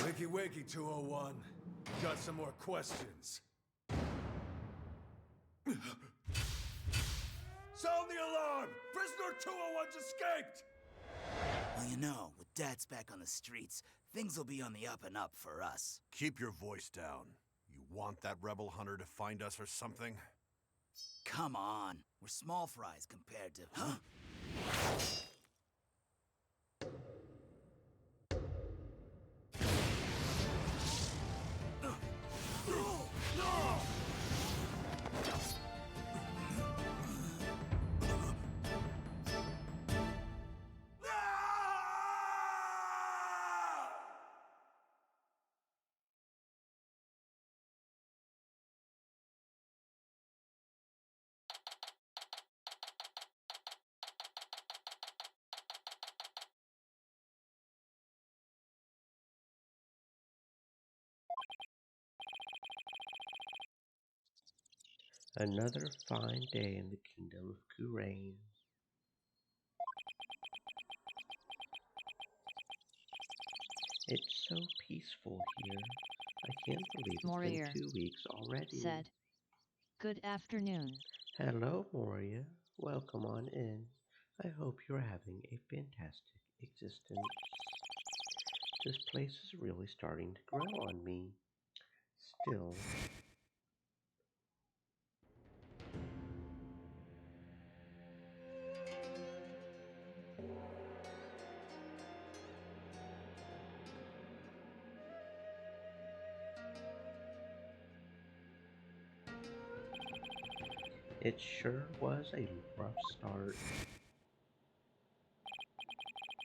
Wakey wakey, 201. Got some more questions. Sound the alarm! Prisoner 201's escaped! Well, you know, with Dad's back on the streets, things will be on the up and up for us. Keep your voice down. You want that rebel hunter to find us or something? Come on, we're small fries compared to... Huh? Another fine day in the kingdom of Kurain. It's so peaceful here. I can't believe it's Moria been 2 weeks already. said, "Good afternoon." Hello, Moria. Welcome on in. I hope you're having a fantastic existence. This place is really starting to grow on me. Still, it sure was a rough start.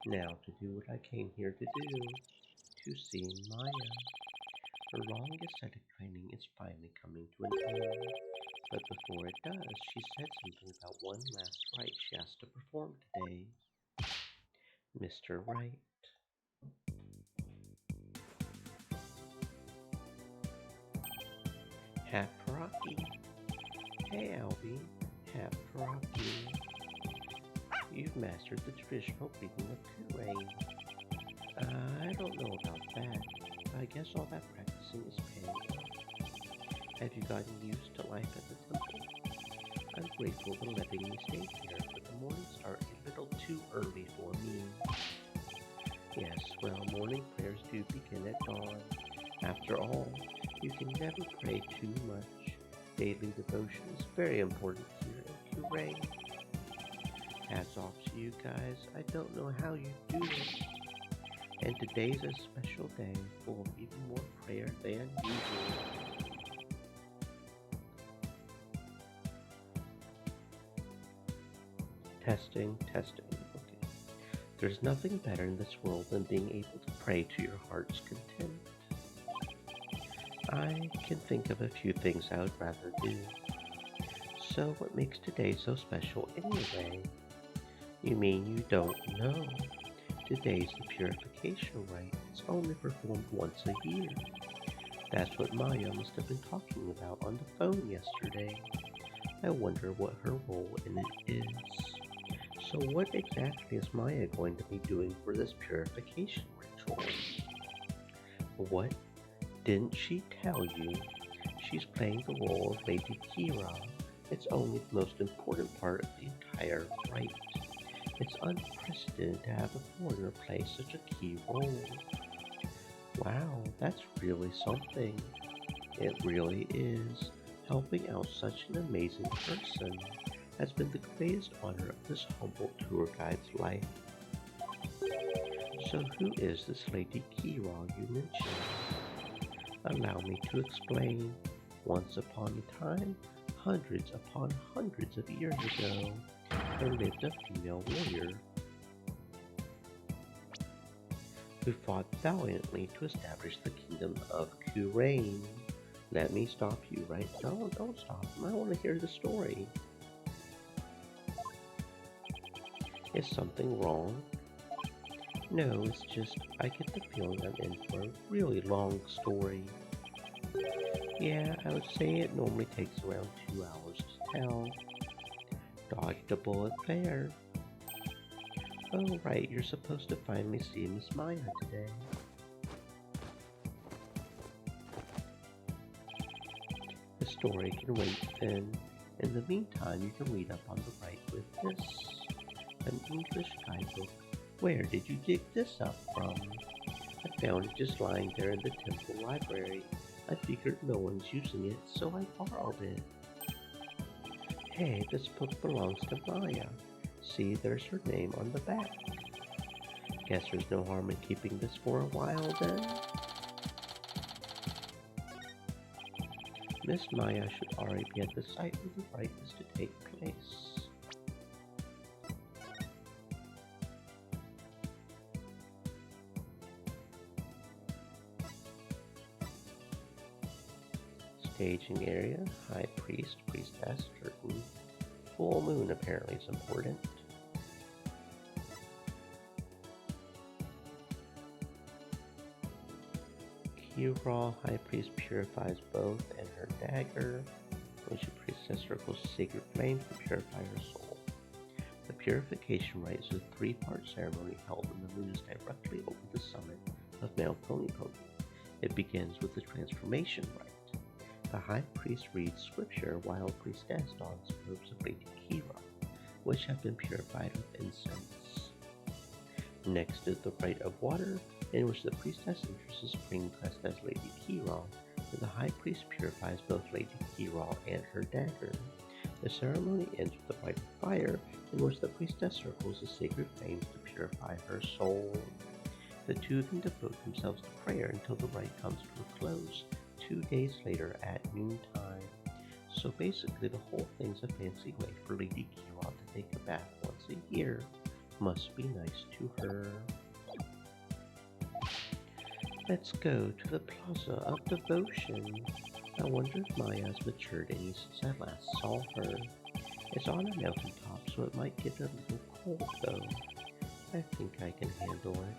Now to do what I came here to do, to see Maya. Her long ascetic training is finally coming to an end. But before it does, she said something about one last rite she has to perform today. Mr. Wright. Hat Paraki. Hey, Albie. Hat Paraki. You've mastered the traditional greeting of Kurain. I don't know about that. I guess all that practicing is paying off. Have you gotten used to life at the temple? I'm grateful for letting me stay here, but the mornings are a little too early for me. Yes, well, morning prayers do begin at dawn. After all, you can never pray too much. Daily devotion is very important here in Kurain. Hats off to you guys. I don't know how you do it. And today's a special day, full of even more prayer than usual. Testing. Okay. There's nothing better in this world than being able to pray to your heart's content. I can think of a few things I would rather do. So what makes today so special anyway? You mean you don't know? Today's the purification rite. It's only performed once a year. That's what Maya must have been talking about on the phone yesterday. I wonder what her role in it is. So what exactly is Maya going to be doing for this purification ritual? What? Didn't she tell you? She's playing the role of Lady Kira. It's only the most important part of the entire rite. It's unprecedented to have a foreigner play such a key role. Wow, that's really something. It really is. Helping out such an amazing person has been the greatest honor of this humble tour guide's life. So who is this Lady Kira you mentioned? Allow me to explain. Once upon a time, hundreds upon hundreds of years ago, there lived a female warrior who fought valiantly to establish the kingdom of Kurain. Let me stop you, right? No, don't stop. I want to hear the story. Is something wrong? No, it's just I get the feeling I'm in for a really long story. Yeah, I would say it normally takes around 2 hours to tell. Dodged a bullet there. Oh right, you're supposed to finally see Miss Maya today. story can wait then. In the meantime, you can read up on the right with this. An English guidebook. Where did you dig this up from? I found it just lying there in the temple library. I figured no one's using it, so I borrowed it. Hey, this book belongs to Maya. See, there's her name on the back. Guess there's no harm in keeping this for a while then. Miss Maya should already be at the site where the rite is to take place. Staging area, High Priest, Priestess, Curtain. Full moon apparently is important. Kira, High Priest purifies both and her dagger. Ancient Priestess circles sacred flames to purify her soul. The purification rite is a three-part ceremony held when the moon is directly over the summit of Mount Ponypony. It begins with the transformation rite. The High Priest reads scripture while Priestess dons robes of Lady Kira, which have been purified with incense. Next is the rite of water, in which the Priestess enters the spring dressed as Lady Kira, and the High Priest purifies both Lady Kira and her dagger. The ceremony ends with the rite of fire, in which the Priestess circles the sacred flames to purify her soul. The two then devote themselves to prayer until the rite comes to a close 2 days later at noontime. So basically the whole thing's a fancy way for Lady Kira to take a bath once a year. Must be nice to her. Let's go to the Plaza of Devotion. I wonder if Maya's matured any since I last saw her. It's on a mountaintop, so it might get a little cold though. I think I can handle it.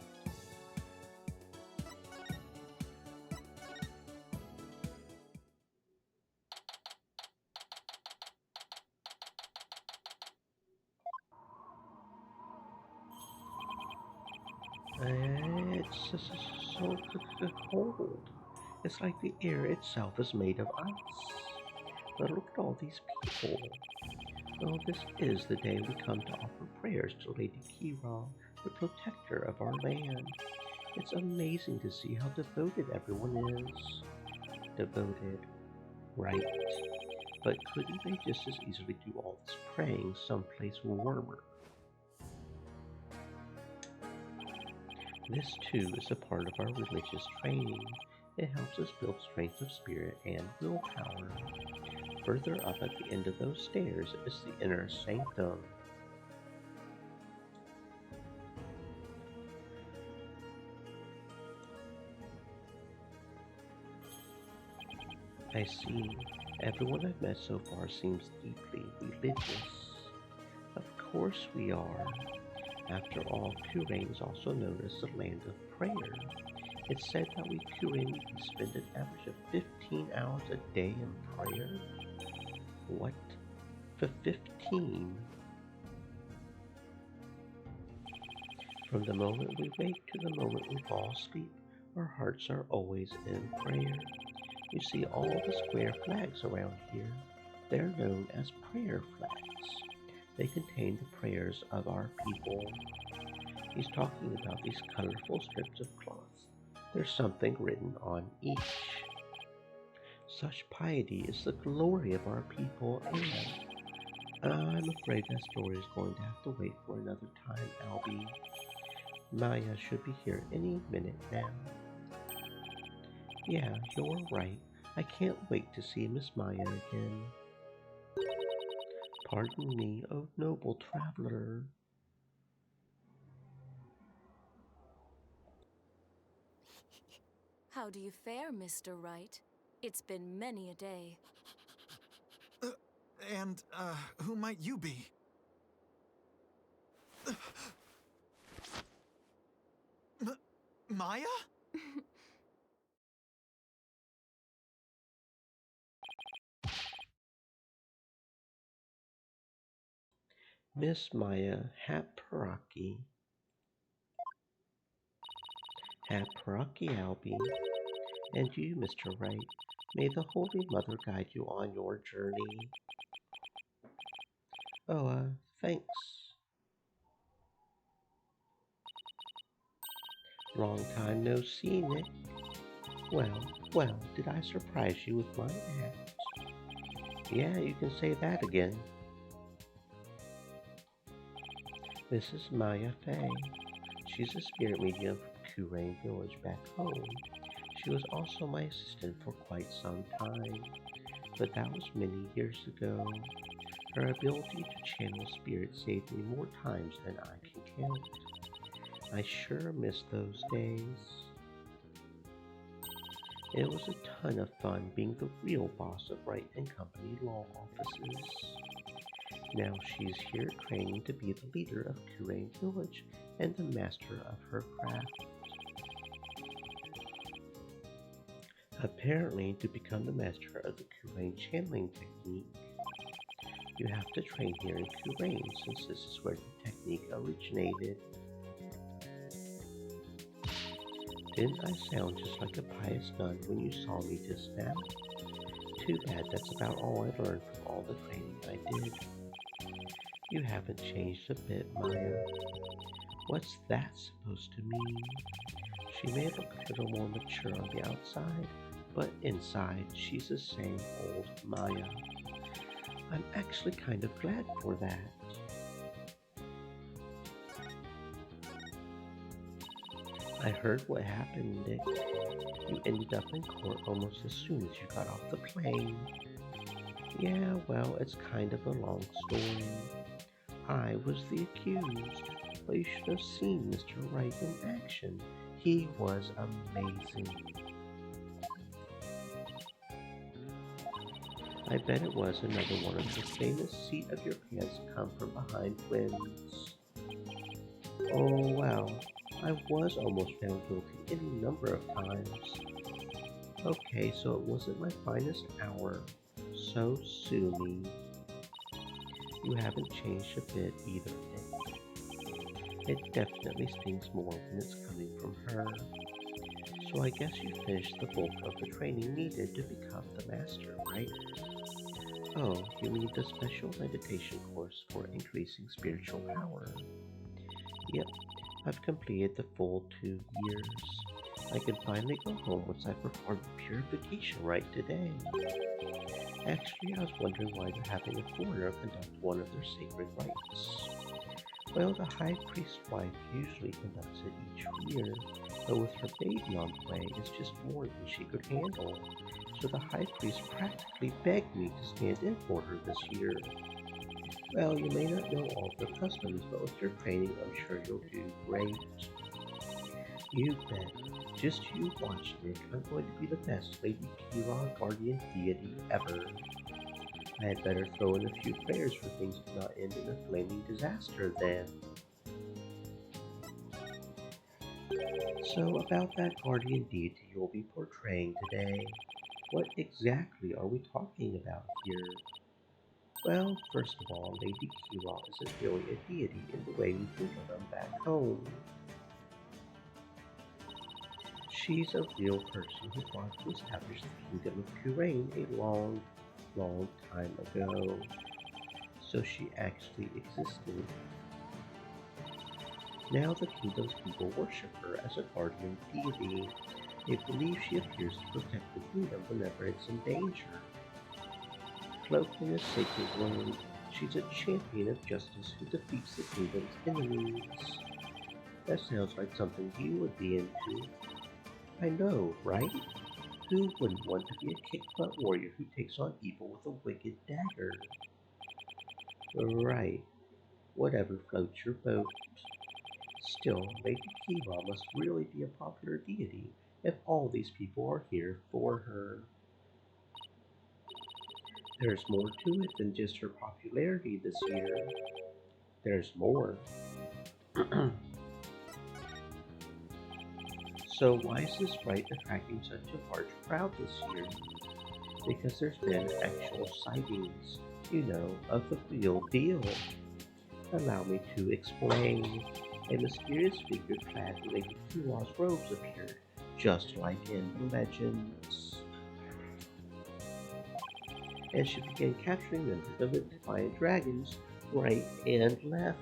It's so cold. It's like the air itself is made of ice. But look at all these people. Well, this is the day we come to offer prayers to Lady Kira, the protector of our land. It's amazing to see how devoted everyone is. Devoted, right? But couldn't they just as easily do all this praying someplace warmer? This too is a part of our religious training. It helps us build strength of spirit and willpower. Further up at the end of those stairs is the inner sanctum. I see. Everyone I've met so far seems deeply religious. Of course we are. After all, Kurain is also known as the land of prayer. It's said that we Kurain spend an average of 15 hours a day in prayer. What? For 15? From the moment we wake to the moment we fall asleep, our hearts are always in prayer. You see all the square flags around here. They're known as prayer flags. They contain the prayers of our people. He's talking about these colorful strips of cloth. There's something written on each. Such piety is the glory of our people, and I'm afraid that story is going to have to wait for another time, Albie. Maya should be here any minute now. Yeah, you're right. I can't wait to see Miss Maya again. Pardon me, O noble traveler. How do you fare, Mr. Wright? It's been many a day. Who might you be? Maya? Miss Maya Haparaki. Haparaki, Albie. And you, Mr. Wright, may the Holy Mother guide you on your journey. Oh, thanks. Long time no see, Nick. Well, did I surprise you with my act? Yeah, you can say that again. This is Maya Fey. She's a spirit medium from Kurain Village back home. She was also my assistant for quite some time, but that was many years ago. Her ability to channel spirits saved me more times than I can count. I sure miss those days. It was a ton of fun being the real boss of Wright & Company law offices. Now she's here training to be the leader of Kurain Village and the master of her craft. Apparently, to become the master of the Kurain channeling technique, you have to train here in Kurain, since this is where the technique originated. Didn't I sound just like a pious nun when you saw me just now? Too bad that's about all I learned from all the training I did. You haven't changed a bit, Maya. What's that supposed to mean? She may look a little more mature on the outside, but inside she's the same old Maya. I'm actually kind of glad for that. I heard what happened, Nick. You ended up in court almost as soon as you got off the plane. Yeah, well, it's kind of a long story. I was the accused, but you should have seen Mr. Wright in action. He was amazing. I bet it was another one of the famous seat of your pants come from behind wins. Oh wow, I was almost found guilty any number of times. Okay, so it wasn't my finest hour. So sue me. You haven't changed a bit either, Nick. It definitely stings more when it's coming from her. So I guess you finished the bulk of the training needed to become the master, right? Oh, you mean the special meditation course for increasing spiritual power? Yep, I've completed the full 2 years. I can finally go home once I perform the purification rite today. Actually, I was wondering why they're having a foreigner conduct one of their sacred rites. Well, the High Priest's wife usually conducts it each year, but with her baby on the way, it's just more than she could handle. So the High Priest practically begged me to stand in for her this year. Well, you may not know all the customs, but with your training, I'm sure you'll do great. You bet. Just you watch, Nick. I'm going to be the best Lady Kira guardian deity ever. I had better throw in a few prayers for things to not end in a flaming disaster then. So about that guardian deity you'll be portraying today, what exactly are we talking about here? Well, first of all, Lady Kira isn't really a deity in the way we think of them back home. She's a real person who fought to establish the kingdom of Kurain a long time ago. So she actually existed. Now the kingdom's people worship her as a guardian deity. They believe she appears to protect the kingdom whenever it's in danger. Cloaked in a sacred robe, she's a champion of justice who defeats the kingdom's enemies. That sounds like something you would be into. I know, right? Who wouldn't want to be a kick-butt warrior who takes on evil with a wicked dagger? Right. Whatever floats your boat. Still, Lady Kira must really be a popular deity if all these people are here for her. There's more to it than just her popularity this year. There's more. So why is this rite attracting such a large crowd this year? Because there's been actual sightings, you know, of the real deal. Allow me to explain. A mysterious figure clad in Lady Kira's robes appeared, just like in the legends. And she began capturing members of the Defiant Dragons right and left.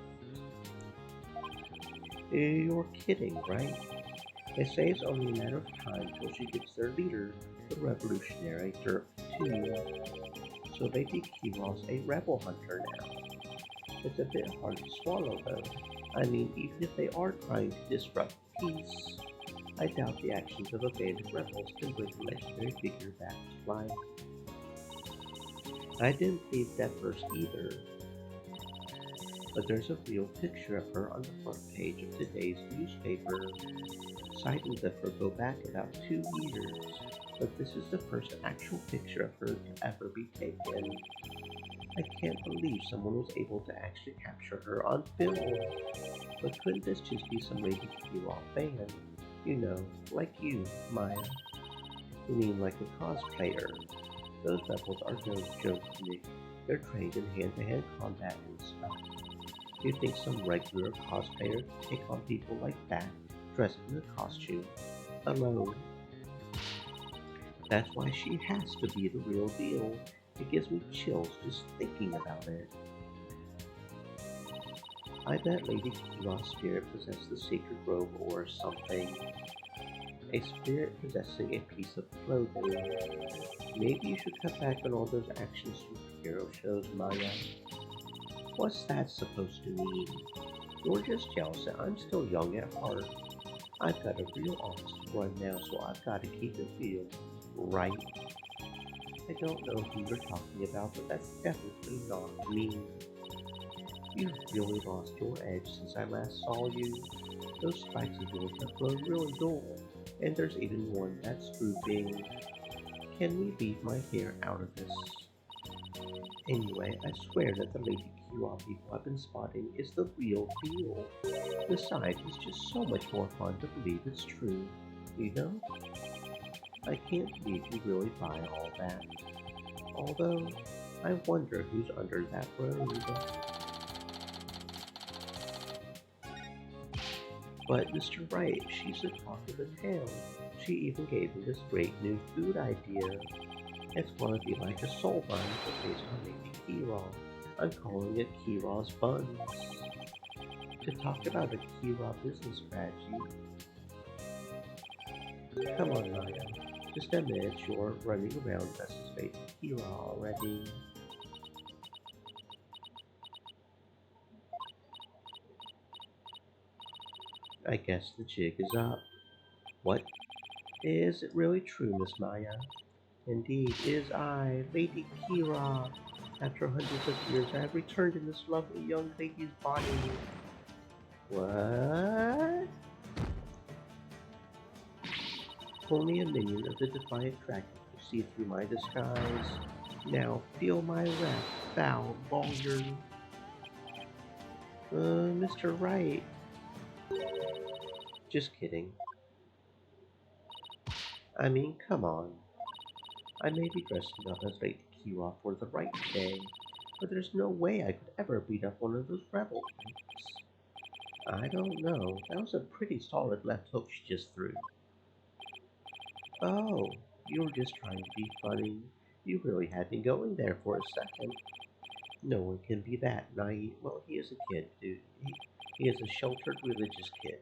You're kidding, right? They say it's only a matter of time till she gets their leader, the revolutionary Dirk 2. So Lady Kiros a rebel hunter now. It's a bit hard to swallow though. I mean, even if they are trying to disrupt peace, I doubt the actions of a band of rebels can bring a legendary figure back to life. I didn't believe that first either. But there's a real picture of her on the front page of today's newspaper. Sightings of her go back about 2 years, but this is the first actual picture of her to ever be taken. I can't believe someone was able to actually capture her on film. But couldn't this just be some Lady Kiros fan? You know, like you, Maya. You mean like a cosplayer? Those rebels are no joke, Nick. They're trained in hand-to-hand combat and stuff. You think some regular cosplayer could take on people like that, dressed in a costume, alone? That's why she has to be the real deal. It gives me chills just thinking about it. I bet Lady Kiros' spirit possessed the sacred robe or something. A spirit possessing a piece of clothing. Maybe you should cut back on all those action superhero shows, Maya. What's that supposed to mean? You're just jealous that I'm still young at heart. I've got a real office to run now, so I've got to keep it real, right? I don't know who you're talking about, but that's definitely not me. You've really lost your edge since I last saw you. Those spikes of yours have grown really dull, and there's even one that's drooping. Can we leave my hair out of this? Anyway, I swear that the Lady Kiros people I've been spotting is the real deal. Besides, it's just so much more fun to believe it's true, you know? I can't believe you really buy all that. Although, I wonder who's under that robe. But Mr. Wright, she's the talk of the town. She even gave me this great new food idea. It's gonna be like a soul bun, but based on Lady Kiros. I'm calling it Kiros Buns. To talk about a Kiros business strategy. Come on, Maya. Just admit you're running around dressed as Lady Kiros already. I guess the jig is up. What? Is it really true, Miss Maya? Indeed, it is I, Lady Kiros. After hundreds of years, I have returned in this lovely young lady's body. What? Only a minion of the Defiant Dragon could see through my disguise. Now feel my wrath, foul lawyer. Mr. Wright. Just kidding. I mean, come on. I may be dressing up as Lady Kiros for the right day, but there's no way I could ever beat up one of those rebel types. I don't know. That was a pretty solid left hook she just threw. Oh, you were just trying to be funny. You really had me going there for a second. No one can be that naive. Well, he is a kid, dude. He is a sheltered religious kid.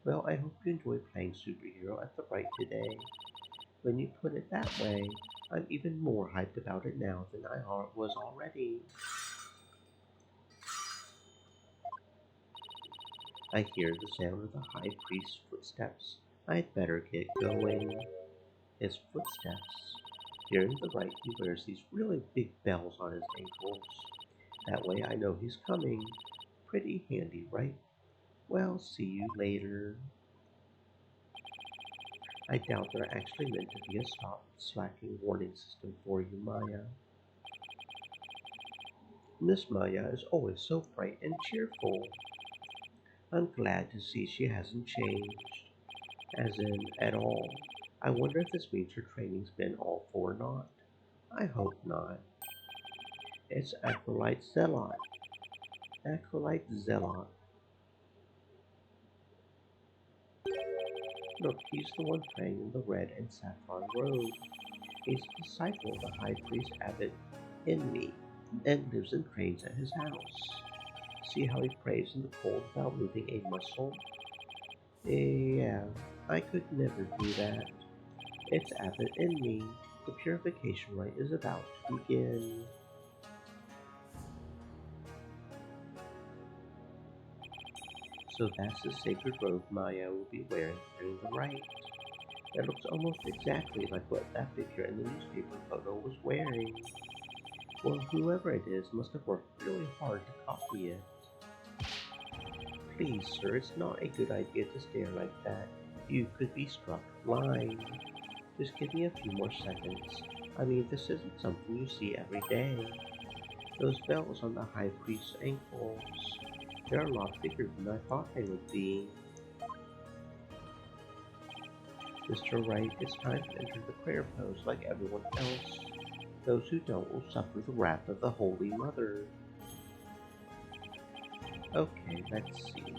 Well, I hope you enjoy playing superhero at the right today. When you put it that way, I'm even more hyped about it now than I was already. I hear the sound of the High Priest's footsteps. I'd better get going. His footsteps. Hearing the right, he wears these really big bells on his ankles. That way I know he's coming. Pretty handy, right? Well, see you later. I doubt they're actually meant to be a stop slacking warning system for you, Maya. Miss Maya is always so bright and cheerful. I'm glad to see she hasn't changed. As in, at all. I wonder if this means her training's been all for naught. I hope not. It's Acolyte Zealot. Acolyte Zealot. Look, he's the one praying in the red and saffron robe. He's a disciple of the high priest abbot Enmi, and lives and prays at his house. See how he prays in the cold without moving a muscle? Yeah, I could never do that. It's Abbot Enmi. The purification rite is about to begin. So that's the sacred robe Maya will be wearing during the rite. It looks almost exactly like what that figure in the newspaper photo was wearing. Well, whoever it is must have worked really hard to copy it. Please, sir, it's not a good idea to stare like that. You could be struck blind. Just give me a few more seconds. I mean, this isn't something you see every day. Those bells on the high priest's ankles, they're a lot bigger than I thought they would be. Mr. Wright, it's time to enter the prayer pose like everyone else. Those who don't will suffer the wrath of the Holy Mother. Okay, let's see.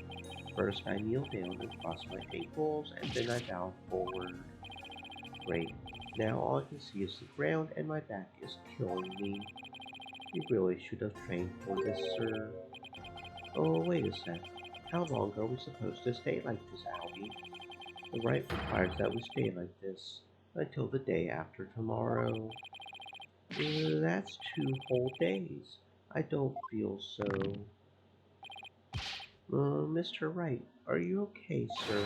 First I kneel down and cross my ankles, and then I bow forward. Great. Now all I can see is the ground, and my back is killing me. You really should have trained for this, sir. Oh, wait a sec. How long are we supposed to stay like this, Albie? The rite requires that we stay like this until the day after tomorrow. That's 2 whole days. I don't feel so. Mr. Wright, are you okay, sir?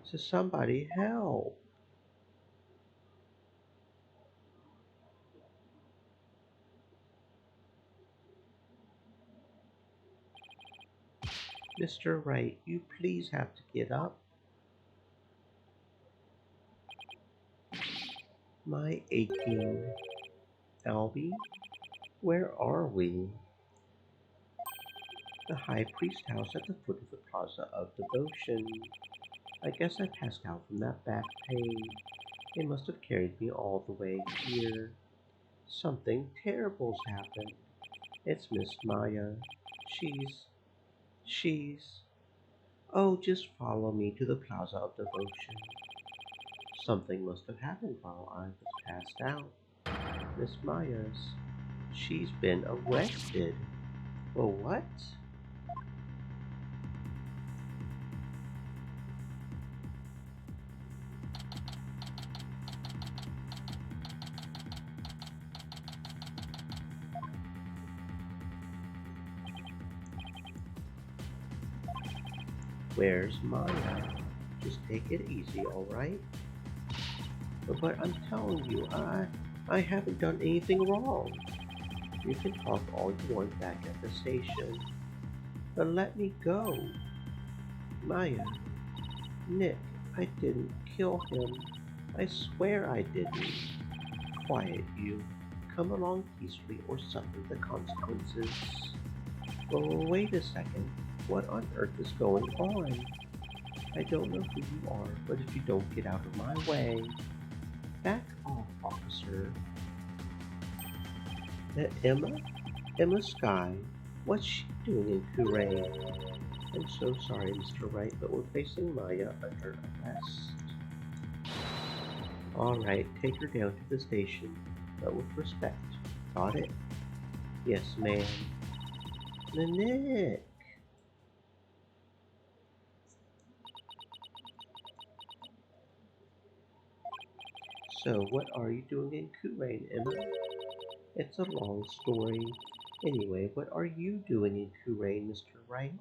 So somebody help! Mr. Wright, you please have to get up. My aching. Albie, where are we? The High Priest house at the foot of the Plaza of Devotion. I guess I passed out from that back pain. They must have carried me all the way here. Something terrible's happened. It's Miss Maya. She's... Oh, just follow me to the Plaza of Devotion. Something must have happened while I was passed out. Miss Maya's... She's been arrested. For what? Where's Maya? Just take it easy, alright? But I'm telling you, I haven't done anything wrong. You can talk all you want back at the station. But let me go. Maya. Nick, I didn't kill him. I swear I didn't. Quiet, you. Come along peacefully or suffer the consequences. Oh, wait a second. What on earth is going on? I don't know who you are, but if you don't get out of my way... Back off, officer. Emma? Emma Skye? What's she doing in Kurain? I'm so sorry, Mr. Wright, but we're placing Maya under arrest. Alright, take her down to the station, but with respect. Got it? Yes, ma'am. Nick! So, what are you doing in Kurain, Emma? It's a long story. Anyway, what are you doing in Kurain, Mr. Wright?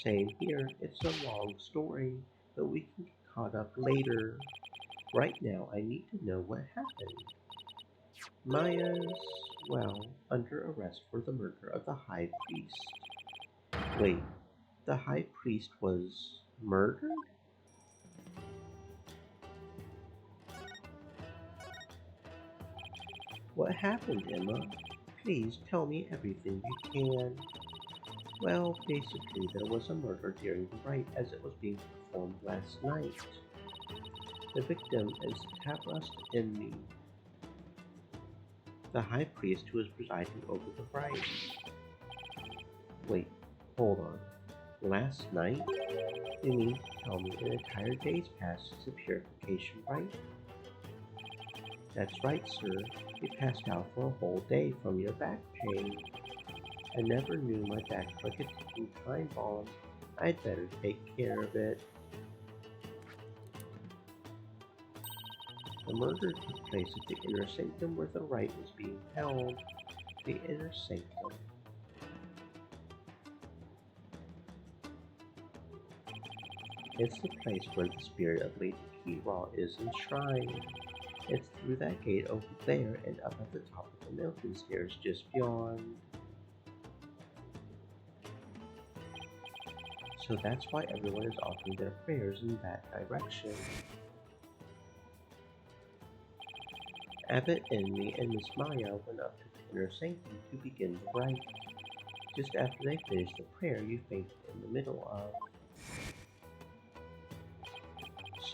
Same here, it's a long story, but we can get caught up later. Right now, I need to know what happened. Maya's, well, under arrest for the murder of the High Priest. Wait, the High Priest was murdered? What happened, Emma? Please tell me everything you can. Well, basically, there was a murder during the rite as it was being performed last night. The victim is Tabrast Enmi, the high priest who is presiding over the rite. Wait, hold on. Last night? You mean to tell me an entire day's passed since the purification rite? That's right, sir. You passed out for a whole day from your back pain. I never knew my back was like a ticking time bomb. I'd better take care of it. The murder took place at the inner sanctum where the rite was being held. The inner sanctum. It's the place where the spirit of Lady Kira is enshrined. It's through that gate over there and up at the top of the mountain stairs just beyond. So that's why everyone is offering their prayers in that direction. Abbot and me and Miss Maya went up to the inner sanctum to begin the rite. Just after they finished the prayer you fainted in the middle of.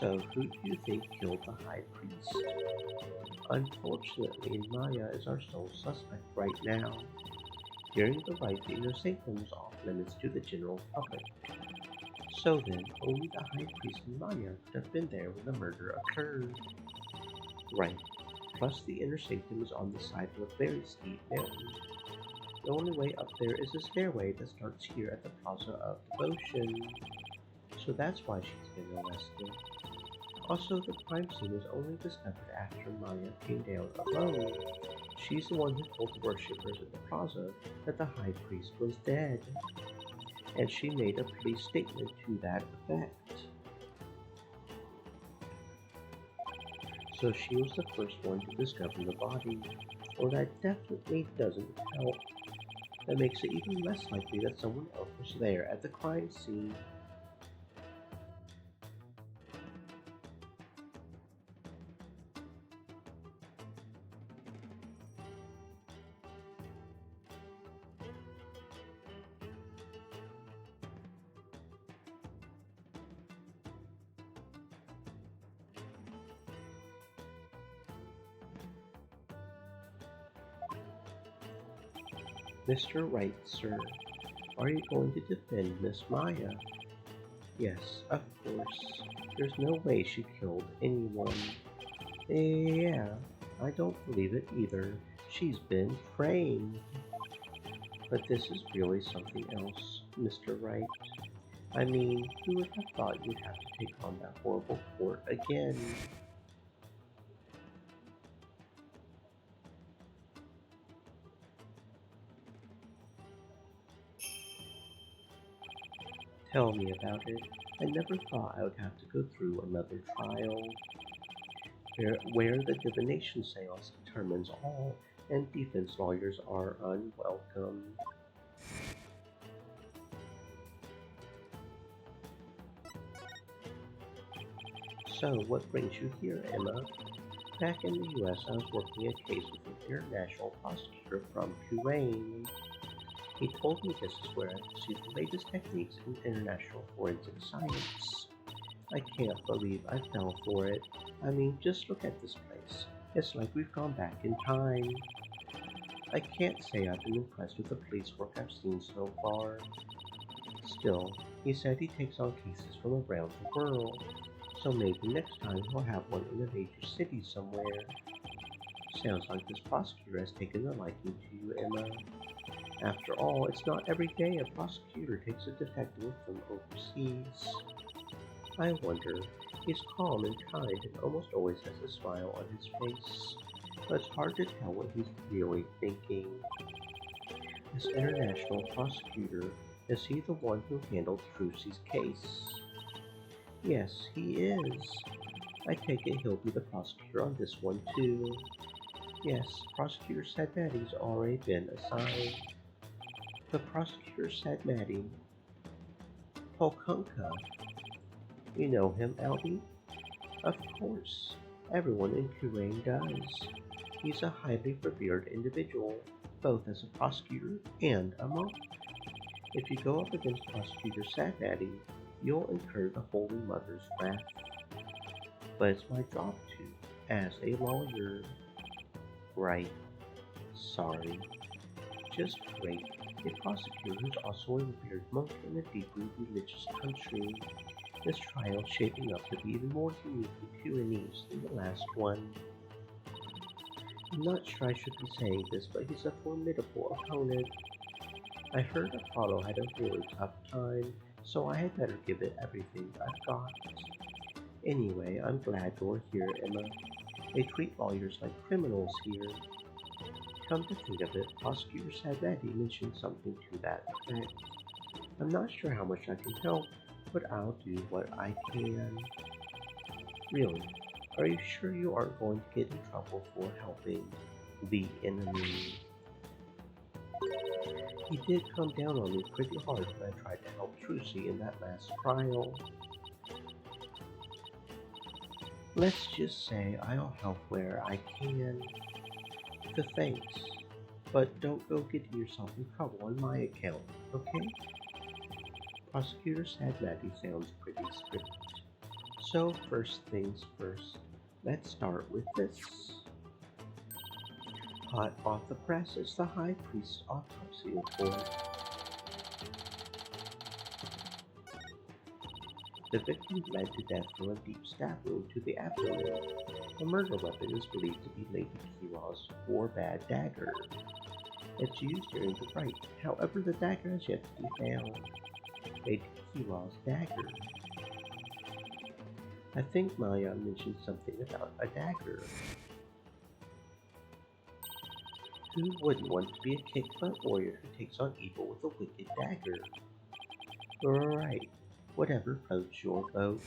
So who do you think killed the High Priest? Unfortunately, Maya is our sole suspect right now. During the rite, the inner sanctum is off limits to the general public. So then, only the High Priest and Maya could have been there when the murder occurred. Right. Plus, the inner sanctum is on the side of a very steep mountain. The only way up there is a stairway that starts here at the Plaza of Devotion. So that's why she's been arrested. Also, the crime scene was only discovered after Maya came down alone. She's the one who told the worshippers at the plaza that the High Priest was dead. And she made a police statement to that effect. So she was the first one to discover the body. Well, that definitely doesn't help. That makes it even less likely that someone else was there at the crime scene. Mr. Wright, sir, are you going to defend Miss Maya? Yes, of course. There's no way she killed anyone. Yeah, I don't believe it either. She's been framed. But this is really something else, Mr. Wright. I mean, who would have thought you'd have to take on that horrible court again? Tell me about it. I never thought I would have to go through another trial. Where the divination seance determines all, and defense lawyers are unwelcome. So, what brings you here, Emma? Back in the US, I was working a case with an international prosecutor from Kuwait. He told me this is where I could see the latest techniques in international forensic science. I can't believe I fell for it. I mean, just look at this place. It's like we've gone back in time. I can't say I've been impressed with the police work I've seen so far. Still, he said he takes on cases from around the world, so maybe next time he'll have one in a major city somewhere. Sounds like this prosecutor has taken a liking to you, Emma. After all, it's not every day a prosecutor takes a detective from overseas. I wonder, he's calm and kind and almost always has a smile on his face, but it's hard to tell what he's really thinking. This international prosecutor, is he the one who handled Trucy's case? Yes, he is. I take it he'll be the prosecutor on this one too. Yes, Prosecutor Sadmati's already been assigned. The prosecutor Sadmati. Polkunka. You know him, Albie? Of course. Everyone in Kuwait does. He's a highly revered individual, both as a prosecutor and a monk. If you go up against Prosecutor Sadmati, you'll incur the Holy Mother's wrath. But it's my job to, as a lawyer. Right. Sorry. Just wait. a prosecutor who's also a revered monk in a deeply religious country. This trial shaping up to be even more uniquely Pyrenees than the last one. I'm not sure I should be saying this, but he's a formidable opponent. I heard Apollo had a really tough time, so I had better give it everything I've got. Anyway, I'm glad you're here, Emma. They treat lawyers like criminals here. Come to think of it, Prosecutor Sadretti mentioned something to that effect. I'm not sure how much I can help, but I'll do what I can. Really? Are you sure you aren't going to get in trouble for helping the enemy? He did come down on me pretty hard when I tried to help Trucy in that last trial. Let's just say I'll help where I can. Thanks, but don't go getting yourself in trouble on my account, okay? Prosecutor Sadretti sounds pretty strict. So first things first, let's start with this. Hot off the press is the High Priest's autopsy report. The victim bled to death from a deep stab wound to the abdomen. The murder weapon is believed to be Lady Kira's war-bad dagger. It's used during the fight, however the dagger has yet to be found. Lady Kira's dagger. I think Maya mentioned something about a dagger. Who wouldn't want to be a kick-butt warrior who takes on evil with a wicked dagger? Right, whatever floats your boat.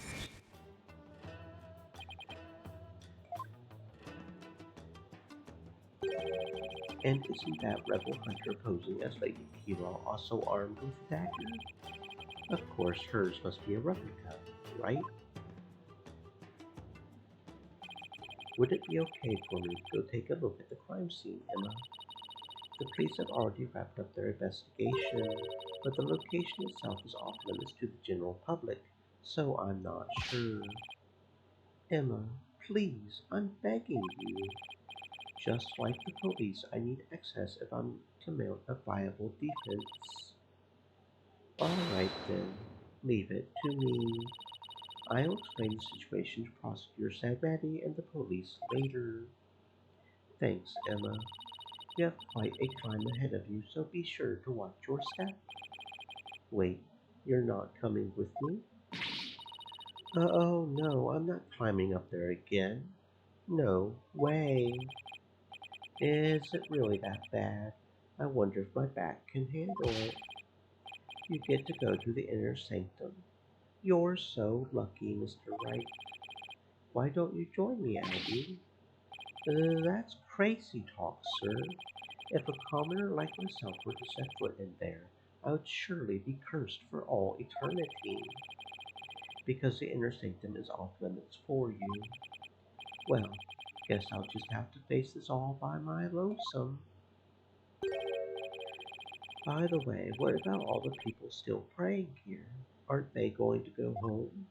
And isn't that rebel hunter posing as Lady Kira also armed with a dagger? Of course, hers must be a replica, right? Would it be okay for me to go take a look at the crime scene, Emma? The police have already wrapped up their investigation, but the location itself is off limits to the general public, so I'm not sure. Emma, please, I'm begging you. Just like the police, I need access if I'm to mount a viable defense. Alright then, leave it to me. I'll explain the situation to Prosecutor Sadretti and the police later. Thanks, Emma. You have quite a climb ahead of you, so be sure to watch your step. Wait, you're not coming with me? Oh no, I'm not climbing up there again. No way. Is it really that bad? I wonder if my back can handle it. You get to go to the inner sanctum. You're so lucky, Mr. Wright. Why don't you join me, Abby? That's crazy talk, sir. If a commoner like myself were to set foot in there, I would surely be cursed for all eternity. Because the inner sanctum is off limits for you. Well, guess I'll just have to face this all by my lonesome. By the way, what about all the people still praying here? Aren't they going to go home?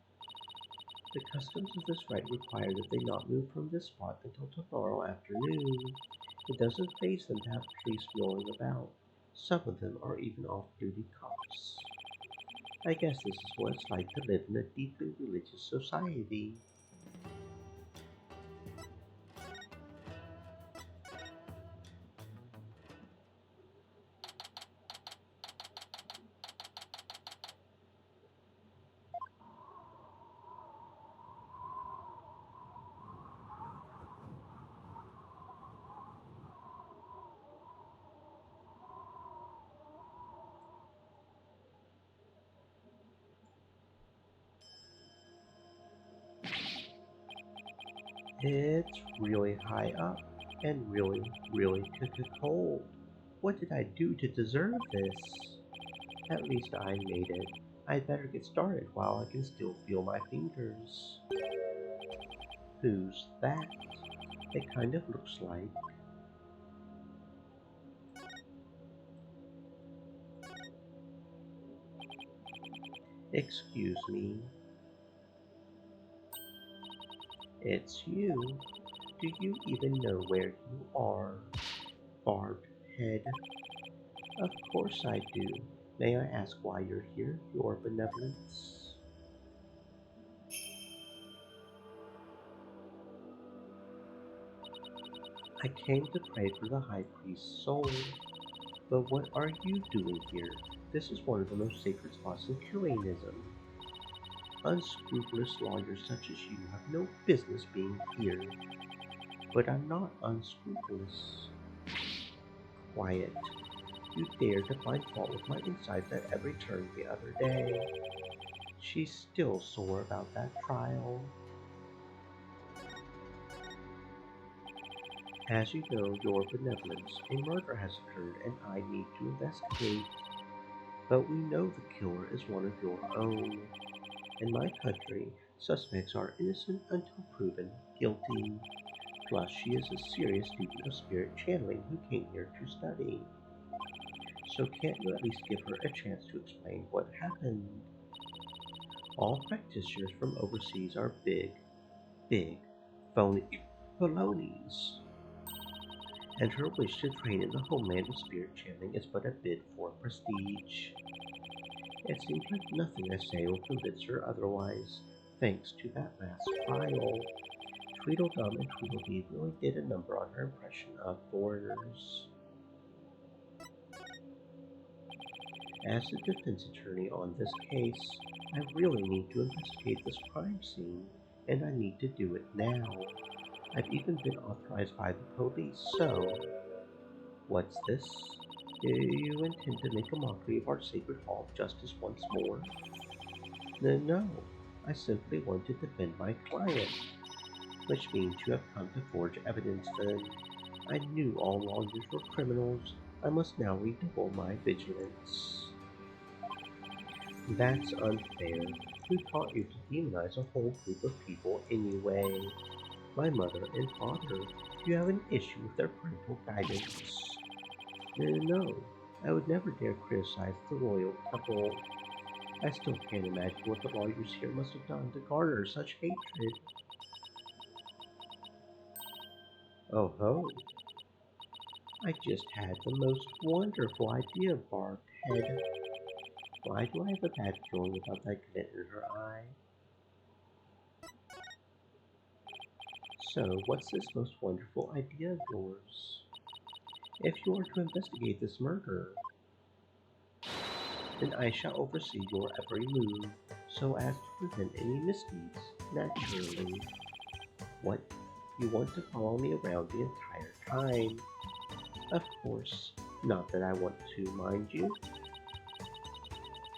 The customs of this rite require that they not move from this spot until tomorrow afternoon. It doesn't faze them to have police rolling about. Some of them are even off-duty cops. I guess this is what it's like to live in a deeply religious society. It's really high up and really, really cold. What did I do to deserve this? At least I made it. I'd better get started while I can still feel my fingers. Who's that? It kind of looks like... Excuse me. It's you. Do you even know where you are? Barbed head. Of course I do. May I ask why you're here, Your Benevolence? I came to pray for the High Priest's soul. But what are you doing here? This is one of the most sacred spots in Curanism. Unscrupulous lawyers such as you have no business being here. But I'm not unscrupulous. Quiet. You dared to find fault with my insides at every turn the other day. She's still sore about that trial. As you know, Your Benevolence, a murder has occurred and I need to investigate. But we know the killer is one of your own. In my country, suspects are innocent until proven guilty. Plus, she is a serious student of spirit channeling who came here to study. So can't you at least give her a chance to explain what happened? All practitioners from overseas are big phony balonies. And her wish to train in the homeland of spirit channeling is but a bid for prestige. It seems like nothing I say will convince her otherwise, thanks to that last trial. Tweedledum and Tweedledee really did a number on her impression of foreigners. As the defense attorney on this case, I really need to investigate this crime scene, and I need to do it now. I've even been authorized by the police, so... What's this? Do you intend to make a mockery of our sacred hall of justice once more? No, I simply want to defend my client. Which means you have come to forge evidence then. I knew all lawyers were criminals. I must now redouble my vigilance. That's unfair. Who taught you to demonize a whole group of people anyway? My mother and father. Do you have an issue with their parental guidance? No, I would never dare criticize the royal couple. I still can't imagine what the lawyers here must have done to garner such hatred. Oh ho! I just had the most wonderful idea, Barbhead. Why do I have a bad feeling about that glint in her eye? So, what's this most wonderful idea of yours? If you are to investigate this murder, then I shall oversee your every move, so as to prevent any misdeeds, naturally. What? You want to follow me around the entire time? Of course, not that I want to, mind you.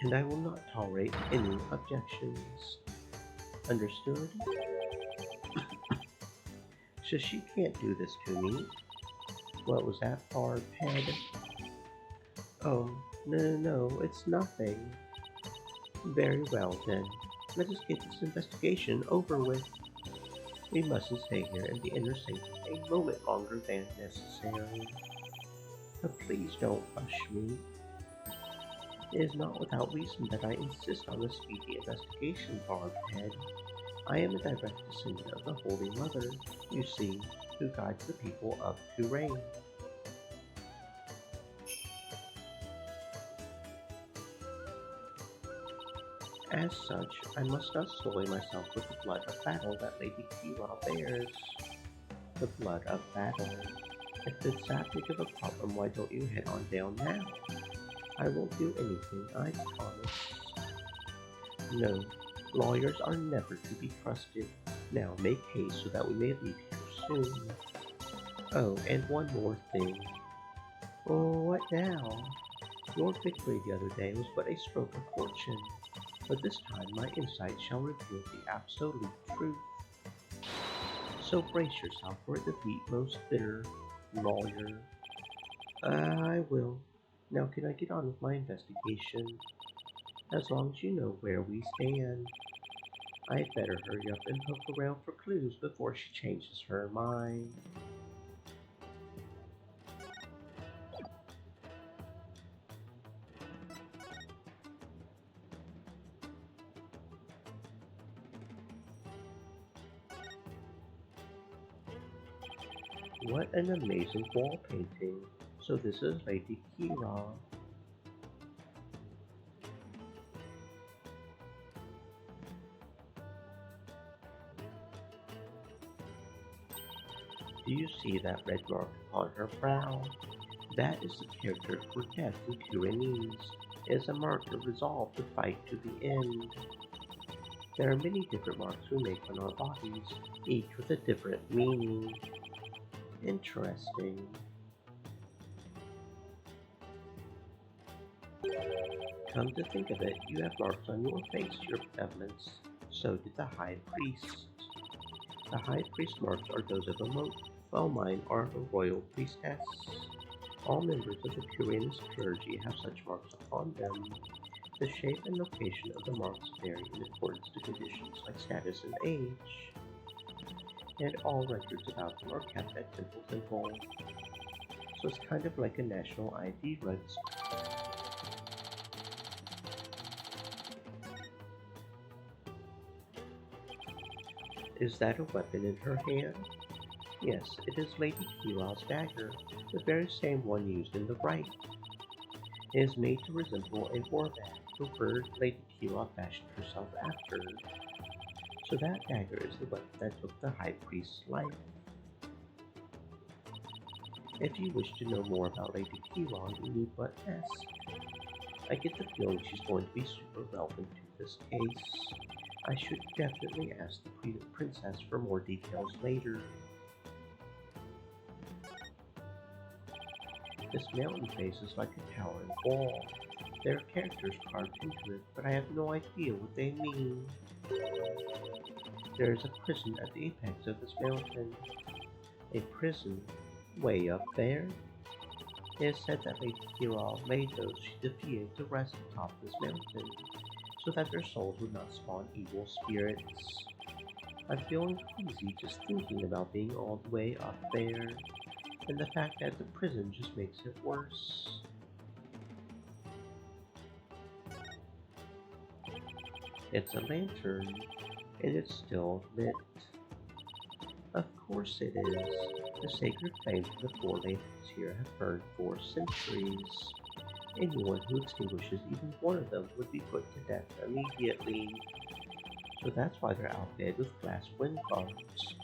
And I will not tolerate any objections. Understood? So she can't do this to me. What was that, Barbhead? Oh, no, it's nothing. Very well then. Let us get this investigation over with. We mustn't stay here in the inner sanctum a moment longer than necessary. But please don't rush me. It is not without reason that I insist on a speedy investigation, Barbhead. I am a direct descendant of the Holy Mother, you see, who guides the people of Kurain. As such, I must not sully myself with the blood of battle that Lady Kira bears. The blood of battle. If it's that big of a problem, why don't you head on down now? I won't do anything, I promise. No, lawyers are never to be trusted. Now make haste so that we may leave here soon. Oh, and one more thing. Oh, what now? Your victory the other day was but a stroke of fortune, but this time my insight shall reveal the absolute truth. So brace yourself for a defeat, most bitter lawyer. I will. Now can I get on with my investigation? As long as you know where we stand. I'd better hurry up and poke around for clues before she changes her mind. What an amazing wall painting. So this is Lady Kira. Do you see that red mark upon her brow? That is the character for death in Pyrenees. It is a mark of resolve to fight to the end. There are many different marks we make on our bodies, each with a different meaning. Interesting. Come to think of it, you have marks on your face, your benevolence. So did the High Priest. The High Priest marks are those of a monk, while mine are of a royal priestess. All members of the Pyrenees clergy have such marks upon them. The shape and location of the marks vary in accordance to conditions like status and age, and all records about them are kept at Temple. So it's kind of like a national ID register. Is that a weapon in her hand? Yes, it is Lady Kiril's dagger, the very same one used in the rite. It is made to resemble a war bag, the bird Lady Kiril fashioned herself after. So that dagger is the weapon that took the High Priest's life. If you wish to know more about Lady Kiril, you need but ask. I get the feeling she's going to be super relevant to this case. I should definitely ask the princess for more details later. This mountain face is like a towering wall. There are characters carved into it, but I have no idea what they mean. There is a prison at the apex of this mountain. A prison way up there? It is said that Lady Kiril made those she defeated to rest atop this mountain, so that their souls would not spawn evil spirits. I'm feeling queasy just thinking about being all the way up there, and the fact that the prison just makes it worse. It's a lantern, and it's still lit. Of course it is. The sacred flames of the four lanterns here have burned for centuries. Anyone who extinguishes even one of them would be put to death immediately. So that's why they're outfitted with glass wind guards.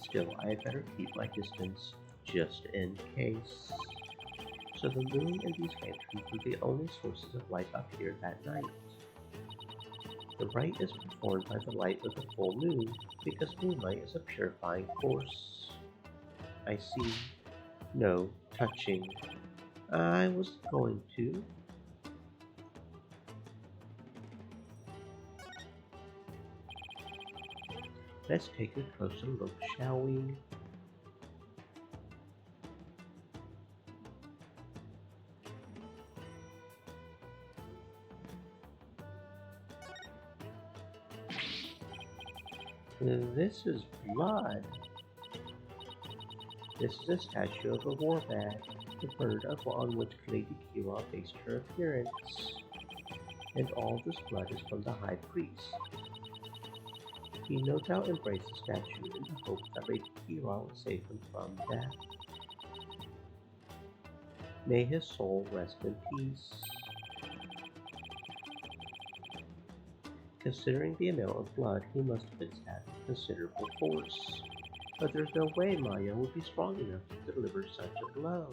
Still, I had better keep my distance, just in case. So the moon and these lanterns were the only sources of light up here that night. The rite is performed by the light of the full moon, because moonlight is a purifying force. I see. No touching. I was going to. Let's take a closer look, shall we? This is blood. This is a statue of a war bat, the bird upon which Lady Kiril based her appearance. And all this blood is from the High Priest. He no doubt embraced the statue in the hope that Lady Kiril would save him from death. May his soul rest in peace. Considering the amount of blood, he must have been stabbed with considerable force. But there's no way Maya would be strong enough to deliver such a blow.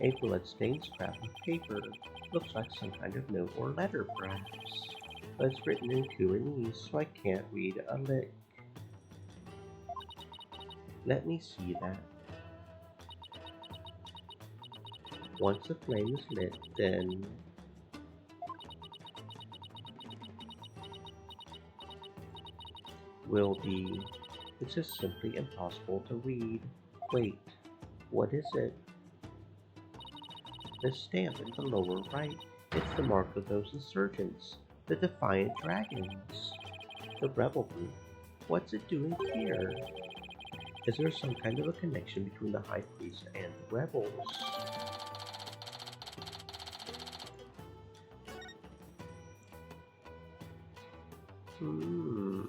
A blood-stained scrap of paper. Looks like some kind of note or letter, perhaps. But it's written in Pyrenees, so I can't read a lick. Let me see that. Once the flame is lit, then... will be... This is simply impossible to read. Wait, what is it? The stamp in the lower right. It's the mark of those insurgents, the Defiant Dragons. The rebel group. What's it doing here? Is there some kind of a connection between the High Priest and the rebels? Hmm.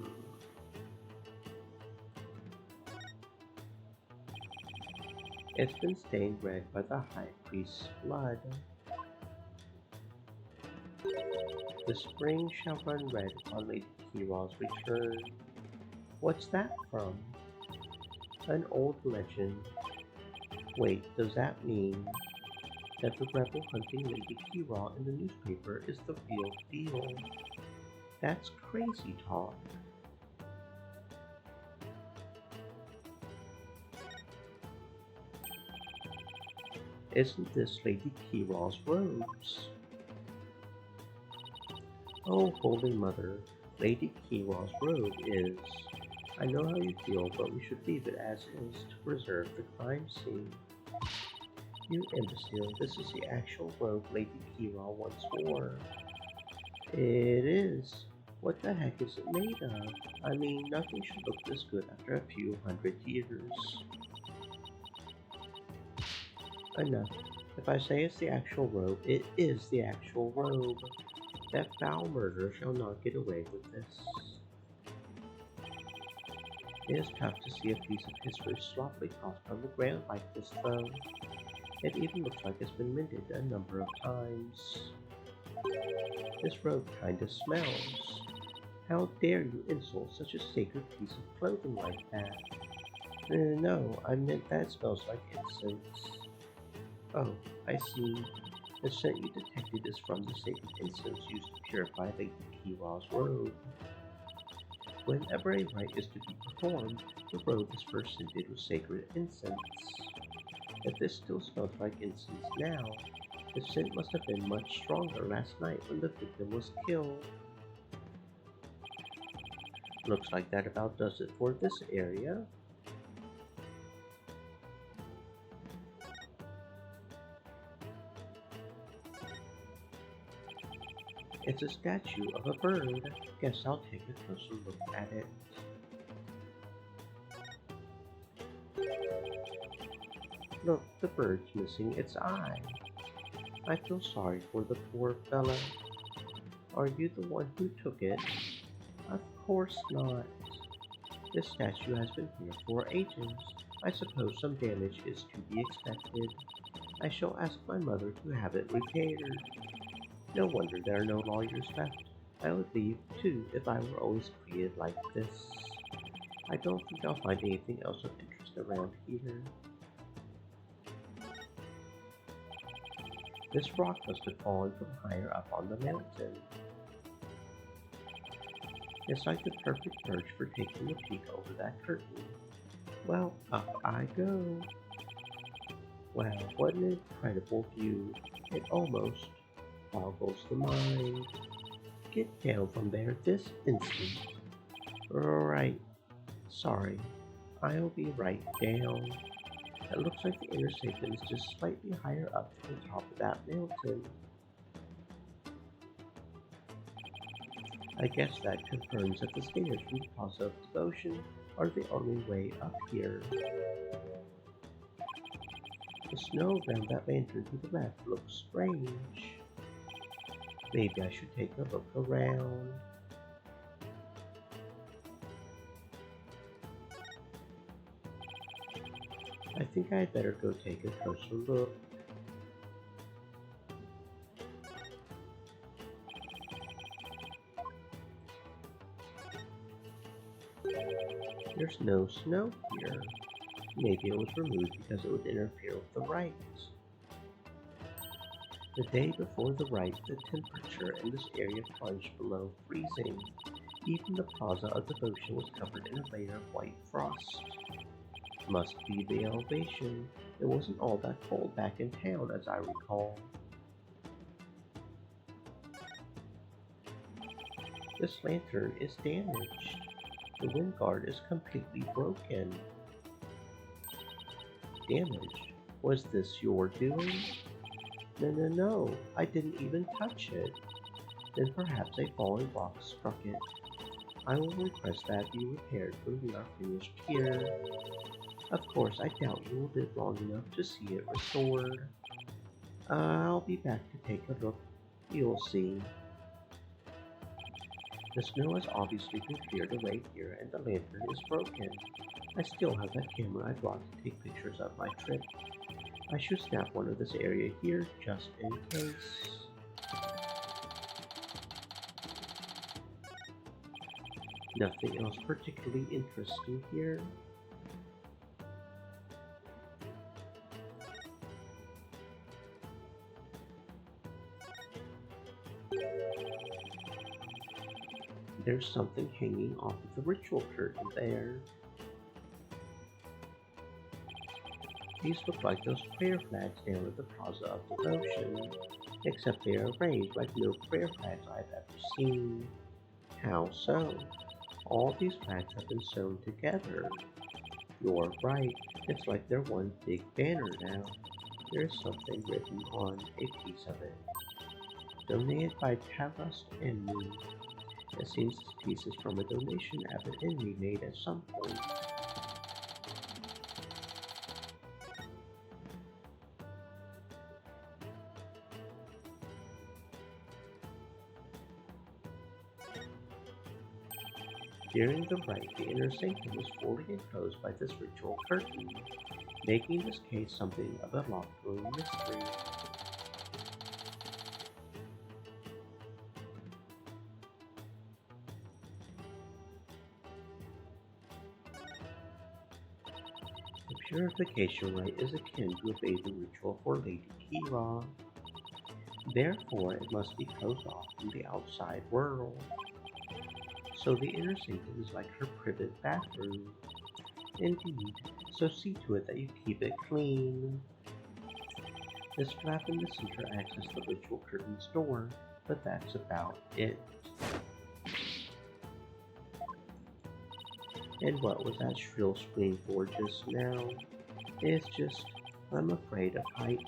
It's been stained red by the High Priest's blood. The spring shall run red on Lady Kiraw's return. What's that from? An old legend. Wait, does that mean that the rebel hunting Lady Kiraw in the newspaper is the real deal? That's crazy talk. Isn't this Lady Kiraw's robes? Oh, Holy Mother, Lady Kiraw's robe is... I know how you feel, but we should leave it as is to preserve the crime scene. You imbecile, this is the actual robe Lady Kiraw once wore. It is. What the heck is it made of? I mean, nothing should look this good after a few hundred years. Enough. If I say it's the actual robe, it is the actual robe. That foul murderer shall not get away with this. It is tough to see a piece of history sloppily tossed on the ground like this, though. It even looks like it's been mended a number of times. This robe kinda smells. How dare you insult such a sacred piece of clothing like that? No, I meant that smells like incense. Oh, I see. The scent you detected is from the sacred incense used to purify Lady Kiraw's robe. Whenever a rite is to be performed, the robe is first scented with sacred incense. If this still smells like incense now, the scent must have been much stronger last night when the victim was killed. Looks like that about does it for this area. It's a statue of a bird. Guess I'll take a closer look at it. Look, the bird's missing its eye. I feel sorry for the poor fella. Are you the one who took it? Of course not. This statue has been here for ages. I suppose some damage is to be expected. I shall ask my mother to have it repaired. No wonder there are no lawyers left. I would leave, too, if I were always treated like this. I don't think I'll find anything else of interest around here. This rock must have fallen from higher up on the mountain. It's like the perfect perch for taking a peek over that curtain. Well, up I go. Wow, what an incredible view. It almost boggles the mind. Get down from there this instant. Right. Sorry. I'll be right down. It looks like the inner sanctum is just slightly higher up from the top of that mountain. I guess that confirms that the stairs from the Plaza of Devotion are the only way up here. The snow around that lantern to the left looks strange. Maybe I should take a look around. I think I'd better go take a closer look. There's no snow here. Maybe it was removed because it would interfere with the rite. The day before the rite, the temperature in this area plunged below freezing. Even the Plaza of Devotion was covered in a layer of white frost. Must be the elevation. It wasn't all that cold back in town, as I recall. This lantern is damaged. The wind guard is completely broken. Damaged? Was this your doing? No, I didn't even touch it. Then perhaps a falling rock struck it. I will request that be repaired when we are finished here. Of course, I doubt you will live long enough to see it restored. I'll be back to take a look. You'll see. The snow has obviously been cleared away here and the lantern is broken. I still have that camera I brought to take pictures of my trip. I should snap one of this area here just in case. Nothing else particularly interesting here. There's something hanging off of the ritual curtain there. These look like those prayer flags down at the Plaza of Devotion, except they are arranged like no prayer flags I've ever seen. How so? All these flags have been sewn together. You're right, it's like they're one big banner now. There's something written on a piece of it. Donated by Taras Enmi. It seems this piece is from a donation Abbot Enmi made at some point. During the rite, the inner sanctum is fully enclosed by this ritual curtain, making this case something of a locked room mystery. The purification rite is akin to a bathing ritual for Lady Kira. Therefore, it must be closed off from the outside world. So the inner sanctum is like her private bathroom. Indeed, so see to it that you keep it clean. This flap in the center acts as the ritual curtain's door, but that's about it. And what was that shrill scream for just now? It's just, I'm afraid of heights.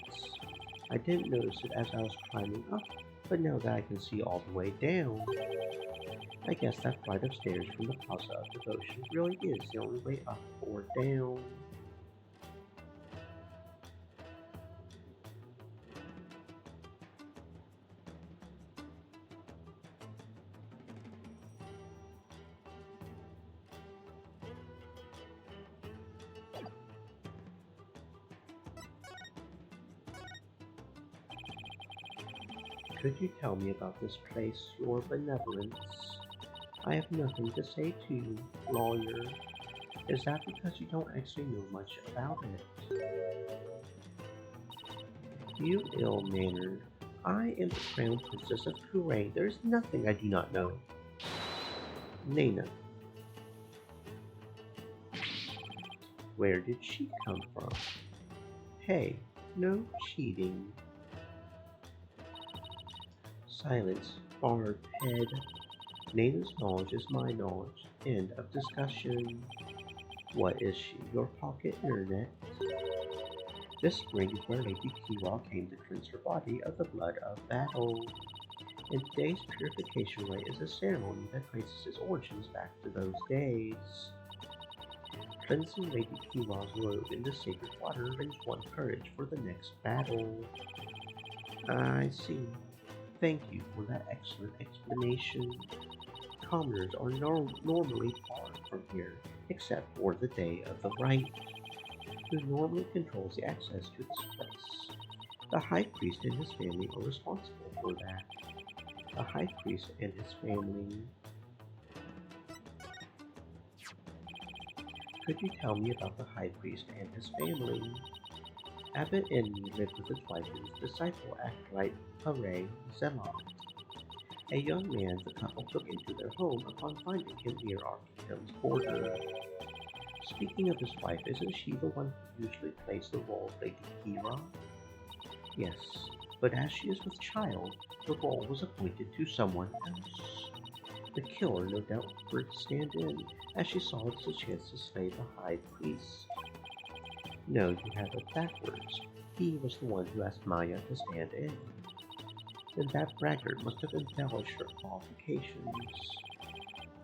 I didn't notice it as I was climbing up, but now that I can see all the way down, I guess that flight of stairs from the Plaza of Devotion really is the only way up or down. Could you tell me about this place, Your Benevolence? I have nothing to say to you, lawyer. Is that because you don't actually know much about it? You ill-mannered. I am the Crown Princess of Kure. There is nothing I do not know. Nana. Where did she come from? Hey, no cheating. Silence, barbed head. Nana's knowledge is my knowledge. End of discussion. What is she? Your pocket internet? This spring is where Lady Kira came to cleanse her body of the blood of battle. And today's purification rite is a ceremony that traces its origins back to those days. Cleansing Lady Kira's robe in the sacred water brings one courage for the next battle. I see. Thank you for that excellent explanation. Commoners are normally far from here, except for the day of the rite, who normally controls the access to this place. The High Priest and his family are responsible for that. The High Priest and his family. Could you tell me about the High Priest and his family? Abbot Enmi lived with his wife and his disciple Acolyte Hare Zelot. A young man the couple took into their home upon finding him near our kingdom's border. Speaking of his wife, isn't she the one who usually plays the role of Lady Kira? Yes, but as she is with child, the role was appointed to someone else. The killer no doubt preferred to stand in, as she saw it as a chance to slay the High Priest. No, you have it backwards. He was the one who asked Maya to stand in. Then that braggart must have embellished her qualifications.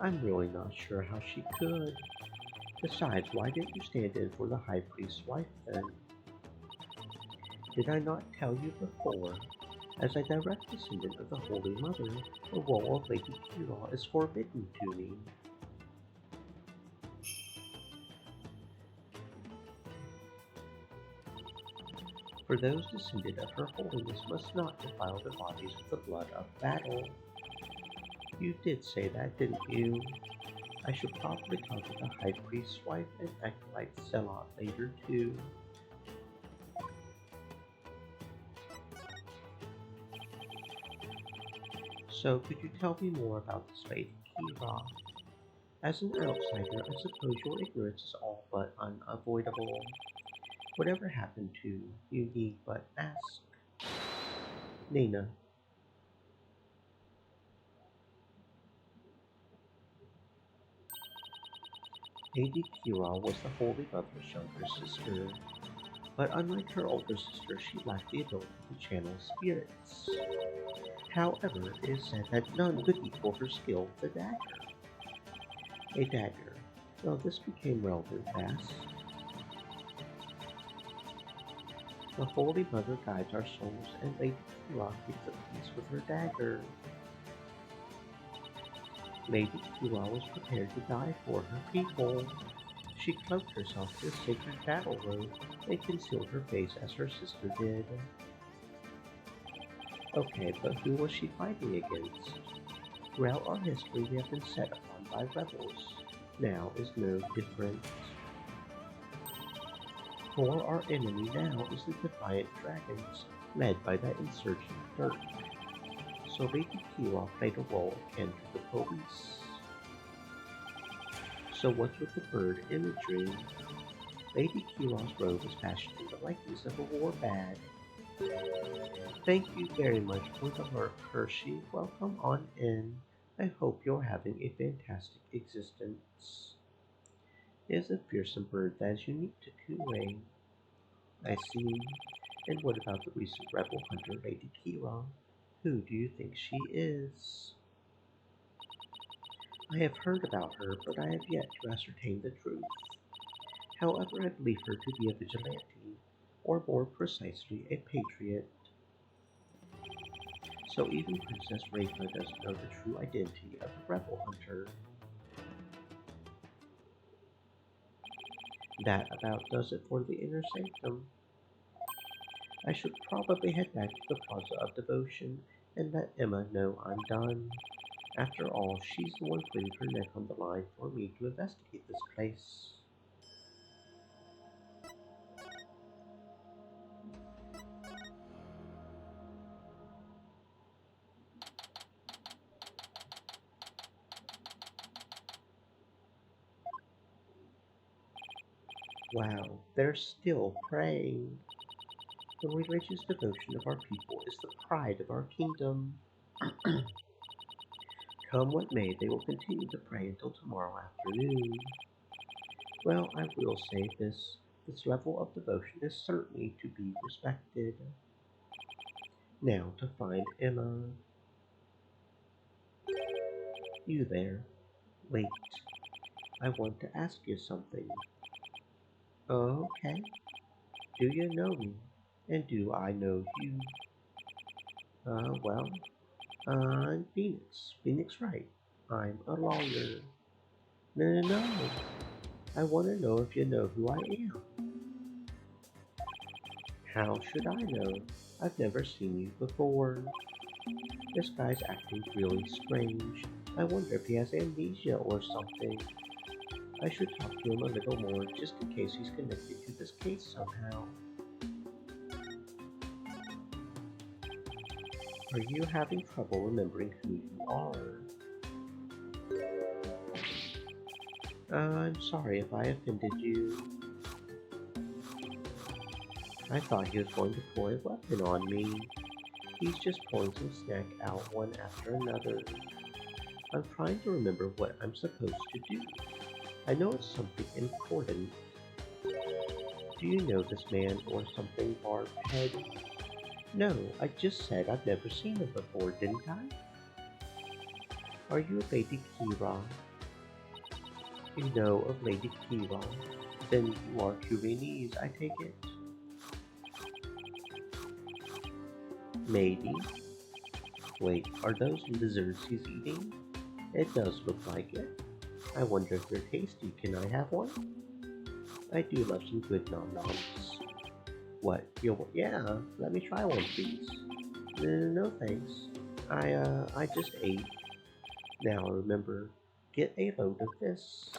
I'm really not sure how she could. Besides, why didn't you stand in for the High Priest's wife then? Did I not tell you before? As a direct descendant of the Holy Mother, the role of Lady Kira is forbidden to me. For those descended of her holiness must not defile their bodies with the blood of battle. You did say that, didn't you? I should probably talk to the High Priest's wife and Acolyte Selot later too. So could you tell me more about this Lady Kira? As an outsider, I suppose your ignorance is all but unavoidable. Whatever happened to you need but ask. Nina. Lady Kira was the Holy Mother's younger sister, but unlike her older sister, she lacked the ability to channel spirits. However, it is said that none could equal her skill with a dagger. A dagger. Well, this became relevant fast. The Holy Mother guides our souls, and Lady Kira keeps at peace with her dagger. Lady Kira was prepared to die for her people. She cloaked herself in a sacred battle robe and concealed her face as her sister did. Okay, but who was she fighting against? Throughout our history, we have been set upon by rebels. Now is no different. For our enemy now is the Defiant Dragons, led by that insurgent Dirk. So Lady Kira played a role akin to the police. So what's with the bird imagery? Lady Kira's robe is fashioned in the likeness of a war bag. Thank you very much for the lurk, Hershey. Welcome on in. I hope you're having a fantastic existence. It is a fearsome bird that is unique to Kuwait. I see. And what about the recent rebel hunter, Lady Kira? Who do you think she is? I have heard about her, but I have yet to ascertain the truth. However, I believe her to be a vigilante, or more precisely, a patriot. So even Princess Rafa doesn't know the true identity of the rebel hunter. That about does it for the inner sanctum. I should probably head back to the Plaza of Devotion and let Emma know I'm done. After all, she's the one putting her neck on the line for me to investigate this place. Wow, they're still praying. The religious devotion of our people is the pride of our kingdom. Come what may, they will continue to pray until tomorrow afternoon. Well, I will say this. This level of devotion is certainly to be respected. Now to find Emma. You there. Wait. I want to ask you something. Okay. Do you know me? And do I know you? Well, I'm Phoenix. Phoenix Wright. I'm a lawyer. No. I want to know if you know who I am. How should I know? I've never seen you before. This guy's acting really strange. I wonder if he has amnesia or something. I should talk to him a little more just in case he's connected to this case somehow. Are you having trouble remembering who you are? I'm sorry if I offended you. I thought he was going to pull a weapon on me. He's just pulling some snack out one after another. I'm trying to remember what I'm supposed to do. I know it's something important. Do you know this man or something, Barbhead? No, I just said I've never seen him before, didn't I? Are you Lady Kira? You know of Lady Kira? Then you are Kuwinese, I take it? Maybe. Wait, are those lizards he's eating? It does look like it. I wonder if they're tasty. Can I have one? I do love some good nom-noms. What? Yeah, let me try one, please. No thanks. I just ate. Now remember, get a load of this.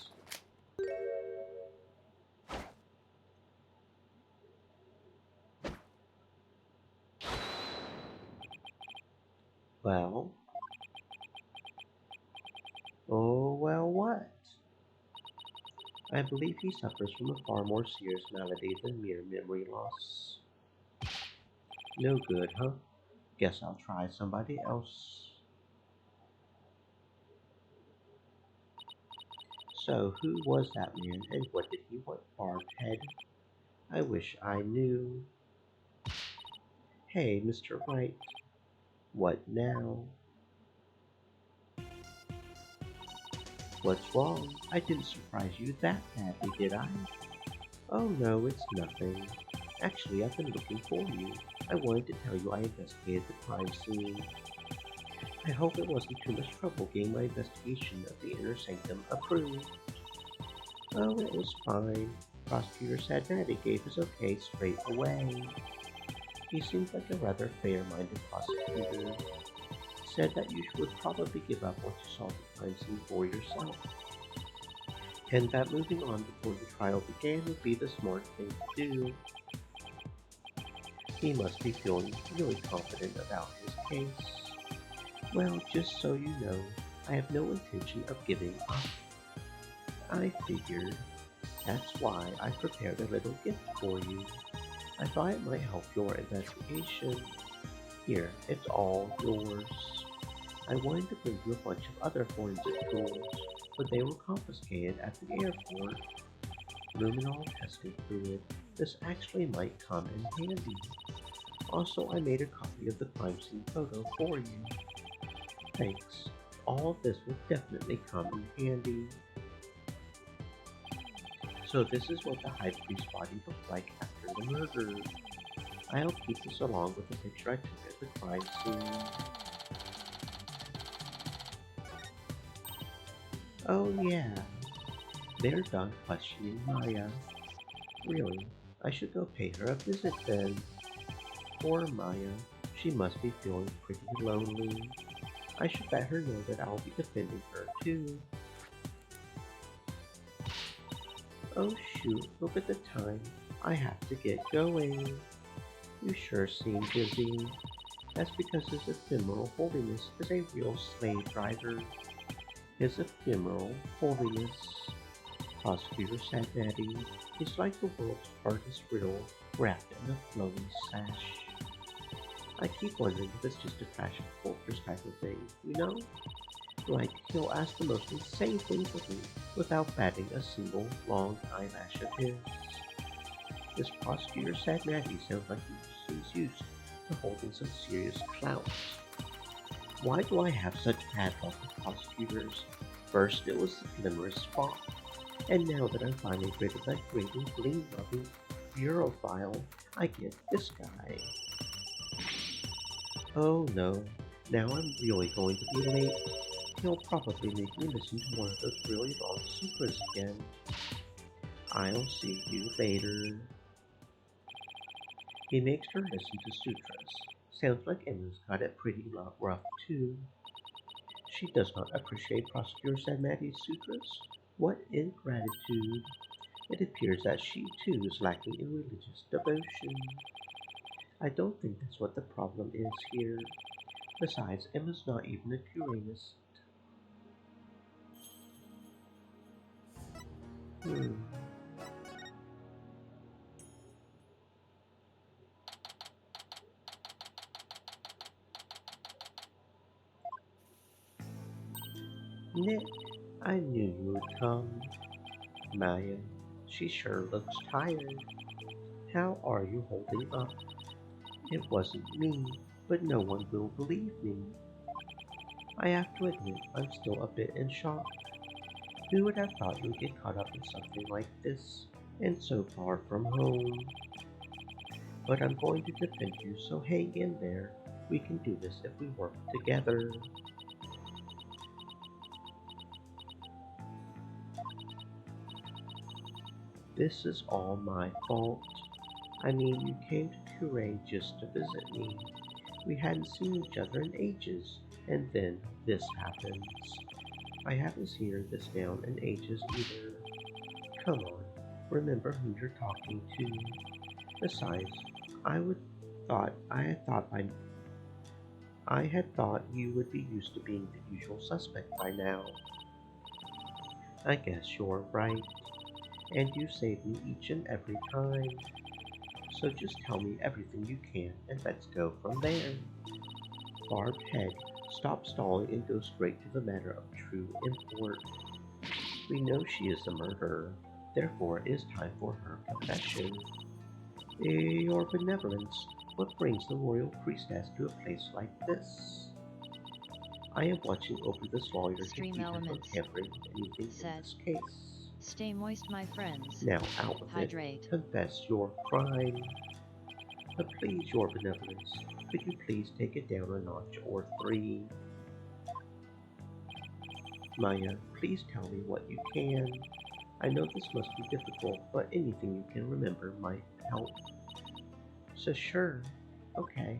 Well? Oh, well, what? I believe he suffers from a far more serious malady than mere memory loss. No good, huh? Guess I'll try somebody else. So, who was that man and what did he want, Barbhead? I wish I knew. Hey, Mr. Wright. What now? What's wrong? I didn't surprise you that badly, did I? Oh no, it's nothing. Actually, I've been looking for you. I wanted to tell you I investigated the crime scene. I hope it wasn't too much trouble getting my investigation of the inner sanctum approved. Oh, it was fine. Prosecutor said Maddie gave his okay straight away. He seemed like a rather fair-minded prosecutor. Said that you would probably give up once you saw the crime scene for yourself, and that moving on before the trial began would be the smart thing to do. He must be feeling really confident about his case. Well, just so you know, I have no intention of giving up. I figured. That's why I prepared a little gift for you. I thought it might help your investigation. Here, it's all yours. I wanted to bring you a bunch of other forensic tools, but they were confiscated at the airport. Luminol testing fluid. This actually might come in handy. Also, I made a copy of the crime scene photo for you. Thanks. All of this will definitely come in handy. So this is what the High Priest's body looked like after the murder. I'll keep this along with the picture I took at the crime scene. Oh yeah, they're done questioning Maya. Really, I should go pay her a visit then. Poor Maya, she must be feeling pretty lonely. I should let her know that I'll be defending her too. Oh shoot, look at the time. I have to get going. You sure seem busy. That's because his ephemeral holiness is a real slave driver. His ephemeral holiness. Prosecutor said Maddie is like the world's hardest riddle wrapped in a flowing sash. I keep wondering if it's just a Clash of Cultures type of thing, you know? Like, he'll ask the most insane things of me without batting a single long eyelash of his. This prosecutor said Maddie sounds like he's used to holding some serious clout. Why do I have such bad luck with prosecutors? First it was the glimmerous Spock, and now that I'm finally rid of that grating, gleam-loving bureauphile, I get this guy. Oh no, now I'm really going to be late. He'll probably make me listen to one of those really long sutras again. I'll see you later. He makes her listen to sutras. Sounds like Emma's got it pretty rough too. She does not appreciate Prosecutor said Maddie's sutras. What ingratitude. It appears that she too is lacking in religious devotion. I don't think that's what the problem is here. Besides, Emma's not even a Curanist. Nick, I knew you would come. Maya, she sure looks tired. How are you holding up? It wasn't me, but no one will believe me. I have to admit, I'm still a bit in shock. Who would have thought you'd get caught up in something like this, and so far from home? But I'm going to defend you, so hang in there. We can do this if we work together. This is all my fault. I mean, you came to Kure just to visit me. We hadn't seen each other in ages, and then this happens. I haven't seen her this down in ages either. Come on, remember who you're talking to. Besides, I had thought you would be used to being the usual suspect by now. I guess you're right, and you saved me each and every time. So just tell me everything you can, and let's go from there. Barbed Head, stop stalling and go straight to the matter of true import. We know she is the murderer, therefore it is time for her confession. Your benevolence, what brings the royal priestess to a place like this? I am watching over this lawyer to Stream keep her from elements. tampering anything in Said. this case. Stay moist, my friends. Now out with Hydrate. it. Confess your crime. But please, your benevolence, could you please take it down a notch or 3? Maya, please tell me what you can. I know this must be difficult, but anything you can remember might help. So sure, okay.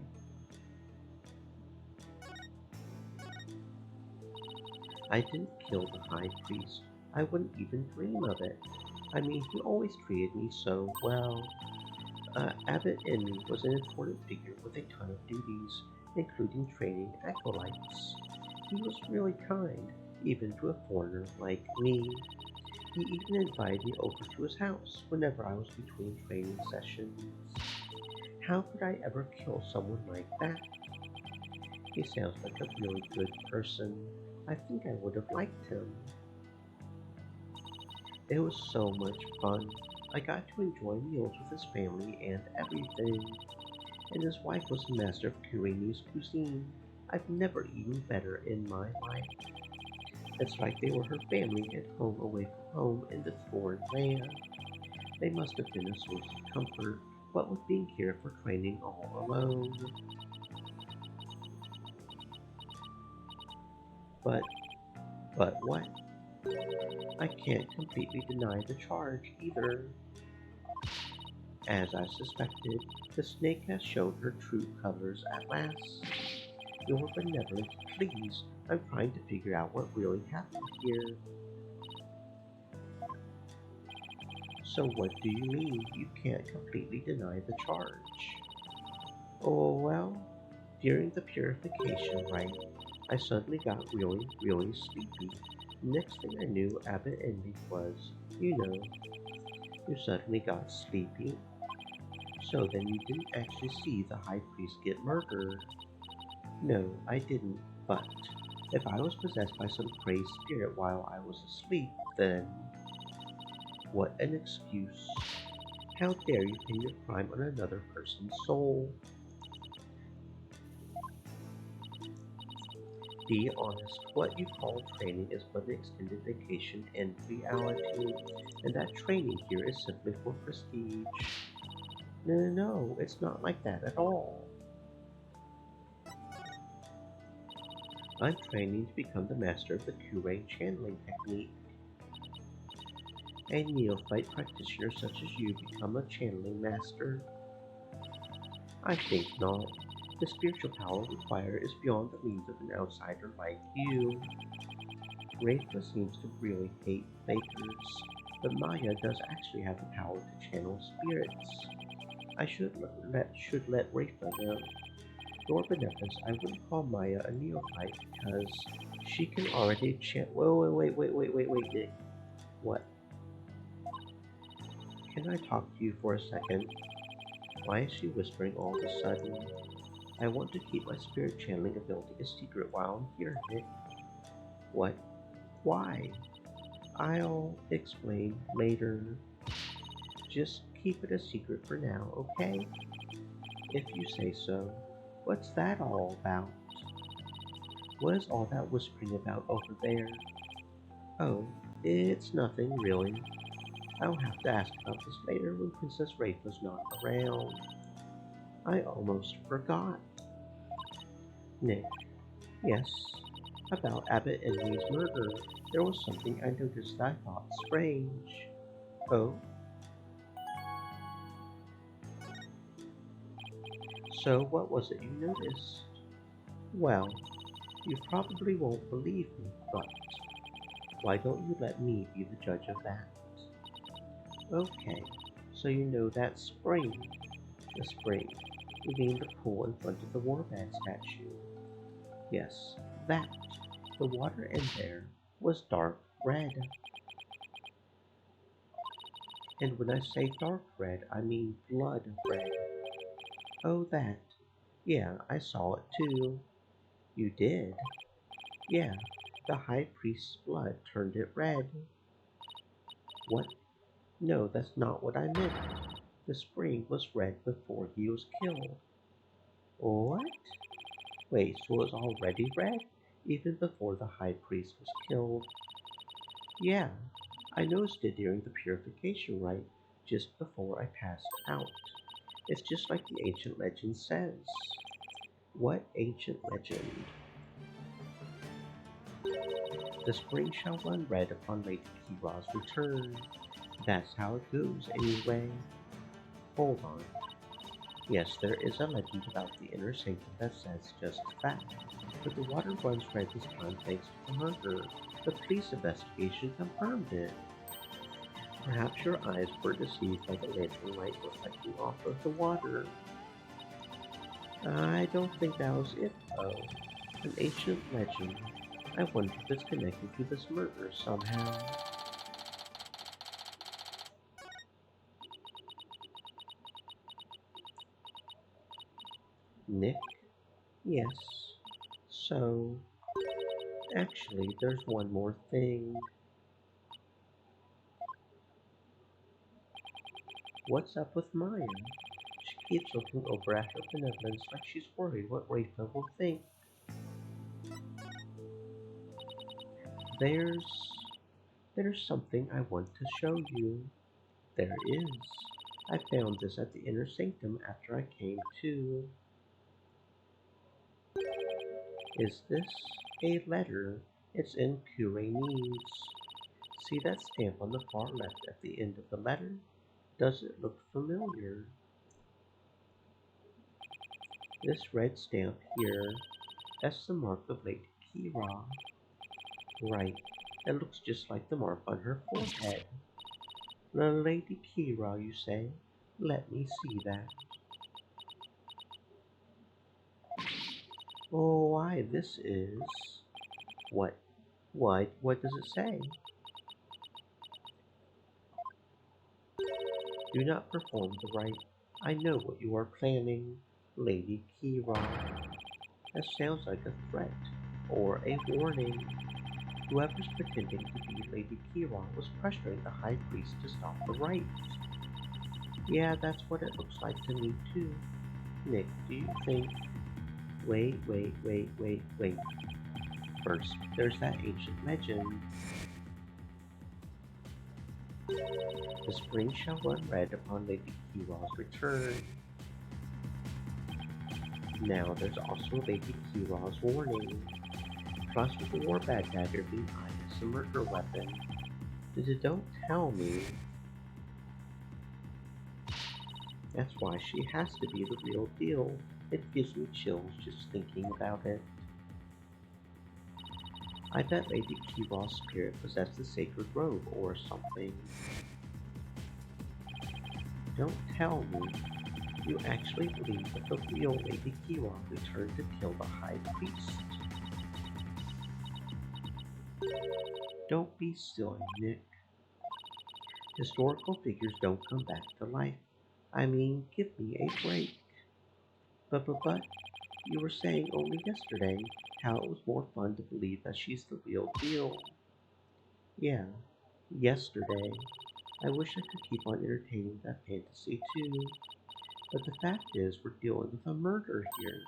I didn't kill the High Priest. I wouldn't even dream of it. I mean, he always treated me so well. Abbot Envy was an important figure with a ton of duties, including training acolytes. He was really kind, even to a foreigner like me. He even invited me over to his house whenever I was between training sessions. How could I ever kill someone like that? He sounds like a really good person. I think I would have liked him. It was so much fun. I got to enjoy meals with his family and everything. And his wife was the master of Kurene's cuisine. I've never eaten better in my life. It's like they were her family at home away from home in this foreign land. They must have been a source of comfort, what with being here for training all alone. But what? I can't completely deny the charge either. As I suspected, the snake has shown her true colors at last. Your benevolence, please. I'm trying to figure out what really happened here. So what do you mean you can't completely deny the charge? Oh well, during the purification rite, I suddenly got really sleepy. Next thing I knew, Abbot Envy was, you suddenly got sleepy. So then you didn't actually see the High Priest get murdered. No, I didn't, but if I was possessed by some crazed spirit while I was asleep, then... What an excuse. How dare you pin your crime on another person's soul? Be honest, what you call training is but an extended vacation in reality, and that training here is simply for prestige. No, it's not like that at all. I'm training to become the master of the Kure channeling technique. A neophyte practitioner such as you become a channeling master? I think not. The spiritual power required is beyond the means of an outsider like you. Rafa seems to really hate fakers, but Maya does actually have the power to channel spirits. I should let Rafa know. Your benevolence, I wouldn't call Maya a neophyte because she can already wait, Nick. What? Can I talk to you for a second? Why is she whispering all of a sudden? I want to keep my spirit channeling ability a secret while I'm here, Nick. What? Why? I'll explain later. Just keep it a secret for now, okay? If you say so. What's that all about? What is all that whispering about over there? Oh, it's nothing really. I'll have to ask about this later when Princess Rafa's not around. I almost forgot. Nick. Yes. About Abbott and Lee's murder, there was something I noticed that I thought strange. Oh? So what was it you noticed? Well, you probably won't believe me, but why don't you let me be the judge of that? Okay, so you know that spring. The spring. You mean the pool in front of the Warbad statue? Yes, that. The water in there was dark red. And when I say dark red, I mean blood red. Oh, that. Yeah, I saw it too. You did? Yeah, the High Priest's blood turned it red. What? No, that's not what I meant. The spring was red before he was killed. What? Wait, so it was already red? Even before the High Priest was killed? Yeah, I noticed it during the purification rite, just before I passed out. It's just like the ancient legend says. What ancient legend? The spring shall run red upon Lady Kira's return. That's how it goes, anyway. Hold on. Yes, there is a legend about the inner sanctum that says just that. But the water runs red this time thanks to the murder. The police investigation confirmed it. Perhaps your eyes were deceived by the lantern light reflecting off of the water. I don't think that was it, though. An ancient legend. I wonder if it's connected to this murder somehow. Nick? Yes. So, actually, there's one more thing. What's up with Maya? She keeps looking over at her benevolence like she's worried what Rafa will think. There's something I want to show you. There is. I found this at the inner sanctum after I came to. Is this a letter? It's in Pyrenees. See that stamp on the far left at the end of the letter? Does it look familiar? This red stamp here, that's the mark of Lady Kira. Right, it looks just like the mark on her forehead. Lady Kira, you say? Let me see that. Oh, why, this is... What? What does it say? Do not perform the rite. I know what you are planning, Lady Kira. That sounds like a threat, or a warning. Whoever's pretending to be Lady Kira was pressuring the High Priest to stop the rite. Yeah, that's what it looks like to me too. Nick, do you think... Wait. First, there's that ancient legend. The spring shall run red upon Lady Kira's return. Now there's also Lady Kira's warning. Plus with the Warbad dagger being eyed as a murder weapon. Don't tell me. That's why she has to be the real deal. It gives me chills just thinking about it. I bet Lady Kira's spirit possessed the sacred robe or something. Don't tell me. You actually believe that the real Lady Kira returned to kill the High Priest? Don't be silly, Nick. Historical figures don't come back to life. I mean, give me a break. But, you were saying only yesterday how it was more fun to believe that she's the real deal. Yeah, yesterday. I wish I could keep on entertaining that fantasy too. But the fact is, we're dealing with a murder here.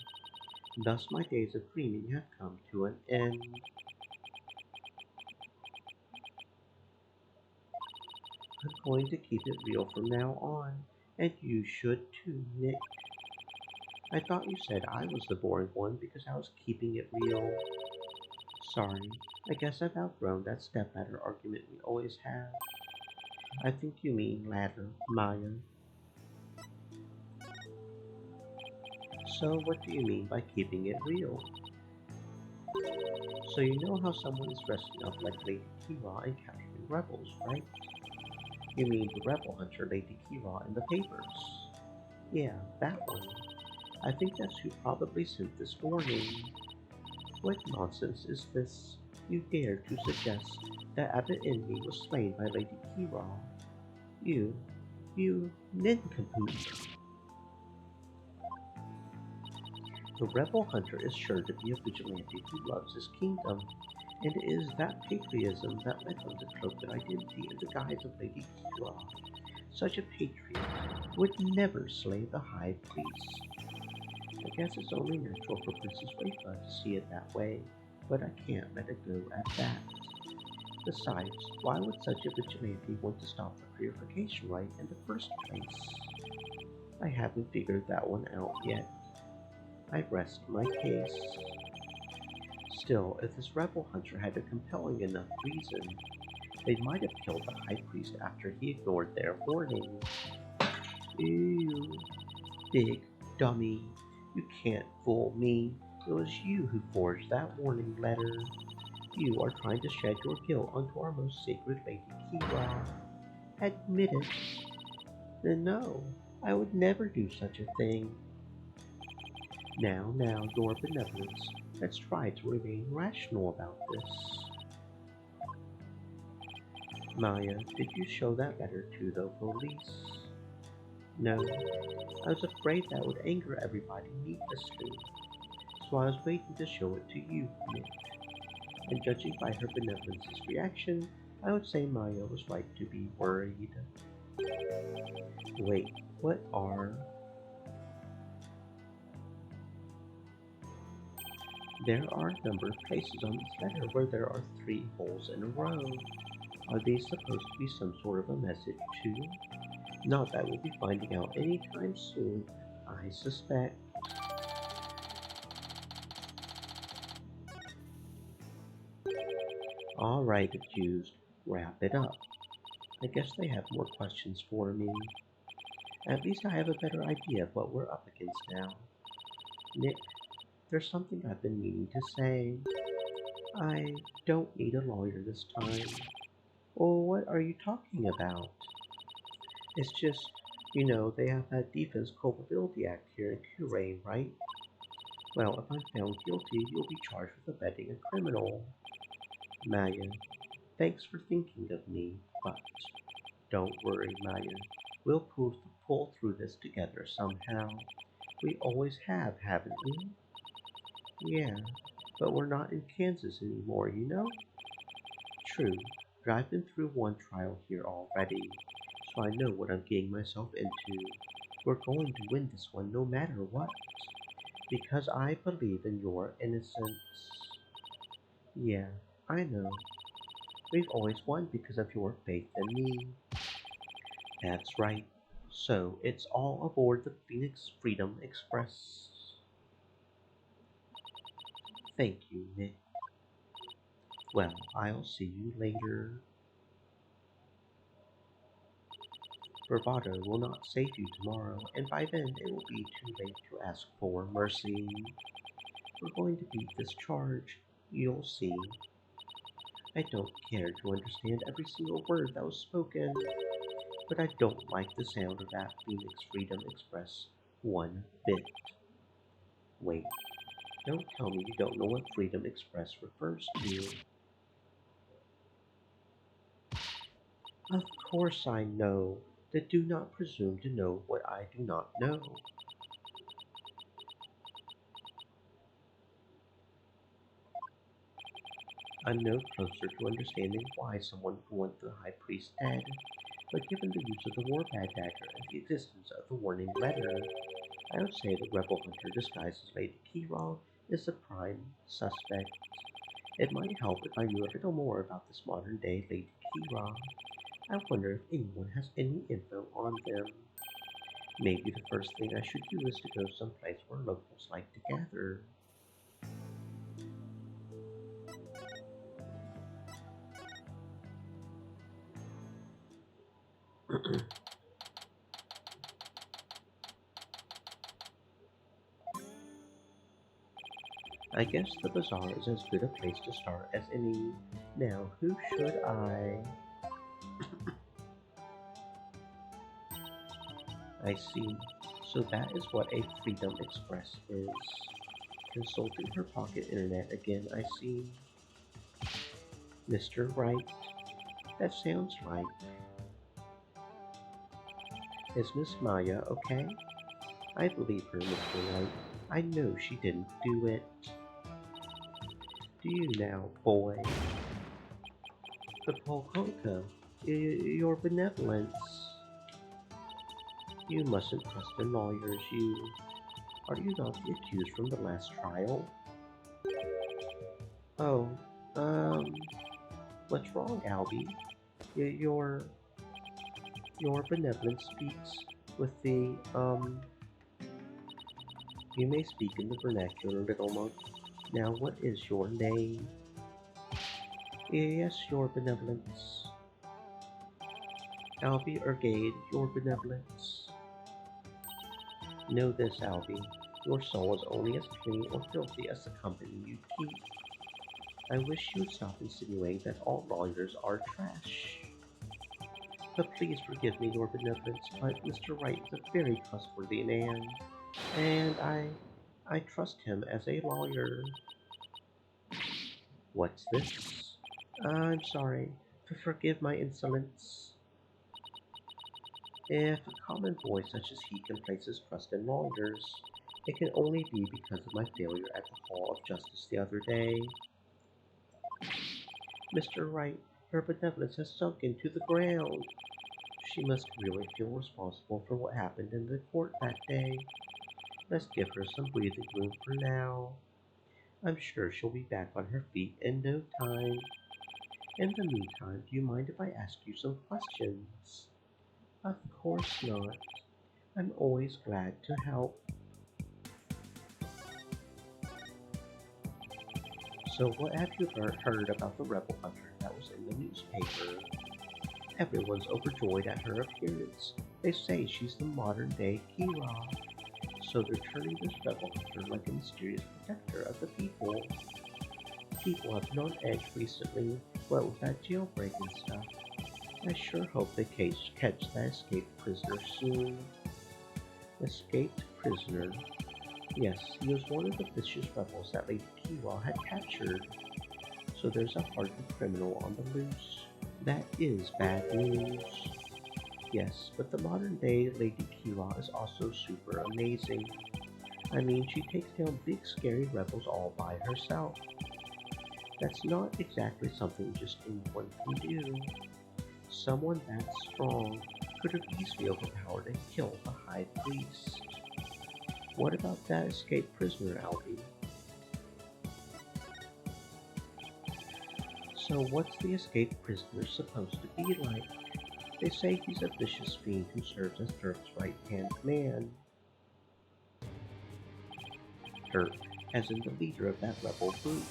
Thus my days of dreaming have come to an end. I'm going to keep it real from now on, and you should too, Nick. I thought you said I was the boring one because I was keeping it real. Sorry, I guess I've outgrown that stepladder argument we always have. I think you mean ladder, Maya. So what do you mean by keeping it real? So you know how someone is dressing up like Lady Kira and capturing rebels, right? You mean the rebel hunter Lady Kira in the papers? Yeah, that one. I think that's who probably sent this warning. What nonsense is this? You dare to suggest that Abbot Envy was slain by Lady Kira? You nincompoop. The rebel hunter is sure to be a vigilante who loves his kingdom, and it is that patriotism that led him to cloak their identity in the guise of Lady Kira. Such a patriot would never slay the High Priest. I guess it's only natural for Princess Wafa to see it that way, but I can't let it go at that. Besides, why would such a vigilante want to stop the purification rite in the first place? I haven't figured that one out yet. I rest my case. Still, if this rebel hunter had a compelling enough reason, they might have killed the High Priest after he ignored their warning. Ew. Big dummy. You can't fool me. It was you who forged that warning letter. You are trying to shed your guilt onto our most sacred Lady Kira. Admit it. Then no, I would never do such a thing. Now, your benevolence. Let's try to remain rational about this. Maya, did you show that letter to the police? No, I was afraid that would anger everybody needlessly, so I was waiting to show it to you, Nick. And judging by her benevolence's reaction, I would say Maya was right to be worried. Wait, what are... There are a number of places on this letter where there are 3 holes in a row. Are these supposed to be some sort of a message too? Not that we'll be finding out anytime soon, I suspect. Alright, accused, wrap it up. I guess they have more questions for me. At least I have a better idea of what we're up against now. Nick, there's something I've been meaning to say. I don't need a lawyer this time. Oh, what are you talking about? It's just, you know, they have that Defense Culpability Act here in Kurain, right? Well, if I'm found guilty, you'll be charged with abetting a criminal. Maya, thanks for thinking of me, but don't worry, Maya. We'll pull through this together somehow. We always have, haven't we? Yeah, but we're not in Kansas anymore, you know? True, but I've been through one trial here already, so I know what I'm getting myself into. We're going to win this one no matter what, because I believe in your innocence. Yeah, I know. We've always won because of your faith in me. That's right. So, it's all aboard the Phoenix Freedom Express. Thank you, Nick. Well, I'll see you later. Bravado will not save you tomorrow, and by then it will be too late to ask for mercy. We're going to beat this charge, you'll see. I don't care to understand every single word that was spoken, but I don't like the sound of that Phoenix Freedom Express one bit. Wait, don't tell me you don't know what Freedom Express refers to. Of course I know, but do not presume to know what I do not know. I'm no closer to understanding why someone would want the High Priest dead, but given the use of the Warbad Dagger and the existence of the warning letter, I would say the rebel hunter disguised as Lady Kira is the prime suspect. It might help if I knew a little more about this modern-day Lady Kira. I wonder if anyone has any info on them. Maybe the first thing I should do is to go someplace where locals like to gather. I guess the bazaar is as good a place to start as any. Now, who should I? I see. So that is what a Freedom Express is. Consulting her pocket internet again, I see. Mr. Wright. That sounds right. Is Miss Maya okay? I believe her, Mr. Wright. I know she didn't do it. Do you now, boy? The Polkonka, your benevolence. You mustn't trust in lawyers, you. Are you not the accused from the last trial? Oh, what's wrong, Albie? Your benevolence speaks with the, You may speak in the vernacular, little monk. Now, what is your name? Yes, your benevolence. Albie Ergade, your benevolence. Know this, Albie. Your soul is only as clean or filthy as the company you keep. I wish you would stop insinuating that all lawyers are trash. But please forgive me, your benevolence, but Mr. Wright is a very trustworthy man, and I trust him as a lawyer. What's this? I'm sorry. Forgive my insolence. If a common boy such as he can place his trust in lawyers, it can only be because of my failure at the Hall of Justice the other day. Mr. Wright, her benevolence has sunk into the ground. She must really feel responsible for what happened in the court that day. Let's give her some breathing room for now. I'm sure she'll be back on her feet in no time. In the meantime, do you mind if I ask you some questions? Of course not. I'm always glad to help. So what have you heard about the rebel hunter that was in the newspaper? Everyone's overjoyed at her appearance. They say she's the modern-day Kira. So they're turning this rebel hunter like a mysterious protector of the people. People have been on edge recently, what with that jailbreak and stuff. I sure hope they catch that escaped prisoner soon. Escaped prisoner? Yes, he was one of the vicious rebels that Lady Kiwa had captured. So there's a hardened criminal on the loose. That is bad news. Yes, but the modern-day Lady Kiwa is also super amazing. I mean, she takes down big scary rebels all by herself. That's not exactly something just anyone can do. Someone that strong could have easily overpowered and killed the High Priest. What about that escaped prisoner, Albie? So what's the escaped prisoner supposed to be like? They say he's a vicious fiend who serves as Dirk's right-hand man. Dirk, as in the leader of that rebel group.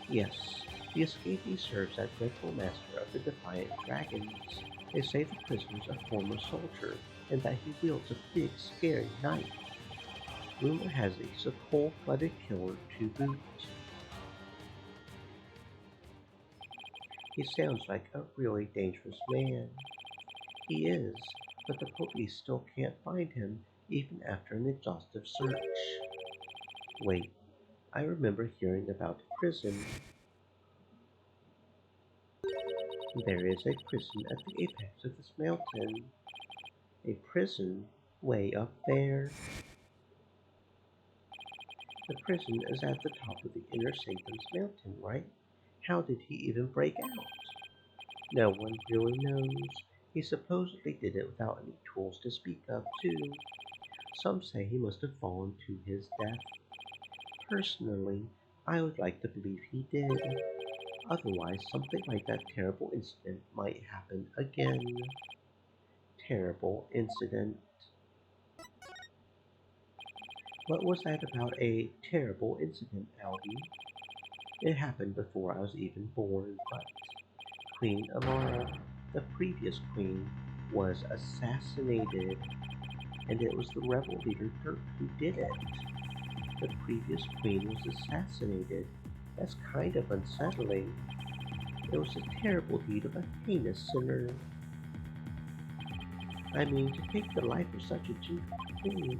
Yes, the escapee serves as rightful master of the Defiant Dragons. They say the prisoner's a former soldier, and that he wields a big, scary knife. Rumor has it he's a cold-blooded killer to boot. He sounds like a really dangerous man. He is, but the police still can't find him, even after an exhaustive search. Wait, I remember hearing about a prison. There is a prison at the apex of this mountain. A prison way up there. The prison is at the top of the Inner Sanctum's mountain, right? How did he even break out? No one really knows. He supposedly did it without any tools to speak of, too. Some say he must have fallen to his death. Personally, I would like to believe he did. Otherwise, something like that terrible incident might happen again. Terrible incident. What was that about a terrible incident, Albie? It happened before I was even born, but Queen Amara, the previous queen, was assassinated, and it was the rebel leader Dirk who did it. The previous queen was assassinated. That's kind of unsettling. It was a terrible deed of a heinous sinner. I mean, to take the life of such a gentle queen,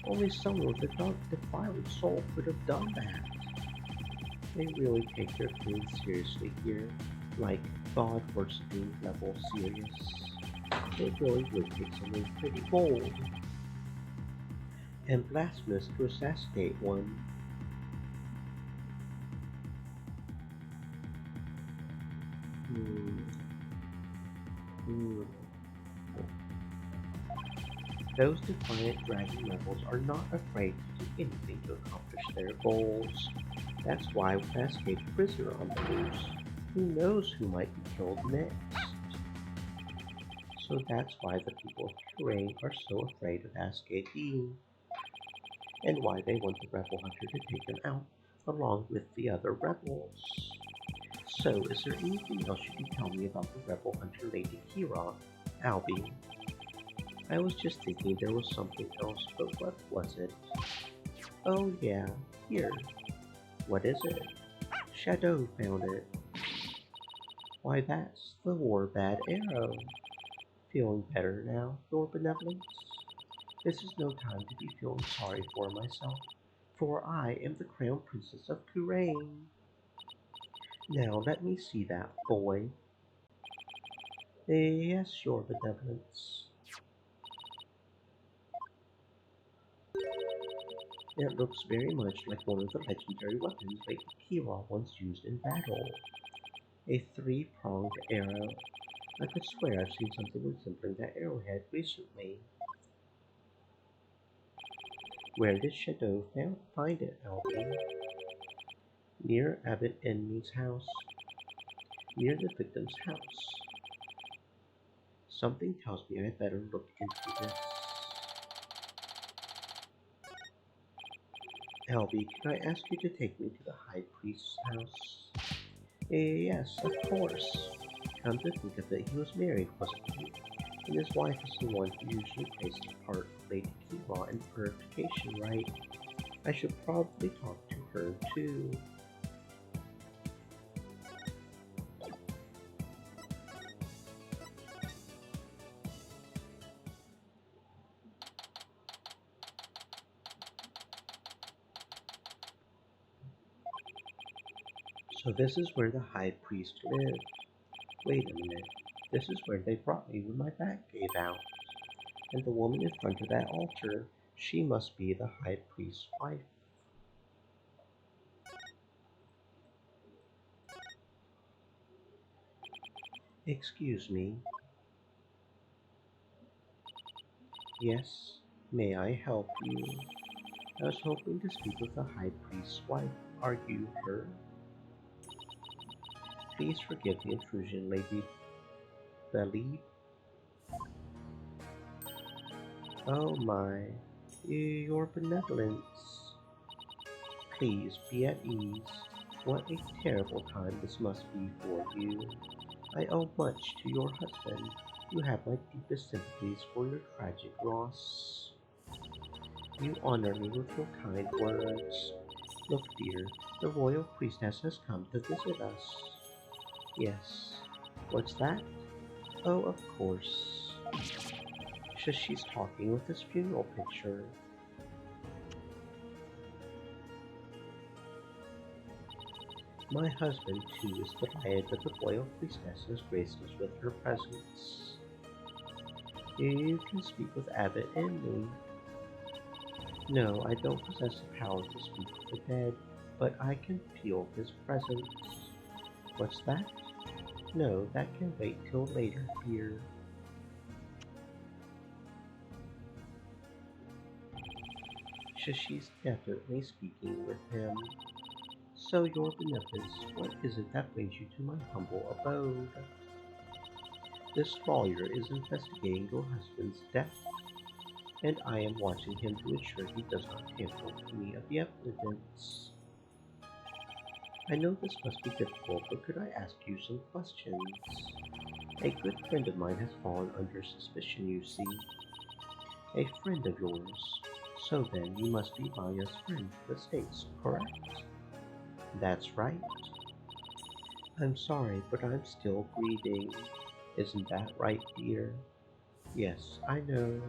only someone with a dark, defiled soul could have done that. They really take their queen seriously here, like God-worshipping level serious. It really would take something pretty bold and blasphemous to assassinate one. Those defiant dragon rebels are not afraid to do anything to accomplish their goals. That's why we escaped a prisoner on the loose. Who knows who might be killed next? So that's why the people of Kurain are so afraid of Ascadine, and why they want the rebel hunter to take them out along with the other rebels. So, is there anything else you can tell me about the rebel hunter Lady Kira, Albie? I was just thinking there was something else, but what was it? Oh yeah, here. What is it? Shadow found it. Why, that's the Warbad arrow. Feeling better now, Your Benevolence? This is no time to be feeling sorry for myself, for I am the Crown Princess of Kurain. Now let me see that, boy. Yes, Your Benevolence. It looks very much like one of the legendary weapons Lady Kira once used in battle. A three-pronged arrow. I could swear I've seen something resembling that arrowhead recently. Where did Shadow find it, Albie? Near Abbot Enmy's house. Near the victim's house. Something tells me I'd better look into this. Albie, can I ask you to take me to the High Priest's house? Yes, of course. Come to think of it, he was married, wasn't he? And his wife is the one who usually plays the part of Lady Kira in purification, right? I should probably talk to her too. So this is where the High Priest lived. Wait a minute. This is where they brought me when my back gave out. And the woman in front of that altar, she must be the High Priest's wife. Excuse me. Yes, may I help you? I was hoping to speak with the High Priest's wife. Are you her? Please forgive the intrusion, Lady Believe. Oh my, Your Benevolence. Please be at ease. What a terrible time this must be for you. I owe much to your husband. You have my deepest sympathies for your tragic loss. You honor me with your kind words. Look, dear, the royal priestess has come to visit us. Yes. What's that? Oh, of course. She's talking with this funeral picture. My husband, too, is delighted that the royal priestess has graced us with her presence. You can speak with Abbot Enmy. No, I don't possess the power to speak with the dead, but I can feel his presence. What's that? No, that can wait till later, dear. She's definitely speaking with him. So, Your Benevolence, what is it that brings you to my humble abode? This lawyer is investigating your husband's death. and I am watching him to ensure he does not tamper with any of the evidence. I know this must be difficult, but could I ask you some questions? A good friend of mine has fallen under suspicion, you see. A friend of yours. So then, you must be Maya's friend for the States, correct? That's right. I'm sorry, but I'm still grieving. Isn't that right, dear? Yes, I know.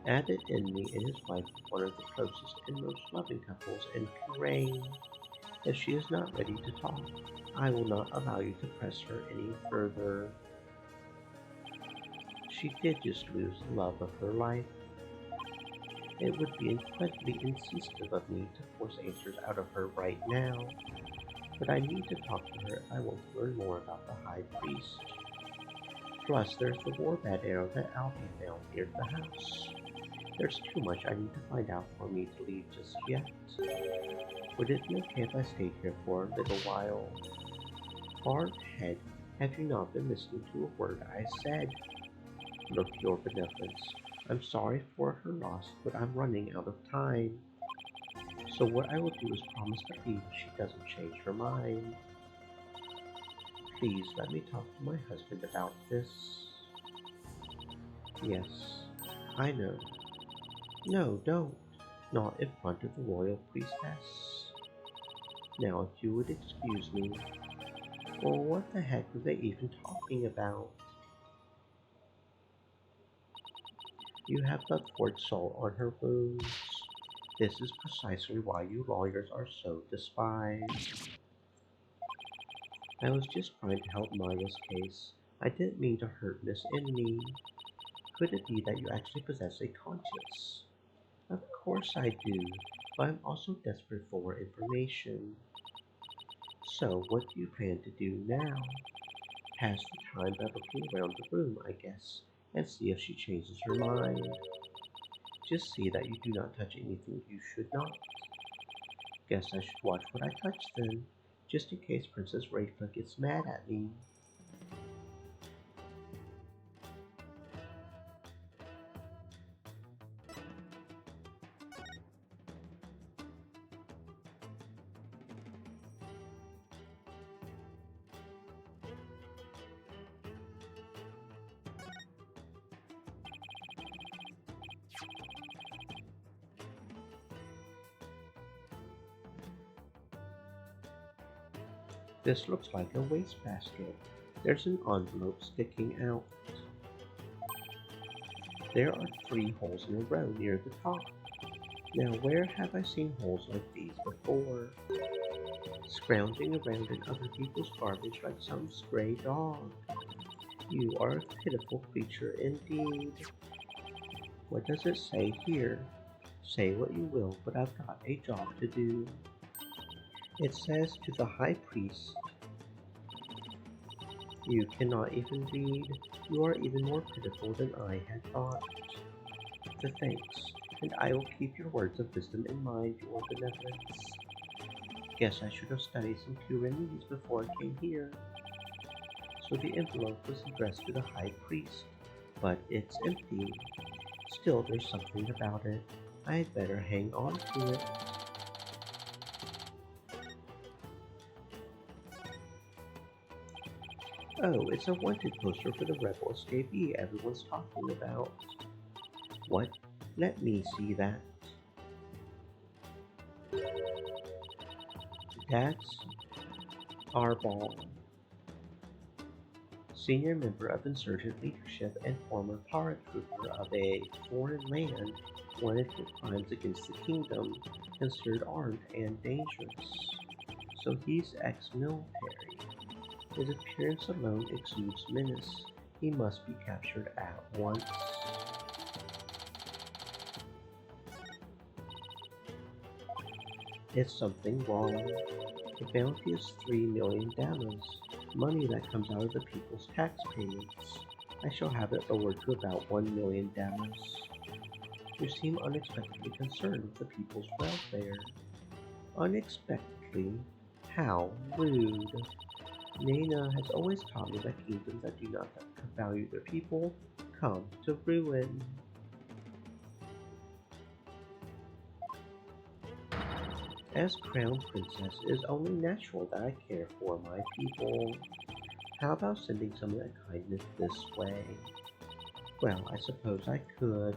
Added Enemy and his wife are one of the closest and most loving couples in Kurain. If she is not ready to talk, I will not allow you to press her any further. She did just lose the love of her life. It would be incredibly insensitive of me to force answers out of her right now, but I need to talk to her if I want to learn more about the High Priest. Plus, there's the warbad arrow that Alfie found near the house. There's too much I need to find out for me to leave just yet. Would it be okay if I stayed here for a little while? Hard head, have you not been listening to a word I said? Look, your benevolence. I'm sorry for her loss, but I'm running out of time. So what I will do is promise to leave if she doesn't change her mind. Please let me talk to my husband about this. Yes, I know. No, don't. Not in front of the royal priestess. Now, if you would excuse me. Well, what the heck were they even talking about? You have but poured salt on her wounds. This is precisely why you lawyers are so despised. I was just trying to help Maya's case. I didn't mean to hurt Miss Enemy. Could it be that you actually possess a conscience? Of course I do, but I'm also desperate for more information. So, what do you plan to do now? Pass the time by looking around the room, I guess, and see if she changes her mind. Just see that you do not touch anything you should not. Guess I should watch what I touch then, just in case Princess Rafa gets mad at me. This looks like a wastebasket. There's an envelope sticking out. There are 3 holes in a row near the top. Now where have I seen holes like these before? Scrounging around in other people's garbage like some stray dog. You are a pitiful creature indeed. What does it say here? Say what you will, but I've got a job to do. It says to the High Priest. You cannot even read. You are even more pitiful than I had thought. The thanks, and I will keep your words of wisdom in mind, your benevolence. Guess I should have studied some Kuranese before I came here. So the envelope was addressed to the High Priest, but it's empty. Still, there's something about it. I'd better hang on to it. Oh, it's a wanted poster for the rebel escapee everyone's talking about. What? Let me see that. That's Arbol, senior member of insurgent leadership and former paratrooper of a foreign land wanted for crimes against the kingdom, considered armed and dangerous. So he's ex-military. His appearance alone exudes menace. He must be captured at once. Is something wrong? The bounty is 3 million damas, money that comes out of the people's tax payments. I shall have it lowered to about 1 million damas. You seem unexpectedly concerned with the people's welfare. Unexpectedly? How rude. Nana has always taught me that kingdoms that do not value their people come to ruin. As Crown Princess, it is only natural that I care for my people. How about sending some of that kindness this way? Well, I suppose I could.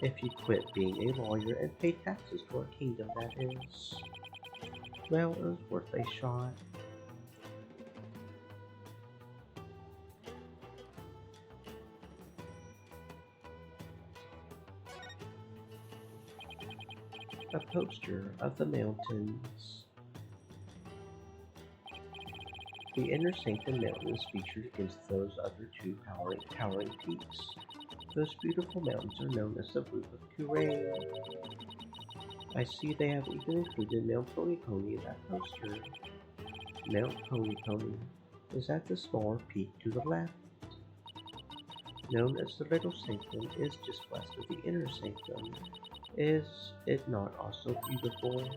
If you quit being a lawyer and pay taxes to our kingdom, that is. Well, it was worth a shot. A poster of the mountains. The Inner Sanctum Mountain is featured against those other two towering peaks. Those beautiful mountains are known as the Roof of Kurain. I see they have even included Mount Ponypony in that poster. Mount Ponypony is at the smaller peak to the left. Known as the Little Sanctum, is just west of the Inner Sanctum. Is it not also beautiful?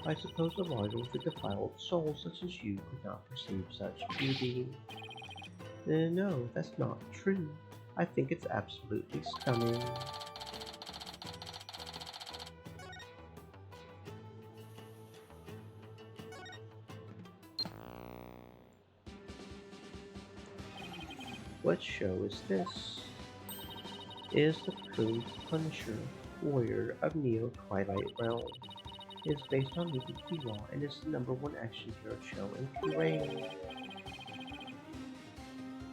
I suppose a lawyer with a defiled soul such as you could not perceive such beauty. No, that's not true. I think it's absolutely stunning. What show is this? It is the Plumed Punisher, warrior of Neo Twilight Realm. It is based on Lady Kira and is the #1 action hero show in Kurain.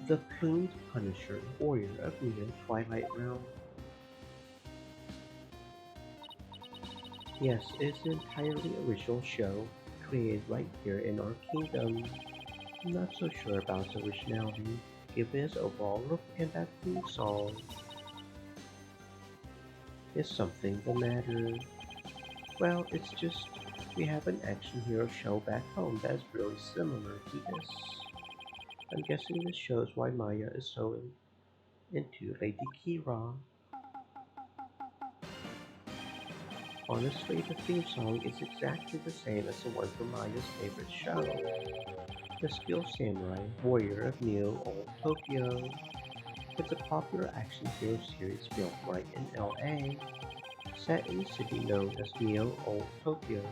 The Plumed Punisher, warrior of Neo Twilight Realm. Yes, it is an entirely original show, created right here in our kingdom. I'm not so sure about its originality, given its overall look and that theme song. Is something the matter? Well, it's just we have an action hero show back home that is really similar to this. I'm guessing this shows why Maya is so into Lady Kira. Honestly, the theme song is exactly the same as the one from Maya's favorite show, The Skill Samurai, Warrior of Neo Old Tokyo. It's a popular action hero series filmed right in LA. Set in a city known as Neo Old Tokyo,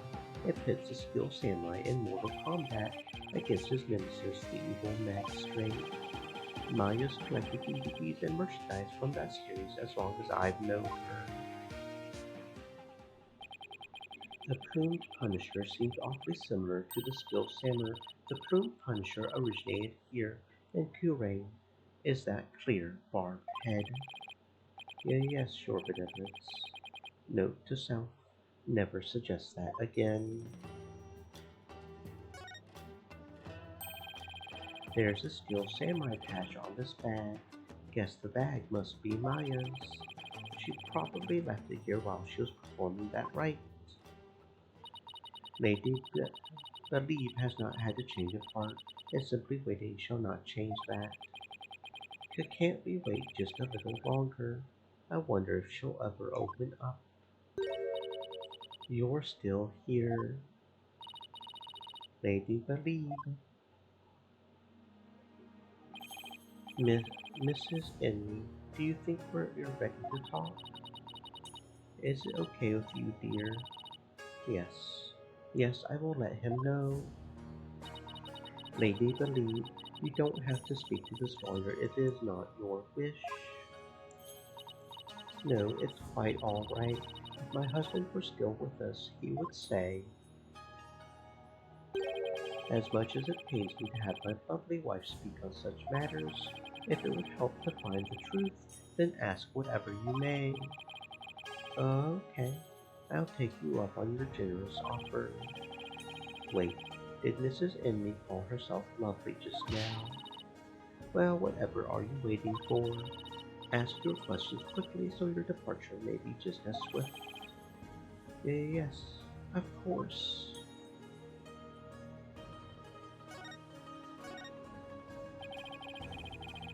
it pits the skilled samurai in mortal combat against his nemesis, the evil Max Straight. Maya's collected DVDs and merchandise from that series as long as I've known her. The Plumed Punisher seems awfully similar to the skilled samurai. The Plumed Punisher originated here in Kurain. Is that clear, barbed head? Yes, your benevolence. Note to self, never suggest that again. There's a skilled samurai patch on this bag. Guess the bag must be Maya's. She probably left it here while she was performing that rite. Lady Believe has not had a change of heart, and simply waiting shall not change that. Can't we wait just a little longer? I wonder if she'll ever open up. You're still here. Lady Believe. Mrs. Envy, do you think we're ready to talk? Is it okay with you, dear? Yes. Yes, I will let him know. Lady Believe, you don't have to speak to this lawyer if it is not your wish. No, it's quite all right. If my husband were still with us, he would say, as much as it pains me to have my lovely wife speak on such matters, if it would help to find the truth, then ask whatever you may. Okay, I'll take you up on your generous offer. Wait, did Mrs. Envy call herself lovely just now? Well, whatever are you waiting for? Ask your questions quickly so your departure may be just as swift. Yes, of course.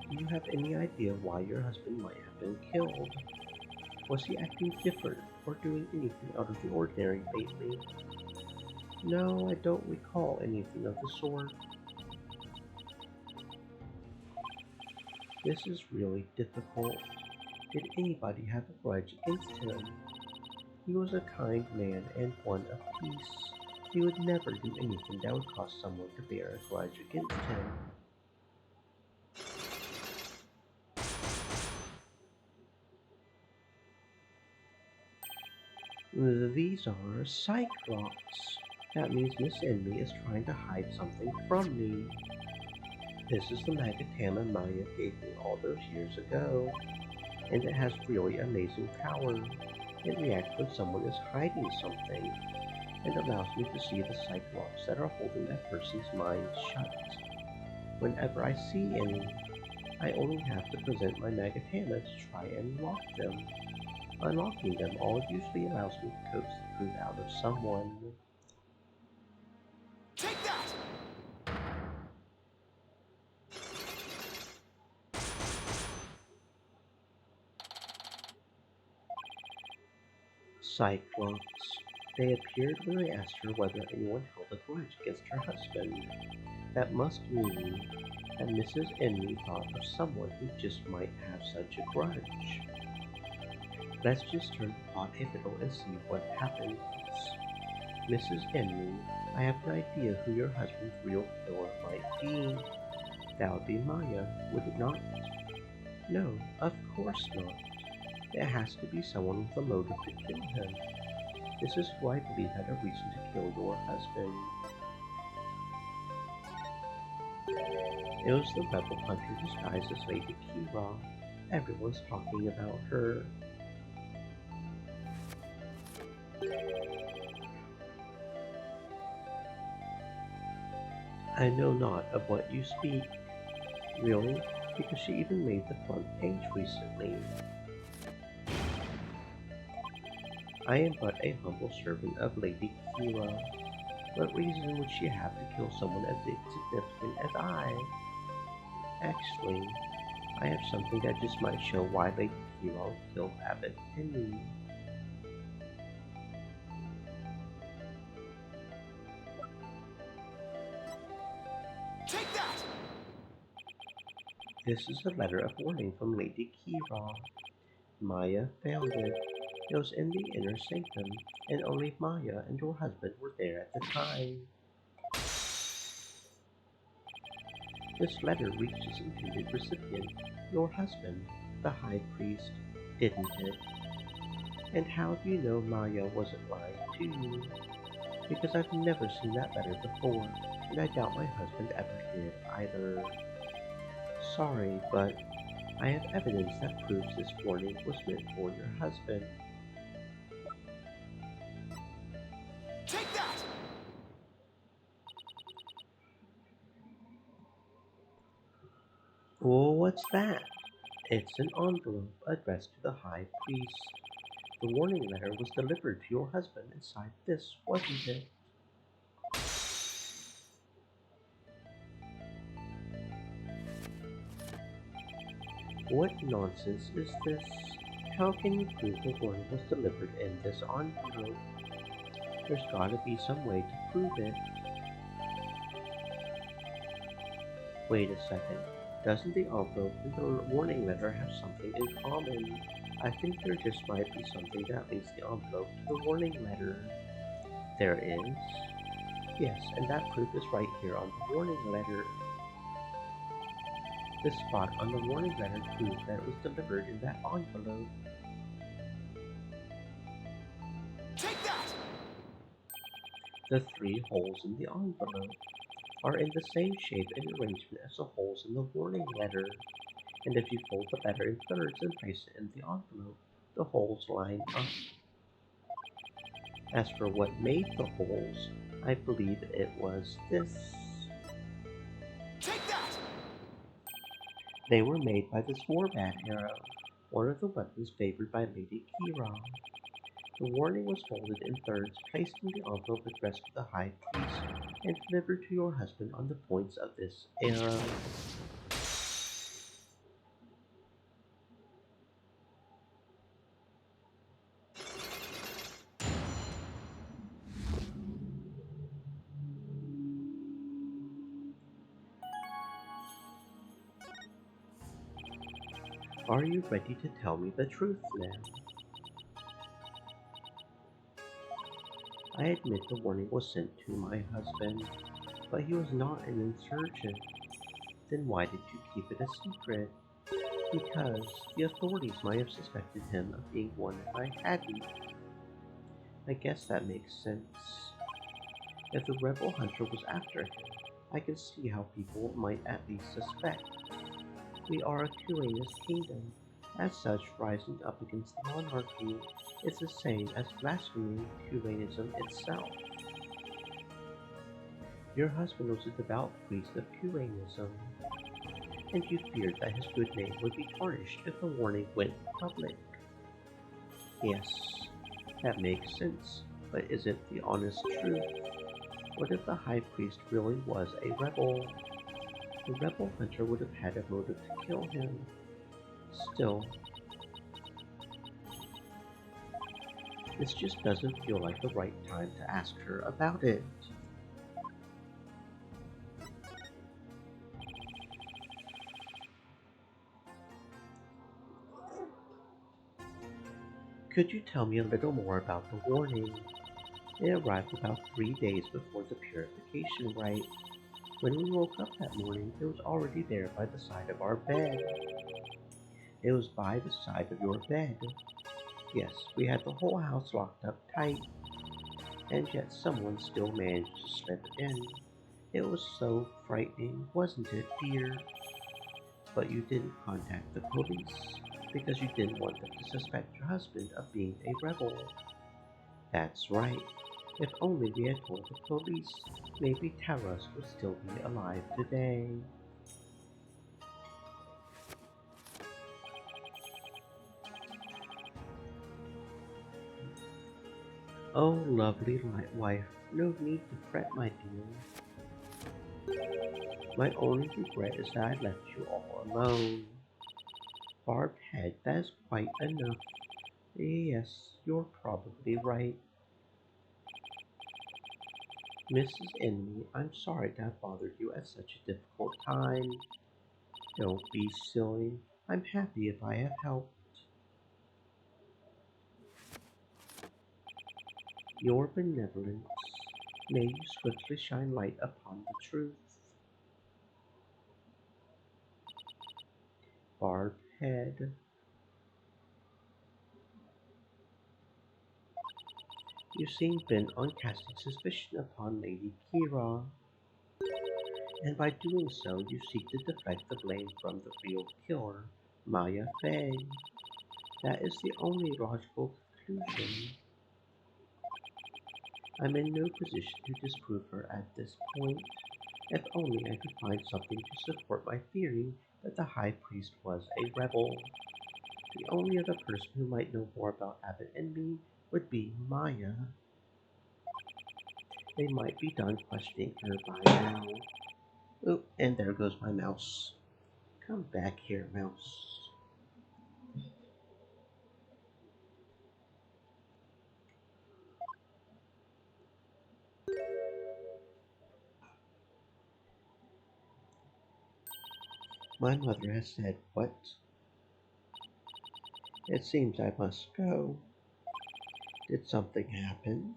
Do you have any idea why your husband might have been killed? Was he acting different or doing anything out of the ordinary lately? No, I don't recall anything of the sort. This is really difficult. Did anybody have a grudge against him? He was a kind man and one of peace. He would never do anything that would cause someone to bear a grudge against him. These are Cyclops. That means Miss Envy is trying to hide something from me. This is the Magatama Maya gave me all those years ago, and it has really amazing power. It reacts when someone is hiding something, and allows me to see the Cyclops that are holding that person's mind shut. Whenever I see any, I only have to present my Magatama to try and lock them. Unlocking them all usually allows me to coax the truth out of someone. Take that! Cyclops. They appeared when I asked her whether anyone held a grudge against her husband. That must mean that Mrs. Envy thought of someone who just might have such a grudge. Let's just turn the plot a little and see what happens. Mrs. Envy, I have an idea who your husband's real killer might be. That would be Maya, would it not? No, of course not. It has to be someone with a motive to kill him. This is who I believe had a reason to kill your husband. It was the rebel hunter disguised as Lady Kira. Everyone's talking about her. I know not of what you speak. Really? Because she even made the front page recently. I am but a humble servant of Lady Kira. What reason would she have to kill someone as insignificant as I? Actually, I have something that just might show why Lady Kira killed Abbott and me. Take that! This is a letter of warning from Lady Kira. Maya found it. It was in the inner sanctum, and only Maya and your husband were there at the time. This letter reached its intended recipient, your husband, the High Priest, didn't it? And how do you know Maya wasn't lying to you? Because I've never seen that letter before, and I doubt my husband ever did either. Sorry, but I have evidence that proves this warning was meant for your husband. Take that! Oh, what's that? It's an envelope addressed to the High Priest. The warning letter was delivered to your husband inside this, wasn't it? What nonsense is this? How can you prove the warning was delivered in this envelope? There's gotta be some way to prove it. Wait a second. Doesn't the envelope and the warning letter have something in common? I think there just might be something that links the envelope to the warning letter. There is? Yes, and that proof is right here on the warning letter. The spot on the warning letter proves that it was delivered in that envelope. Take that! The 3 holes in the envelope are in the same shape and arrangement as the holes in the warning letter, and if you fold the letter in thirds and place it in the envelope, the holes line up. As for what made the holes, I believe it was this. Take that! They were made by the Swarbat arrow, one of the weapons favored by Lady Kira. The warning was folded in thirds, placed in the envelope addressed to the High Priest, and delivered to your husband on the points of this arrow. Are you ready to tell me the truth now? I admit the warning was sent to my husband, but he was not an insurgent. Then why did you keep it a secret? Because the authorities might have suspected him of being one if I hadn't. I guess that makes sense. If the rebel hunter was after him, I can see how people might at least suspect. We are a tyrannous kingdom. As such, rising up against the monarchy is the same as blaspheming Curanism itself. Your husband was a devout priest of Curanism, and you feared that his good name would be tarnished if the warning went public. Yes, that makes sense, but is it the honest truth? What if the high priest really was a rebel? The rebel hunter would have had a motive to kill him. Still, this just doesn't feel like the right time to ask her about it. Could you tell me a little more about the warning? It arrived about 3 days before the purification rite. When we woke up that morning, it was already there by the side of our bed. It was by the side of your bed. Yes, we had the whole house locked up tight, and yet someone still managed to slip in. It was so frightening, wasn't it, dear? But you didn't contact the police, because you didn't want them to suspect your husband of being a rebel. That's right. If only we had told the police, maybe Taras would still be alive today. Oh, lovely wife, no need to fret, my dear. My only regret is that I left you all alone. Barbed head, that is quite enough. Yes, you're probably right. Mrs. Enemy, I'm sorry to have bothered you at such a difficult time. Don't be silly. I'm happy if I have helped. Your benevolence, may you swiftly shine light upon the truth. Barbed head. You seem bent on casting suspicion upon Lady Kira, and by doing so you seek to deflect the blame from the real killer, Maya Fey. That is the only logical conclusion. I'm in no position to disprove her at this point. If only I could find something to support my theory that the High Priest was a rebel. The only other person who might know more about Abbott and me would be Maya. They might be done questioning her by now. Oh, and there goes my mouse. Come back here, mouse. My mother has said, what? It seems I must go. Did something happen?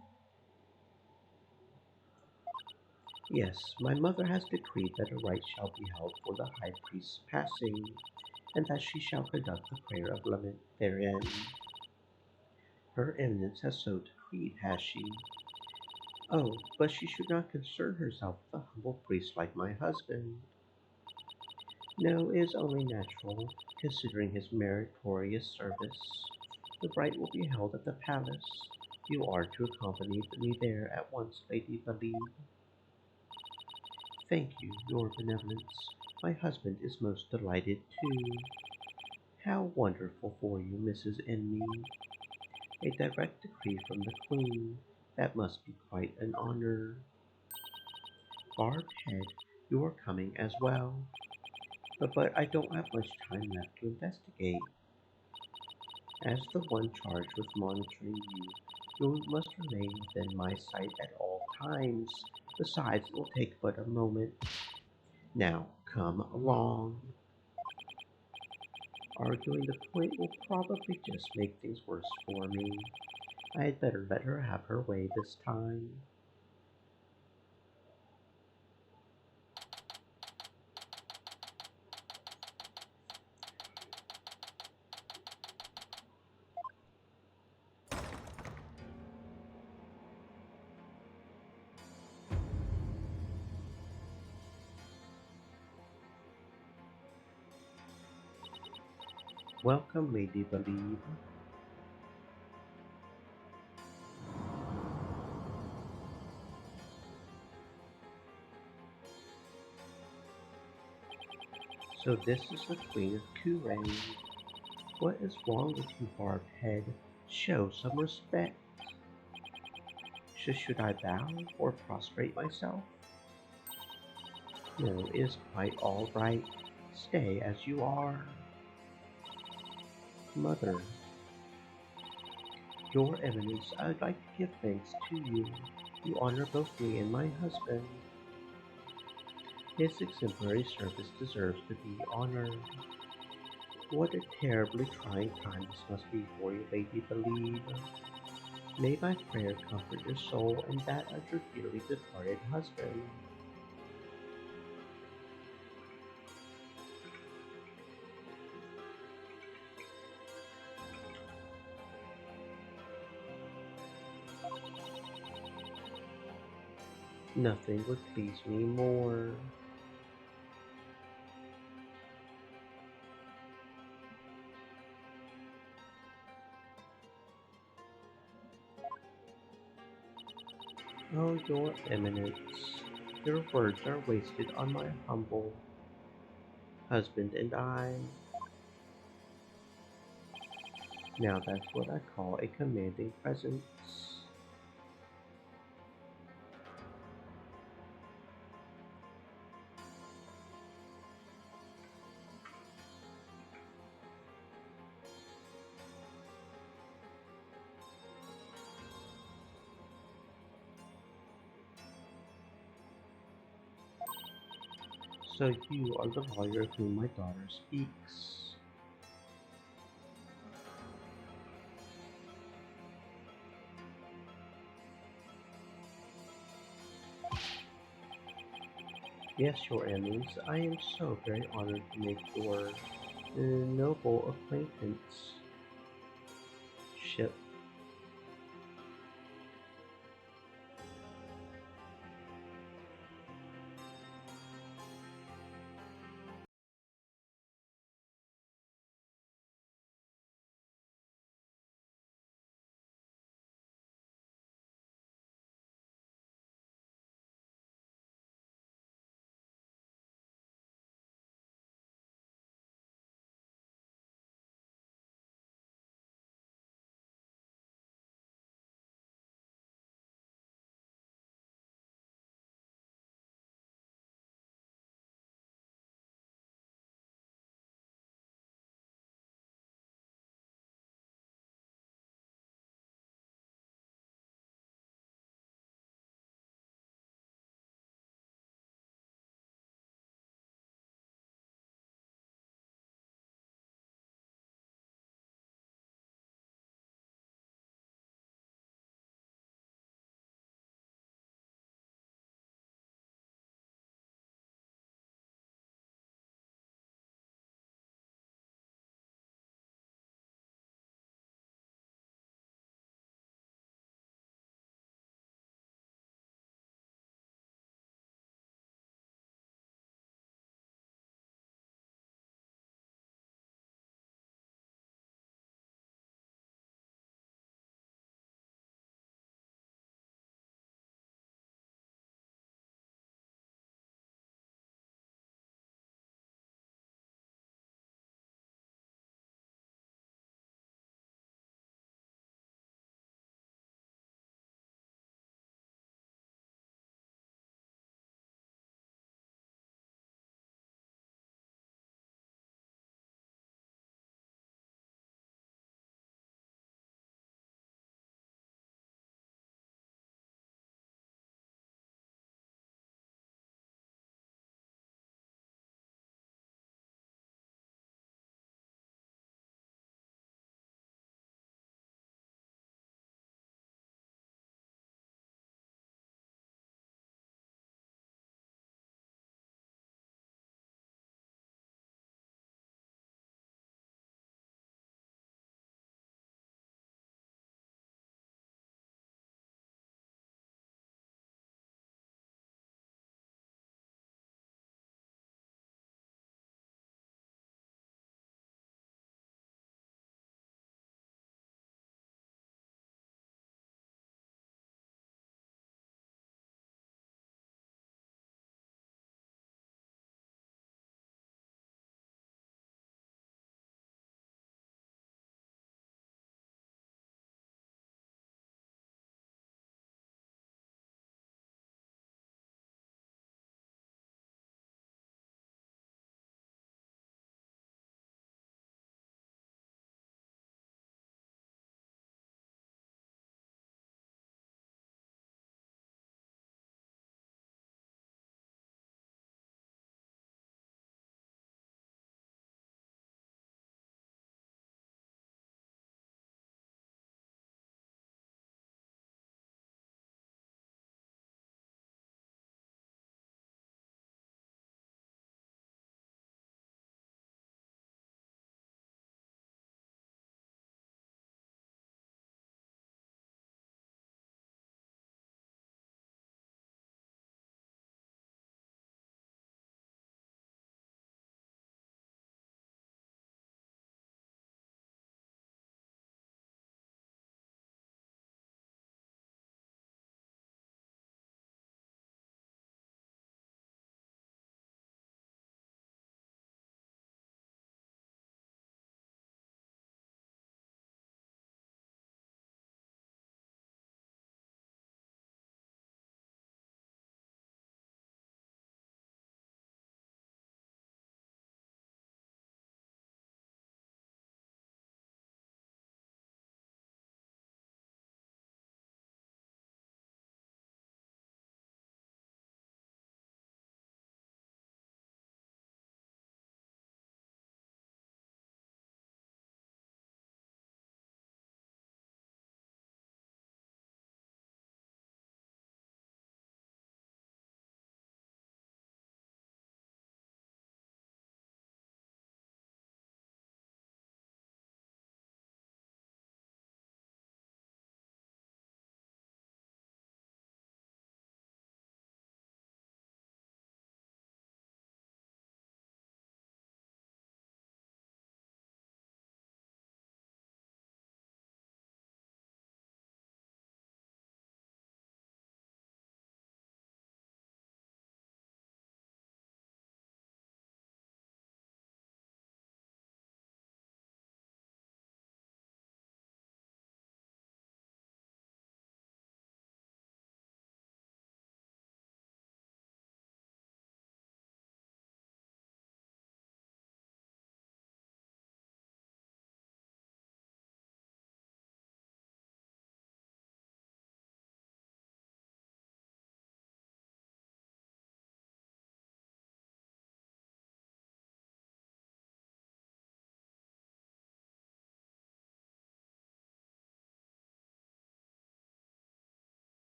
Yes, my mother has decreed that a rite shall be held for the High Priest's passing, and that she shall conduct the prayer of lament therein. Her Eminence has so decreed, has she? Oh, but she should not concern herself with a humble priest like my husband. No, it is only natural, considering his meritorious service. The rite will be held at the palace. You are to accompany me there at once, Lady Valide. Thank you, your benevolence. My husband is most delighted too. How wonderful for you, Mrs. Enme. A direct decree from the Queen. That must be quite an honor. Barbed head, you are coming as well. But I don't have much time left to investigate. As the one charged with monitoring you, you must remain within my sight at all times. Besides, it will take but a moment. Now, come along. Arguing the point will probably just make things worse for me. I had better let her have her way this time. Welcome, Lady Believe. So this is the Queen of Kurain. What is wrong with you, barbed head? Show some respect. Should I bow or prostrate myself? No, it is quite all right. Stay as you are. Mother, Your Eminence, I would like to give thanks to you. You honor both me and my husband. His exemplary service deserves to be honored. What a terribly trying time this must be for you, Lady Believe. May my prayer comfort your soul and that of your dearly departed husband. Nothing would please me more. Oh, Your Eminence, your words are wasted on my humble husband and I. Now that's what I call a commanding presence. So you are the lawyer of whom my daughter speaks. Yes, Your Eminence, I am so very honored to make your noble acquaintance. Ship.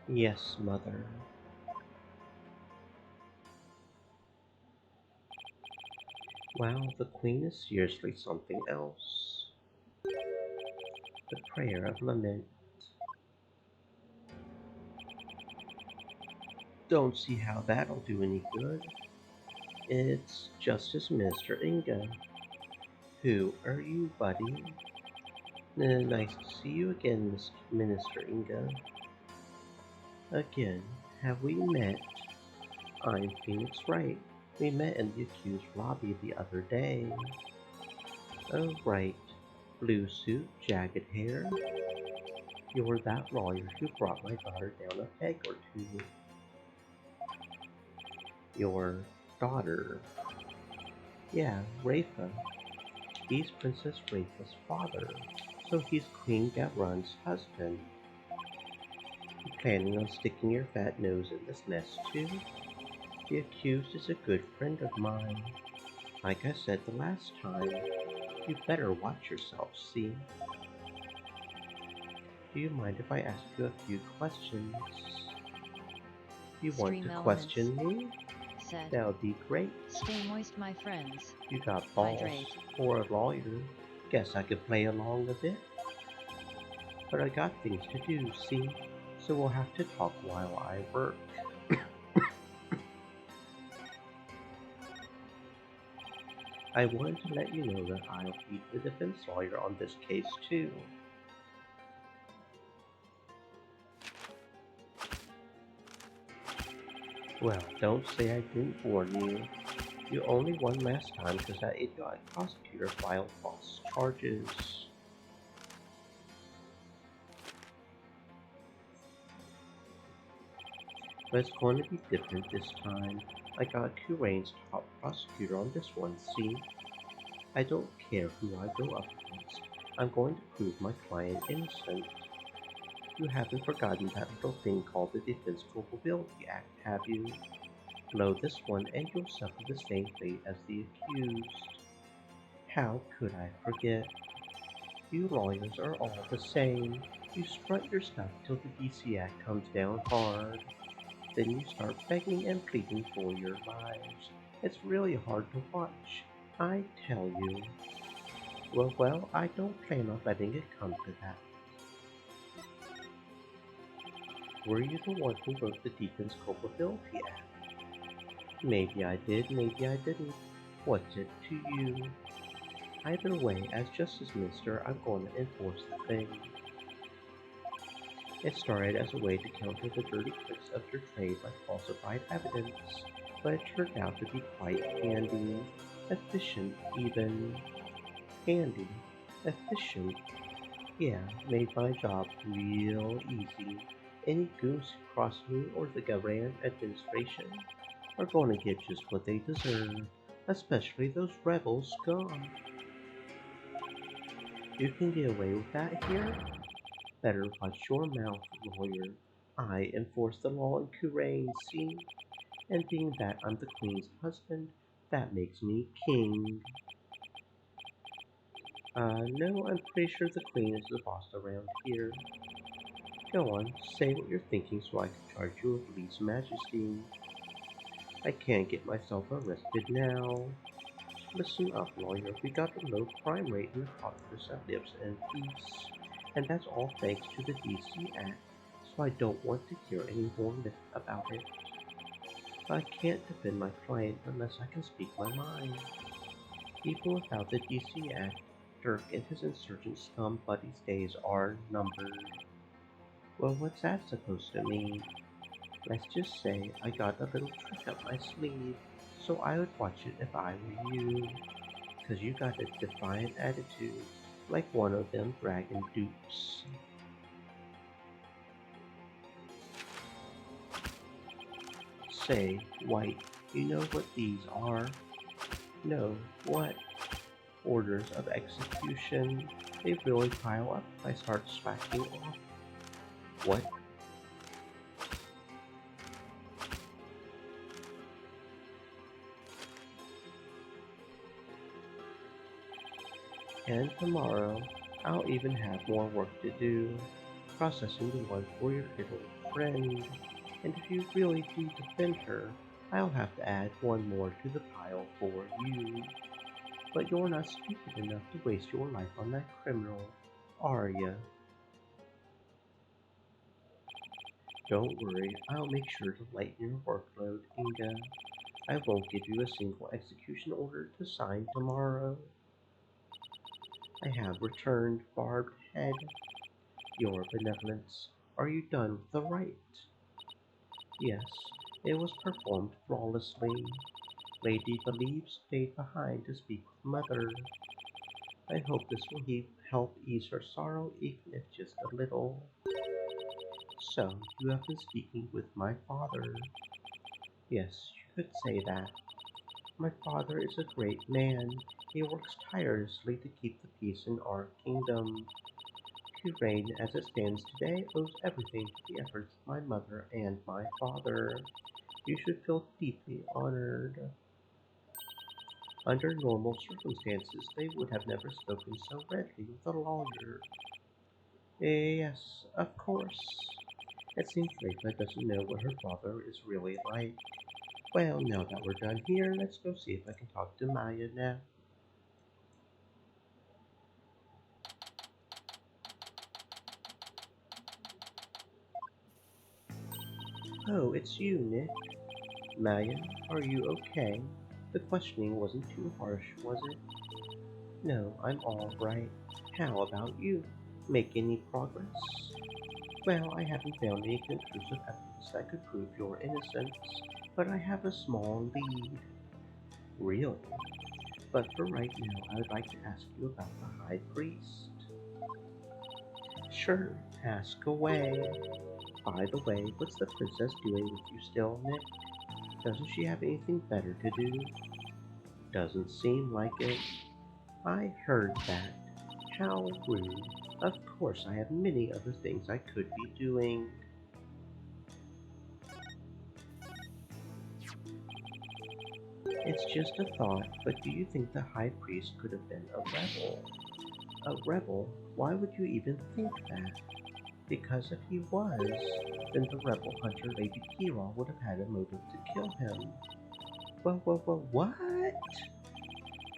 Yes, Mother. Wow, the Queen is seriously something else. The Prayer of Lament. Don't see how that'll do any good. It's Justice Minister Inga. Who are you, buddy? Nice to see you again, Minister Inga. Again, have we met? I'm Phoenix Wright. We met in the accused lobby the other day. Oh, right. Blue suit, jagged hair. You're that lawyer who brought my daughter down a peg or two. Your daughter. Yeah, Rafa. He's Princess Rafa's father, so he's Queen Gavran's husband. You planning on sticking your fat nose in this mess too? The accused is a good friend of mine. Like I said the last time, you better watch yourself, see? Do you mind if I ask you a few questions? You want Stream to elements. question me? Said. That would be great. Stay moist, my friends. You got balls Hydrate. for a lawyer. Guess I could play along a bit. But I got things to do, see? So we'll have to talk while I work. I wanted to let you know that I'll be the defense lawyer on this case too. Well, don't say I didn't warn you. You only won last time because that idiotic prosecutor filed false charges. But it's going to be different this time. I got Kurain's top prosecutor on this one, see? I don't care who I go up against. I'm going to prove my client innocent. You haven't forgotten that little thing called the Defense Culpability Act, have you? Blow this one and you'll suffer the same fate as the accused. How could I forget? You lawyers are all the same. You strut your stuff till the DC Act comes down hard. Then you start begging and pleading for your lives. It's really hard to watch, I tell you. Well, I don't plan on letting it come to that. Were you the one who wrote the Defense Culpability Act? Maybe I did, maybe I didn't. What's it to you? Either way, as Justice Minister, I'm going to enforce the thing. It started as a way to counter the dirty tricks of your trade by falsified evidence, but it turned out to be quite handy, efficient even. Handy, efficient. Yeah, made my job real easy. Any goons who cross me or the Gavran administration are going to get just what they deserve, especially those rebel scum. You can get away with that here? Better watch your mouth, lawyer. I enforce the law in Kurain, see? And being that I'm the Queen's husband, that makes me king. No, I'm pretty sure the Queen is the boss around here. Go on, say what you're thinking so I can charge you with lese majesty. I can't get myself arrested now. Listen up, lawyer, we got a low crime rate in the populace that lives in peace. And that's all thanks to the DC Act, so I don't want to hear any more myth about it. I can't defend my client unless I can speak my mind. Even without the DC Act, Dirk and his insurgent scum buddies' days are numbered. Well, what's that supposed to mean? Let's just say I got a little trick up my sleeve, so I would watch it if I were you. 'Cause you got a defiant attitude, like one of them dragon dupes. Say, White, you know what these are? No, what? Orders of execution. They really pile up if I start slacking off. What? And tomorrow, I'll even have more work to do, processing the one for your fiddle friend. And if you really do defend her, I'll have to add one more to the pile for you. But you're not stupid enough to waste your life on that criminal, are ya? Don't worry, I'll make sure to lighten your workload, Inga. I won't give you a single execution order to sign tomorrow. I have returned, Barbed Head. Your benevolence, are you done with the rite? Yes, it was performed flawlessly. Lady Believe stayed behind to speak with Mother. I hope this will help ease her sorrow, even if just a little. So, you have been speaking with my father. Yes, you could say that. My father is a great man. He works tirelessly to keep the peace in our kingdom. Kurain, as it stands today, owes everything to the efforts of my mother and my father. You should feel deeply honored. Under normal circumstances, they would have never spoken so readily with a lawyer. Yes, of course. It seems Rafa doesn't know what her father is really like. Well, now that we're done here, let's go see if I can talk to Maya now. Oh, it's you, Nick. Maya, are you okay? The questioning wasn't too harsh, was it? No, I'm all right. How about you? Make any progress? Well, I haven't found any conclusive evidence that could prove your innocence, but I have a small lead. Really? But for right now, I would like to ask you about the High Priest. Sure, ask away. By the way, what's the princess doing with you still, Nick? Doesn't she have anything better to do? Doesn't seem like it. I heard that. How rude. Of course, I have many other things I could be doing. It's just a thought, but do you think the High Priest could have been a rebel? A rebel? Why would you even think that? Because if he was, then the rebel hunter Lady Kira would have had a motive to kill him. What?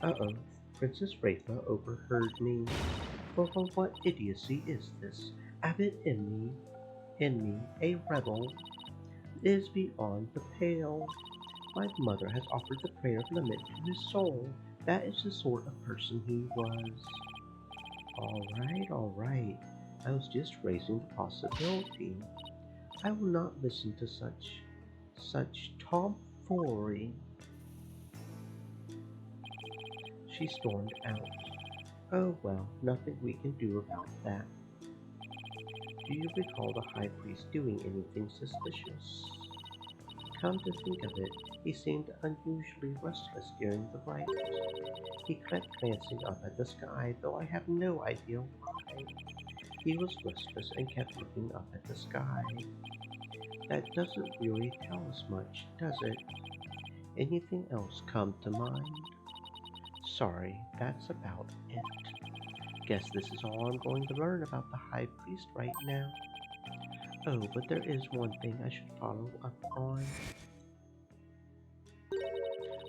Uh-oh, Princess Rafa overheard me. What idiocy is this? Abbot in me, a rebel, is beyond the pale. My mother has offered the prayer of lament to his soul. That is the sort of person he was. All right. I was just raising the possibility. I will not listen to such tomfoolery. She stormed out. Oh well, nothing we can do about that. Do you recall the High Priest doing anything suspicious? Come to think of it, he seemed unusually restless during the rite. He kept glancing up at the sky, though I have no idea why. He was restless and kept looking up at the sky. That doesn't really tell us much, does it? Anything else come to mind? Sorry, that's about it. Guess this is all I'm going to learn about the High Priest right now. Oh, but there is one thing I should follow up on.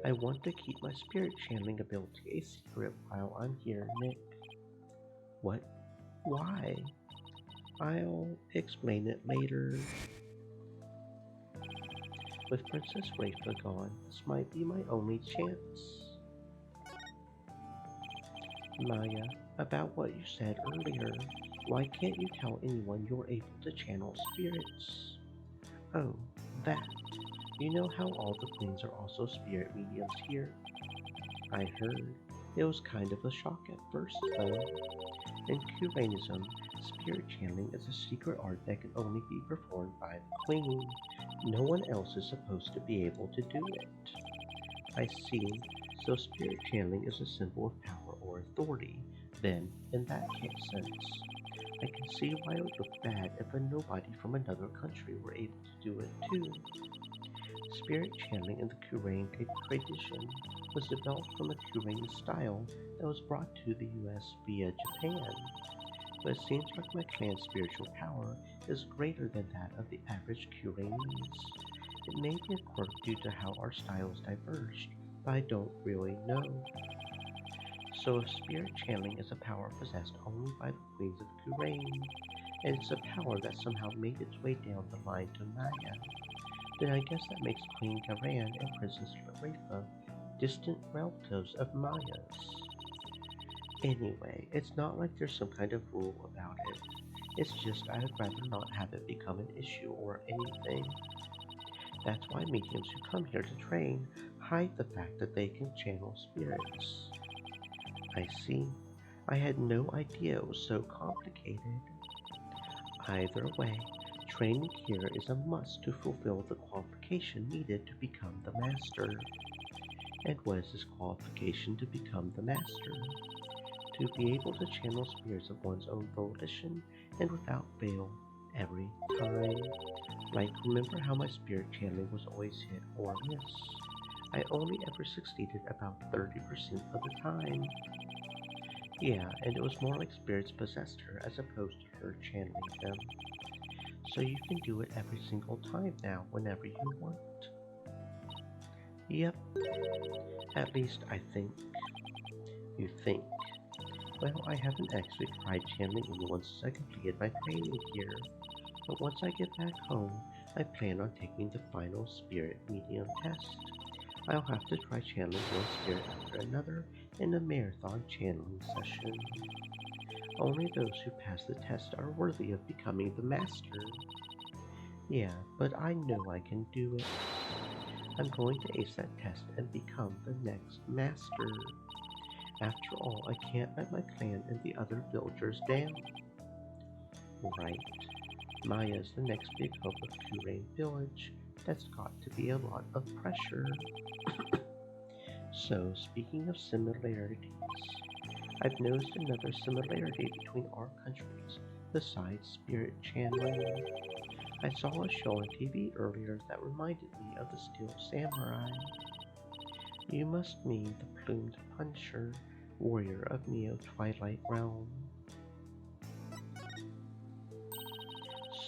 I want to keep my spirit channeling ability a secret while I'm here, Nick. What? Why? I'll explain it later. With Princess Rafa gone, this might be my only chance. Maya, about what you said earlier, why can't you tell anyone you're able to channel spirits? Oh, that. You know how all the queens are also spirit mediums here? I heard. It was kind of a shock at first, though. In Curainism, spirit channeling is a secret art that can only be performed by the queen. No one else is supposed to be able to do it. I see. So spirit channeling is a symbol of power or authority. Then, in that sense, I can see why it would look bad if a nobody from another country were able to do it too. Spirit channeling in the Kurain tradition was developed from a Kurain style that was brought to the US via Japan. But it seems like my clan's spiritual power is greater than that of the average Curanese. It may be a quirk due to how our styles diverged, but I don't really know. So if spirit channeling is a power possessed only by the queens of Kurain, and it's a power that somehow made its way down the line to Maya, then I guess that makes Queen Garan and Princess Larefa distant relatives of Maya's. Anyway, it's not like there's some kind of rule about it. It's just I'd rather not have it become an issue or anything. That's why mediums who come here to train hide the fact that they can channel spirits. I see. I had no idea it was so complicated. Either way, training here is a must to fulfill the qualification needed to become the master. And what is this qualification to become the master? To be able to channel spirits of one's own volition and without fail every time. Like, remember how my spirit channeling was always hit or miss? I only ever succeeded about 30% of the time. Yeah, and it was more like spirits possessed her as opposed to her channeling them. So you can do it every single time now, whenever you want. Yep. At least I think. You think. Well, I haven't actually tried channeling anyone since I completed my training here. But once I get back home, I plan on taking the final spirit medium test. I'll have to try channeling one spirit after another in a marathon channeling session. Only those who pass the test are worthy of becoming the master. Yeah, but I know I can do it. I'm going to ace that test and become the next master. After all, I can't let my clan and the other villagers down. Right. Maya's the next big hub of Kurain Village. That's got to be a lot of pressure. So, speaking of similarities, I've noticed another similarity between our countries besides spirit channeling. I saw a show on TV earlier that reminded me of the Steel Samurai. You must mean the Plumed Punisher, warrior of Neo Twilight Realm.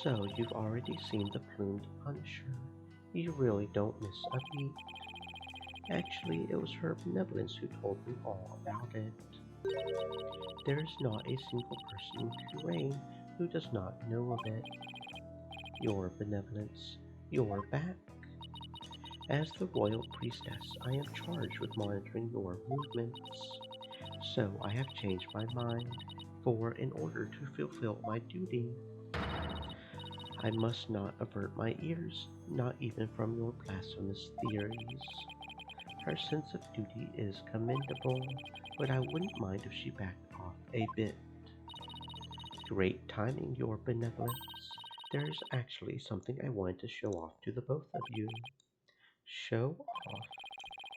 So, you've already seen the Plumed Punisher. You really don't miss a beat. Actually, it was her benevolence who told me all about it. There is not a single person in Kurain who does not know of it. Your benevolence, you're back. As the royal priestess, I am charged with monitoring your movements. So I have changed my mind, for in order to fulfill my duty, I must not avert my ears, not even from your blasphemous theories. Her sense of duty is commendable, but I wouldn't mind if she backed off a bit. Great timing, your benevolence. There's actually something I wanted to show off to the both of you. Show off?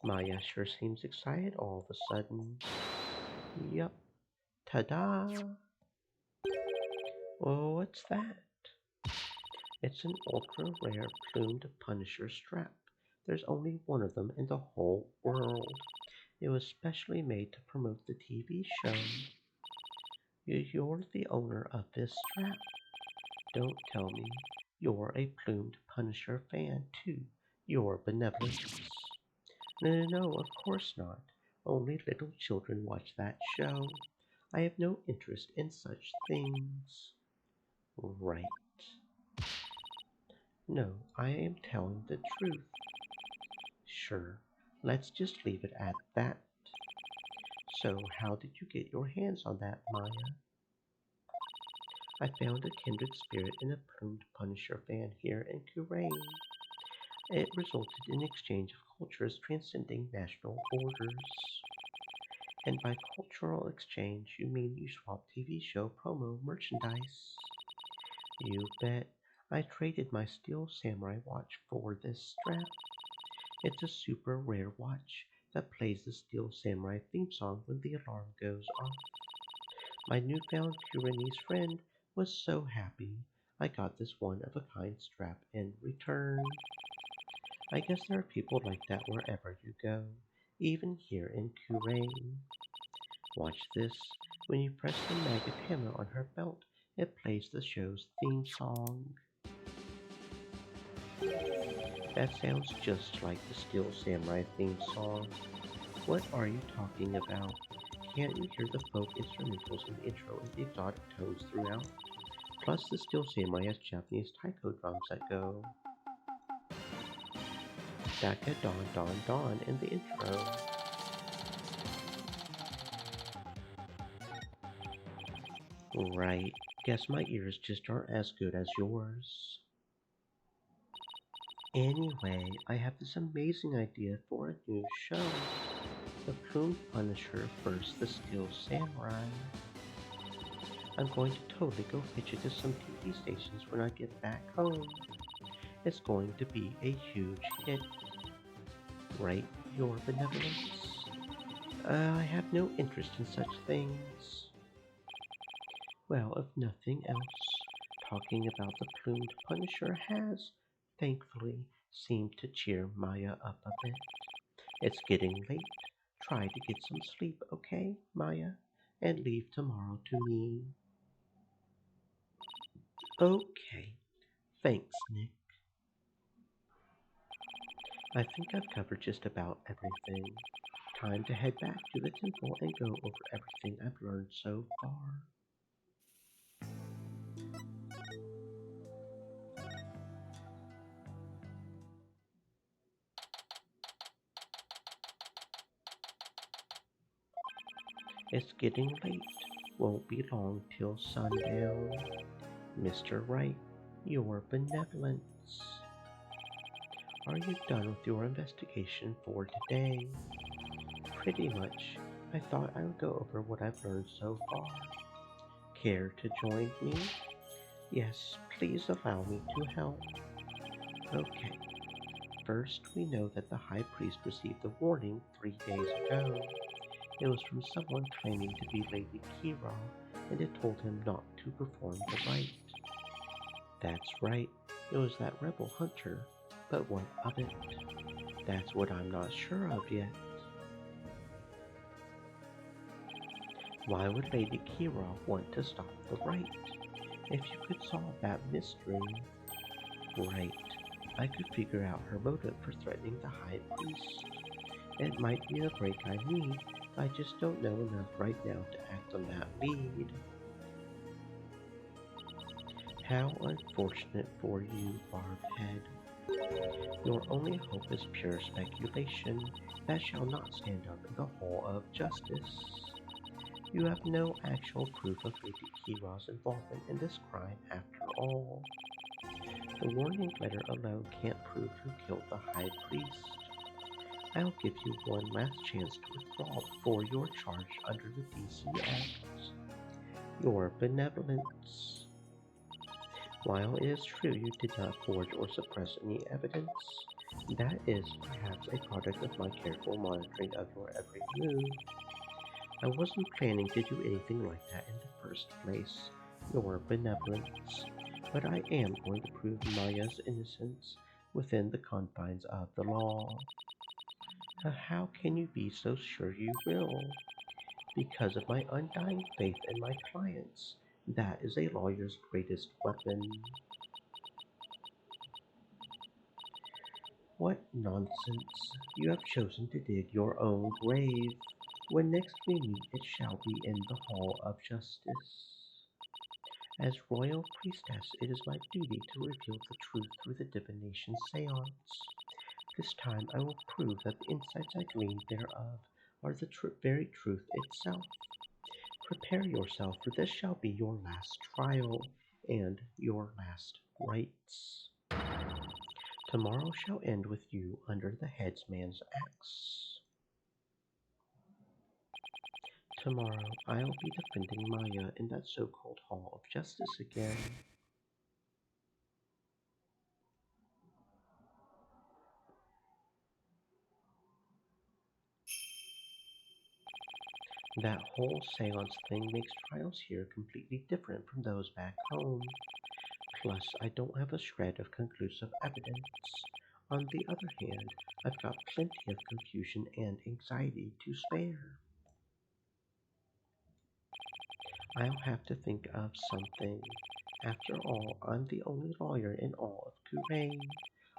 Maya sure seems excited all of a sudden. Yup. Ta-da! Oh, what's that? It's an ultra-rare plumed Punisher strap. There's only one of them in the whole world. It was specially made to promote the TV show. You're the owner of this strap. Don't tell me you're a plumed Punisher fan too, your benevolence. No, of course not. Only little children watch that show. I have no interest in such things. Right. No, I am telling the truth. Sure, let's just leave it at that. So, how did you get your hands on that, Maya? I found a kindred spirit in a plumed Punisher fan here in Kurain. It resulted in exchange of cultures transcending national borders. And by cultural exchange, you mean you swap TV show promo merchandise. You bet. I traded my Steel Samurai watch for this strap. It's a super rare watch that plays the Steel Samurai theme song when the alarm goes off. My newfound Kuranese friend was so happy I got this one-of-a-kind strap in return. I guess there are people like that wherever you go, even here in Kurain. Watch this. When you press the maggot hammer on her belt, It plays the show's theme song. That sounds just like the Steel Samurai theme song. What are you talking about? Can't you hear the folk instrumentals in the intro and the exotic tones throughout? Plus, the Steel Samurai has Japanese taiko drums that go Daka Don Don Don in the intro. Right, guess my ears just aren't as good as yours. Anyway, I have this amazing idea for a new show. The Plume Punisher vs. the Steel Samurai. I'm going to totally go pitch it to some TV stations when I get back home. It's going to be a huge hit. Right, Your Benevolence? I have no interest in such things. Well, if nothing else, talking about the Plumed Punisher has, thankfully, seemed to cheer Maya up a bit. It's getting late. Try to get some sleep, okay, Maya? And leave tomorrow to me. Okay. Thanks, Nick. I think I've covered just about everything. Time to head back to the temple and go over everything I've learned so far. It's getting late. Won't be long till sundown. Mr. Wright, your benevolence. Are you done with your investigation for today? Pretty much. I thought I would go over what I've learned so far. Care to join me? Yes, please allow me to help. Okay. First, we know that the High Priest received a warning 3 days ago. It was from someone claiming to be Lady Kira, and it told him not to perform the rite. That's right, it was that rebel hunter, but what of it? That's what I'm not sure of yet. Why would Lady Kira want to stop the rite? If you could solve that mystery... Right, I could figure out her motive for threatening the High Priest. It might be the break I need, I just don't know enough right now to act on that lead. How unfortunate for you, Barbhead. Your only hope is pure speculation that shall not stand up in the Hall of Justice. You have no actual proof of Lady Kira's involvement in this crime after all. The warning letter alone can't prove who killed the High Priest. I'll give you one last chance to withdraw before you're charged under the DC Act. Your benevolence. While it is true you did not forge or suppress any evidence, that is perhaps a product of my careful monitoring of your every move. I wasn't planning to do anything like that in the first place, your benevolence, but I am going to prove Maya's innocence within the confines of the law. How can you be so sure you will? Because of my undying faith in my clients. That is a lawyer's greatest weapon. What nonsense. You have chosen to dig your own grave. When next we meet, it shall be in the Hall of Justice. As royal priestess, it is my duty to reveal the truth through the divination seance. This time I will prove that the insights I gleaned thereof are the very truth itself. Prepare yourself, for this shall be your last trial, and your last rites. Tomorrow shall end with you under the headsman's axe. Tomorrow I'll be defending Maya in that so-called Hall of Justice again. That whole seance thing makes trials here completely different from those back home. Plus, I don't have a shred of conclusive evidence. On the other hand, I've got plenty of confusion and anxiety to spare. I'll have to think of something. After all, I'm the only lawyer in all of Kurain.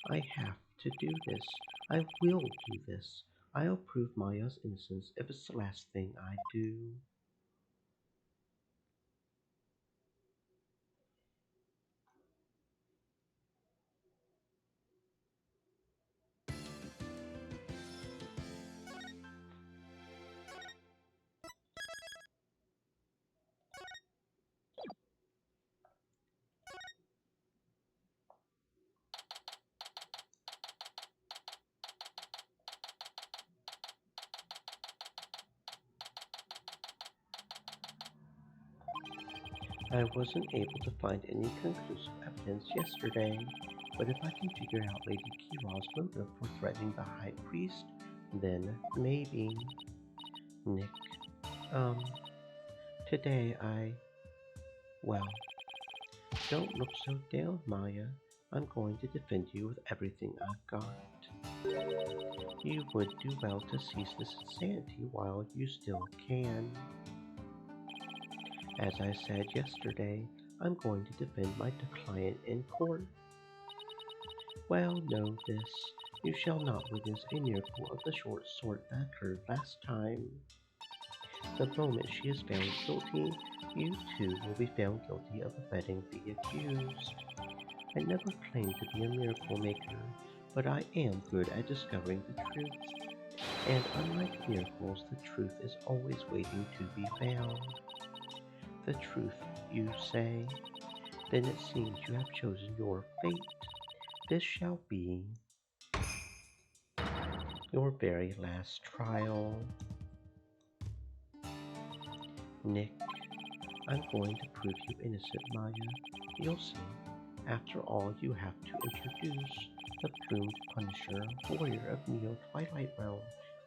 I have to do this. I will do this. I'll prove Maya's innocence if it's the last thing I do. I wasn't able to find any conclusive evidence yesterday, but if I can figure out Lady Kira's motive for threatening the High Priest, then maybe. Nick, today well, don't look so down, Maya. I'm going to defend you with everything I've got. You would do well to cease this insanity while you still can. As I said yesterday, I'm going to defend my client in court. Well, know this. You shall not witness a miracle of the short sort that occurred last time. The moment she is found guilty, you too will be found guilty of abetting the accused. I never claimed to be a miracle maker, but I am good at discovering the truth. And unlike miracles, the truth is always waiting to be found. The truth, you say? Then it seems you have chosen your fate. This shall be your very last trial. Nick, I'm going to prove you innocent, Maya. You'll see. After all, you have to introduce the plumed Punisher, warrior of Neo Twilight Realm,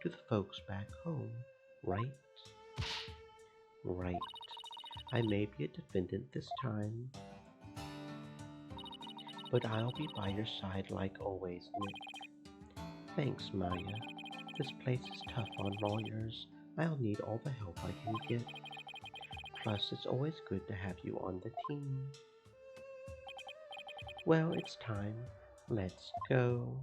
to the folks back home, right? Right. I may be a defendant this time, but I'll be by your side like always, Nick. Thanks, Maya. This place is tough on lawyers. I'll need all the help I can get. Plus, it's always good to have you on the team. Well, it's time. Let's go.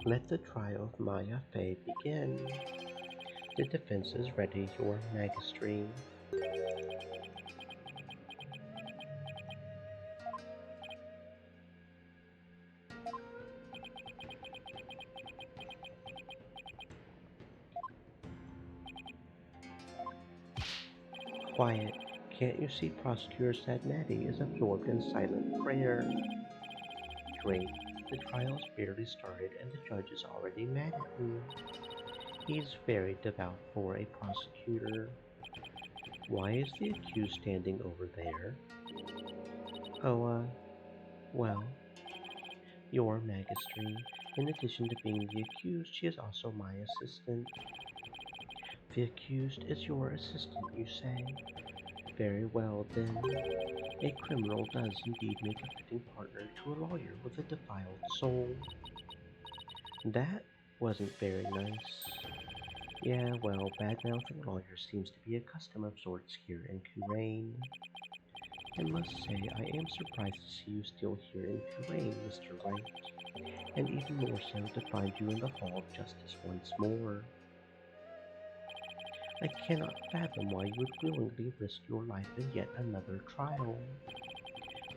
Let the trial of Maya Fey begin. The defense is ready, Your Majesty. Quiet. Can't you see Prosecutor Sadnati is absorbed in silent prayer? Great. The trial's barely started and the judge is already mad at me. He's very devout for a prosecutor. Why is the accused standing over there? Oh, well, Your Majesty, in addition to being the accused, she is also my assistant. The accused is your assistant, you say? Very well, then. A criminal does indeed make a fitting partner to a lawyer with a defiled soul. That wasn't very nice. Yeah, well, bad-mouthing lawyers seems to be a custom of sorts here in Kurain. I must say, I am surprised to see you still here in Kurain, Mr. Wright, and even more so to find you in the Hall of Justice once more. I cannot fathom why you would willingly risk your life in yet another trial.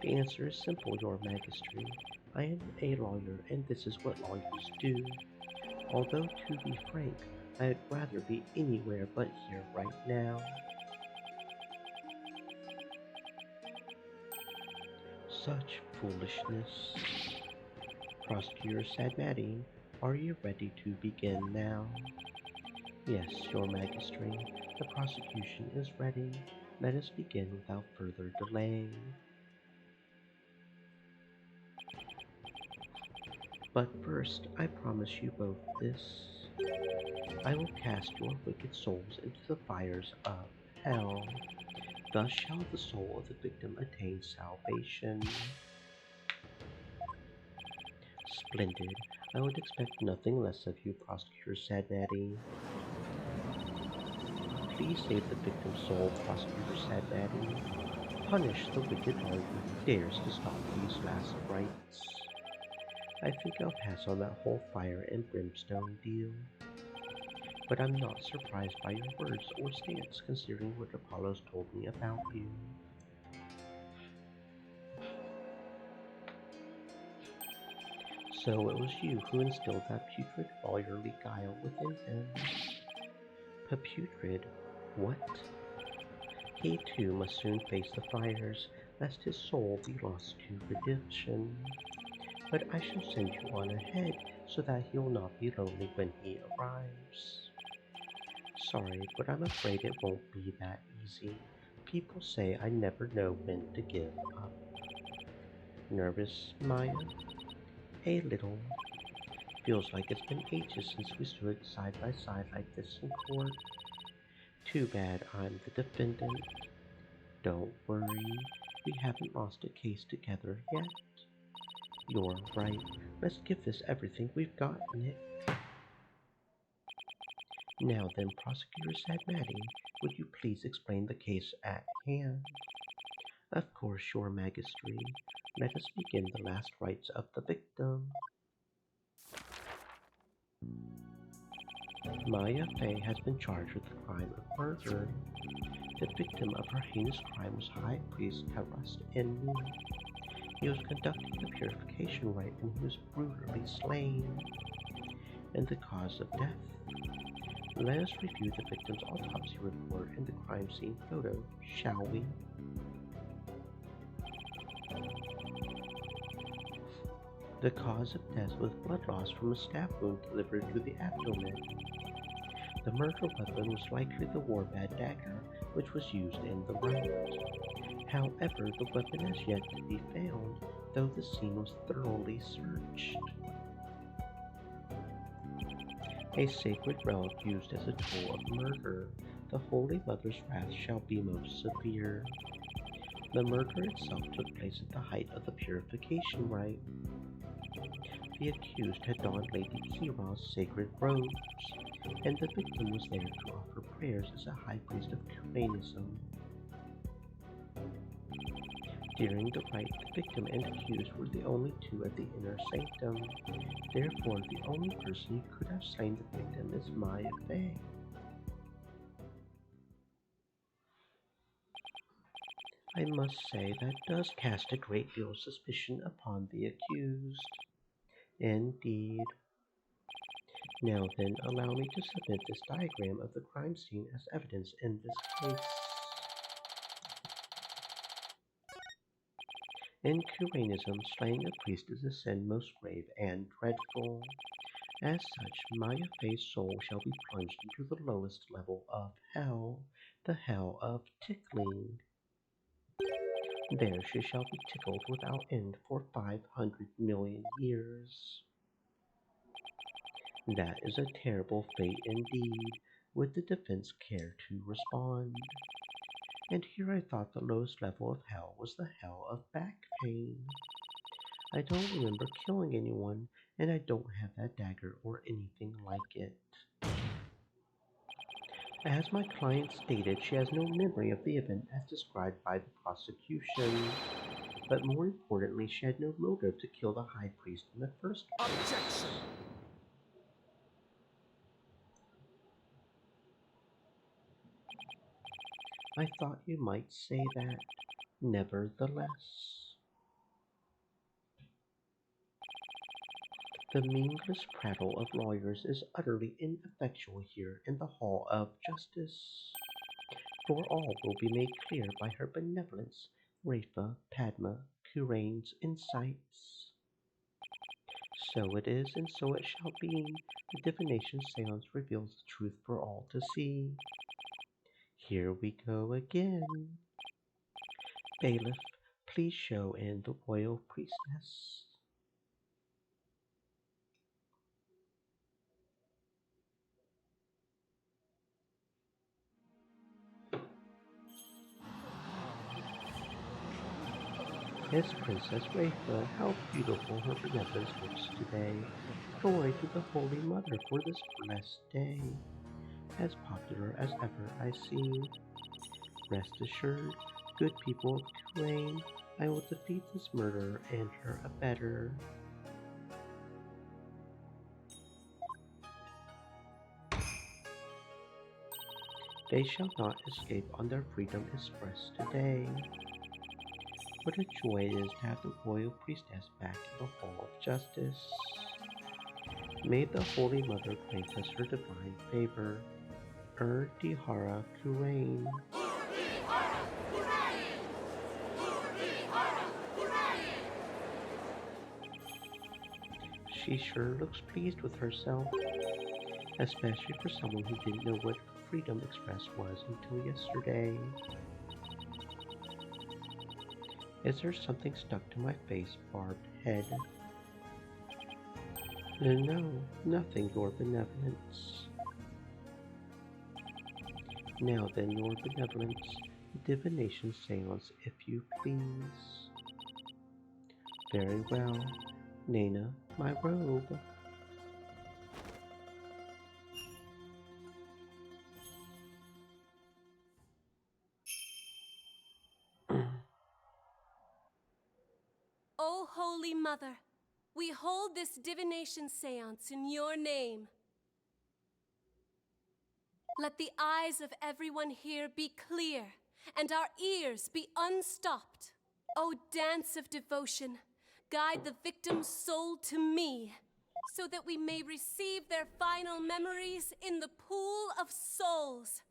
The answer is simple, Your Majesty. I am a lawyer, and this is what lawyers do. Although, to be frank, I'd rather be anywhere but here right now. Such foolishness. Prosecutor Sadmati, are you ready to begin now? Yes, Your Majesty. The prosecution is ready. Let us begin without further delay. But first, I promise you both this. I will cast your wicked souls into the fires of hell. Thus shall the soul of the victim attain salvation. Splendid. I would expect nothing less of you, Prosecutor Sadnatty. Please save the victim's soul, Prosecutor Sadnatty. Punish the wicked lawyer who dares to stop these last rites. I think I'll pass on that whole fire and brimstone deal. But I'm not surprised by your words or stance, considering what Apollo's told me about you. So it was you who instilled that putrid lawyerly guile within him. Putrid? What? He too must soon face the fires, lest his soul be lost to redemption. But I shall send you on ahead, so that he'll not be lonely when he arrives. Sorry, but I'm afraid it won't be that easy. People say I never know when to give up. Nervous, Maya? A little. Feels like it's been ages since we stood side by side like this in court. Too bad I'm the defendant. Don't worry, we haven't lost a case together yet. You're right, let's give this everything we've got in it. Now then, Prosecutor Sadnatty, would you please explain the case at hand? Of course, Your Majesty. Let us begin the last rites of the victim. Maya Fey has been charged with the crime of murder. The victim of her heinous crime was High Priest Karust Enmu. He was conducting the purification rite and he was brutally slain. And the cause of death? Let us review the victim's autopsy report and the crime scene photo, shall we? The cause of death was blood loss from a stab wound delivered to the abdomen. The murder weapon was likely the Warbad dagger, which was used in the rite. However, the weapon has yet to be found, though the scene was thoroughly searched. A sacred relic used as a tool of murder, the Holy Mother's wrath shall be most severe. The murder itself took place at the height of the purification rite. The accused had donned Lady Kira's sacred robes, and the victim was there to offer prayers as a high priest of Kuranism. During the rite, the victim and accused were the only two at the inner sanctum. Therefore, the only person who could have slain the victim is Maya Fey. I must say that does cast a great deal of suspicion upon the accused. Indeed. Now then, allow me to submit this diagram of the crime scene as evidence in this case. In Kuranism, slaying a priest is a sin most grave and dreadful. As such, Maya Fey's soul shall be plunged into the lowest level of hell, the hell of tickling. There she shall be tickled without end for 500 million years. That is a terrible fate indeed. Would the defense care to respond? And here I thought the lowest level of hell was the hell of back pain. I don't remember killing anyone, and I don't have that dagger or anything like it. As my client stated, she has no memory of the event as described by the prosecution. But more importantly, she had no motive to kill the high priest in the first place. Objection! I thought you might say that. Nevertheless. The meaningless prattle of lawyers is utterly ineffectual here in the Hall of Justice. For all will be made clear by her benevolence, Rafa, Padma, Kurain's insights. So it is, and so it shall be. The divination seance reveals the truth for all to see. Here we go again. Bailiff, please show in the royal priestess. It's Princess Rafa. How beautiful her benevolence looks today. Glory to the Holy Mother for this blessed day. As popular as ever I see. Rest assured, good people of Tulane, I will defeat this murderer and her abettor. They shall not escape on their freedom expressed today. What a joy it is to have the royal priestess back in the Hall of Justice. May the Holy Mother grant us her divine favor. Dihara Kurain. She sure looks pleased with herself, especially for someone who didn't know what Freedom Express was until yesterday. Is there something stuck to my face, barbed head? No, nothing, your benevolence. Now then, your benevolence, divination seance, if you please. Very well. Nana, my robe. O Holy Mother, we hold this divination seance in your name. Let the eyes of everyone here be clear and our ears be unstopped. O dance of devotion, guide the victim's soul to me so that we may receive their final memories in the pool of souls.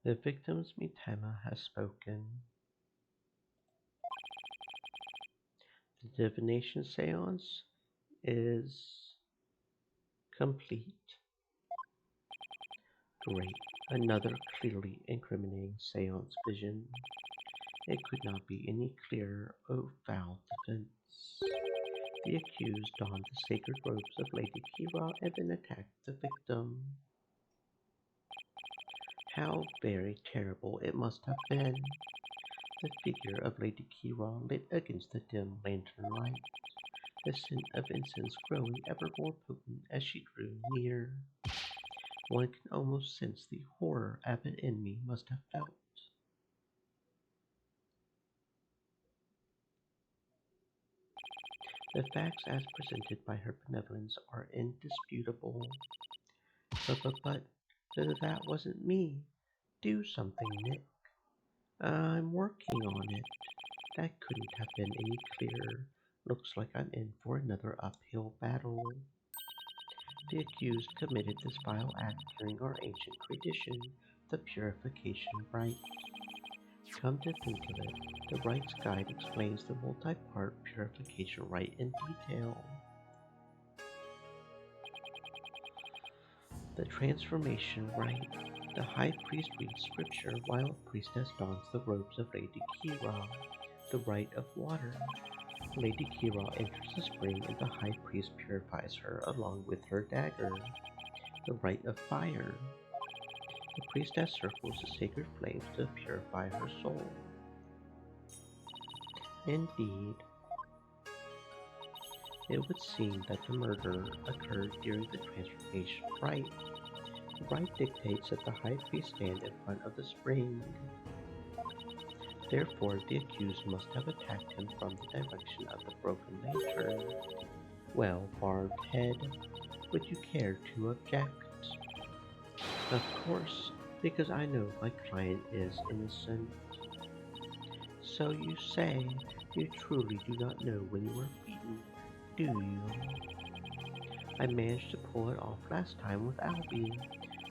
The victim's Mitama has spoken. The divination seance is complete. Great. Another clearly incriminating seance vision. It could not be any clearer, O foul defense. The accused donned the sacred robes of Lady Kira and then attacked the victim. How very terrible it must have been. The figure of Lady Kira lit against the dim lantern light, the scent of incense growing ever more potent as she drew near. One can almost sense the horror Abbot Enemy must have felt. The facts as presented by her benevolence are indisputable. But that wasn't me. Do something, Nick. I'm working on it. That couldn't have been any clearer. Looks like I'm in for another uphill battle. The accused committed this vile act during our ancient tradition, the purification rite. Come to think of it, the Rites Guide explains the multi-part purification rite in detail. The transformation rite. The high priest reads scripture while a priestess dons the robes of Lady Kira. The rite of water. Lady Kira enters the spring and the high priest purifies her along with her dagger. The rite of fire. The priestess circles the sacred flames to purify her soul. Indeed, it would seem that the murder occurred during the transformation rite. The rite dictates that the high priest stand in front of the spring. Therefore, the accused must have attacked him from the direction of the broken lantern. Well, Barbed Head, would you care to object? Of course, because I know my client is innocent. So you say you truly do not know when you were beaten, do you? I managed to pull it off last time with Albie.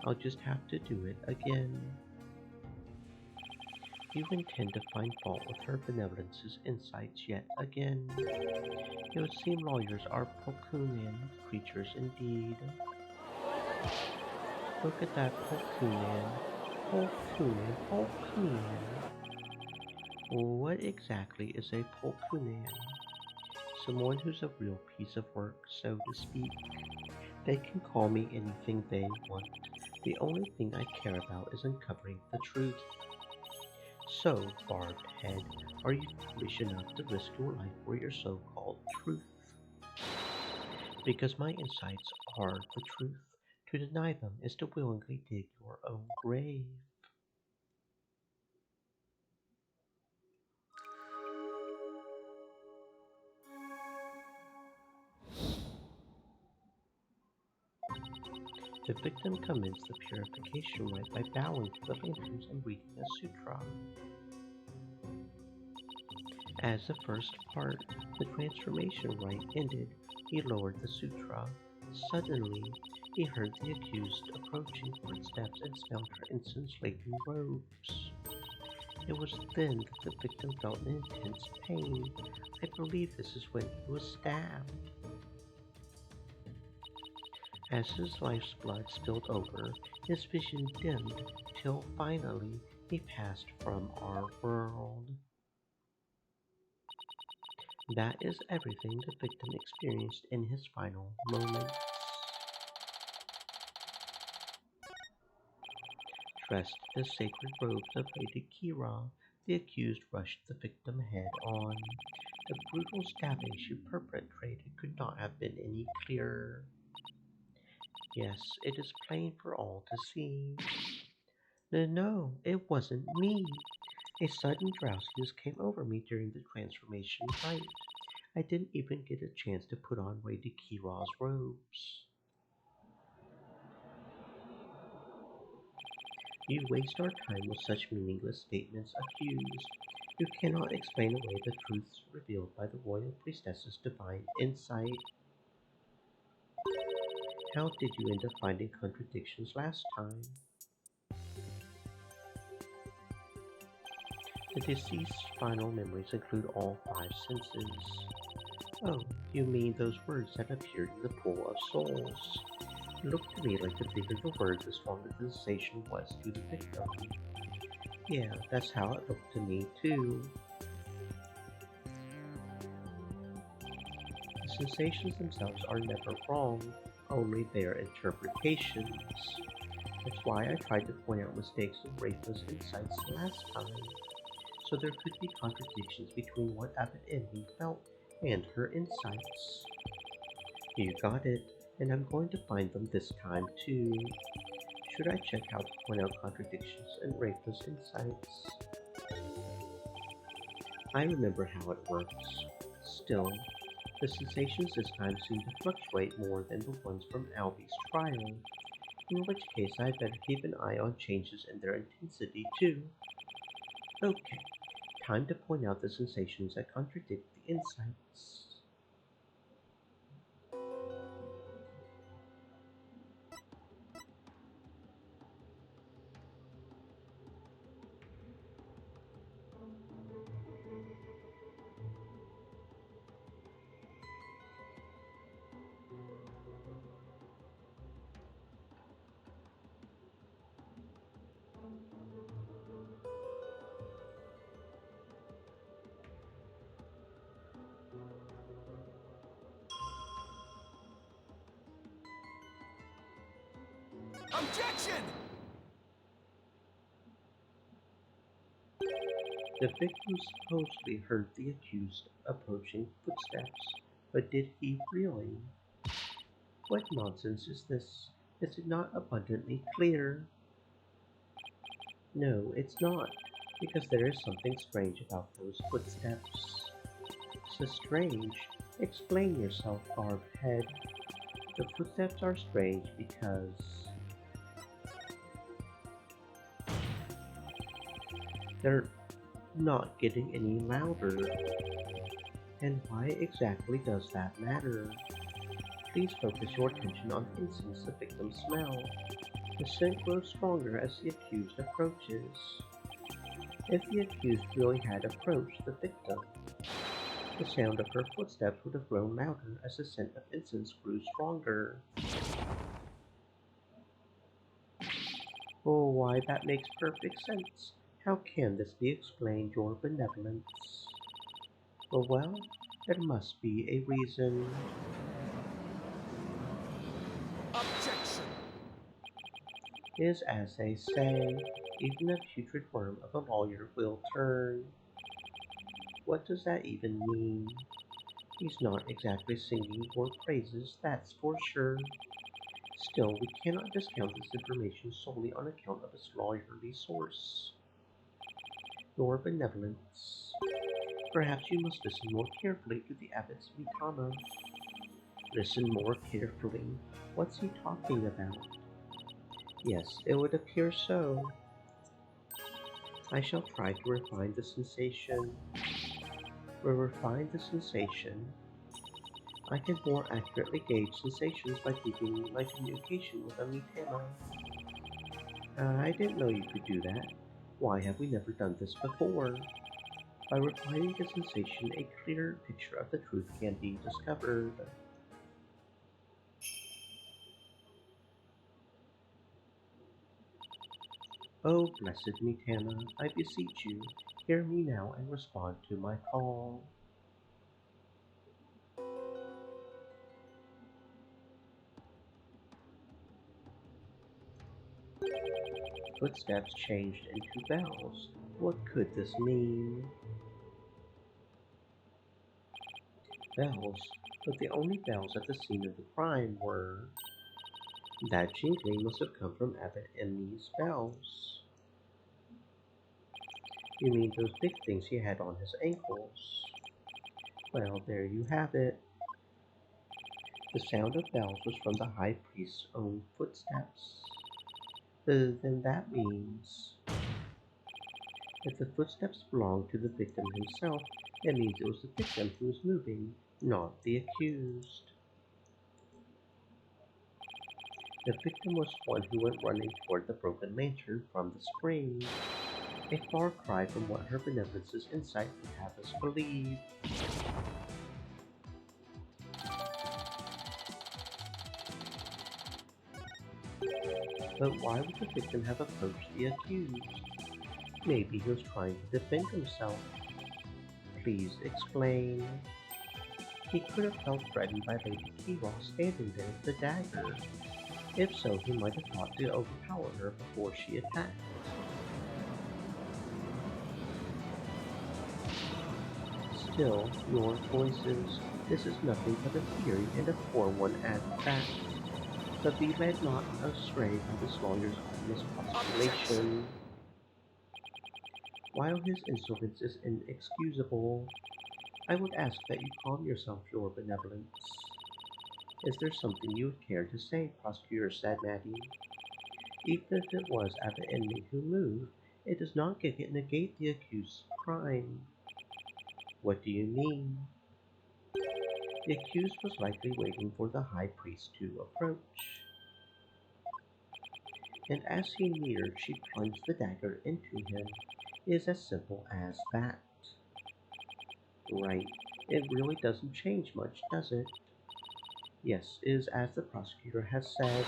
I'll just have to do it again. You intend to find fault with her benevolence's insights yet again. It would seem lawyers are Pulkunian creatures indeed. Look at that Pulkunian. Pulkunian. What exactly is a Pulkunian? Someone who's a real piece of work, so to speak. They can call me anything they want. The only thing I care about is uncovering the truth. So, Barbed Head, are you foolish enough to risk your life for your so-called truth? Because my insights are the truth. To deny them is to willingly dig your own grave. The victim commenced the purification rite by bowing to the lanterns and reading a sutra. As the first part, the transformation rite ended, he lowered the sutra. Suddenly, he heard the accused approaching footsteps and smelled her incense-laden robes. It was then that the victim felt an intense pain. I believe this is when he was stabbed. As his life's blood spilled over, his vision dimmed, till finally he passed from our world. That is everything the victim experienced in his final moments. Dressed in the sacred robes of Lady Kira, the accused rushed the victim head on. The brutal stabbing she perpetrated could not have been any clearer. Yes, it is plain for all to see. No, it wasn't me. A sudden drowsiness came over me during the transformation rite. I didn't even get a chance to put on Lady Kira's robes. You waste our time with such meaningless statements, accused. You cannot explain away the truths revealed by the royal priestess's divine insight. How did you end up finding contradictions last time? The deceased's final memories include all 5 senses. Oh, you mean those words that appeared in the pool of souls? It looked to me like the bigger the word, the stronger the sensation was to the victim. Yeah, that's how it looked to me too. The sensations themselves are never wrong, only their interpretations. That's why I tried to point out mistakes of Rafa's insights last time, so there could be contradictions between what Abbott Envy felt and her insights. You got it, and I'm going to find them this time too. Should I check how to point out contradictions in Rafa's insights? I remember how it works. Still, the sensations this time seem to fluctuate more than the ones from Albie's trial, in which case I'd better keep an eye on changes in their intensity too. Okay, time to point out the sensations that contradict the insights. Objection! The victim supposedly heard the accused approaching footsteps, but did he really? What nonsense is this? Is it not abundantly clear? No, it's not, because there is something strange about those footsteps. So strange? Explain yourself, Barbhead. The footsteps are strange because... they're not getting any louder. And why exactly does that matter? Please focus your attention on the incense the victim smelled. The scent grows stronger as the accused approaches. If the accused really had approached the victim, the sound of her footsteps would have grown louder as the scent of incense grew stronger. Oh, why, that makes perfect sense. How can this be explained, your benevolence? Well, there must be a reason. Objection! Is as they say, even a putrid worm of a lawyer will turn. What does that even mean? He's not exactly singing your praises, that's for sure. Still, we cannot discount this information solely on account of its lawyerly source. Your benevolence. Perhaps you must listen more carefully to the Abbot's Mitama. Listen more carefully. What's he talking about? Yes, it would appear so. I shall try to refine the sensation. Refine the sensation. I can more accurately gauge sensations by keeping my communication with a Mitama. I didn't know you could do that. Why have we never done this before? By refining the sensation, a clearer picture of the truth can be discovered. Oh, blessed Mitama, I beseech you, hear me now and respond to my call. Footsteps changed into bells. What could this mean? Bells, but the only bells at the scene of the crime were... That jingling must have come from Abbott Envy's bells. You mean those big things he had on his ankles? Well, there you have it. The sound of bells was from the High Priest's own footsteps. Then that means... if the footsteps belonged to the victim himself, it means it was the victim who was moving, not the accused. The victim was one who went running toward the broken lantern from the spring, a far cry from what her benevolence's insight would have us believe. But why would the victim have approached the accused? Maybe he was trying to defend himself. Please explain. He could have felt threatened by Lady Kiwa standing there with the dagger. If so, he might have thought to overpower her before she attacked. Still, your choices. This is nothing but a theory, and a poor one at that. But be led not astray by this lawyer's obvious postulation. While his insolence is inexcusable, I would ask that you calm yourself, your benevolence. Is there something you would care to say, Prosecutor Sadmati? Even if it was Abbot Enemy who moved, it does not negate the accused's crime. What do you mean? The accused was likely waiting for the high priest to approach. And as he neared, she plunged the dagger into him. It is as simple as that. Right. It really doesn't change much, does it? Yes, it is as the prosecutor has said.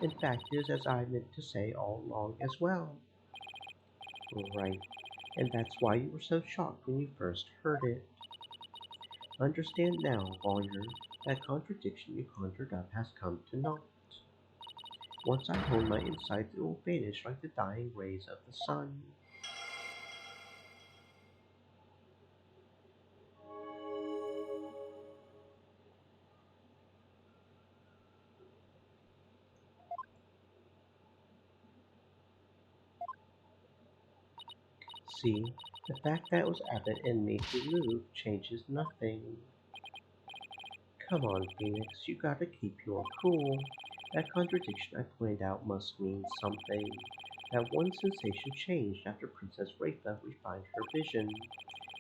In fact, it is as I meant to say all along as well. Right. And that's why you were so shocked when you first heard it. Understand now, lawyer, that contradiction you conjured up has come to naught. Once I hone my insights, it will vanish like the dying rays of the sun. See, the fact that it was Abbot Enemy who moved changes nothing. Come on, Phoenix, you gotta keep your cool. That contradiction I pointed out must mean something. That one sensation changed after Princess Rafa refined her vision.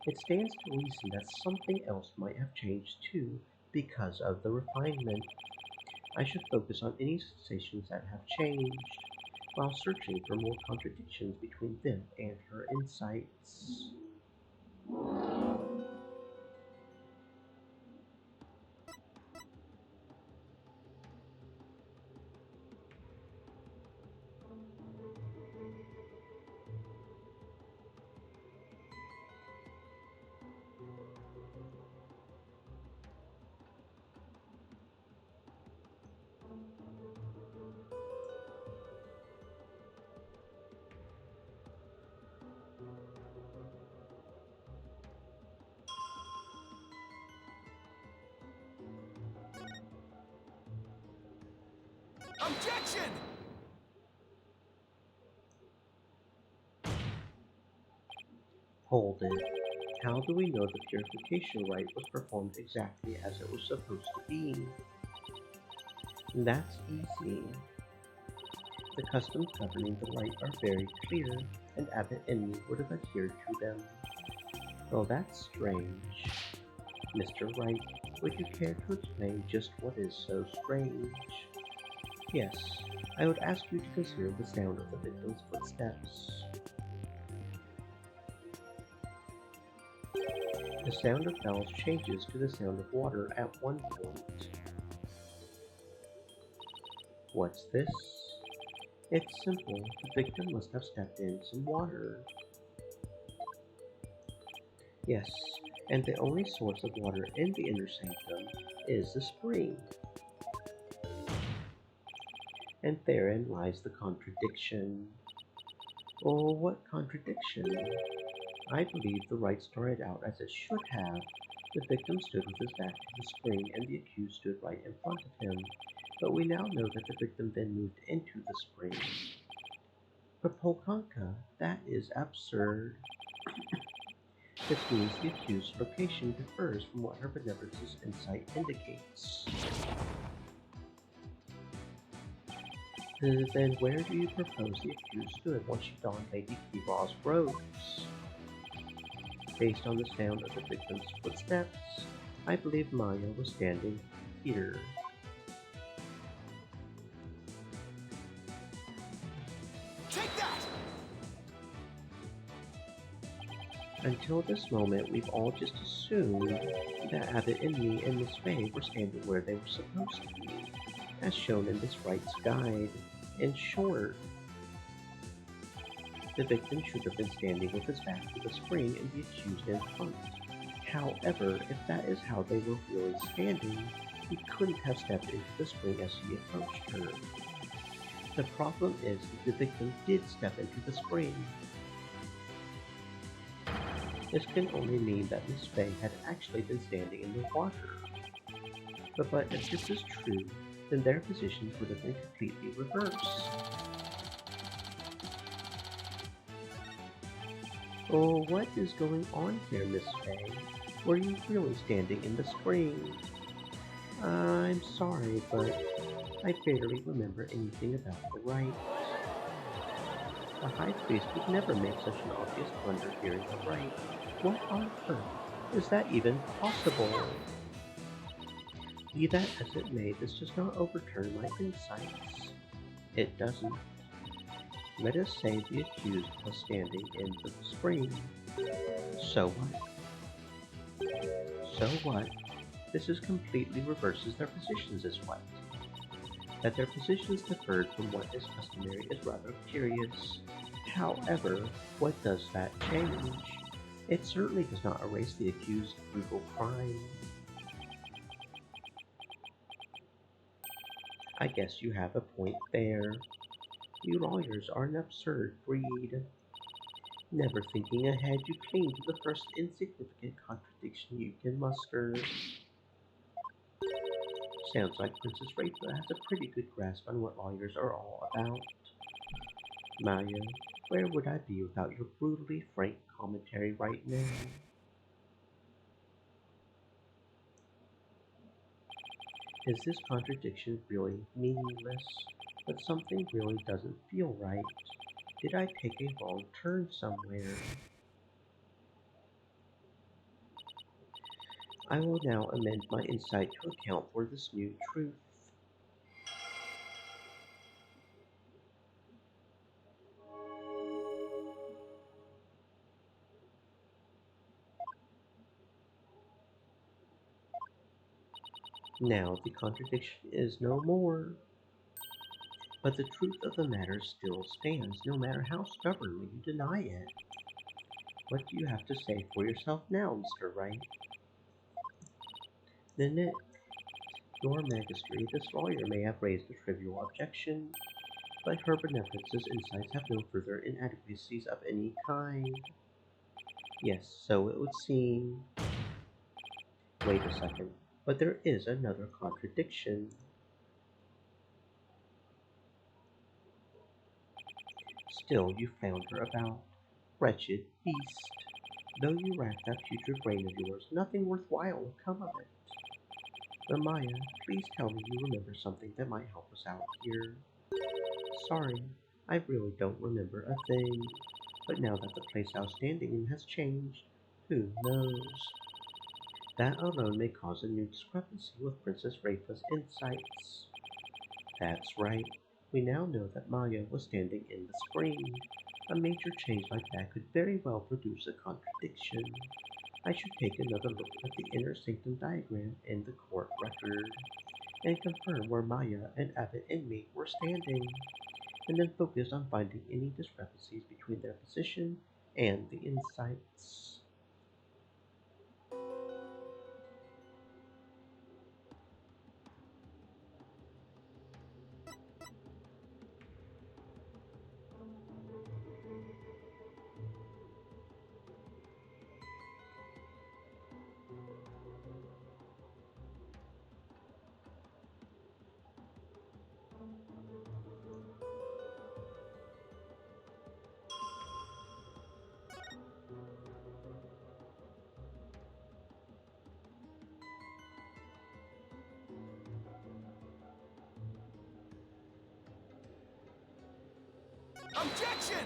It stands to reason that something else might have changed too, because of the refinement. I should focus on any sensations that have changed, while searching for more contradictions between them and her insights. Objection! Hold it. How do we know the purification rite was performed exactly as it was supposed to be? That's easy. The customs governing the rite are very clear, and Abbot Enemy would have adhered to them. Well, that's strange. Mr. Wright, would you care to explain just what is so strange? Yes, I would ask you to consider the sound of the victim's footsteps. The sound of bells changes to the sound of water at one point. What's this? It's simple. The victim must have stepped in some water. Yes, and the only source of water in the inner sanctum is the spring. And therein lies the contradiction. Oh, what contradiction? I believe the rite started out as it should have. The victim stood with his back to the spring and the accused stood right in front of him. But we now know that the victim then moved into the spring. But Polkanka, that is absurd. This means the accused's location differs from what her benevolence's insight indicates. Then where do you propose the accused stood once she donned Lady Kiwa's robes? Based on the sound of the victim's footsteps, I believe Maya was standing here. Take that! Until this moment, we've all just assumed that Abbot Enemy and Miss Faye were standing where they were supposed to be, as shown in this rite's guide. In short, the victim should have been standing with his back to the spring and the accused in front. However, if that is how they were really standing, he couldn't have stepped into the spring as he approached her. The problem is that the victim did step into the spring. This can only mean that Miss Faye had actually been standing in the water. But if this is true, then their positions would have been completely reversed. Oh, what is going on here, Miss Faye? Were you really standing in the spring? I'm sorry, but I barely remember anything about the rite. The High Priest would never make such an obvious blunder during the rite. What on earth is that even possible? Be that as it may, this does not overturn my insights. It doesn't. Let us say the accused was standing in the spring. So what? So what? This is completely reverses their positions as what? That their positions differed from what is customary is rather curious. However, what does that change? It certainly does not erase the accused's brutal crime. I guess you have a point there. You lawyers are an absurd breed. Never thinking ahead, you cling to the first insignificant contradiction you can muster. Sounds like Princess Rafa has a pretty good grasp on what lawyers are all about. Maya, where would I be without your brutally frank commentary right now? Is this contradiction really meaningless? But something really doesn't feel right. Did I take a wrong turn somewhere? I will now amend my insight to account for this new truth. Now the contradiction is no more. But the truth of the matter still stands, no matter how stubbornly you deny it. What do you have to say for yourself now, Mr. Wright? Nanette, Your Majesty, this lawyer may have raised a trivial objection, but Her Benevolence's insights have no further inadequacies of any kind. Yes, so it would seem. Wait a second, but there is another contradiction. Still you flounder about. Wretched beast. Though you rack that future brain of yours, nothing worthwhile will come of it. But Maya, please tell me you remember something that might help us out here. Sorry, I really don't remember a thing. But now that the place I was standing in has changed, who knows? That alone may cause a new discrepancy with Princess Rafa's insights. That's right. We now know that Maya was standing in the spring. A major change like that could very well produce a contradiction. I should take another look at the inner sanctum diagram in the court record, and confirm where Maya and Abbott and me were standing, and then focus on finding any discrepancies between their position and the insights. Objection!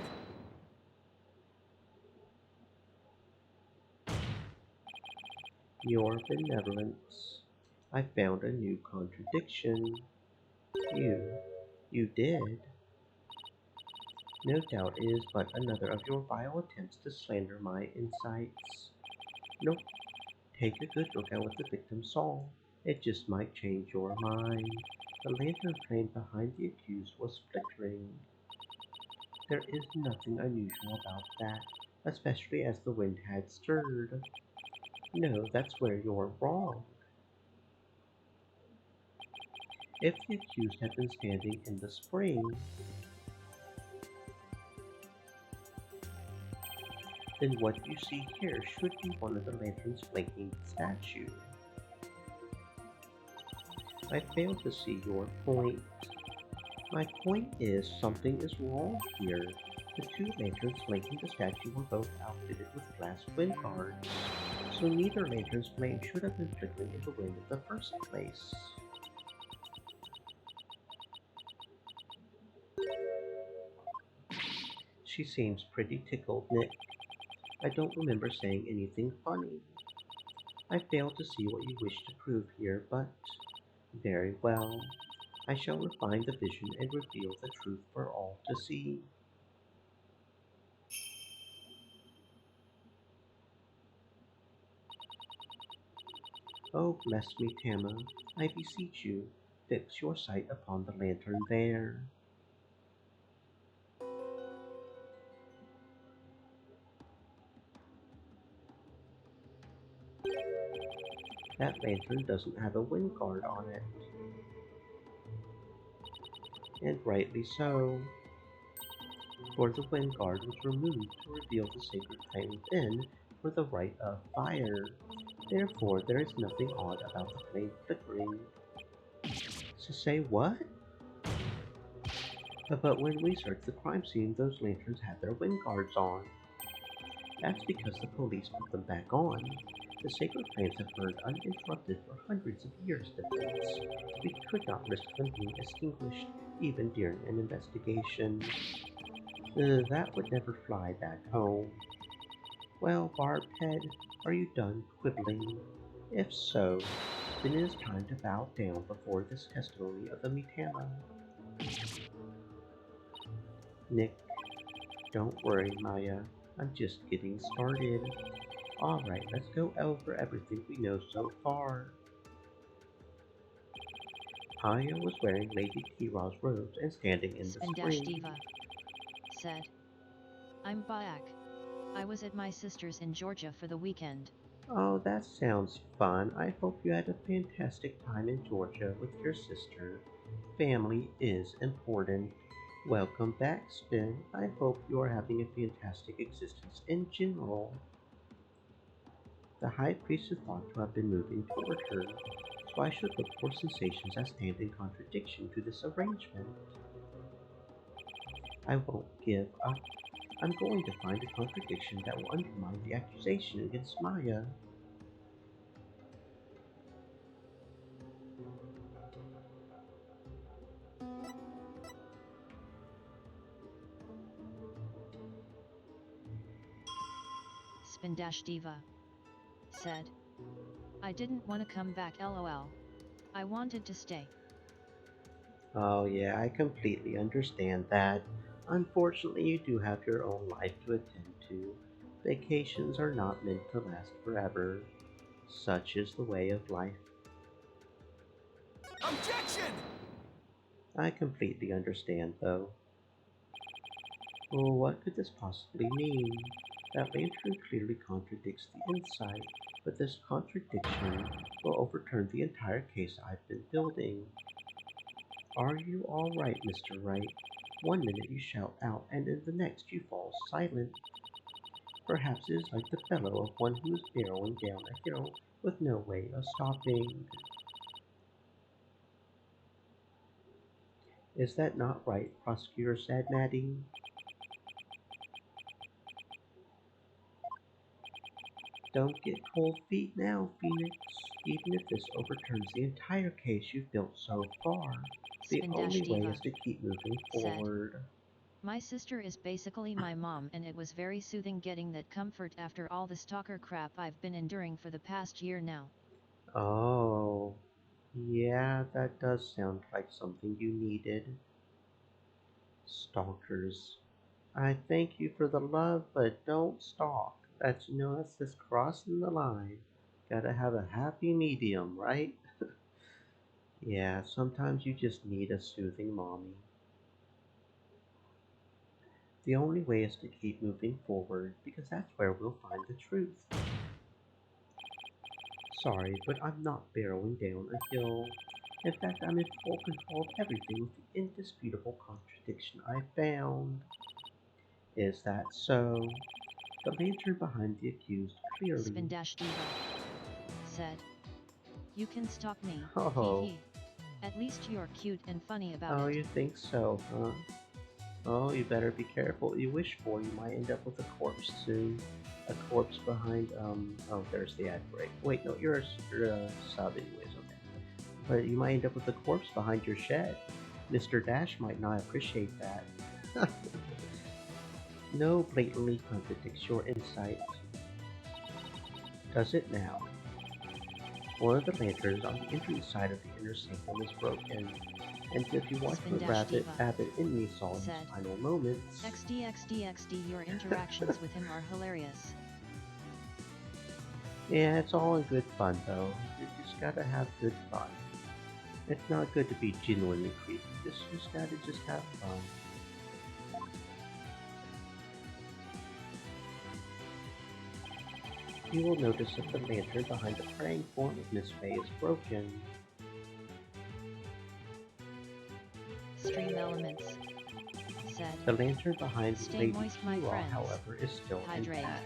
Your Benevolence. I found a new contradiction. You did. No doubt it is but another of your vile attempts to slander my insights. Nope. Take a good look at what the victim saw. It just might change your mind. The lantern flame behind the accused was flickering. There is nothing unusual about that, especially as the wind had stirred. No, that's where you're wrong. If the accused had been standing in the spring, then what you see here should be one of the lanterns flanking the statue. I fail to see your point. My point is something is wrong here. The two lanterns flanking the statue were both outfitted with glass wind guards, so neither lantern's flame should have been flickering in the wind in the first place. She seems pretty tickled, Nick. I don't remember saying anything funny. I fail to see what you wish to prove here, but very well. I shall refine the vision and reveal the truth for all to see. Oh, bless me, Tama, I beseech you, fix your sight upon the lantern there. That lantern doesn't have a wind guard on it. And rightly so, for the wind guard was removed to reveal the sacred flame within for the rite of fire. Therefore, there is nothing odd about the flame flickering. To say what? But when we searched the crime scene, those lanterns had their wind guards on. That's because the police put them back on. The sacred flames have burned uninterrupted for hundreds of years, Defense. We could not risk them being extinguished, even during an investigation. That would never fly back home. Well, Barbed Head, are you done quibbling? If so, then it is time to bow down before this testimony of the Mitama. Nick, don't worry, Maya. I'm just getting started. Alright, let's go over everything we know so far. Aya was wearing Lady Kira's robes and standing in the Spindash spring. Diva said, I'm back. I was at my sister's in Georgia for the weekend. Oh, that sounds fun. I hope you had a fantastic time in Georgia with your sister. Family is important. Welcome back, Spin. I hope you are having a fantastic existence in general. The High Priest is thought to have been moving toward her, so I should look for sensations that stand in contradiction to this arrangement. I won't give up. I'm going to find a contradiction that will undermine the accusation against Maya. Spindash Diva said, I didn't want to come back lol. I wanted to stay. Oh yeah, I completely understand that. Unfortunately, you do have your own life to attend to. Vacations are not meant to last forever. Such is the way of life. Objection! I completely understand, though. Well, what could this possibly mean? That lantern clearly contradicts the insight, but this contradiction will overturn the entire case I've been building. Are you alright, Mr. Wright? One minute you shout out, and in the next you fall silent. Perhaps it is like the bellow of one who is barreling down a hill with no way of stopping. Is that not right, Prosecutor Sadnaddy? Don't get cold feet now, Phoenix. Even if this overturns the entire case you've built so far, the Spindash only way Diva is to keep moving said, forward. My sister is basically my mom, and it was very soothing getting that comfort after all the stalker crap I've been enduring for the past year now. Oh, yeah, that does sound like something you needed. Stalkers. I thank you for the love, but don't stalk. That's just crossing the line. Gotta have a happy medium, right? Yeah, sometimes you just need a soothing mommy. The only way is to keep moving forward, because that's where we'll find the truth. Sorry, but I'm not barreling down a hill. In fact, I'm in full control of everything with the indisputable contradiction I found. Is that so? The lantern behind the accused clearly. Spin Dash Diva said. You can stalk me. Oh. Hee hee. At least you're cute and funny about Oh, it. you think so, huh? Oh, you better be careful what you wish for. You might end up with a corpse soon. A corpse behind, oh, there's the ad break. Wait, no, you're a sub anyways, okay. But you might end up with a corpse behind your shed. Mr. Dash might not appreciate that. No blatantly contradicts your insight. Does it now? One of the lanterns on the entrance side of the inner sanctum is broken, and if you watch Spin what Dash Diva Abbott in me saw in his said. final moments... XD, your interactions with him are hilarious. Yeah, it's all in good fun though. You just gotta have good fun. It's not good to be genuinely creepy. You just gotta have fun. You will notice that the lantern behind the praying form of Miss Faye is broken. Stream Elements said. The lantern behind Stay Lady moist, my Kira, friends. however, is still Hydrate. intact.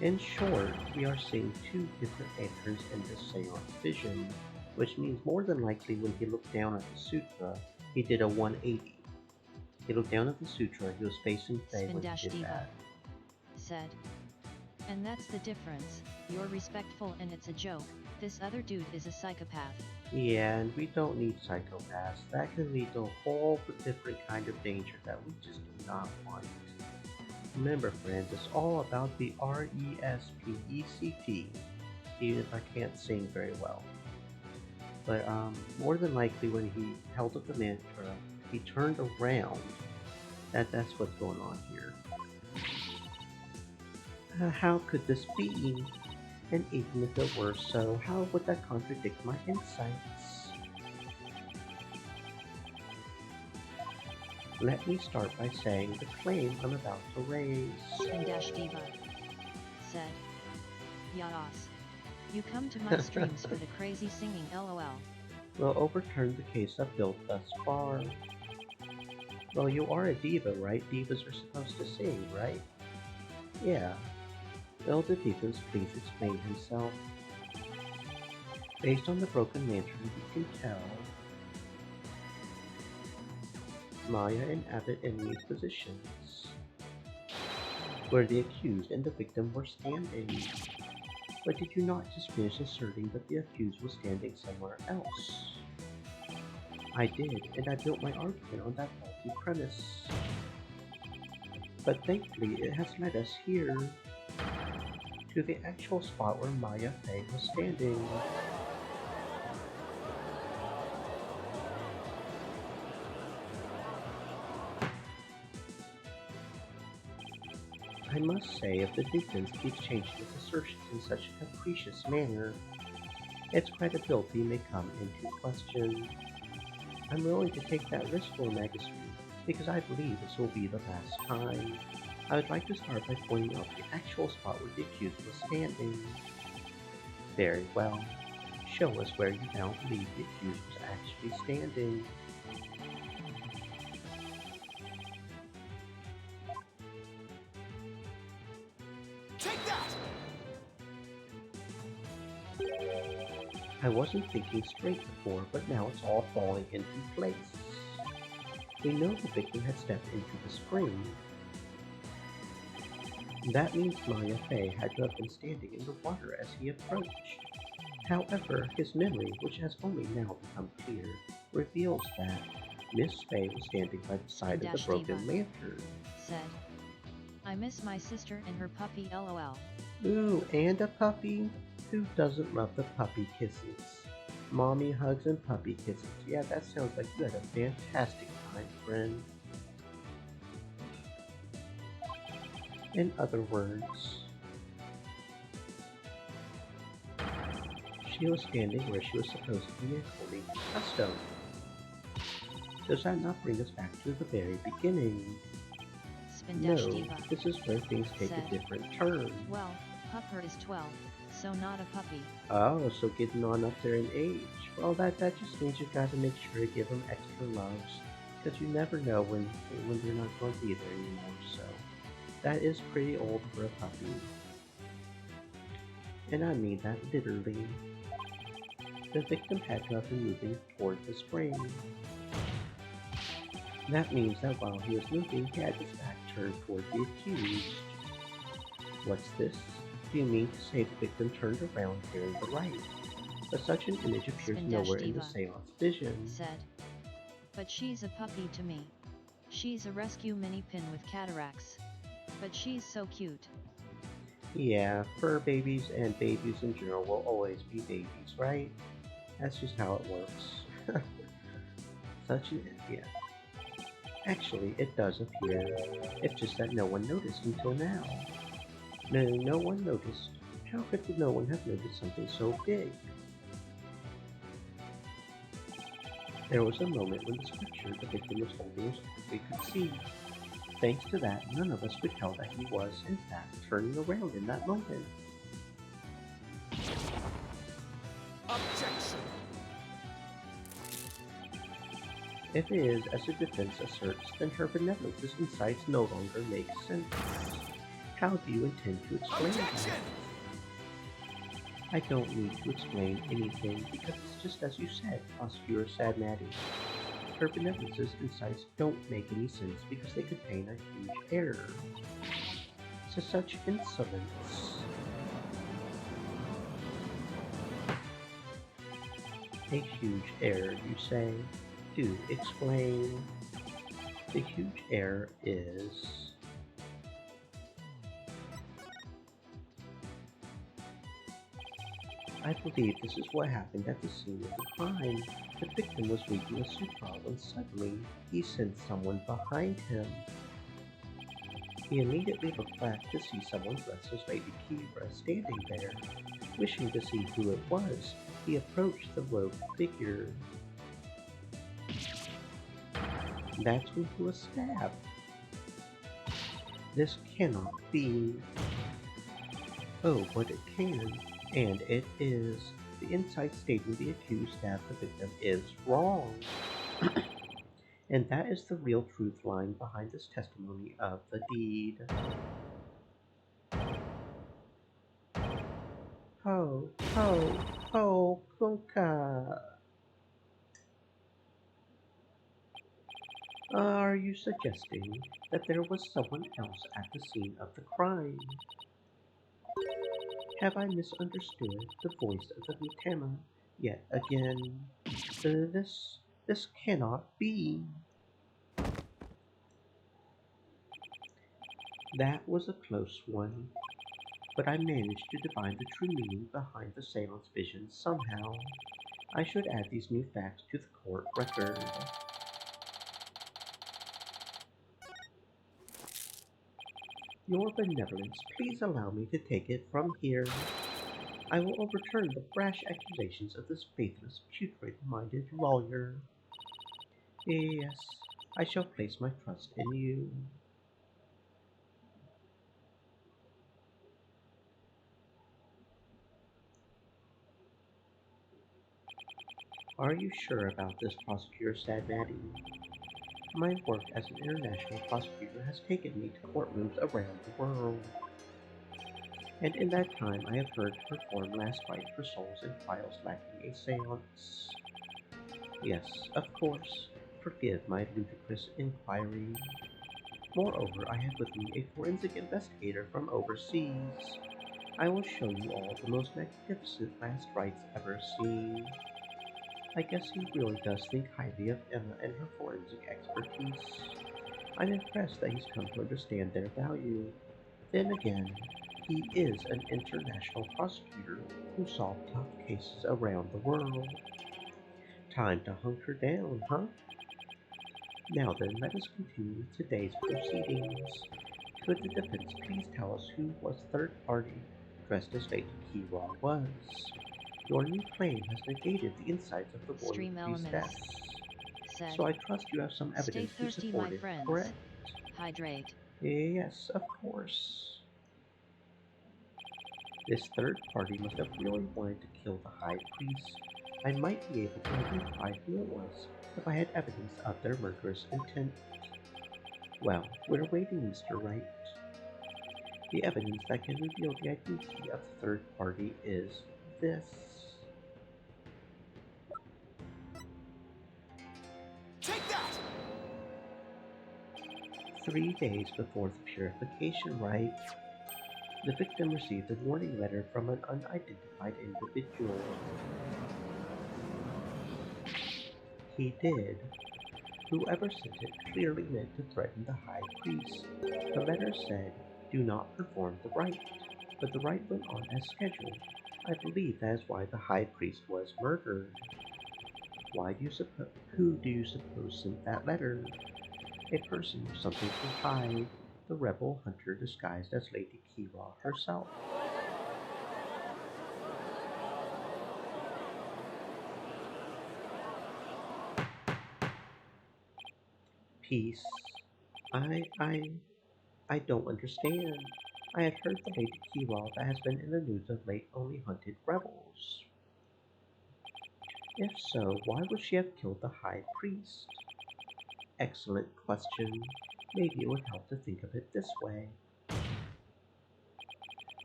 In short, we are seeing two different lanterns in the seance vision, which means more than likely when he looked down at the sutra, he did a 180. He looked down at the sutra, he was facing Faye Spin when Dash he did Diva that. said. And that's the difference. You're respectful and it's a joke. This other dude is a psychopath. Yeah, and we don't need psychopaths. That can lead to a whole different kind of danger that we just do not want. Remember friends, it's all about the R-E-S-P-E-C-T, even if I can't sing very well. But more than likely when he held up the mantra, he turned around. That's what's going on here. How could this be? And even if it were so, how would that contradict my insights? Let me start by saying the claim I'm about to raise. Spin Dash Diva said. Yadas. You come to my streams for the crazy singing LOL. Will overturn the case I've built thus far. Well, you are a diva, right? Divas are supposed to sing, right? Yeah. Will the Divas please explain himself? Based on the broken lantern, you can tell Maya and Abbott in these positions, where the accused and the victim were standing. But did you not just finish asserting that the accused was standing somewhere else? I did, and I built my argument on that faulty premise. But thankfully, it has led us here, to the actual spot where Maya Faye was standing. I must say, if the defense keeps changing its assertions in such a capricious manner, its credibility may come into question. I'm willing to take that risk for Magistry, because I believe this will be the last time. I would like to start by pointing out the actual spot where the accused was standing. Very well. Show us where you now believe the accused was actually standing. Take that! I wasn't thinking straight before, but now it's all falling into place. We know the victim had stepped into the spring. That means Maya Faye had to have been standing in the water as he approached. However, his memory, which has only now become clear, reveals that Miss Faye was standing by the side of the Dash broken Diva lantern. said. I miss my sister and her puppy LOL. Ooh, and a puppy? Who doesn't love the puppy kisses? Mommy hugs and puppy kisses. Yeah, that sounds like you had a fantastic time, friend. In other words, she was standing where she was supposed to be according to custom. Does that not bring us back to the very beginning? No, Diva this is where things take said. a different turn. Well, Pupper is 12, so not a puppy. Oh, so getting on up there in age. Well, that just means you've got to make sure to give them extra loves, because you never know when they're not going to be there anymore. So that is pretty old for a puppy, and I mean that literally. The victim had to have been moving toward the spring. That means that while he was moving, he had his back turned toward the accused. What's this? Do you mean to say the victim turned around carrying the light? But such an image appears nowhere in the Diva seance vision. said. But she's a puppy to me. She's a rescue mini pin with cataracts. But she's so cute. Yeah, fur babies and babies in general will always be babies, right? That's just how it works. Such an yeah. Actually, it does appear. It's just that no one noticed until now. No one noticed. How could no one have noticed something so big? There was a moment when the scripture the victim was holding was all we could see. Thanks to that, none of us could tell that he was, in fact, turning around in that moment. Objection! If it is as the defense asserts, then her benevolence's insights no longer make sense. How do you intend to explain Objection! that? I don't need to explain anything, because it's just as you said, Prosecutor Sad Maddie. Her benevolence's insights don't make any sense because they contain a huge error. To such insolence. A huge error, you say? Do explain. The huge error is... I believe this is what happened at the scene of the crime. The victim was reading a sutra when suddenly he sensed someone behind him. He immediately looked back to see someone dressed as Lady Kira standing there. Wishing to see who it was, he approached the rogue figure. That's when he was stabbed. This cannot be. Oh, but it can. And it is. The insight stating the accused stabbed the victim is wrong. And that is the real truth lying behind this testimony of the deed. Ho, ho, ho, kunka. Are you suggesting that there was someone else at the scene of the crime? Have I misunderstood the voice of the Mitama yet again? This cannot be. That was a close one, but I managed to divine the true meaning behind the seance vision somehow. I should add these new facts to the court record. Your benevolence, please allow me to take it from here. I will overturn the brash accusations of this faithless, putrid-minded lawyer. Yes, I shall place my trust in you. Are you sure about this, Prosecutor Sad Maddie? My work as an international prosecutor has taken me to courtrooms around the world. And in that time I have heard to perform last rite for souls in trials lacking a seance. Yes, of course, forgive my ludicrous inquiry. Moreover, I have with me a forensic investigator from overseas. I will show you all the most magnificent last rites ever seen. I guess he really does think highly of Emma and her forensic expertise. I'm impressed that he's come to understand their value. Then again, he is an international prosecutor who solved tough cases around the world. Time to hunker down, huh? Now then, let us continue with today's proceedings. Could the defense please tell us who was third party dressed as Lady Kira was? Your new claim has negated the insights of the boy Stream with these Elements deaths. said. So I trust you have some Stay evidence to thirsty, support my it, friends. correct? Hydrate. Yes, of course. This third party must have really wanted to kill the High Priest. I might be able to identify who it was if I had evidence of their murderous intent. Well, we're waiting, Mr. Wright. The evidence that can reveal the identity of the third party is this. Take that! 3 days before the purification rite, the victim received a warning letter from an unidentified individual. He did. Whoever sent it clearly meant to threaten the High Priest. The letter said, "Do not perform the rite," but the rite went on as scheduled. I believe that is why the High Priest was murdered. Who do you suppose sent that letter? A person with something to hide, the rebel hunter disguised as Lady Kira herself. Peace. I don't understand. I had heard the Lady Kira that has been in the news of late only hunted rebels. If so, why would she have killed the High Priest? Excellent question. Maybe it would help to think of it this way.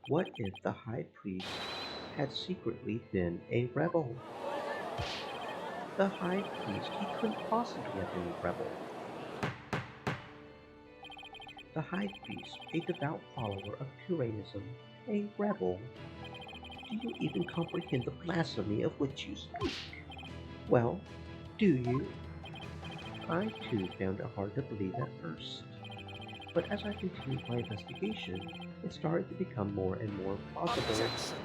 What if the High Priest had secretly been a rebel? The High Priest, he couldn't possibly have been a rebel. The High Priest, a devout follower of Curanism, a rebel. Do you even comprehend the blasphemy of which you speak? Well, do you? I too found it hard to believe at first, but as I continued my investigation, it started to become more and more plausible. Objection!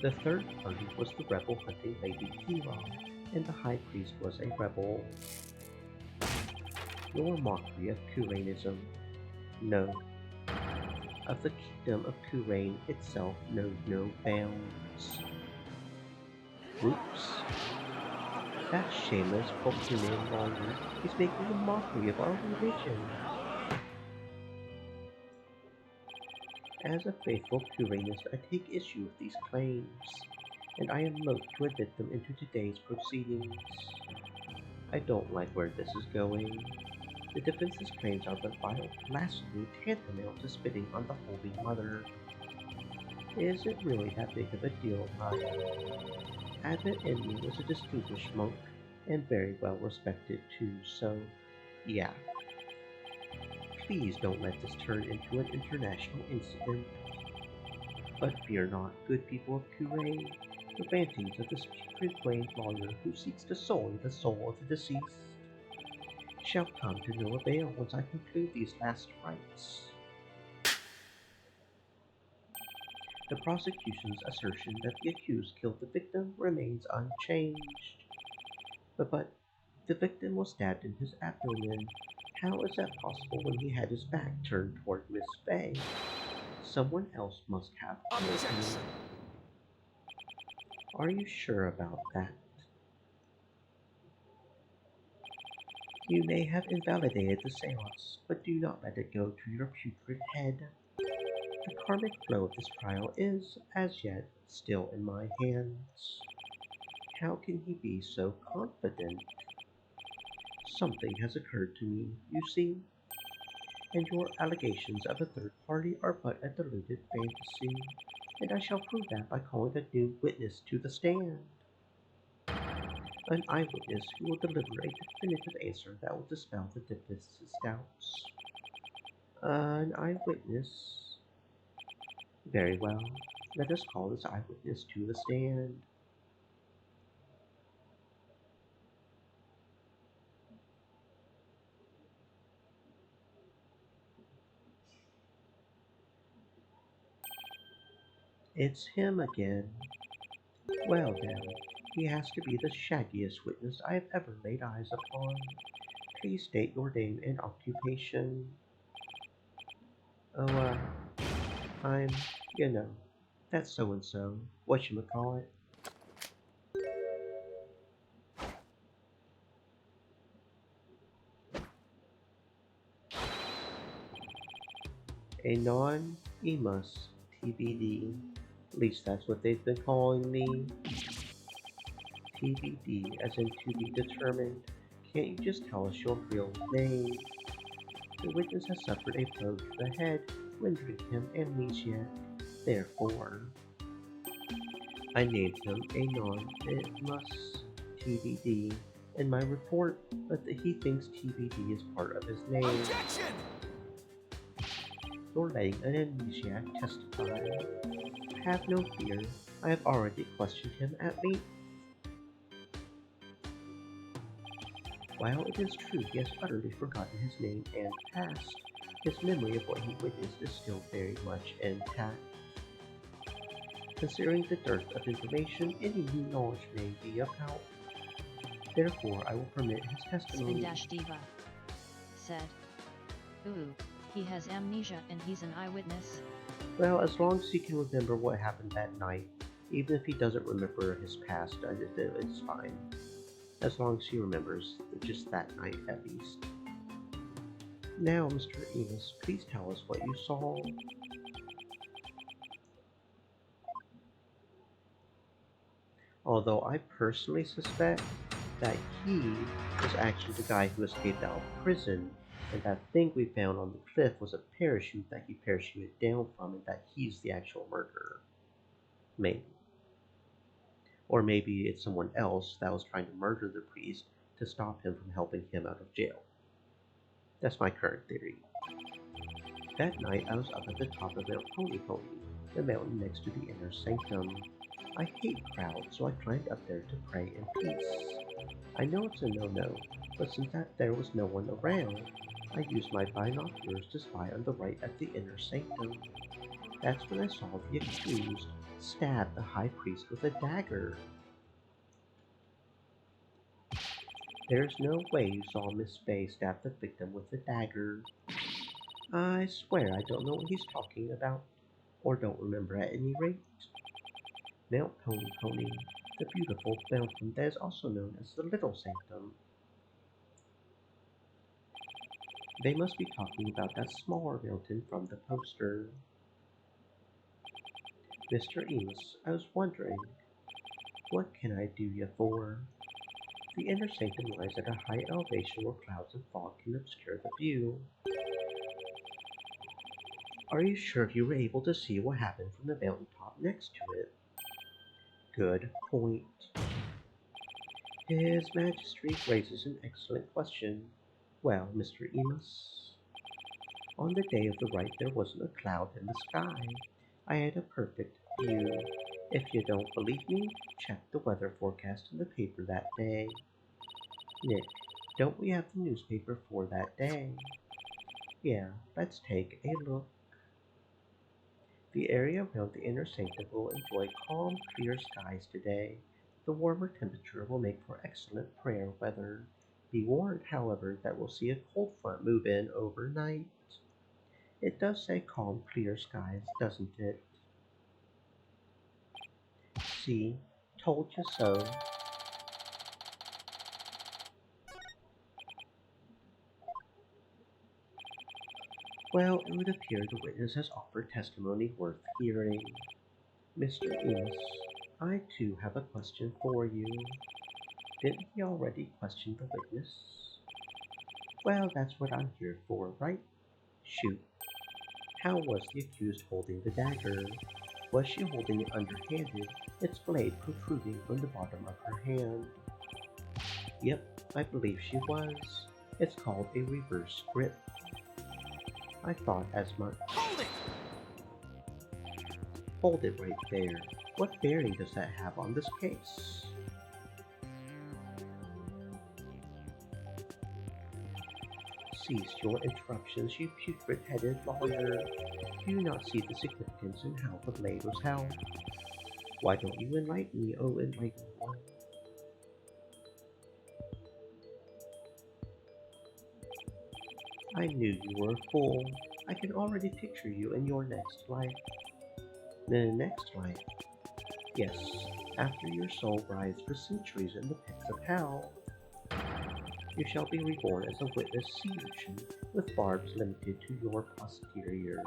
The third party was the rebel hunting Lady Kira, and the High Priest was a rebel. Your mockery of Curanism. No. Of the kingdom of Kurain itself knows no bounds. Oops. That shameless Pokemon lawyer is making a mockery of our religion. As a faithful Kurainist, I take issue with these claims, and I am loath to admit them into today's proceedings. I don't like where this is going. The defense's claims are but vile blasphemy tantamount to spitting on the Holy Mother. Is it really that big of a deal, huh? Abbot Enmu was a distinguished monk, and very well respected too, so yeah. Please don't let this turn into an international incident. But fear not, good people of Kurain. The rantings of this putrid-brained lawyer who seeks to sully the soul of the deceased shall come to no avail once I conclude these last rites. The prosecution's assertion that the accused killed the victim remains unchanged. But the victim was stabbed in his abdomen. How is that possible when he had his back turned toward Miss Faye? Someone else must have killed him. Objection! Are you sure about that? You may have invalidated the seance, but do not let it go to your putrid head. The karmic flow of this trial is, as yet, still in my hands. How can he be so confident? Something has occurred to me, you see, and your allegations of a third party are but a deluded fantasy, and I shall prove that by calling a new witness to the stand. An eyewitness who will deliver a definitive answer that will dispel the defense's doubts. An eyewitness? Very well. Let us call this eyewitness to the stand. It's him again. Well then, he has to be the shaggiest witness I have ever laid eyes upon. Please state your name and occupation. Oh, I'm, that's so-and-so, whatchamacallit. Anonymous TBD. At least that's what they've been calling me. TBD, as in to be determined. Can't you just tell us your real name? The witness has suffered a blow to the head, rendering him amnesiac. Therefore, I named him Anonymous TBD in my report, but he thinks TBD is part of his name. Objection! You're letting an amnesiac testify. Have no fear, I have already questioned him at length. While it is true he has utterly forgotten his name and past, his memory of what he witnessed is still very much intact. Considering the dearth of information, any new knowledge may be of help. Therefore, I will permit his testimony. Spin-Diva said, "Ooh, he has amnesia and he's an eyewitness." Well, as long as he can remember what happened that night, even if he doesn't remember his past, it's fine. As long as he remembers just that night at least. Now, Mr. Enos, please tell us what you saw. Although I personally suspect that he was actually the guy who escaped out of prison, and that thing we found on the cliff was a parachute that he parachuted down from, and that he's the actual murderer. Maybe. Or maybe it's someone else that was trying to murder the priest to stop him from helping him out of jail. That's my current theory. That night I was up at the top of Mount Pony Pony, the mountain next to the inner sanctum. I hate crowds, so I climbed up there to pray in peace. I know it's a no-no, but since there was no one around, I used my binoculars to spy on the right at the inner sanctum. That's when I saw the accused stab the high priest with a dagger. There's no way you saw Miss Faye stab the victim with a dagger. I swear I don't know what he's talking about, or don't remember at any rate. Mount Pony Pony, the beautiful mountain that is also known as the Little Sanctum. They must be talking about that smaller mountain from the poster. Mr. Enos, I was wondering, what can I do you for? The inner sanctum lies at a high elevation where clouds and fog can obscure the view. Are you sure you were able to see what happened from the mountaintop next to it? Good point. His Majesty raises an excellent question. Well, Mr. Enos, on the day of the rite there wasn't a cloud in the sky. I had a perfect view. If you don't believe me, check the weather forecast in the paper that day. Nick, don't we have the newspaper for that day? Yeah, let's take a look. The area around the inner sanctum will enjoy calm, clear skies today. The warmer temperature will make for excellent prayer weather. Be warned, however, that we'll see a cold front move in overnight. It does say calm, clear skies, doesn't it? See, told you so. Well, it would appear the witness has offered testimony worth hearing. Mr. Enos, I too have a question for you. Didn't he already question the witness? Well, that's what I'm here for, right? Shoot. How was the accused holding the dagger? Was she holding it underhanded, its blade protruding from the bottom of her hand? Yep, I believe she was. It's called a reverse grip. I thought as much. Hold it! Hold it right there. What bearing does that have on this case? Cease your interruptions, you putrid-headed lawyer. Do you not see the significance in how the blade was held? Why don't you enlighten me, oh enlightened one? I knew you were a fool. I can already picture you in your next life. The next life? Yes, after your soul writhes for centuries in the pits of hell. You shall be reborn as a witless sea urchin, with barbs limited to your posterior.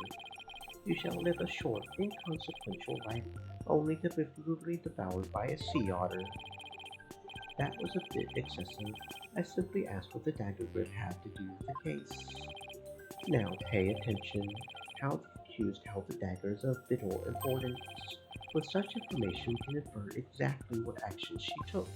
You shall live a short, inconsequential life, only to be brutally devoured by a sea otter. That was a bit excessive. I simply asked what the dagger grip had to do with the case. Now pay attention. How the accused held the dagger is of vital importance. With such information, we can infer exactly what action she took.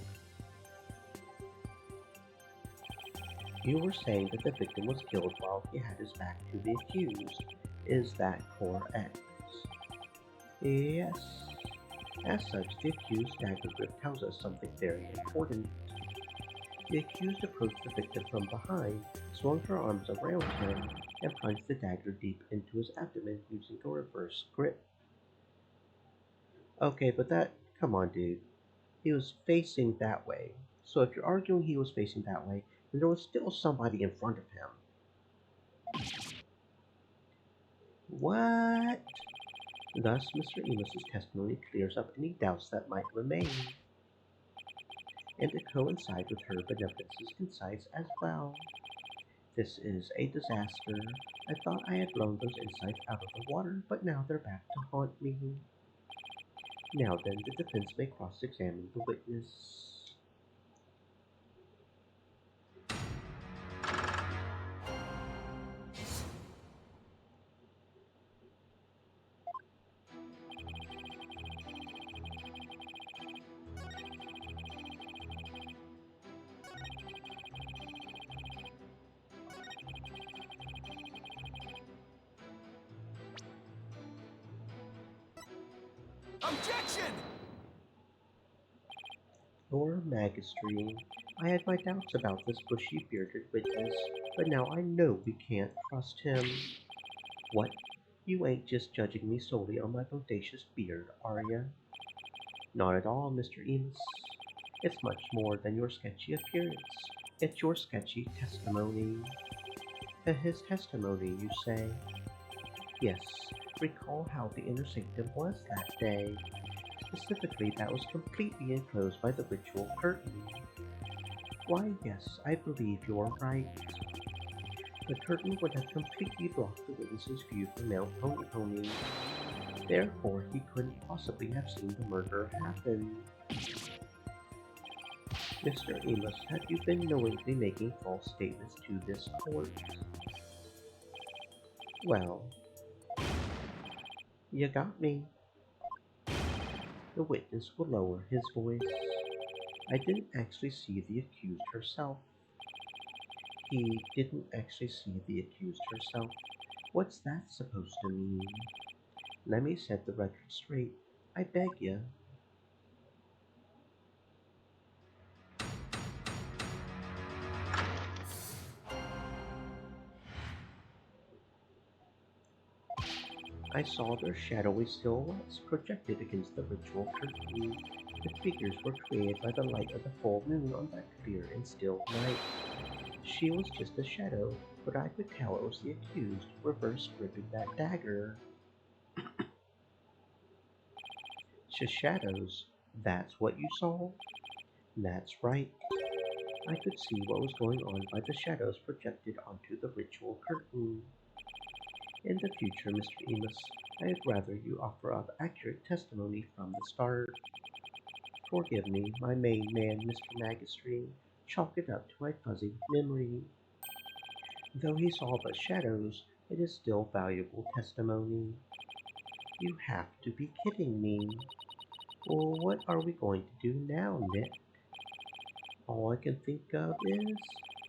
You were saying that the victim was killed while he had his back to the accused. Is that correct? Yes. As such, the accused dagger grip tells us something very important. The accused approached the victim from behind, swung her arms around him, and plunged the dagger deep into his abdomen using a reverse grip. Okay, but come on, dude. He was facing that way. So if you're arguing he was facing that way, then there was still somebody in front of him. What? Thus, Mr. Enos's testimony clears up any doubts that might remain. And to coincide with her benevolence's insights as well. This is a disaster. I thought I had blown those insights out of the water, but now they're back to haunt me. Now then, the defense may cross-examine the witness. Objection! Your Majesty, I had my doubts about this bushy-bearded witness, but now I know we can't trust him. What? You ain't just judging me solely on my bodacious beard, are ya? Not at all, Mr. Enos. It's much more than your sketchy appearance. It's your sketchy testimony. His testimony, you say? Yes. Recall how the inner sanctum was that day. Specifically, that was completely enclosed by the ritual curtain. Why, yes, I believe you're right. The curtain would have completely blocked the witness's view from Mount Pony. Therefore, he couldn't possibly have seen the murder happen. Mr. Amos, have you been knowingly making false statements to this court? Well, you got me. The witness will lower his voice. I didn't actually see the accused herself. He didn't actually see the accused herself. What's that supposed to mean? Let me set the record straight. I beg ya. I saw their shadowy silhouettes projected against the ritual curtain. The figures were created by the light of the full moon on that clear and still night. She was just a shadow, but I could tell it was the accused reverse gripping that dagger. Shadows, that's what you saw? That's right. I could see what was going on by the shadows projected onto the ritual curtain. In the future, Mr. Amos, I'd rather you offer up accurate testimony from the start. Forgive me, my main man, Mr. Magistrate. Chalk it up to my fuzzy memory. Though he saw but shadows, it is still valuable testimony. You have to be kidding me. Well, what are we going to do now, Nick? All I can think of is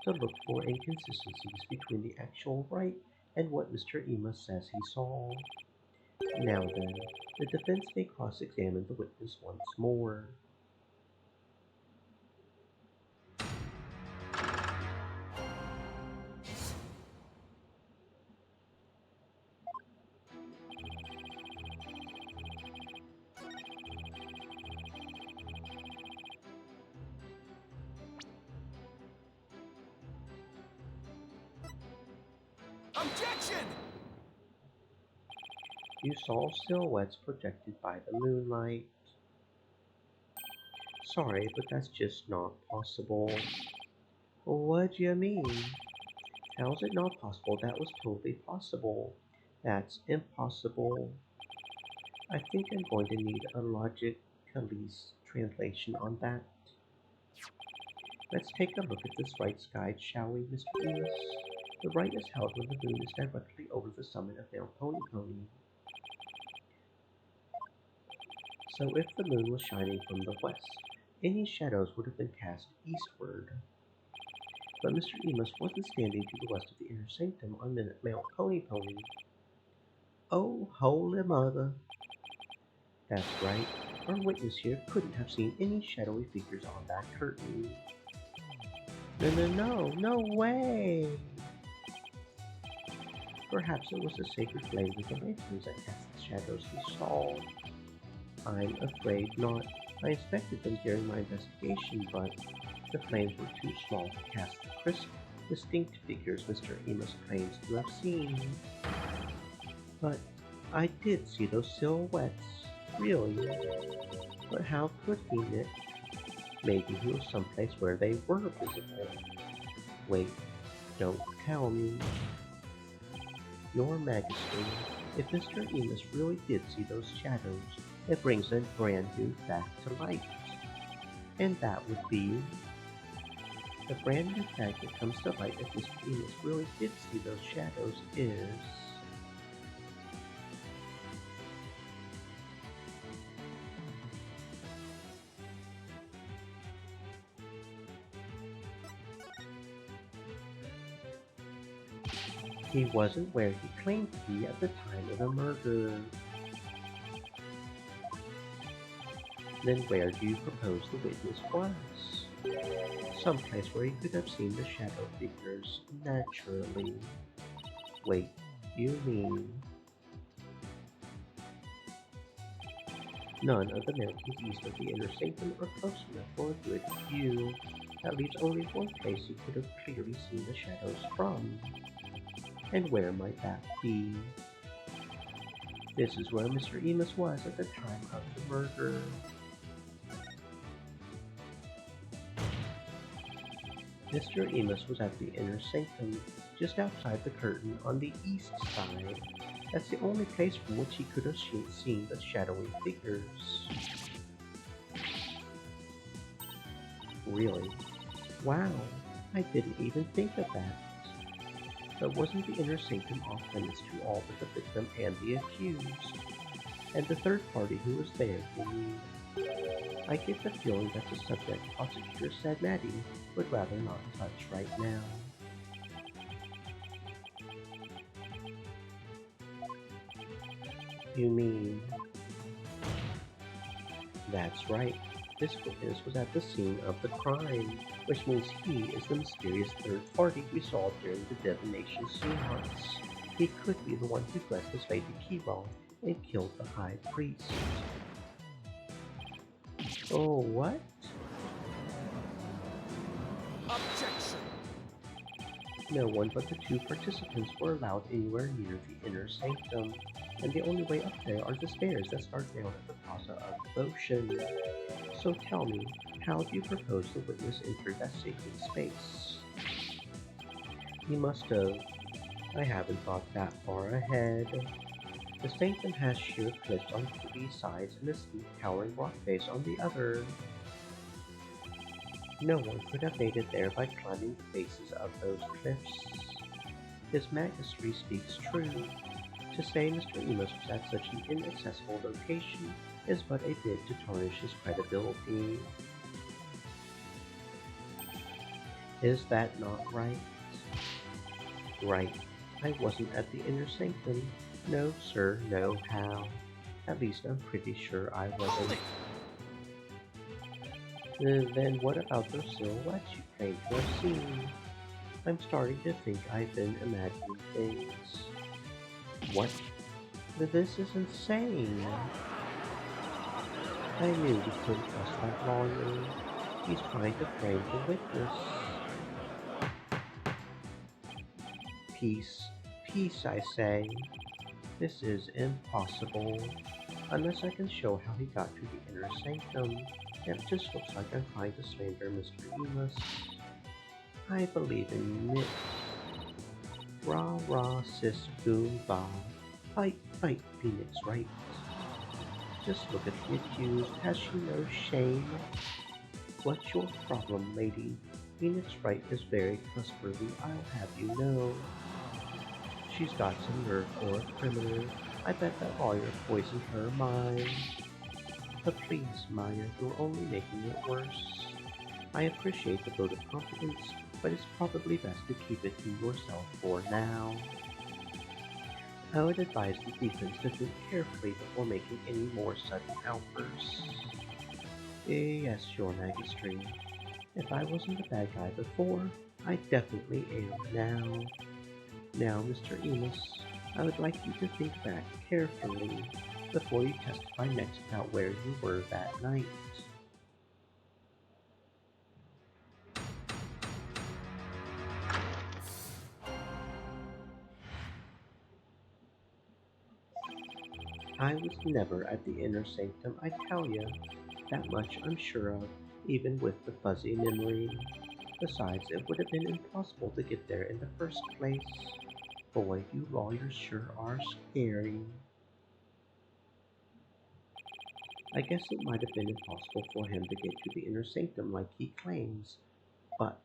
to look for inconsistencies between the actual right and what Mr. Amos says he saw. Now then, the defense may cross-examine the witness once more. Objection! You saw silhouettes projected by the moonlight. Sorry, but that's just not possible. What do you mean? How's it not possible? That was totally possible. That's impossible. I think I'm going to need a logicalese translation on that. Let's take a look at this right sky, shall we, Mr. Enos? The right is held when the moon is directly over the summit of Mount Pony Pony. So if the moon was shining from the west, any shadows would have been cast eastward. But Mr. Enos wasn't standing to the west of the inner sanctum on Mount Pony Pony. Oh, holy mother! That's right, our witness here couldn't have seen any shadowy figures on that curtain. No way! Perhaps it was the sacred flames of the lanterns that cast the shadows he saw. I'm afraid not. I inspected them during my investigation, but the flames were too small to cast the crisp, distinct figures Mr. Enos claims to have seen. But I did see those silhouettes, really. But how could he, Nick? Maybe he was someplace where they were visible. Wait, don't tell me. Your Majesty, if Mr. Enos really did see those shadows, it brings a brand new fact to light. And that would be... the brand new fact that comes to light if Mr. Enos really did see those shadows is... he wasn't where he claimed to be at the time of the murder. Then where do you propose the witness was? Someplace where he could have seen the shadow figures naturally. Wait, you mean... none of the mountains east of the inner sanctum are close enough for a good view. That leaves only one place you could have clearly seen the shadows from. And where might that be? This is where Mr. Enos was at the time of the murder. Mr. Enos was at the inner sanctum, just outside the curtain on the east side. That's the only place from which he could have seen the shadowy figures. Really? Wow, I didn't even think of that. But wasn't the inner sanctum off limits to all but the victim and the accused? And the third party who was there, I get the feeling that the subject, Prosecutor Sad Maddie, would rather not touch right now. You mean... that's right. This witness was at the scene of the crime, which means he is the mysterious third party we saw during the divination seance. He could be the one who dressed as Lady Kira and killed the High Priest. Oh, what? Objection! No one but the two participants were allowed anywhere near the inner sanctum, and the only way up there are the stairs that start down at the Plaza of Devotion. So tell me, how do you propose the witness entered that sacred space? He must have... I haven't thought that far ahead. The sanctum has sheer cliffs on 3 sides and a steep towering rock face on the other. No one could have made it there by climbing the faces of those cliffs. His Majesty speaks true. To say Mr. Enos was at such an inaccessible location is but a bit to tarnish his credibility. Is that not right? Right. I wasn't at the inner sanctum. No, sir, no how. At least I'm pretty sure I wasn't. Then what about those silhouettes you claim to have seen? I'm starting to think I've been imagining things. What? This is insane. I knew we couldn't trust that lawyer. He's trying to frame the witness. Peace. Peace, I say. This is impossible. Unless I can show how he got to the inner sanctum, it just looks like I'm trying to slander Mr. Enos. I believe in it. Rah rah sis boom ba. Fight, fight, Phoenix Wright. Just look at the accused. Has she no shame? What's your problem, lady? Phoenix Wright is very trustworthy, I'll have you know. She's got some nerve for a criminal. I bet that lawyer poisoned her mind. But please, Maya, you're only making it worse. I appreciate the vote of confidence, but it's probably best to keep it to yourself for now. I would advise the defense to think carefully before making any more sudden outbursts. Yes, Your Majesty. If I wasn't a bad guy before, I definitely am now. Now, Mr. Enos, I would like you to think back carefully before you testify next about where you were that night. I was never at the inner sanctum, I tell ya. That much I'm sure of, even with the fuzzy memory. Besides, it would have been impossible to get there in the first place. Boy, you lawyers sure are scary. I guess it might have been impossible for him to get to the inner sanctum like he claims, but...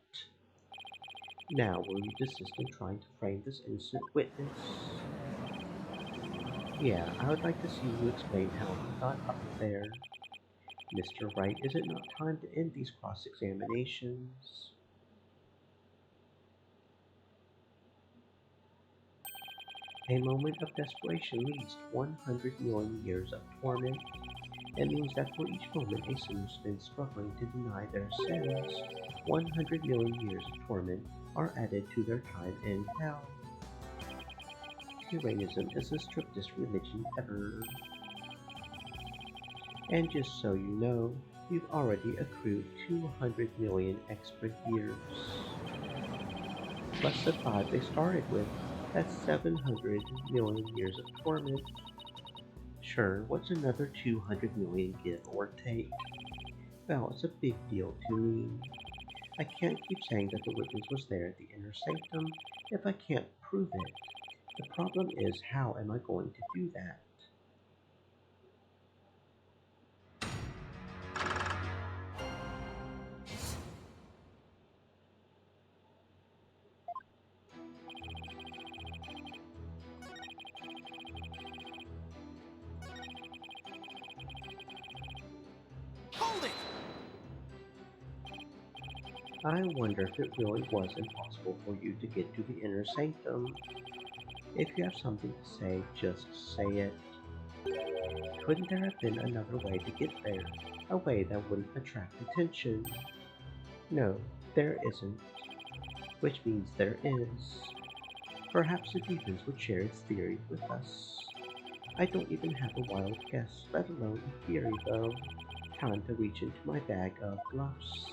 Now, will you desist in trying to frame this innocent witness? Yeah, I would like to see you explain how you got up there. Mr. Wright, is it not time to end these cross-examinations? A moment of desperation leads to 100 million years of torment. It means that for each moment a sinner spends struggling to deny their sins, 100 million years of torment are added to their time in hell. Uranism is the strictest religion ever. And just so you know, you've already accrued 200 million extra years. Plus the 5 they started with, that's 700 million years of torment. Sure, what's another 200 million give or take? Well, it's a big deal to me. I can't keep saying that the witness was there at the inner sanctum if I can't prove it. The problem is, how am I going to do that? Hold it! I wonder if it really was impossible for you to get to the inner sanctum. If you have something to say, just say it. Couldn't there have been another way to get there? A way that wouldn't attract attention? No, there isn't. Which means there is. Perhaps the defense would share its theory with us. I don't even have a wild guess, let alone a theory though. Time to reach into my bag of bluffs.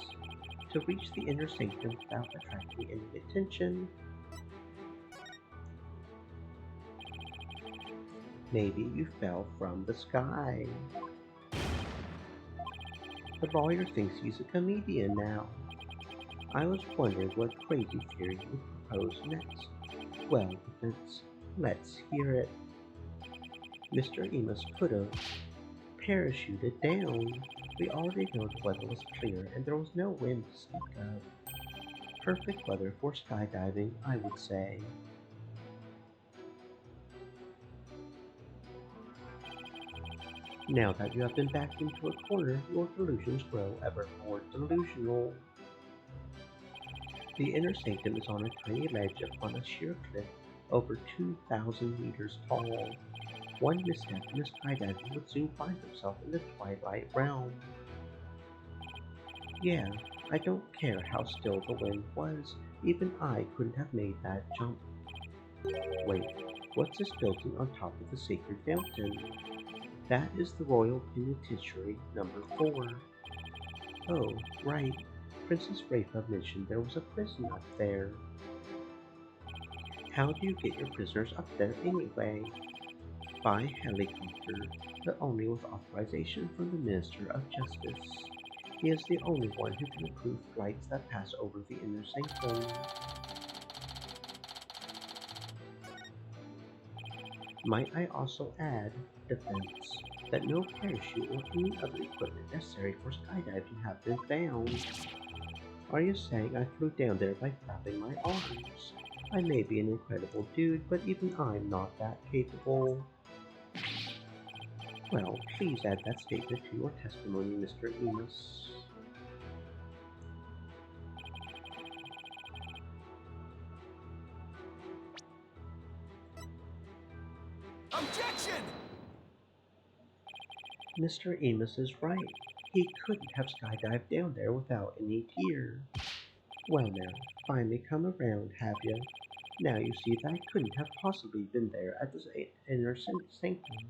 To reach the inner sanctum without attracting any attention. Maybe you fell from the sky. The lawyer thinks he's a comedian now. I was wondering what crazy theory you would propose next. Well, let's hear it. Mr. Enos could have parachuted down. We already know the weather was clear and there was no wind to speak of. Perfect weather for skydiving, I would say. Now that you have been backed into a corner, your delusions grow ever more delusional. The inner sanctum is on a tiny ledge upon a sheer cliff over 2,000 meters tall. One misstep in a skydiver would soon find himself in the twilight realm. Yeah, I don't care how still the wind was, even I couldn't have made that jump. Wait, what's this building on top of the sacred fountain? That is the Royal Penitentiary number 4. Oh, right. Princess Rafa mentioned there was a prison up there. How do you get your prisoners up there anyway? By helicopter, but only with authorization from the Minister of Justice. He is the only one who can approve flights that pass over the inner sanctum. Might I also add, defense, that no parachute or any other equipment necessary for skydiving have been found. Are you saying I flew down there by flapping my arms? I may be an incredible dude, but even I'm not that capable. Well, please add that statement to your testimony, Mr. Enos. Objection! Mr. Amos is right. He couldn't have skydived down there without any gear. Well now, finally come around, have ya? Now you see that I couldn't have possibly been there at the inner sanctum.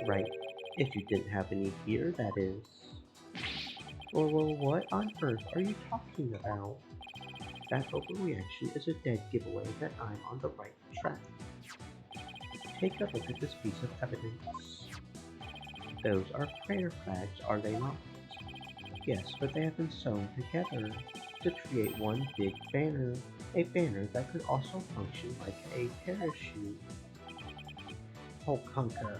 Right, if you didn't have any gear, that is. Well, what on earth are you talking about? That overreaction is a dead giveaway that I'm on the right track. Take a look at this piece of evidence. Those are prayer flags, are they not? Yes, but they have been sewn together to create one big banner, a banner that could also function like a parachute. Oh, Conka.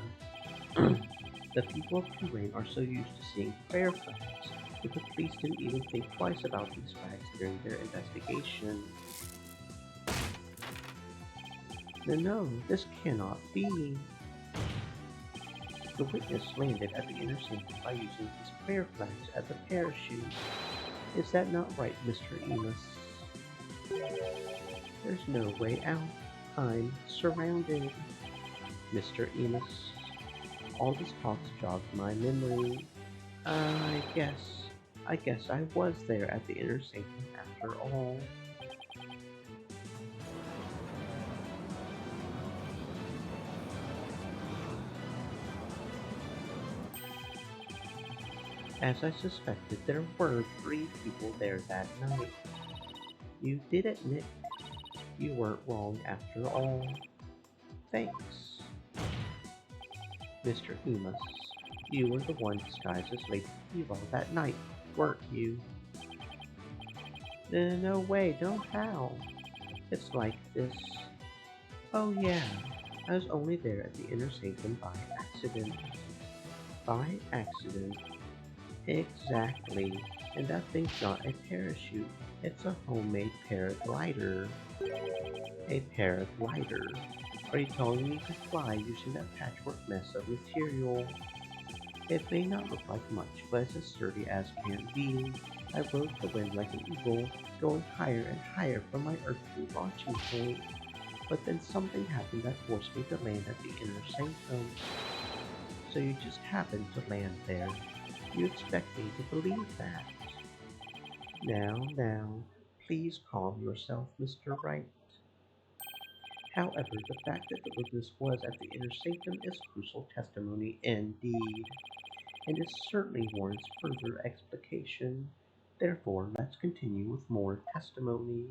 The people of Tulane are so used to seeing prayer flags that the police didn't even think twice about these flags during their investigation. No, this cannot be. The witness landed at the inner sanctum by using these prayer flags as a parachute. Is that not right, Mr. Enos? There's no way out. I'm surrounded. Mr. Enos, all this talk's jogged my memory. I guess I was there at the inner sanctum after all. As I suspected, there were 3 people there that night. You did it, Nick. You weren't wrong after all. Thanks. Mr. Enos, you were the one disguised as Lady Hero that night, weren't you? No way, no how. It's like this. Oh yeah, I was only there at the inner sanctum by accident. By accident. Exactly. And that thing's not a parachute. It's a homemade paraglider. A paraglider. Are you telling me you could fly using that patchwork mess of material? It may not look like much, but it's as sturdy as can be. I rode the wind like an eagle, going higher and higher from my earthly launching point. But then something happened that forced me to land at the inner sanctum. So you just happened to land there. You expect me to believe that? Now, please calm yourself, Mr. Wright. However, the fact that the witness was at the inner sanctum is crucial testimony indeed, and it certainly warrants further explication. Therefore, let's continue with more testimony.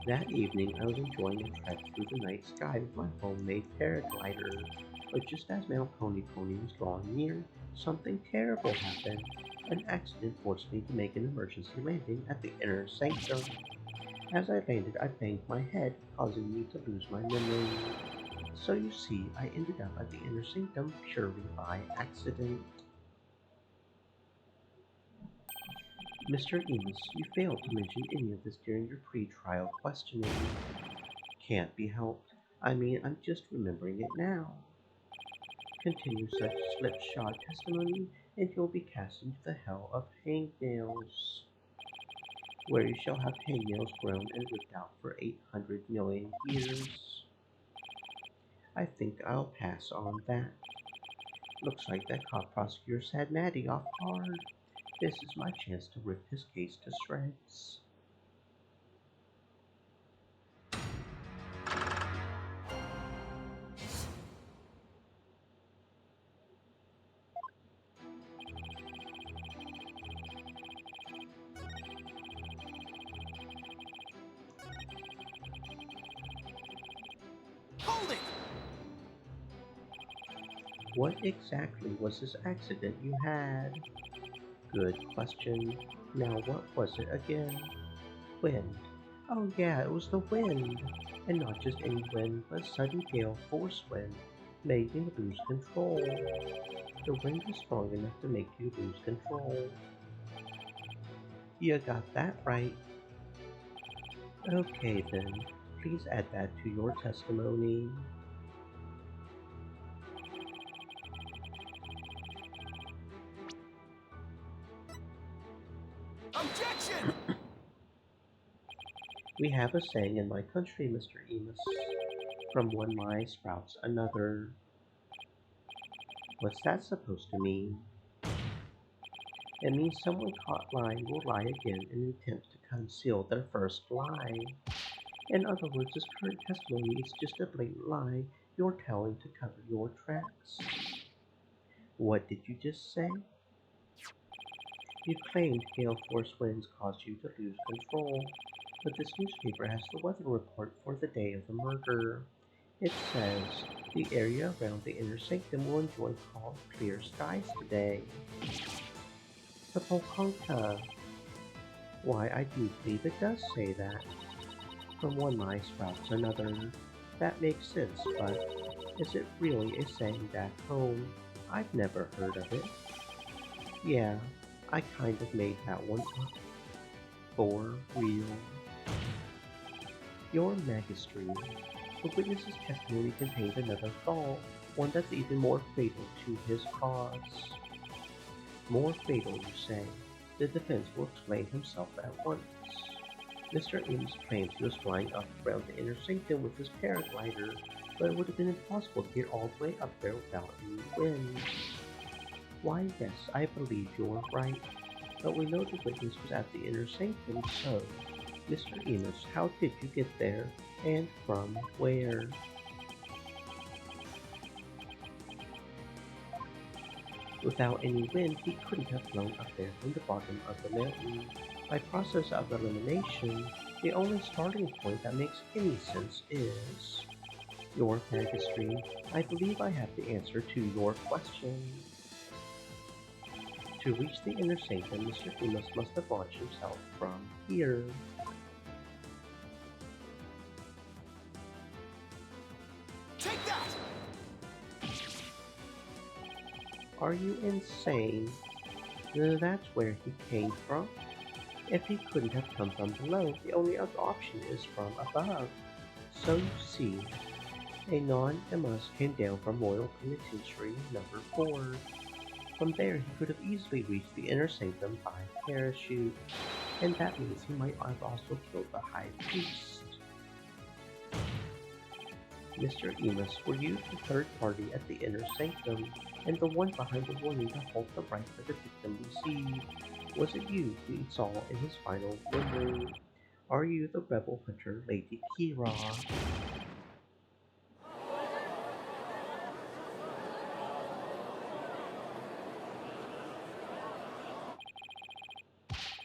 That evening, I was enjoying a trek through the night sky with my homemade paraglider, but just as Mount Pony was drawing near, something terrible happened. An accident forced me to make an emergency landing at the inner sanctum. As I landed, I banged my head, causing me to lose my memory. So you see, I ended up at the inner sanctum purely by accident. Mr. Enos, you failed to mention any of this during your pre-trial questioning. Can't be helped. I mean, I'm just remembering it now. Continue such slipshod testimony, and you'll be cast into the hell of hangnails, where you shall have hangnails grown and ripped out for 800 million years. I think I'll pass on that. Looks like that cop prosecutor's had Maddie off guard. This is my chance to rip his case to shreds. What exactly was this accident you had? Good question. Now what was it again? Wind. Oh yeah, it was the wind. And not just any wind, but sudden gale force wind made me lose control. The wind was strong enough to make you lose control. You got that right. Okay then, please add that to your testimony. Objection! We have a saying in my country, Mr. Emus. From one lie sprouts another. What's that supposed to mean? It means someone caught lying will lie again in an attempt to conceal their first lie. In other words, this current testimony is just a blatant lie you're telling to cover your tracks. What did you just say? You claimed gale force winds caused you to lose control, but this newspaper has the weather report for the day of the murder. It says the area around the inner sanctum will enjoy calm, clear skies today. The Pocahontas. Why, I do believe it does say that. From one lie sprouts another. That makes sense, but is it really a saying back home? I've never heard of it. Yeah, I kind of made that one up. For real. Your Majesty, the witness's testimony contained another flaw, one that's even more fatal to his cause. More fatal, you say? The defense will explain himself at once. Mr. Eames claims he was flying up around the inner sanctum with his paraglider, but it would have been impossible to get all the way up there without any wind. Why, yes, I believe you're right, but we know the witness was at the inner sanctum, so, Mr. Enos, how did you get there, and from where? Without any wind, he couldn't have flown up there from the bottom of the mountain. By process of elimination, the only starting point that makes any sense is... Your Majesty, I believe I have the answer to your question. To reach the inner sanctum, Mr. Enos must have launched himself from here. Take that! Are you insane? That's where he came from. If he couldn't have come from below, the only other option is from above. So you see, a non-Emus came down from Royal Penitentiary number 4. From there, he could have easily reached the inner sanctum by parachute, and that means he might have also killed the High Priest. Mr. Emus, were you the third party at the inner sanctum, and the one behind the warning to halt the right that the victim received? Was it you who he saw in his final memory? Are you the rebel hunter, Lady Kira?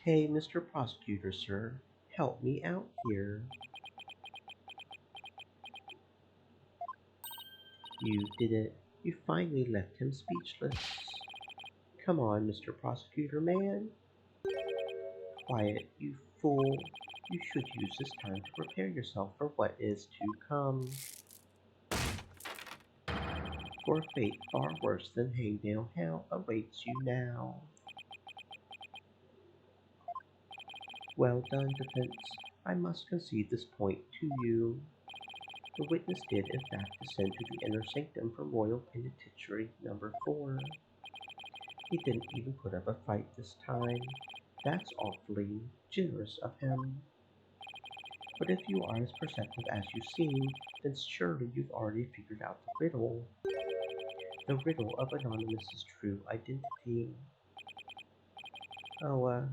Hey, Mr. Prosecutor, sir, help me out here. You did it. You finally left him speechless. Come on, Mr. Prosecutor Man. Quiet, you fool. You should use this time to prepare yourself for what is to come. For a fate far worse than Hangdale Hell awaits you now. Well done, defense. I must concede this point to you. The witness did in fact descend to the inner sanctum from Royal Penitentiary number 4. He didn't even put up a fight this time. That's awfully generous of him. But if you are as perceptive as you seem, then surely you've already figured out the riddle. The riddle of Anonymous's true identity. Oh,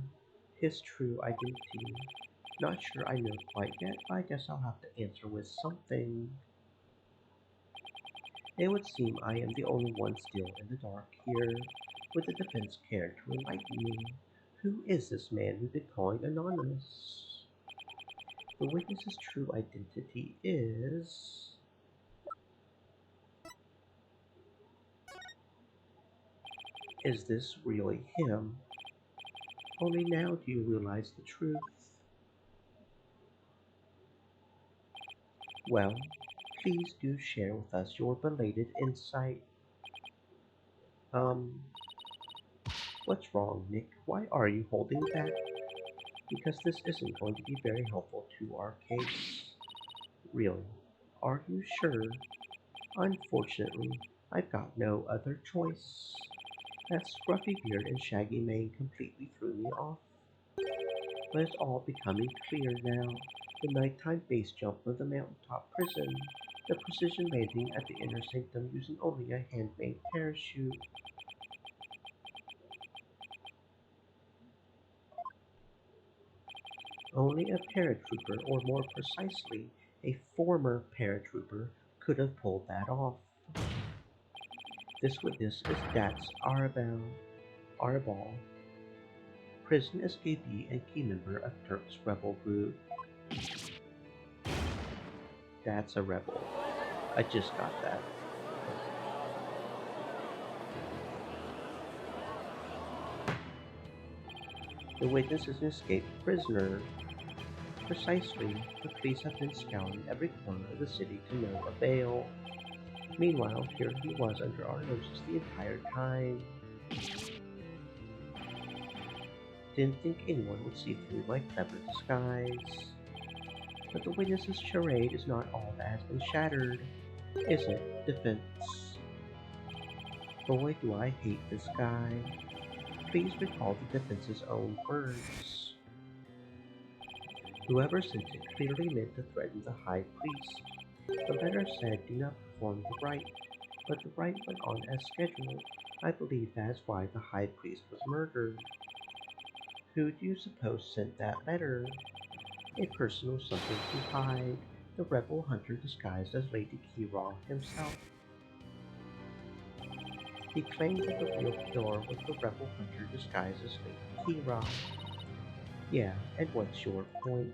his true identity. Not sure I know quite yet, but I guess I'll have to answer with something. It would seem I am the only one still in the dark here. Would the defense care to enlighten me? Who is this man we've been calling Anonymous? The witness's true identity is... Is this really him? Only now do you realize the truth. Well, please do share with us your belated insight. What's wrong, Nick? Why are you holding back? Because this isn't going to be very helpful to our case. Really? Are you sure? Unfortunately, I've got no other choice. That scruffy beard and shaggy mane completely threw me off. But it's all becoming clear now. The nighttime base jump of the mountaintop prison, the precision landing at the inner sanctum using only a handmade parachute. Only a paratrooper, or more precisely, a former paratrooper, could have pulled that off. This witness is Dats Arbal, prison escapee and key member of Turk's rebel group. That's a rebel. I just got that. The witness is an escaped prisoner. Precisely, the police have been scouring every corner of the city to no avail. Meanwhile, here he was under our noses the entire time. Didn't think anyone would see through my clever disguise. But the witness's charade is not all that has been shattered, is it, defense? Boy, do I hate this guy. Please recall the defense's own words. Whoever sent it clearly meant to threaten the high priest. The letter said, do not perform the rite, but the rite went on as scheduled. I believe that is why the high priest was murdered. Who do you suppose sent that letter? A person with something to hide, the rebel hunter disguised as Lady Kira himself. He claimed that the real killer was the rebel hunter disguised as Lady Kira. Yeah, and what's your point?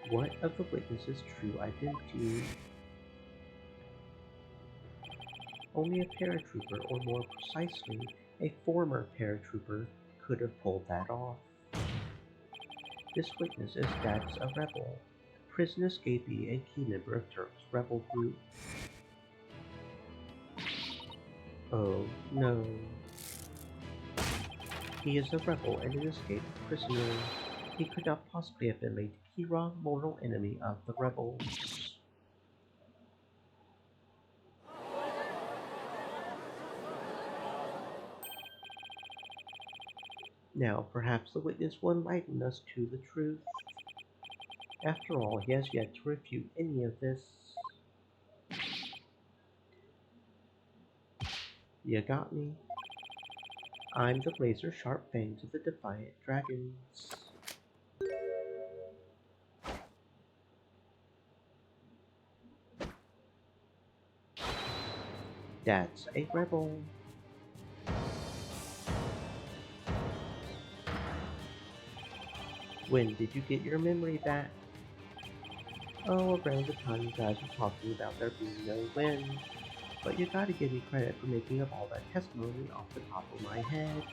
What of the witness's true identity? Only a paratrooper, or more precisely, a former paratrooper, could have pulled that off. This witness is Dats a rebel, prison escapee and key member of Turk's rebel group. Oh no. He is a rebel and an escaped prisoner. He could not possibly have been Lady Kira, mortal enemy of the rebels. Now, perhaps the witness will enlighten us to the truth. After all, he has yet to refute any of this. You got me. I'm the razor-sharp fangs of the defiant dragons. That's a rebel. When did you get your memory back? Oh, around the time you guys were talking about there being no wind. But you gotta give me credit for making up all that testimony off the top of my head.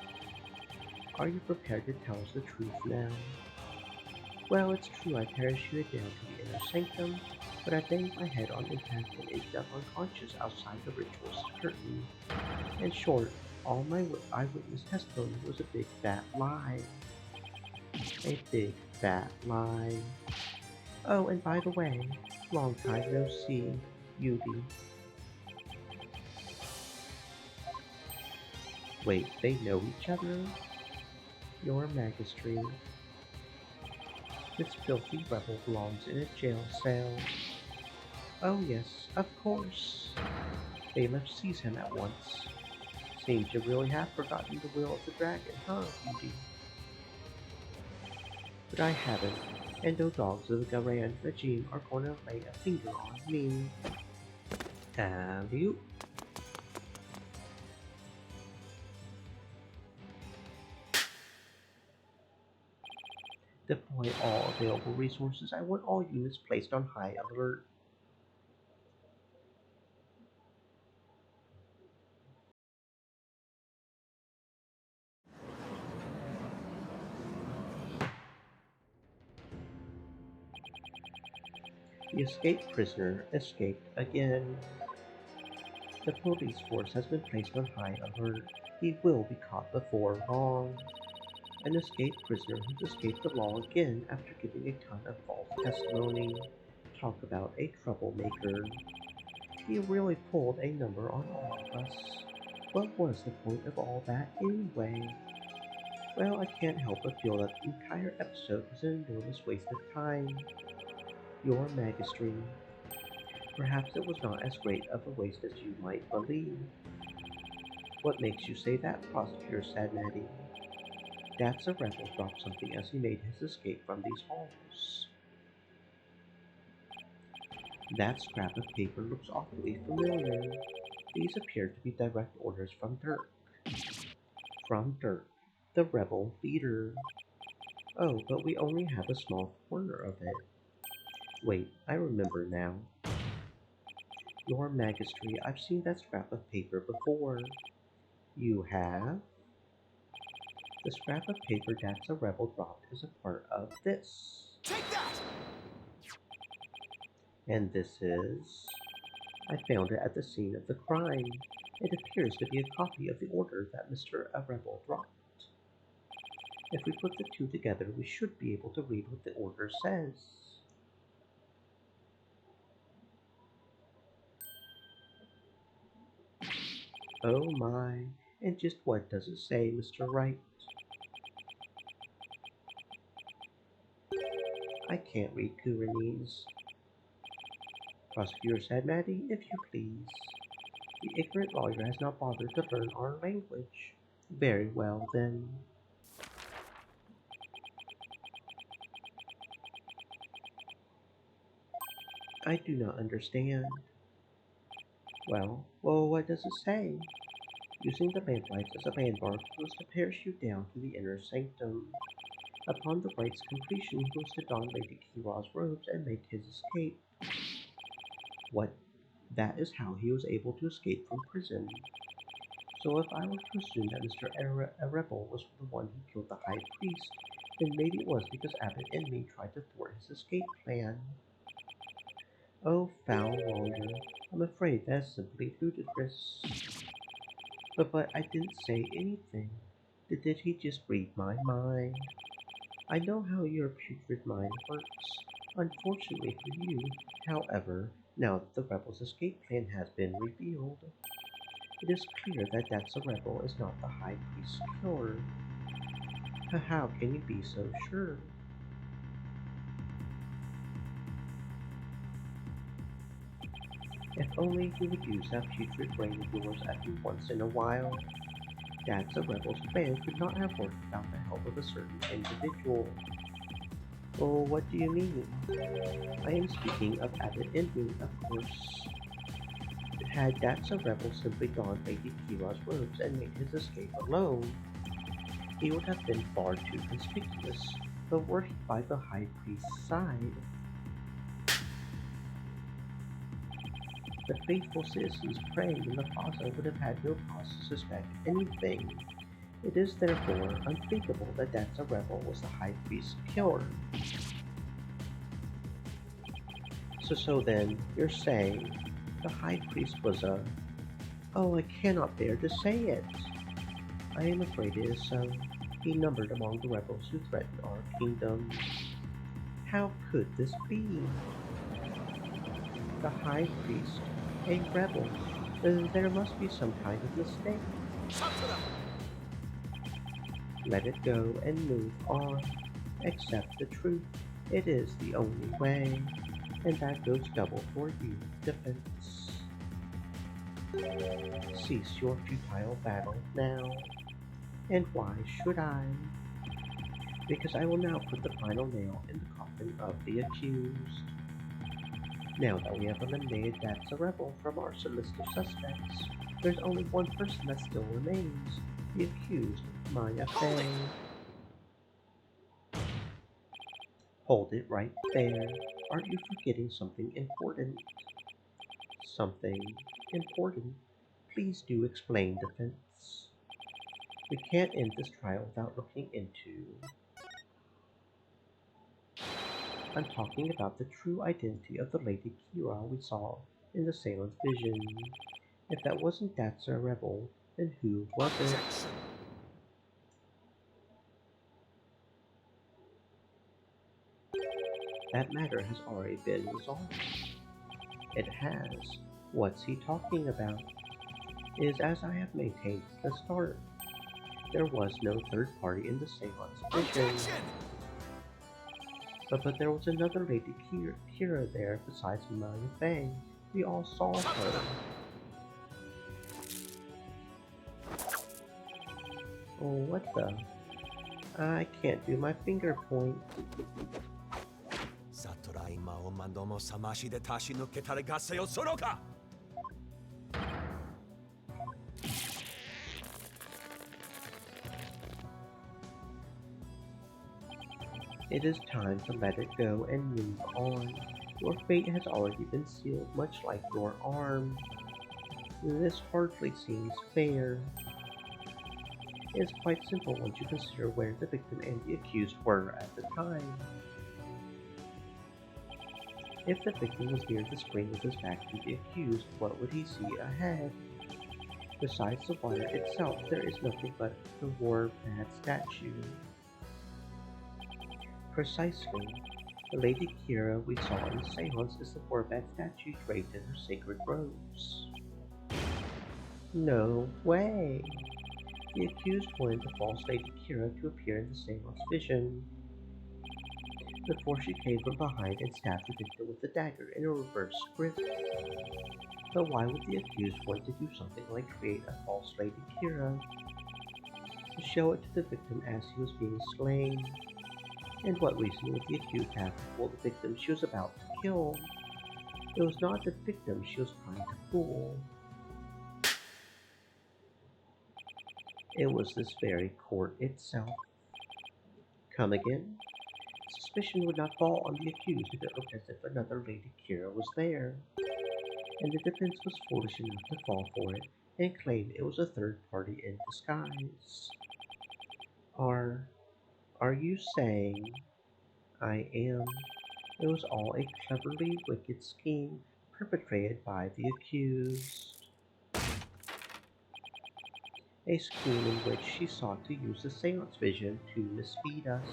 Are you prepared to tell us the truth now? Well, it's true I parachuted down to the inner sanctum, but I banged my head on impact and ended up unconscious outside the ritual's curtain. In short, all my eyewitness testimony was a big fat lie. A big fat lie. Oh, and by the way, long time no see, Yubi. Wait, they know each other? Your Majesty. This filthy rebel belongs in a jail cell. Oh yes, of course. They must seize him at once. Seems you really have forgotten the will of the dragon, huh, Yuji? But I haven't, and no dogs of the Garayan regime are going to lay a finger on me. Have you? Deploy all available resources. I want all units placed on high alert. The escaped prisoner escaped again. The police force has been placed on high alert. He will be caught before long. An escaped prisoner who's escaped the law again after giving a ton of false testimony. Talk about a troublemaker. He really pulled a number on all of us. What was the point of all that anyway? Well, I can't help but feel that the entire episode was an enormous waste of time. Your Majesty. Perhaps it was not as great of a waste as you might believe. What makes you say that, Prosecutor Sadnadi? That's a rebel dropped something as he made his escape from these halls. That scrap of paper looks awfully familiar. These appear to be direct orders from Dirk. From Dirk, the rebel leader. Oh, but we only have a small corner of it. Wait, I remember now. Your Majesty, I've seen that scrap of paper before. You have? The scrap of paper that's a rebel dropped is a part of this. Take that! And this is... I found it at the scene of the crime. It appears to be a copy of the order that Mr. Rebel dropped. If we put the two together, we should be able to read what the order says. Oh my, and just what does it say, Mr. Wright? I can't read Kuranese. Prosecutor Sadnadi, if you please. The ignorant lawyer has not bothered to learn our language. Very well, then. I do not understand. Well, what does it say? Using the lamplights as a landmark, he was to parachute down to the inner sanctum. Upon the rite's completion, he was to don Lady Kira's robes and make his escape. What? That is how he was able to escape from prison. So if I were to assume that Mr. Rebel was the one who killed the High Priest, then maybe it was because Abbott and me tried to thwart his escape plan. Oh, foul lawyer, I'm afraid that's simply ludicrous. But I didn't say anything. Did he just read my mind? I know how your putrid mind works. Unfortunately for you, however, now that the rebel's escape plan has been revealed, it is clear that that's a rebel is not the High Priest's killer. How can you be so sure? If only you would use that putrid brain of yours every once in a while. That's a rebel's plan could not have worked without the help of a certain individual. Oh, what do you mean? I am speaking of Abbott and me, of course. Had That's a rebel simply donned Lady Kira's robes and made his escape alone, he would have been far too conspicuous, but were he by the High Priest's side, the faithful citizens praying in the plaza would have had no cause to suspect anything. It is therefore unthinkable that That's a rebel was the High Priest's killer. So then, you're saying the High Priest was a... Oh, I cannot bear to say it. I am afraid it is so. He numbered among the rebels who threatened our kingdom. How could this be? The High Priest, a rebel. There must be some kind of mistake. Let it go and move on. Accept the truth. It is the only way. And that goes double for you, defense. Cease your futile battle now. And why should I? Because I will now put the final nail in the coffin of the accused. Now that we have eliminated That's a rebel from our list of suspects, there's only one person that still remains, the accused, Maya Fey. Hold it right there. Aren't you forgetting something important? Something important? Please do explain, defense. We can't end this trial without looking into... I'm talking about the true identity of the Lady Kira we saw in the Salem's vision. If that wasn't Datsa Rebel, then who was it? Objection! That matter has already been resolved. It has. What's he talking about? Is as I have maintained at the start. There was no third party in the Seance vision. Objection! But there was another Lady Kira there besides Maya Fang. We all saw her. Oh, what the? I can't do my finger point. サトライマオマどもさましで足し抜けたれ合戦をするか It is time to let it go and move on. Your fate has already been sealed, much like your arm. This hardly seems fair. It is quite simple once you consider where the victim and the accused were at the time. If the victim was near the spring with his back to the accused, what would he see ahead? Besides the water itself, there is nothing but the war-mad statue. Precisely. The Lady Kira we saw in the Seance is the war-mad statue draped in her sacred robes. No way! The accused wanted the false Lady Kira to appear in the Seance vision. Before she came from behind and stabbed the victim with a dagger in a reverse script. But why would the accused want to do something like create a false Lady Kira? To show it to the victim as he was being slain. And what reason would the accused have to fool the victim she was about to kill? It was not the victim she was trying to fool. It was this very court itself. Come again? Suspicion would not fall on the accused if it looked as if another Lady Kira was there. And the defense was foolish enough to fall for it and claim it was a third party in disguise. Are you saying? I am. It was all a cleverly wicked scheme perpetrated by the accused. A scheme in which she sought to use the Seance vision to mislead us.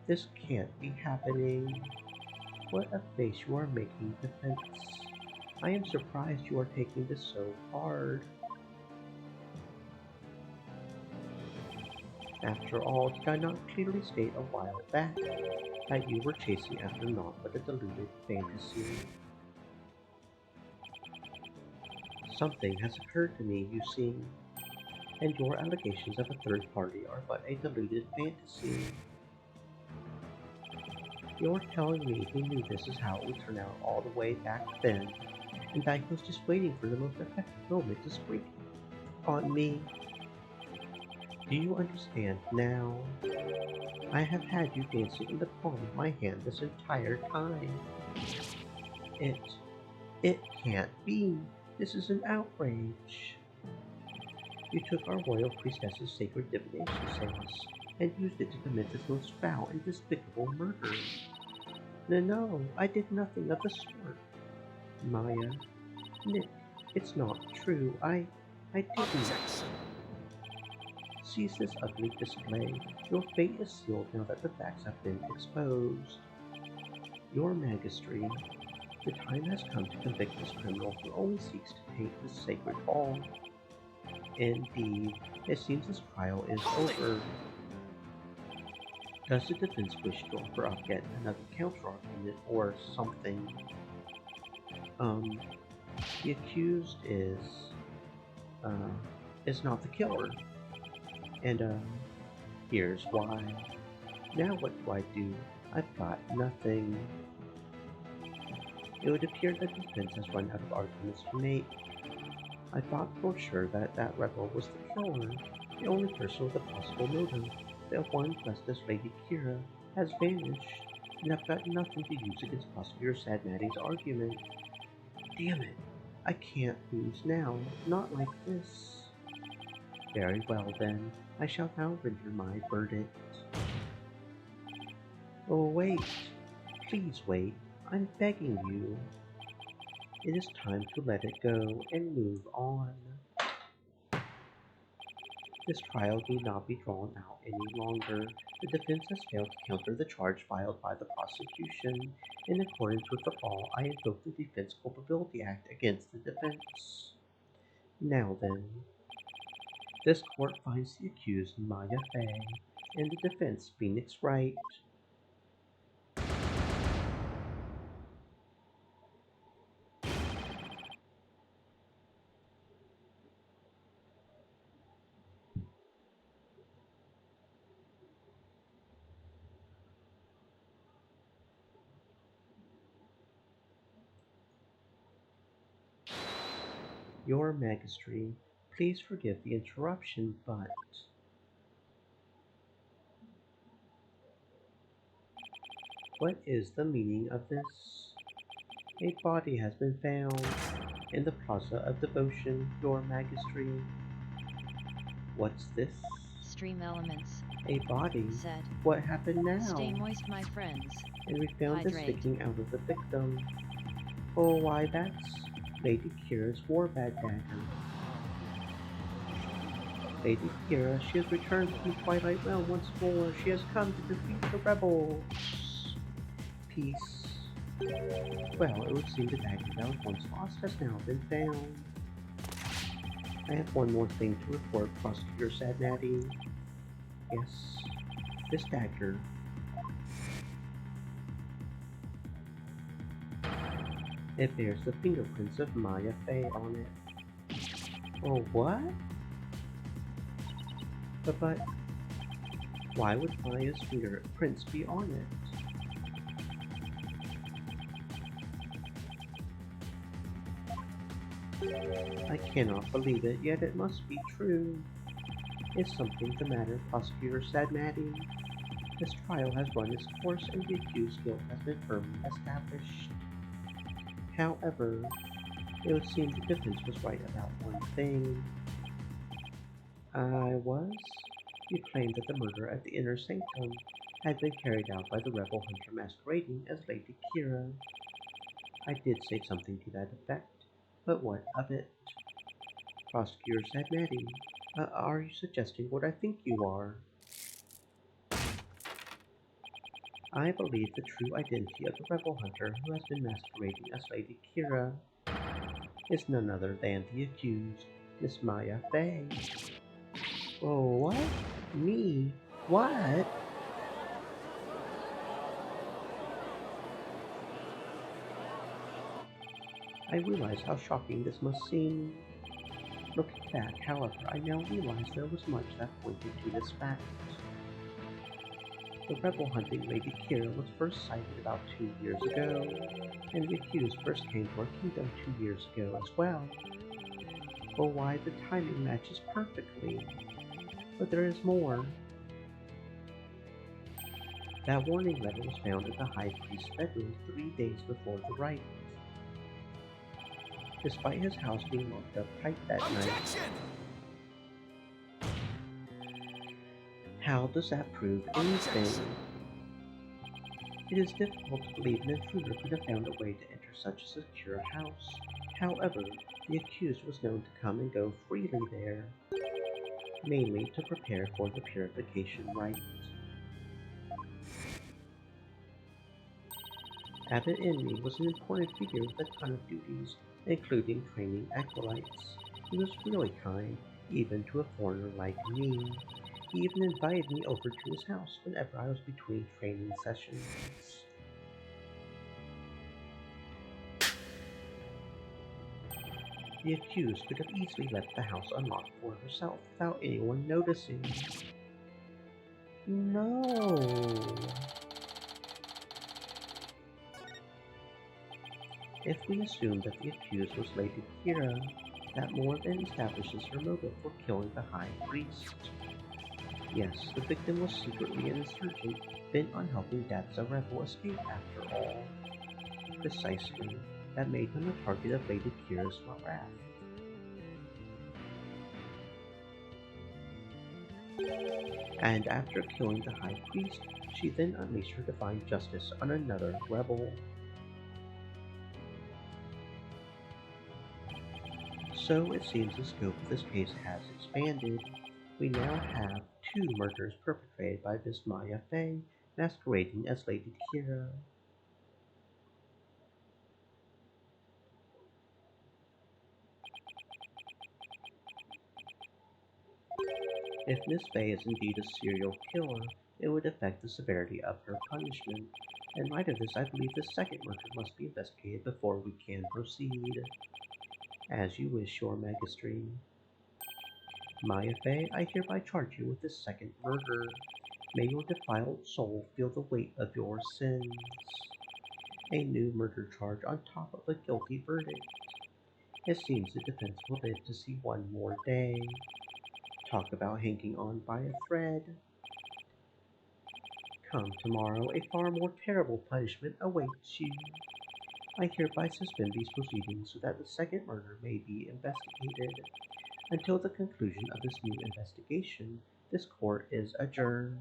This can't be happening. What a face you are making, defense. I am surprised you are taking this so hard. After all, did I not clearly state a while back that you were chasing after naught but a deluded fantasy? Something has occurred to me, you see, and your allegations of a third party are but a deluded fantasy. You're telling me he knew this is how it would turn out all the way back then, and that he was just waiting for the most effective moment to spring on me. Do you understand now? I have had you dancing in the palm of my hand this entire time. It can't be. This is an outrage. You took our royal priestess's sacred divination seance and used it to commit this most foul and despicable murder. No, I did nothing of the sort. Maya, Nick, it's not true. I didn't. Objection! Cease this ugly display. Your fate is sealed now that the facts have been exposed. Your Majesty, the time has come to convict this criminal who only seeks to taint this sacred hall. Indeed, it seems this trial is over. Does the defense wish to offer up yet another counter-argument or something? The accused is not the killer. And, here's why. Now what do? I've got nothing. It would appear that the defense has run out of arguments to make. I thought for sure that that rebel was the killer, the only person with a possible motive. The one dressed as Lady Kira has vanished, and I've got nothing to use against Prosecutor Sad Maddie's argument. Damn it, I can't lose now, not like this. Very well then, I shall now render my verdict. Oh wait, please wait, I'm begging you. It is time to let it go and move on. This trial need not be drawn out any longer. The defense has failed to counter the charge filed by the prosecution. In accordance with the law, I invoke the Defense Culpability Act against the defense. Now then, this court finds the accused Maya Fey and the defense Phoenix Wright. Your Majesty, please forgive the interruption, but... What is the meaning of this? A body has been found in the Plaza of Devotion, Your Majesty. What's this? Stream elements. A body? Said. What happened now? Stay moist, my friends. And we found this Hydrate. sticking out of the victim. Oh, why that's Lady Kira's warbag dagger. Lady Kira, she has returned from Twilight Realm once more. She has come to defeat the rebels. Peace. Well, it would seem the dagger that was once lost has now been found. I have one more thing to report, Prosecutor Sadnati. Yes, this dagger. It bears the fingerprints of Maya Fey on it. Oh, what? But why would Maya's fingerprints be on it? I cannot believe it, yet it must be true. Is something the matter, Prosecutor Sadmati? This trial has run its course and the accused's guilt has been firmly established. However, it would seem the defense was right about one thing. I was? You claimed that the murder at the Inner Sanctum had been carried out by the rebel hunter masquerading as Lady Kira. I did say something to that effect, but what of it? Prosecutor Sadmati, are you suggesting what I think you are? I believe the true identity of the rebel hunter who has been masquerading as Lady Kira is none other than the accused, Miss Maya Fey. Oh, what? Me? What? I realize how shocking this must seem. Looking back, however, I now realize there was much that pointed to this fact. The rebel hunting Lady Kira was first sighted about 2 years ago, and the accused first came to our kingdom 2 years ago as well. Oh, why the timing matches perfectly. But there is more. That warning letter was found in the High Priest's bedroom 3 days before the rite. Despite his house being locked up tight that night. How does that prove anything? It is difficult to believe an intruder could have found a way to enter such a secure house. However, the accused was known to come and go freely there, mainly to prepare for the purification rite. Abbot Enri was an important figure with a ton of duties, including training acolytes. He was really kind, even to a foreigner like me. He even invited me over to his house whenever I was between training sessions. The accused could have easily left the house unlocked for herself without anyone noticing. No. If we assume that the accused was Lady Kira, that more than establishes her motive for killing the High Priest. Yes, the victim was secretly an insurgent, bent on helping Datsa Rebel escape after all. Precisely, that made him a target of Lady Kira's wrath. And after killing the High Priest, she then unleashed her divine justice on another rebel. So it seems the scope of this case has expanded. We now have 2 murders perpetrated by this Maya Fey, masquerading as Lady Kira. If Miss Fey is indeed a serial killer, it would affect the severity of her punishment. In light of this, I believe the second murder must be investigated before we can proceed. As you wish, your Megastream. Maya Fey, I hereby charge you with the second murder. May your defiled soul feel the weight of your sins. A new murder charge on top of a guilty verdict. It seems the defense will live to see one more day. Talk about hanging on by a thread. Come tomorrow, a far more terrible punishment awaits you. I hereby suspend these proceedings so that the second murder may be investigated. Until the conclusion of this new investigation, this court is adjourned.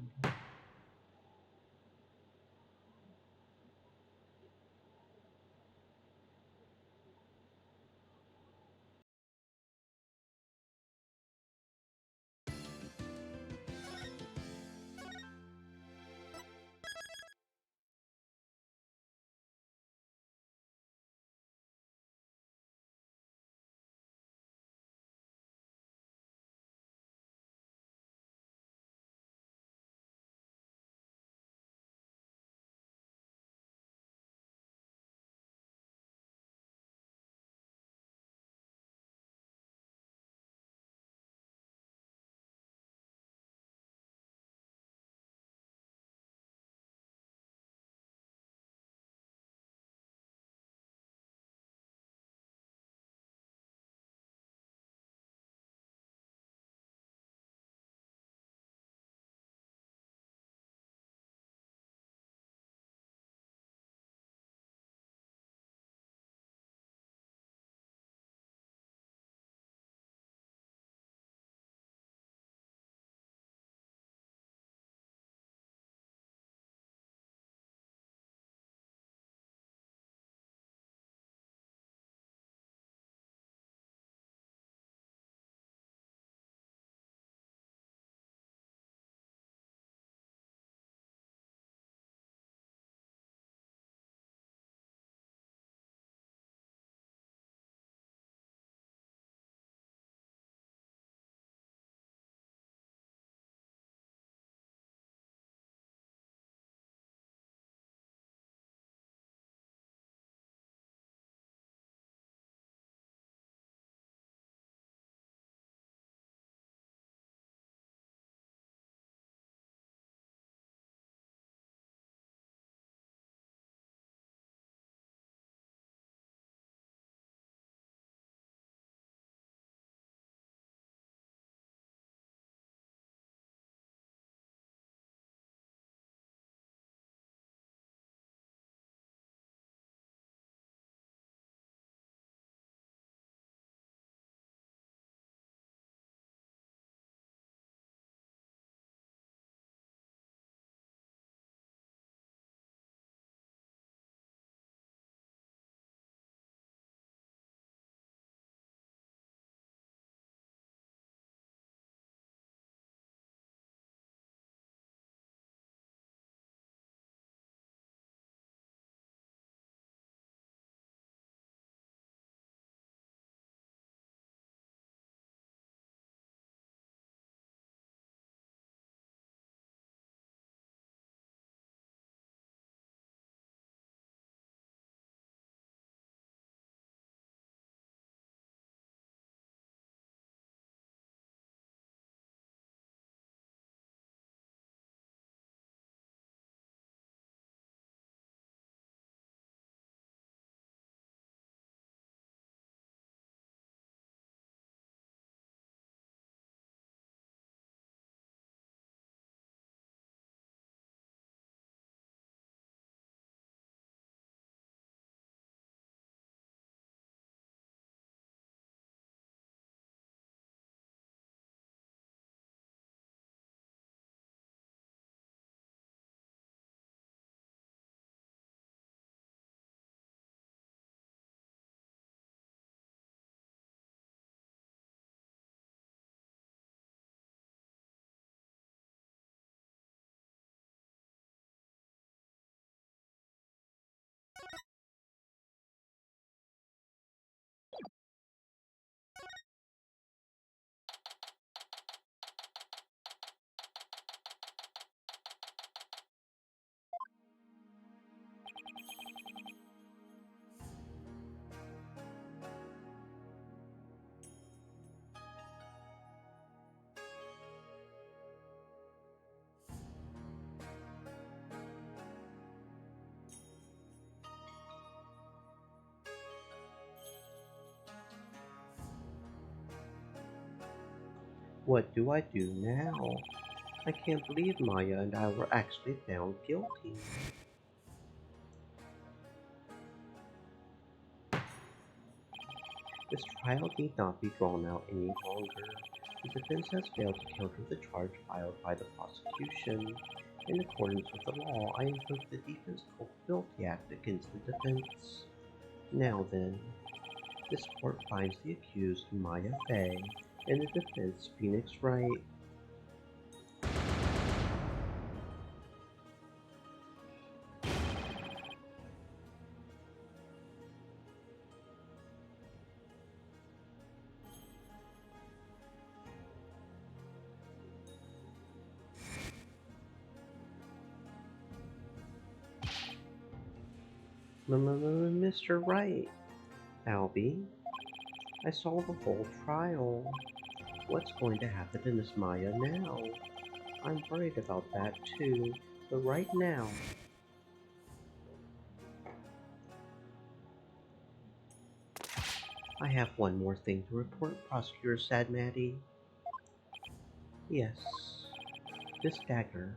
What do I do now? I can't believe Maya and I were actually found guilty. This trial need not be drawn out any longer. The defense has failed to counter the charge filed by the prosecution. In accordance with the law, I invoke the Defense Culpability Act against the defense. Now then, this court finds the accused Maya Fey and the defense Phoenix Wright. Mr. Wright, Albie, I saw the whole trial. What's going to happen to Miss Maya now? I'm worried about that too, but right now... I have one more thing to report, Prosecutor Sad Maddie. Yes, this dagger.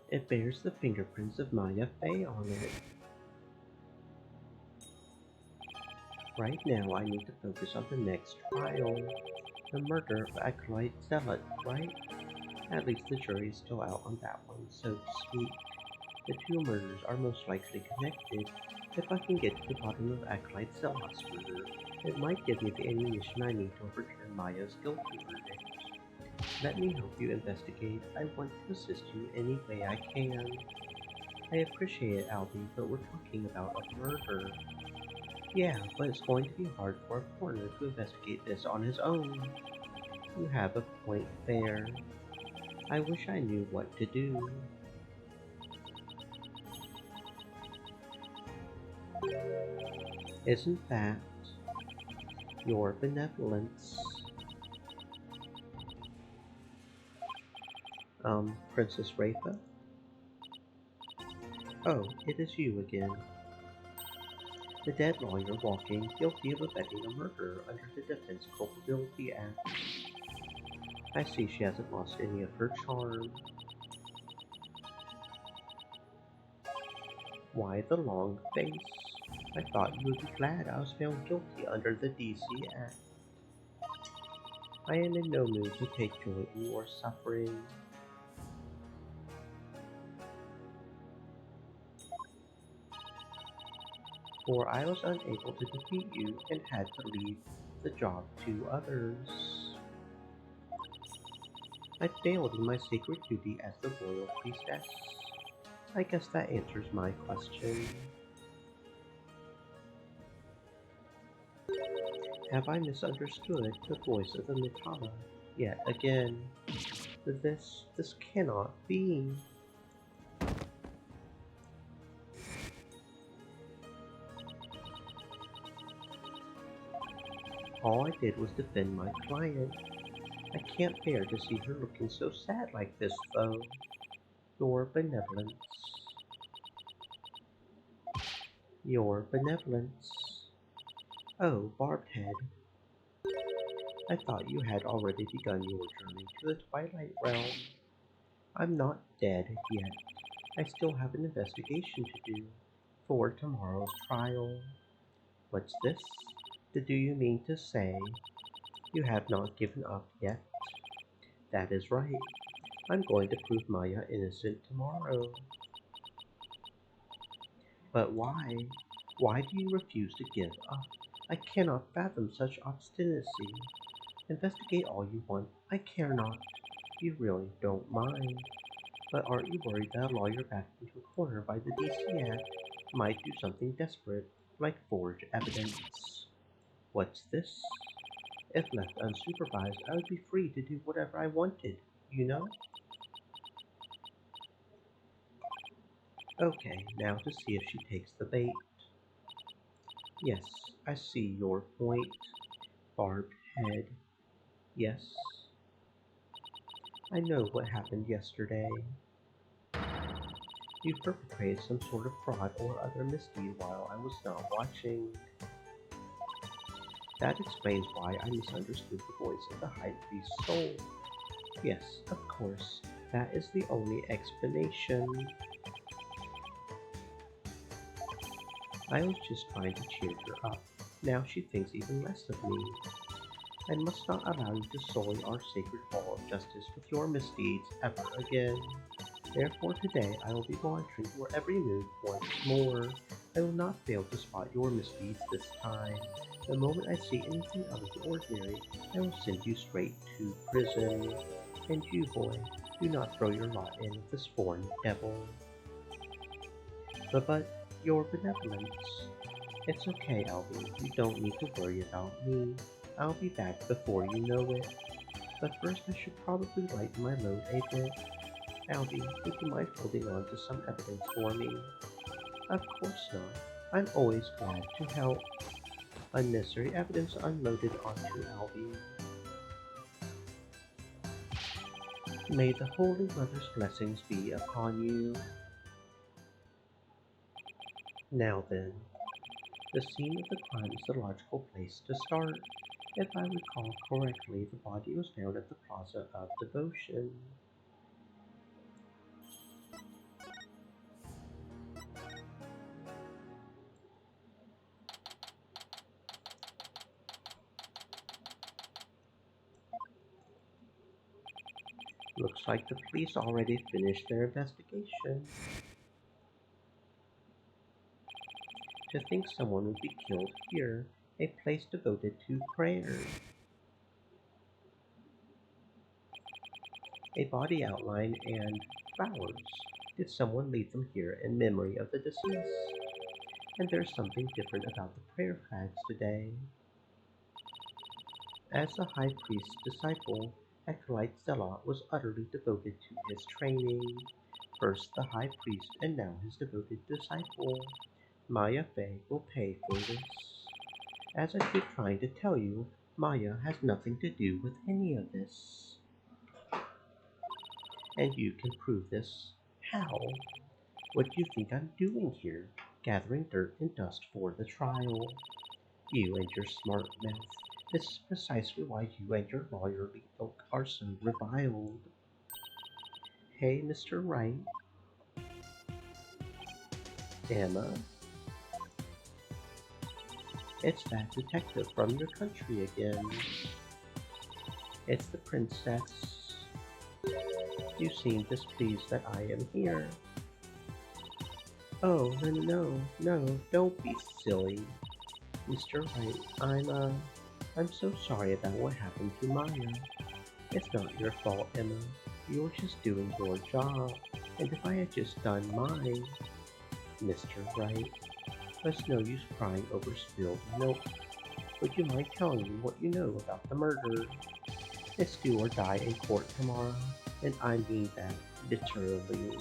It bears the fingerprints of Maya Fey on it. Right now, I need to focus on the next trial. The murder of Acolyte Zealot, right? At least the jury is still out on that one, so to speak. The two murders are most likely connected. If I can get to the bottom of Acolyte Zealot's murder, it might give me the ammunition I need to overturn Maya's guilty verdict. Let me help you investigate. I want to assist you any way I can. I appreciate it, Albie, but we're talking about a murder. Yeah, but it's going to be hard for a coroner to investigate this on his own. You have a point there. I wish I knew what to do. Isn't that your benevolence? Princess Rafa? Oh, it is you again. The dead lawyer walking, guilty of abetting a murder under the Defense Culpability Act. I see she hasn't lost any of her charm. Why the long face? I thought you would be glad I was found guilty under the DC Act. I am in no mood to take joy in your suffering. For I was unable to defeat you and had to leave the job to others. I failed in my sacred duty as the royal priestess. I guess that answers my question. Have I misunderstood the voice of the Mitala yet again? This cannot be. All I did was defend my client. I can't bear to see her looking so sad like this, though. Your benevolence. Your benevolence. Oh, Barbed Head. I thought you had already begun your journey to the Twilight Realm. I'm not dead yet. I still have an investigation to do for tomorrow's trial. What's this? Do you mean to say you have not given up yet? That is right. I'm going to prove Maya innocent tomorrow. But why? Why do you refuse to give up? I cannot fathom such obstinacy. Investigate all you want. I care not. You really don't mind. But aren't you worried that a lawyer backed into a corner by the DC Act might do something desperate, like forge evidence? What's this? If left unsupervised, I would be free to do whatever I wanted, you know? Okay, now to see if she takes the bait. Yes, I see your point. Barbed Head. Yes. I know what happened yesterday. You perpetrated some sort of fraud or other misdeed while I was not watching. That explains why I misunderstood the voice of the High Priest's soul. Yes, of course, that is the only explanation. I was just trying to cheer her up. Now she thinks even less of me. I must not allow you to sully our sacred hall of justice with your misdeeds ever again. Therefore today I will be monitoring your every move once more. I will not fail to spot your misdeeds this time. The moment I see anything out of the ordinary, I will send you straight to prison. And you, boy, do not throw your lot in with this foreign devil. But your benevolence. It's okay, Albie. You don't need to worry about me. I'll be back before you know it. But first I should probably lighten my load a bit. Albie, would you mind holding on to some evidence for me? Of course not. I'm always glad to help. Unnecessary evidence unloaded onto Albie. May the Holy Mother's blessings be upon you. Now then, the scene of the crime is the logical place to start. If I recall correctly, the body was found at the Plaza of Devotion. Looks like the police already finished their investigation. To think someone would be killed here, a place devoted to prayer. A body outline and flowers. Did someone leave them here in memory of the deceased? And there's something different about the prayer flags today. As the high priest's disciple, Acolyte Zealot was utterly devoted to his training. First the high priest and now his devoted disciple. Maya Fey will pay for this. As I keep trying to tell you, Maya has nothing to do with any of this. And you can prove this. How? What do you think I'm doing here? Gathering dirt and dust for the trial. You and your smart mouth. This is precisely why you and your lawyerly ilk are so reviled. Hey, Mr. Wright. Emma? It's that detective from your country again. It's the princess. You seem displeased that I am here. Oh, no, don't be silly. Mr. Wright, I'm so sorry about what happened to Maya. It's not your fault, Emma. You were just doing your job, and if I had just done mine... Mr. Wright, there's no use crying over spilled milk. Would you mind telling me what you know about the murder? It's do or die in court tomorrow, and I mean that literally.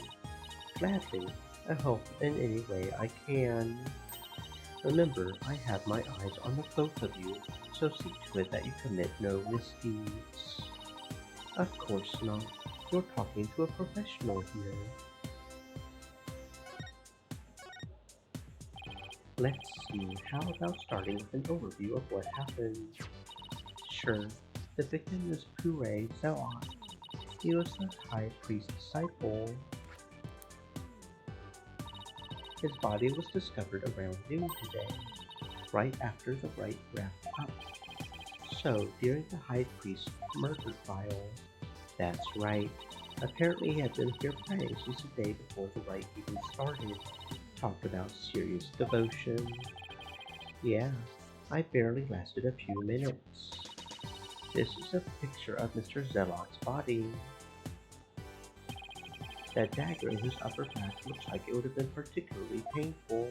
Gladly, I help in any way I can. Remember, I have my eyes on the both of you, so see to it that you commit no misdeeds. Of course not. You're talking to a professional here. Let's see, how about starting with an overview of what happened? Sure, the victim is Puree Zealot. He was the high priest's disciple. His body was discovered around noon today, right after the rite wrapped up. So, during the high priest's murder trial. That's right. Apparently he had been here praying since the day before the rite even started. Talk about serious devotion. Yeah, I barely lasted a few minutes. This is a picture of Mr. Zealot's body. That dagger in his upper back looks like it would have been particularly painful.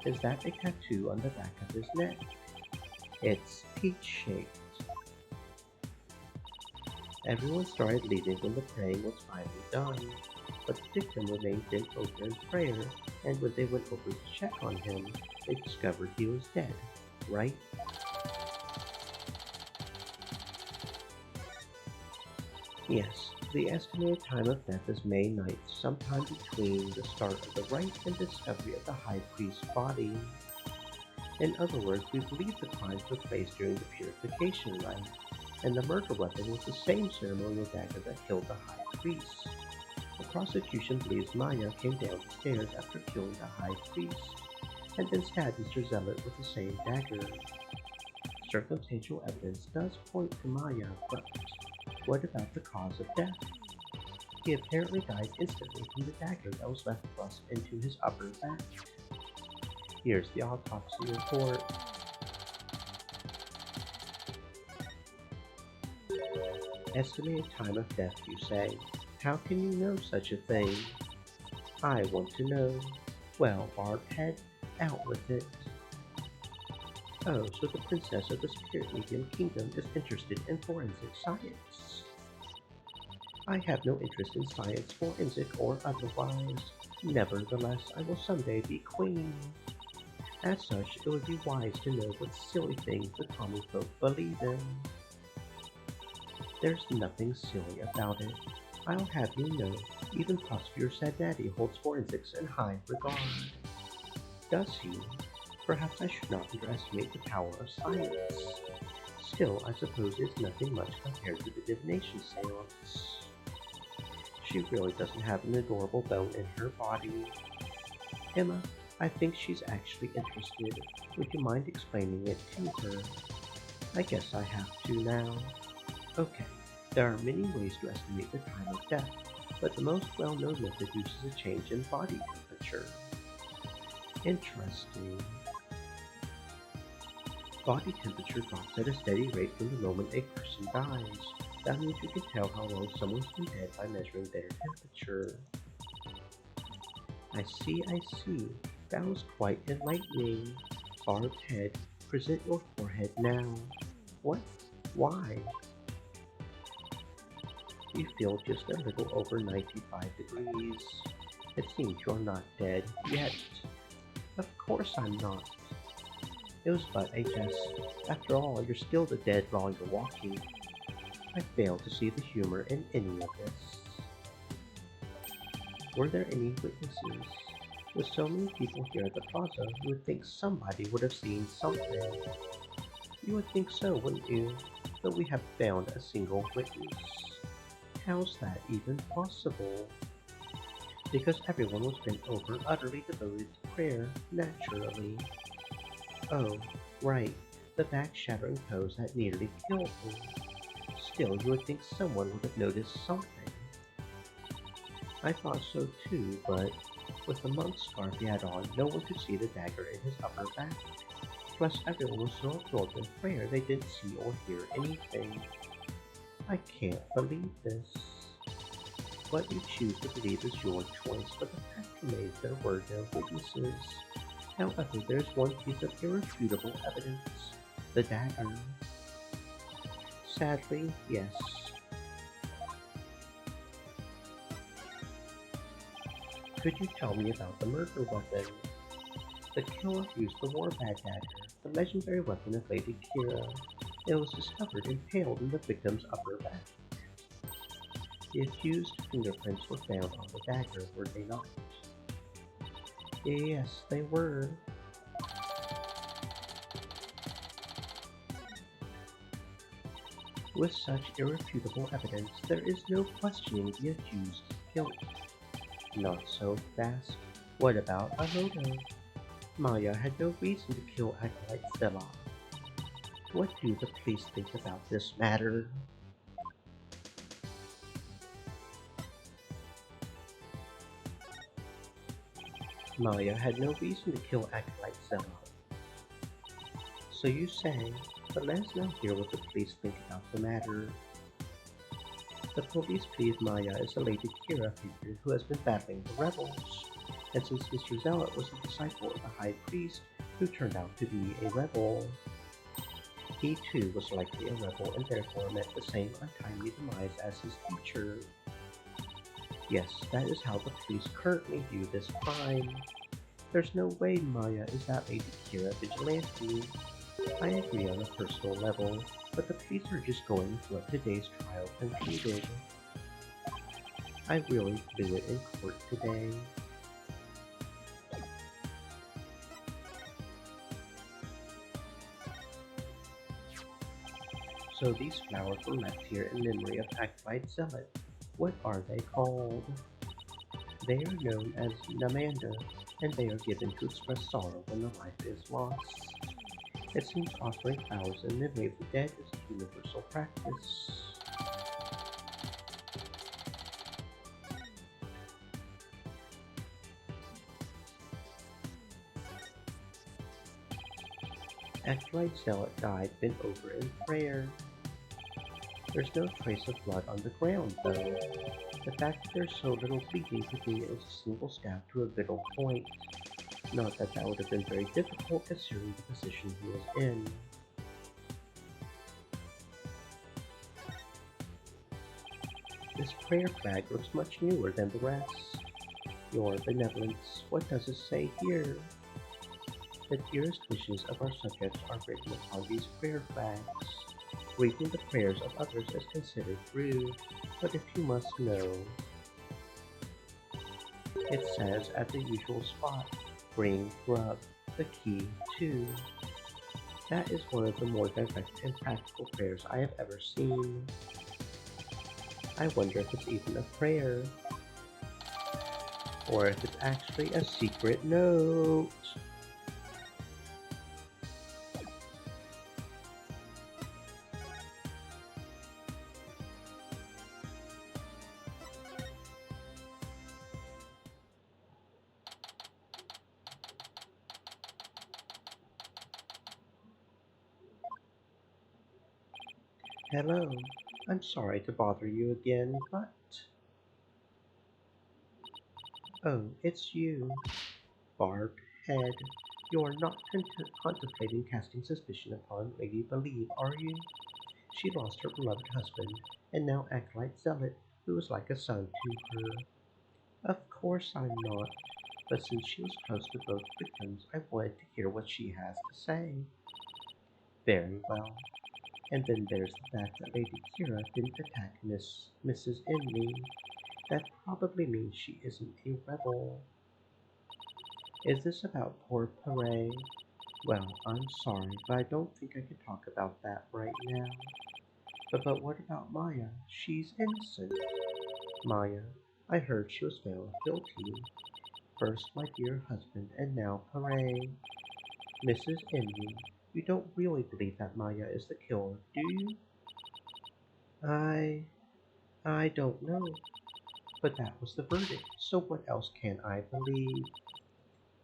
Is that a tattoo on the back of his neck? It's peach-shaped. Everyone started leaving when the praying was finally done, but the victim remained bent over in prayer, and when they went over to check on him, they discovered he was dead, right? Yes, the estimated time of death is May 9th, sometime between the start of the rite and discovery of the high priest's body. In other words, we believe the crime took place during the purification rite, and the murder weapon was the same ceremonial dagger that killed the high priest. The prosecution believes Maya came down the stairs after killing the high priest, and then stabbed Mr. Zealot with the same dagger. Circumstantial evidence does point to Maya, but what about the cause of death? He apparently died instantly from the dagger that was left thrust into his upper back. Here's the autopsy report. Estimated time of death, you say? How can you know such a thing? I want to know. Well, barbed head, out with it. Oh, so the princess of the Spirit Medium Kingdom is interested in forensic science. I have no interest in science, forensic or otherwise. Nevertheless, I will someday be queen. As such, it would be wise to know what silly things the common folk believe in. There's nothing silly about it. I'll have you know, even Prosecutor Sadnati holds forensics in high regard. Does he? Perhaps I should not underestimate the power of science. Still, I suppose it's nothing much compared to the divination seance. She really doesn't have an adorable bone in her body. Emma, I think she's actually interested. Would you mind explaining it to her? I guess I have to now. Okay, there are many ways to estimate the time of death, but the most well-known method uses a change in body temperature. Interesting. Body temperature drops at a steady rate from the moment a person dies. That means you can tell how long someone's been dead by measuring their temperature. I see. That was quite enlightening. Barbed head, present your forehead now. What? Why? You feel just a little over 95 degrees. It seems you're not dead yet. Of course I'm not. It was but a test. After all, you're still the dead while you're walking. I fail to see the humor in any of this. Were there any witnesses? With so many people here at the plaza, you would think somebody would have seen something. You would think so, wouldn't you? But we have found a single witness. How's that even possible? Because everyone was bent over, utterly devoted to prayer, naturally. Oh, right, the back-shattering pose that nearly killed me. Still, you would think someone would have noticed something. I thought so too, but with the monk's scarf he had on, no one could see the dagger in his upper back. Plus, everyone was so absorbed in prayer they didn't see or hear anything. I can't believe this. What you choose to believe is your choice, but the fact remains there were no witnesses. However, there's one piece of irrefutable evidence. The dagger. Sadly, yes. Could you tell me about the murder weapon? The killer used the Warbad dagger, the legendary weapon of Lady Kira. It was discovered impaled in the victim's upper back. The accused fingerprints were found on the dagger, were they not? Yes, they were. With such irrefutable evidence, there is no questioning the accused's guilt. Not so fast. What about a motive? Maya had no reason to kill Acolyte Stella. What do the police think about this matter? Maya had no reason to kill Acolyte Stella. So you say, but let us now hear what the police think about the matter. The police believe Maya is a Lady Kira figure who has been battling the rebels, and since Mr. Zealot was a disciple of the High Priest who turned out to be a rebel, he too was likely a rebel and therefore met the same untimely demise as his teacher. Yes, that is how the police currently view this crime. There's no way Maya is that Lady Kira vigilante. I agree on a personal level, but the police are just going with what today's trial concluded. I really blew it in court today. So these flowers were left here in memory of Acolyte Zealot. What are they called? They are known as Namanda, and they are given to express sorrow when a life is lost. It seems offering flowers in memory of the dead is a universal practice. Acolyte Zealot died bent over in prayer. There's no trace of blood on the ground, though. The fact that there's so little bleeding could mean it was a single stab to a vital point. Not that that would have been very difficult considering the position he was in. This prayer flag looks much newer than the rest. Your benevolence, what does it say here? The dearest wishes of our subjects are written upon these prayer flags. Reading the prayers of others is considered rude, but if you must know, it says at the usual spot, bring grub, the key too. That is one of the more direct and practical prayers I have ever seen. I wonder if it's even a prayer, or if it's actually a secret note. Hello, I'm sorry to bother you again, but... Oh, it's you. Barbed head. You are not contemplating casting suspicion upon Lady Believe, are you? She lost her beloved husband, and now Acolyte Zealot, who was like a son to her. Of course I'm not, but since she was close to both victims, I wanted to hear what she has to say. Very well. And then there's the fact that Lady Kira didn't attack Mrs. Inley. That probably means she isn't a rebel. Is this about poor Pare? Well, I'm sorry, but I don't think I can talk about that right now. But what about Maya? She's innocent. Maya, I heard she was found guilty. First my dear husband, and now Pare. Mrs. Inley, you don't really believe that Maya is the killer, do you? I don't know. But that was the verdict, so what else can I believe?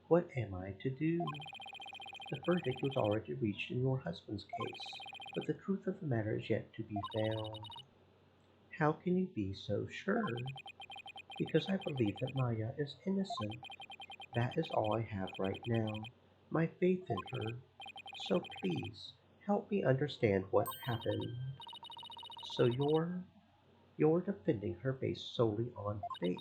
What am I to do? The verdict was already reached in your husband's case, but the truth of the matter is yet to be found. How can you be so sure? Because I believe that Maya is innocent. That is all I have right now, my faith in her. So please, help me understand what happened. So you're defending her based solely on faith,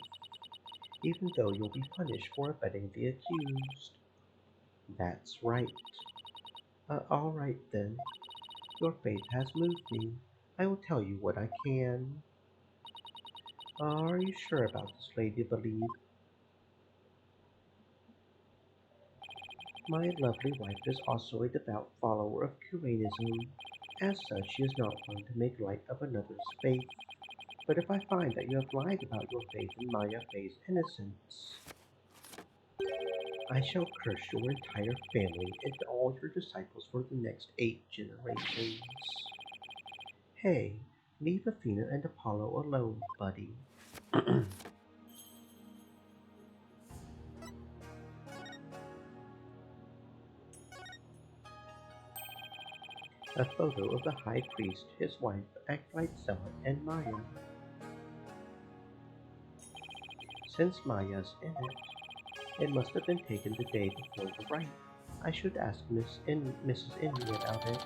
even though you'll be punished for abetting the accused. That's right. All right then. Your faith has moved me. I will tell you what I can. Are you sure about this, Lady Believe? My lovely wife is also a devout follower of Curanism. As such, she is not one to make light of another's faith. But if I find that you have lied about your faith in Maya Fey's innocence, I shall curse your entire family and all your disciples for the next 8 generations. Hey, leave Athena and Apollo alone, buddy. A photo of the High Priest, his wife, Acolyte Zealot, and Maya. Since Maya's in it must have been taken the day before the rite. I should ask Mrs. Inley about it.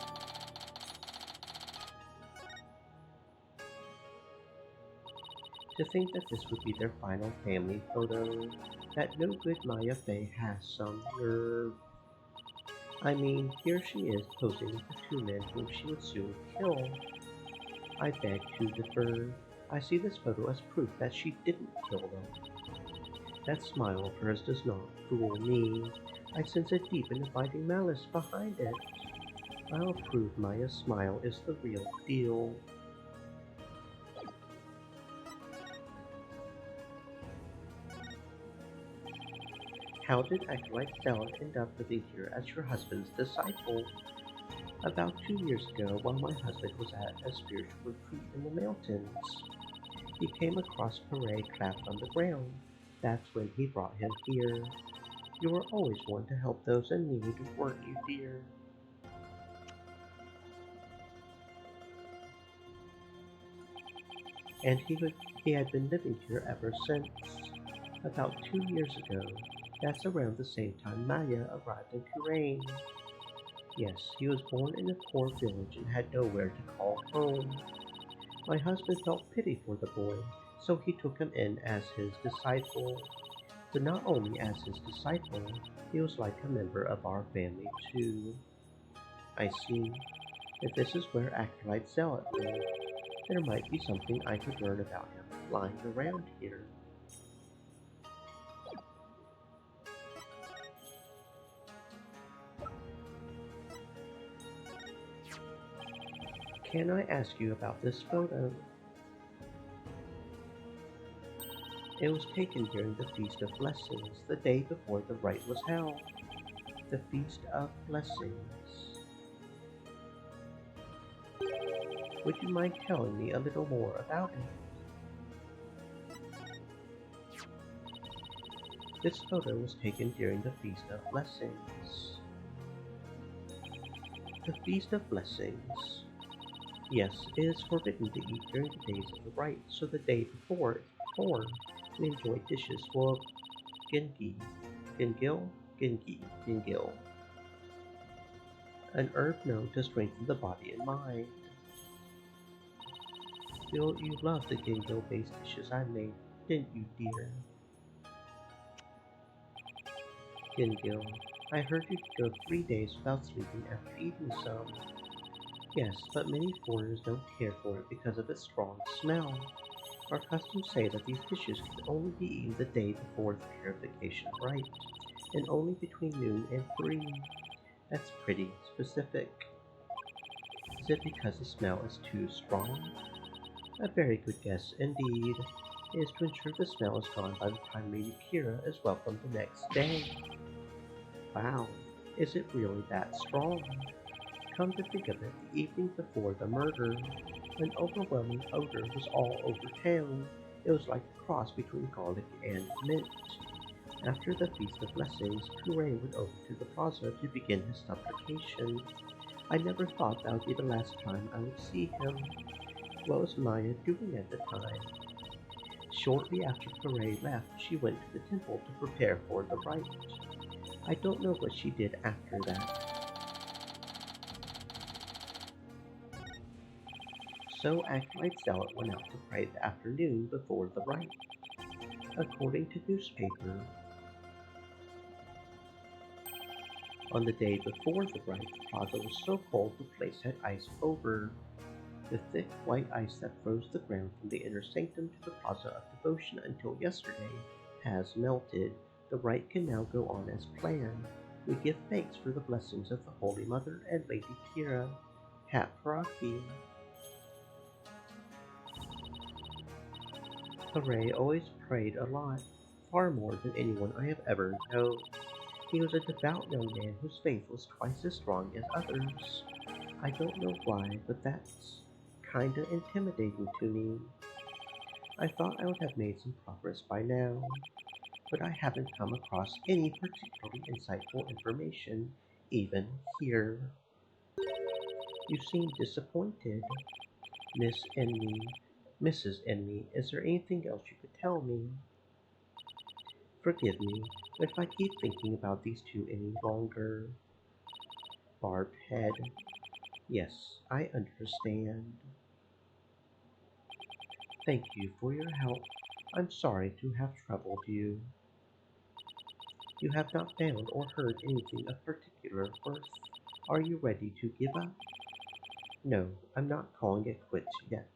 To think that this would be their final family photo, that no good Maya Fey has some nerve. I mean, here she is posing with the 2 men whom she would soon kill. I beg to differ. I see this photo as proof that she didn't kill them. That smile of hers does not fool me. I sense a deep and abiding malice behind it. I'll prove Maya's smile is the real deal. How did Acolyte Stella end up living here as your husband's disciple? About 2 years ago, while my husband was at a spiritual retreat in the mountains, he came across Pere trapped on the ground. That's when he brought him here. You were always one to help those in need, weren't you, dear? And he had been living here ever since. About 2 years ago, that's around the same time Maya arrived in Kurain. Yes, he was born in a poor village and had nowhere to call home. My husband felt pity for the boy, so he took him in as his disciple. But not only as his disciple, he was like a member of our family too. I see. If this is where Acolyte Zealot lived, there might be something I could learn about him lying around here. Can I ask you about this photo? It was taken during the Feast of Blessings, the day before the rite was held. The Feast of Blessings. Would you mind telling me a little more about it? This photo was taken during the Feast of Blessings. The Feast of Blessings. Yes, it is forbidden to eat during the days of the rite, so the day before we enjoy dishes full of gingil, an herb known to strengthen the body and mind. You loved the gingil-based dishes I made, didn't you, dear? Gingil, I heard you could go 3 days without sleeping after eating some. Yes, but many foreigners don't care for it because of its strong smell. Our customs say that these dishes can only be eaten the day before the purification rite, and only between noon and 3. That's pretty specific. Is it because the smell is too strong? A very good guess indeed. It is to ensure the smell is gone by the time Lady Kira is welcomed the next day. Wow, is it really that strong? Come to think of it, the evening before the murder, an overwhelming odor was all over town. It was like a cross between garlic and mint. After the Feast of Blessings, Pere went over to the plaza to begin his supplication. I never thought that would be the last time I would see him. What was Maya doing at the time? Shortly after Pere left, she went to the temple to prepare for the rite. I don't know what she did after that. So Acolyte Zealot went out to pray the afternoon before the rite. According to newspaper, on the day before the rite, the plaza was so cold the place had ice over. The thick white ice that froze the ground from the inner sanctum to the Plaza of Devotion until yesterday has melted. The rite can now go on as planned. We give thanks for the blessings of the Holy Mother and Lady Kira. Hat Paraki. Pere always prayed a lot, far more than anyone I have ever known. He was a devout young man whose faith was twice as strong as others. I don't know why, but that's kinda intimidating to me. I thought I would have made some progress by now, but I haven't come across any particularly insightful information, even here. You seem disappointed. Mrs. Enemy, is there anything else you could tell me? Forgive me if I keep thinking about these two any longer. Barbed head. Yes, I understand. Thank you for your help. I'm sorry to have troubled you. You have not found or heard anything of particular worth. Are you ready to give up? No, I'm not calling it quits yet.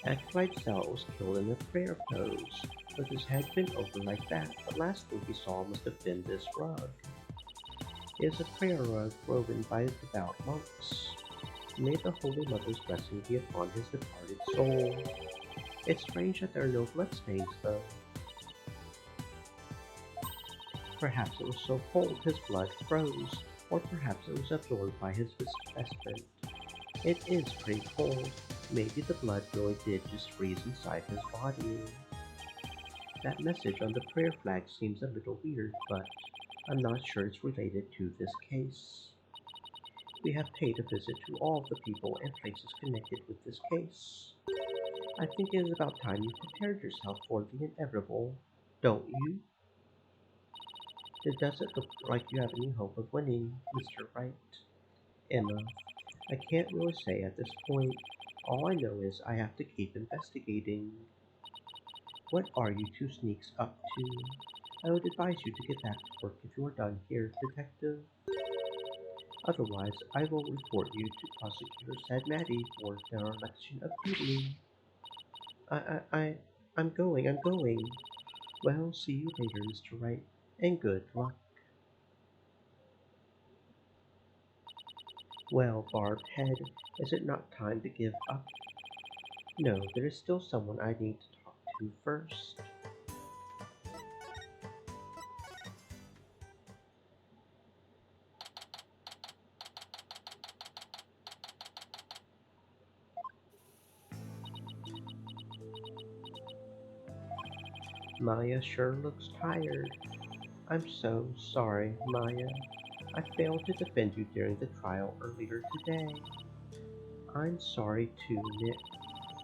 Acolyte Cell was killed in a prayer pose, with his head bent over like that, but last thing he saw must have been this rug. It is a prayer rug woven by devout monks. May the Holy Mother's blessing be upon his departed soul. It's strange that there are no bloodstains, though. Perhaps it was so cold his blood froze, or perhaps it was absorbed by his vestment. It is pretty cold. Maybe the blood really did just freeze inside his body. That message on the prayer flag seems a little weird, but I'm not sure it's related to this case. We have paid a visit to all of the people and places connected with this case. I think it is about time you prepared yourself for the inevitable, don't you? It doesn't look like you have any hope of winning, Mr. Wright. Emma, I can't really say at this point. All I know is I have to keep investigating. What are you two sneaks up to? I would advise you to get back to work if you are done here, Detective. Otherwise, I will report you to Prosecutor Sad Maddie for dereliction of duty. I'm going. Well, see you later, Mr. Wright, and good luck. Well, Barbed Head, is it not time to give up? No, there is still someone I need to talk to first. Maya sure looks tired. I'm so sorry, Maya. I failed to defend you during the trial earlier today. I'm sorry too, Nick.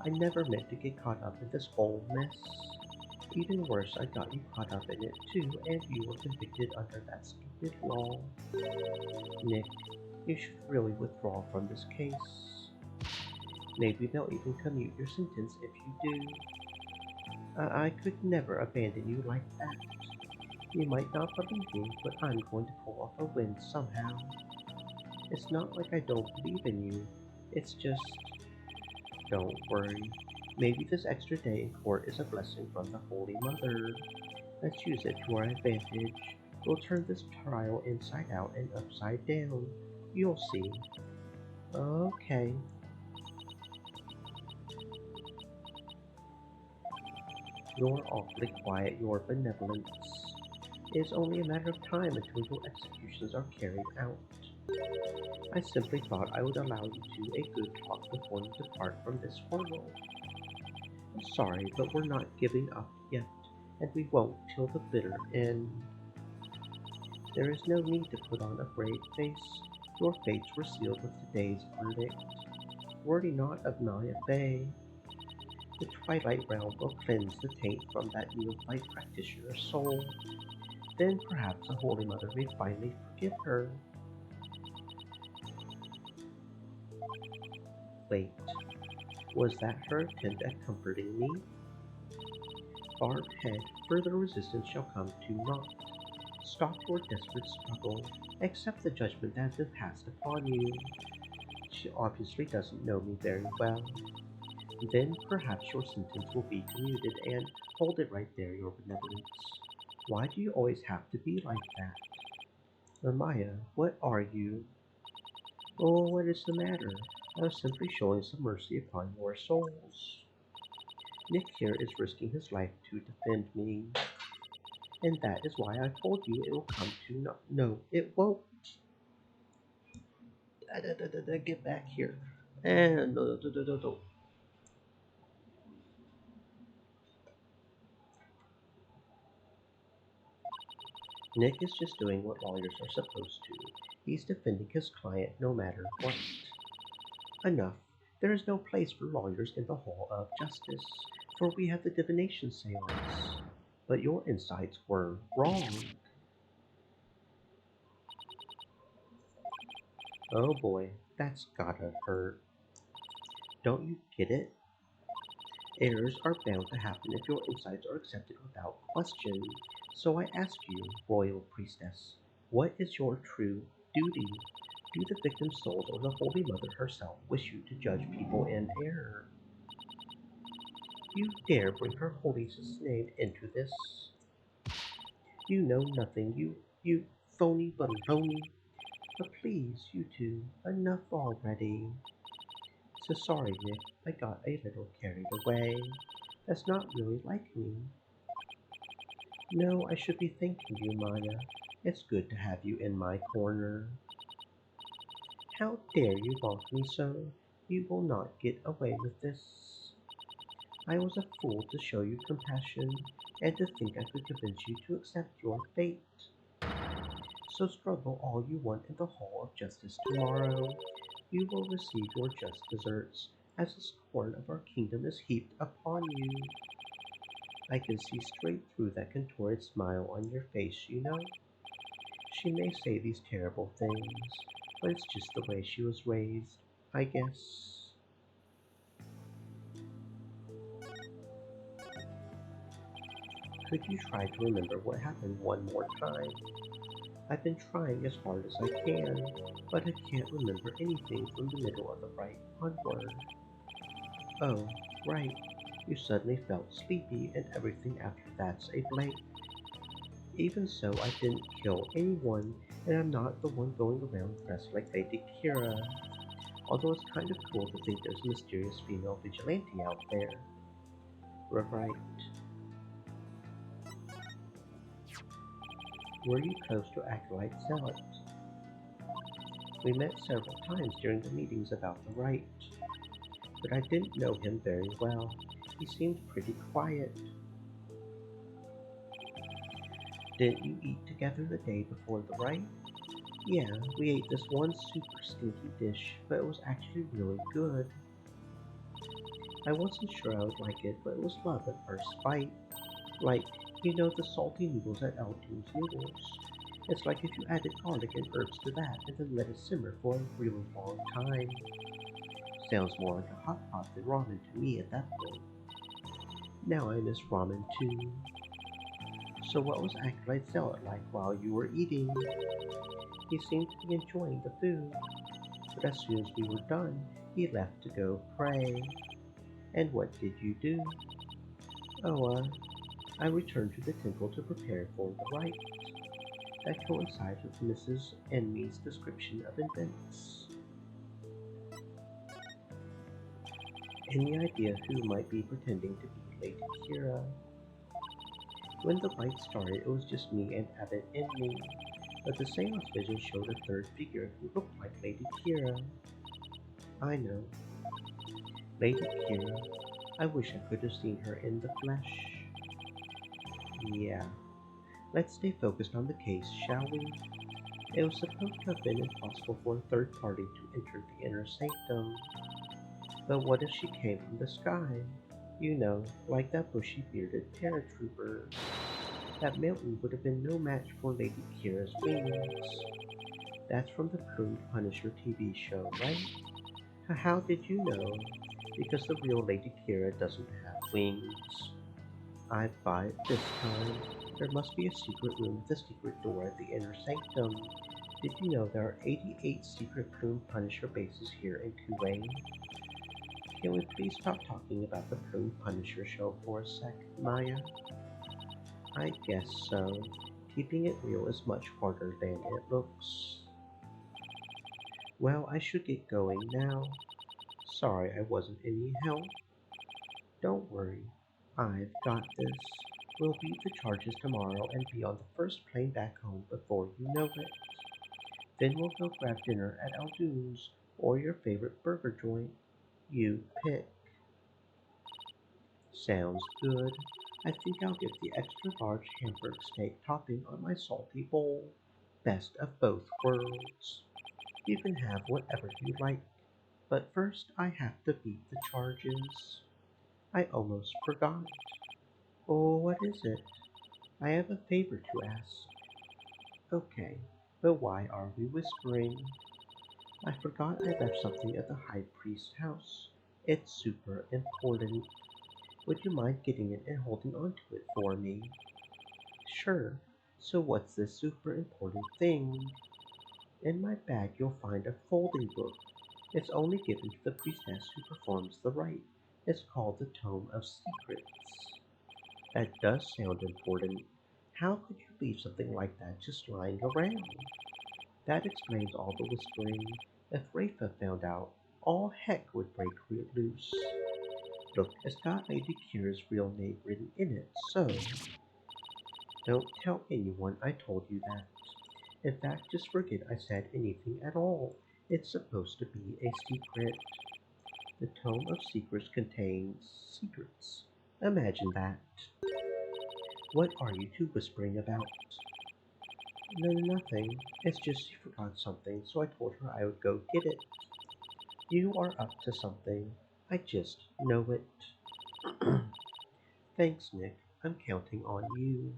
I never meant to get caught up in this whole mess. Even worse, I got you caught up in it too, and you were convicted under that stupid law. Nick, you should really withdraw from this case. Maybe they'll even commute your sentence if you do. I could never abandon you like that. You might not believe me, but I'm going to pull off a win somehow. It's not like I don't believe in you. It's just... Don't worry. Maybe this extra day in court is a blessing from the Holy Mother. Let's use it to our advantage. We'll turn this trial inside out and upside down. You'll see. Okay. You're awfully quiet, Your Benevolence. It is only a matter of time until your executions are carried out. I simply thought I would allow you a good talk before you depart from this world. I'm sorry, but we're not giving up yet, and we won't till the bitter end. There is no need to put on a brave face. Your fates were sealed with today's verdict. Worthy not of Naya Bay. The Twilight Realm will cleanse the taint from that neophyte practitioner's soul. Then perhaps the Holy Mother may finally forgive her. Wait, was that her attempt at comforting me? Barbed Head, further resistance shall come to naught. Stop your desperate struggle. Accept the judgment that has been passed upon you. She obviously doesn't know me very well. Then perhaps your sentence will be commuted, and hold it right there, Your Benevolence. Why do you always have to be like that? Maya, what are you? Oh, what is the matter? I was simply showing some mercy upon your souls. Nick here is risking his life to defend me. And that is why I told you it will come to no, it won't. Get back here. And no. Nick is just doing what lawyers are supposed to. He's defending his client no matter what. Enough. There is no place for lawyers in the Hall of Justice, for we have the divination seance. But your insights were wrong. Oh boy, that's gotta hurt. Don't you get it? Errors are bound to happen if your insights are accepted without question. So I ask you, Royal Priestess, what is your true duty? Do the victim's souls or the Holy Mother herself wish you to judge people in error? you dare bring Her Holiness's name into this? You know nothing, you phony baloney. But please, you two, enough already. So sorry, Nick, I got a little carried away. That's not really like me. No, I should be thanking you, Maya. It's good to have you in my corner. How dare you mock me so? You will not get away with this. I was a fool to show you compassion and to think I could convince you to accept your fate. So struggle all you want in the Hall of Justice tomorrow. You will receive your just deserts as the scorn of our kingdom is heaped upon you. I can see straight through that contorted smile on your face, you know. She may say these terrible things, but it's just the way she was raised, I guess. Could you try to remember what happened one more time? I've been trying as hard as I can, but I can't remember anything from the middle of the right onward. Oh, right. You suddenly felt sleepy and everything after that's a blank. Even so, I didn't kill anyone, and I'm not the one going around dressed like Lady Kira. Although it's kind of cool to think there's a mysterious female vigilante out there. Right. Were you close to Acolyte Zealot? We met several times during the meetings about the rite, but I didn't know him very well. He seemed pretty quiet. Didn't you eat together the day before the rite? Yeah, we ate this one super stinky dish, but it was actually really good. I wasn't sure I would like it, but it was love at first bite. Like, you know the salty noodles at Altoon's Noodles. It's like if you added garlic and herbs to that and then let it simmer for a really long time. Sounds more like a hot pot than ramen to me at that point. Now I miss ramen too. So what was Acolyte Zealot like while you were eating? He seemed to be enjoying the food, but as soon as we were done, he left to go pray. And what did you do? Oh, I returned to the temple to prepare for the rite. That coincides with Mrs. Enmy's description of events. Any idea who might be pretending to be Lady Kira? When the rite started, it was just me and Abbott Enmy, but the seance vision showed a third figure who looked like Lady Kira. I know. Lady Kira. I wish I could have seen her in the flesh. Yeah. Let's stay focused on the case, shall we? It was supposed to have been impossible for a third party to enter the inner sanctum. But what if she came from the sky? You know, like that bushy-bearded paratrooper. That mountain would have been no match for Lady Kira's wings. That's from the Plumed Punisher TV show, right? How did you know? Because the real Lady Kira doesn't have wings. I buy it this time. There must be a secret room with a secret door at the inner sanctum. Did you know there are 88 secret Plumed Punisher bases here in Kuwait? Can we please stop talking about the Plumed Punisher show for a sec, Maya? I guess so. Keeping it real is much harder than it looks. Well, I should get going now. Sorry I wasn't any help. Don't worry. I've got this. We'll beat the charges tomorrow and be on the first plane back home before you know it. Then we'll go grab dinner at Aldoon's or your favorite burger joint. You pick. Sounds good. I think I'll get the extra large Hamburg steak topping on my salty bowl. Best of both worlds. You can have whatever you like. But first I have to beat the charges. I almost forgot. Oh, what is it? I have a favor to ask. Okay, but why are we whispering? I forgot I left something at the High Priest's house. It's super important. Would you mind getting it and holding on to it for me? Sure. So what's this super important thing? In my bag you'll find a folding book. It's only given to the priestess who performs the rite, It's called the Tome of Secrets. That does sound important. How could you leave something like that just lying around? That explains all the whispering. If Rafa found out, all heck would break loose. Look, it's got Lady Kira's real name written in it, so... Don't tell anyone I told you that. In fact, just forget I said anything at all. It's supposed to be a secret. The Tome of Secrets contains secrets. Imagine that. What are you two whispering about? No, nothing. It's just she forgot something, so I told her I would go get it. You are up to something. I just know it. Thanks, Nick. I'm counting on you.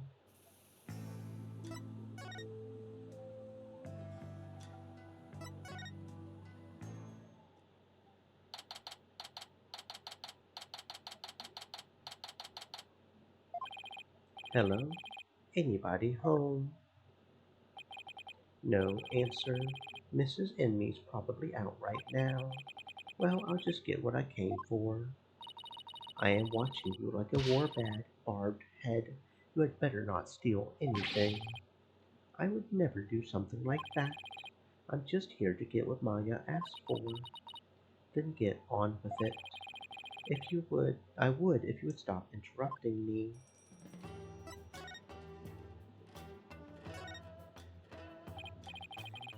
Hello? Anybody home? No answer. Mrs. Enmy's probably out right now. Well, I'll just get what I came for. I am watching you like a war-bad, barbed head. You had better not steal anything. I would never do something like that. I'm just here to get what Maya asked for. Then get on with it. If you would, I would if you would stop interrupting me.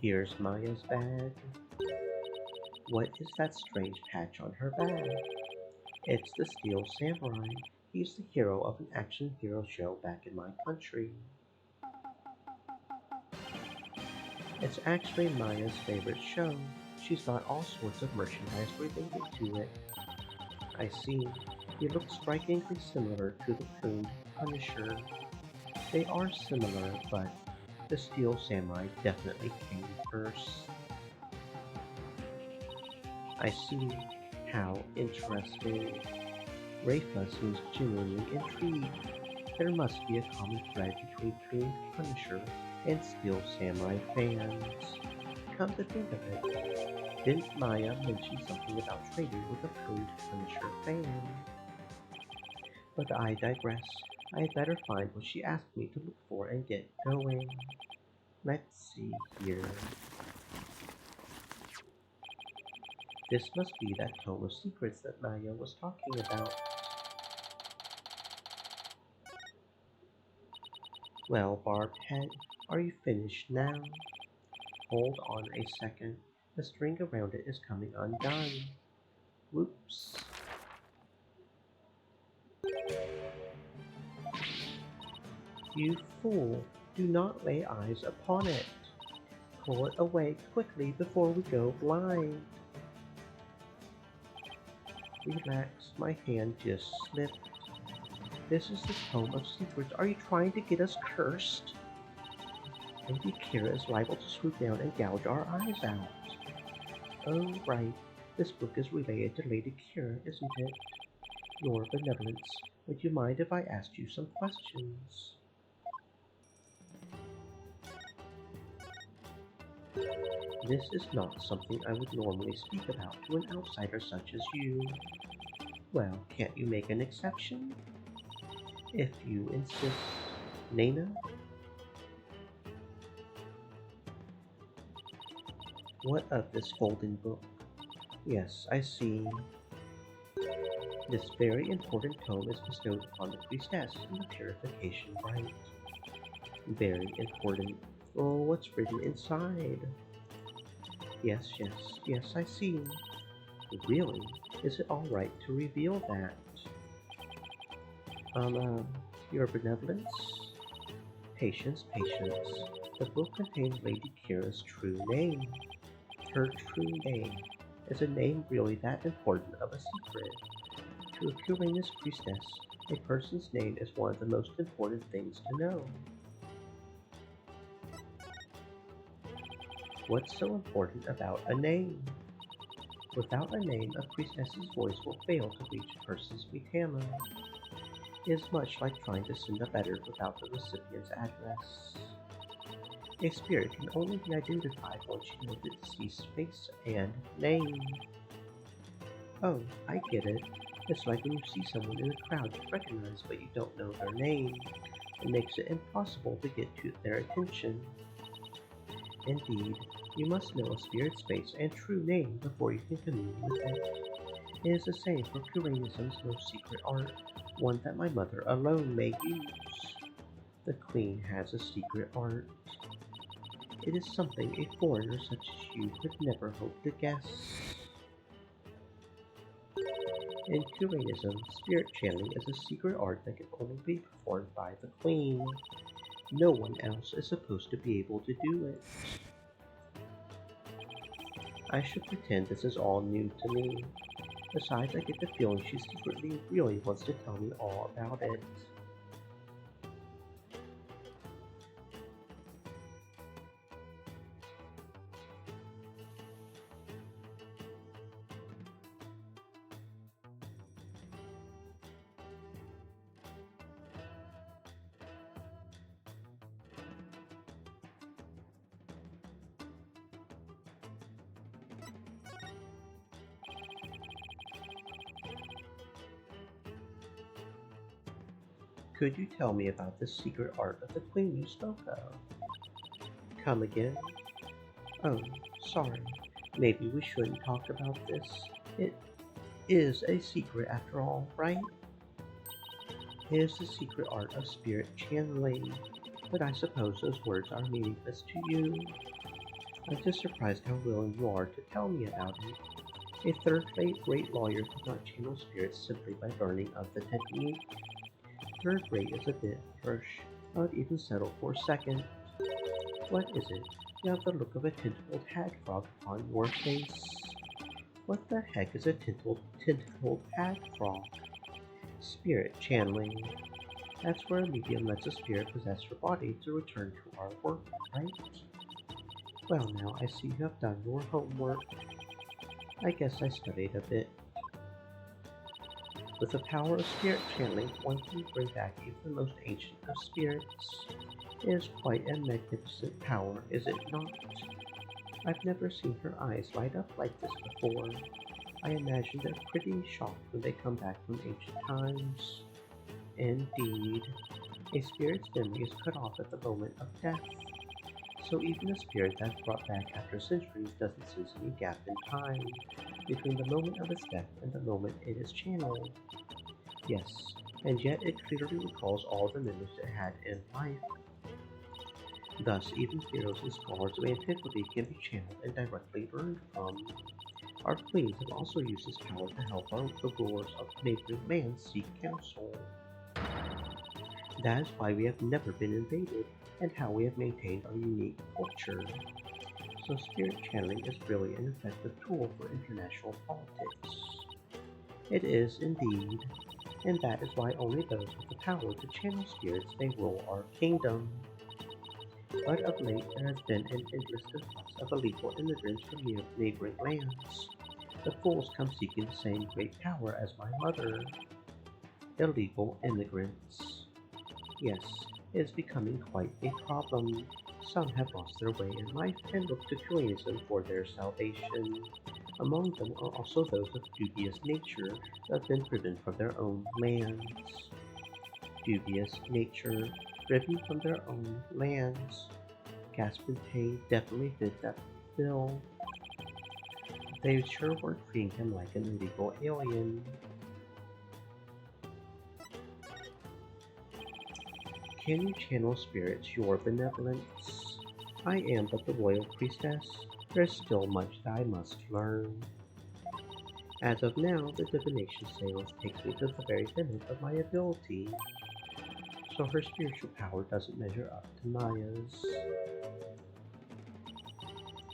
Here's Maya's bag. What is that strange patch on her bag? It's the Steel Samurai. He's the hero of an action hero show back in my country. It's actually Maya's favorite show. She's got all sorts of merchandise related to it. I see. He looks strikingly similar to the Coon Punisher. They are similar, but the Steel Samurai definitely came first. I see. How interesting. Rafa seems genuinely intrigued. There must be a common thread between Coon Punisher and Steel Samurai fans. Come to think of it, didn't Maya mention something about trading with a Coon Punisher fan? But I digress. I had better find what she asked me to look for and get going. Let's see here. This must be that Tome of Secrets that Maya was talking about. Well, Barbed Head, are you finished now? Hold on a second. The string around it is coming undone. Whoops. You fool! Do not lay eyes upon it. Pull it away quickly before we go blind. Relax, my hand just slipped. This is the Tome of Secrets. Are you trying to get us cursed? Lady Kira is liable to swoop down and gouge our eyes out. Oh, right. This book is related to Lady Kira, isn't it? Your benevolence. Would you mind if I asked you some questions? This is not something I would normally speak about to an outsider such as you. Well, can't you make an exception? If you insist. Nana? What of this folding book? Yes, I see. This very important tome is bestowed upon the priestess in the purification rite. Very important. Oh, what's written inside? Yes, I see. Really? Is it alright to reveal that? Your benevolence? Patience. The book contains Lady Kira's true name. Her true name. Is a name really that important of a secret? To a Kurena's priestess, a person's name is one of the most important things to know. What's so important about a name? Without a name, a priestess's voice will fail to reach a person's Mitama. It is much like trying to send a letter without the recipient's address. A spirit can only be identified once you know the deceased's face and name. Oh, I get it. It's like when you see someone in a crowd you recognize but you don't know their name. It makes it impossible to get to their attention. Indeed, you must know a spirit's face and true name before you can commune with it. It is the same for Curanism's most secret art, one that my mother alone may use. The Queen has a secret art. It is something a foreigner such as you could never hope to guess. In Curanism, spirit channeling is a secret art that can only be performed by the Queen. No one else is supposed to be able to do it. I should pretend this is all new to me. Besides, I get the feeling she secretly really wants to tell me all about it. Could you tell me about the secret art of the Queen you spoke of? Come again? Oh, sorry. Maybe we shouldn't talk about this. It is a secret after all, right? It is the secret art of spirit channeling, but I suppose those words are meaningless to you. I'm just surprised how willing you are to tell me about it. A third-rate lawyer could not channel spirits simply by learning of the technique. Third rate is a bit harsh. I would even settle for second. What is it? You have the look of a tentacled hag frog upon your face. What the heck is a tentacled hag frog? Spirit channeling. That's where a medium lets a spirit possess her body to return to our work, right? Well now, I see you have done your homework. I guess I studied a bit. With the power of spirit channeling, one can bring back even the most ancient of spirits. It is quite a magnificent power, is it not? I've never seen her eyes light up like this before. I imagine they're pretty shocked when they come back from ancient times. Indeed, a spirit's memory is cut off at the moment of death. So even a spirit that's brought back after centuries doesn't sense any gap in time between the moment of its death and the moment it is channeled. Yes, and yet it clearly recalls all the memories it had in life. Thus, even heroes and scholars of antiquity can be channeled and directly learned from. Our queens have also used this power to help the rulers of neighboring lands seek counsel. That is why we have never been invaded, and how we have maintained our unique culture. So spirit channeling is really an effective tool for international politics. It is indeed, and that is why only those with the power to channel spirits may rule our kingdom. But of late there has been an endless influx of illegal immigrants from neighboring lands. The fools come seeking the same great power as my mother. Illegal immigrants. Yes, it is becoming quite a problem. Some have lost their way in life and look to Curanism for their salvation. Among them are also those of dubious nature that have been driven from their own lands. Dubious nature, driven from their own lands. Gaspar Pay definitely fit that bill. They sure weren't treating him like an illegal alien. Can you channel spirits your benevolence? I am but the royal priestess. There is still much that I must learn. As of now, the divination seance takes me to the very limit of my ability, so her spiritual power doesn't measure up to Maya's.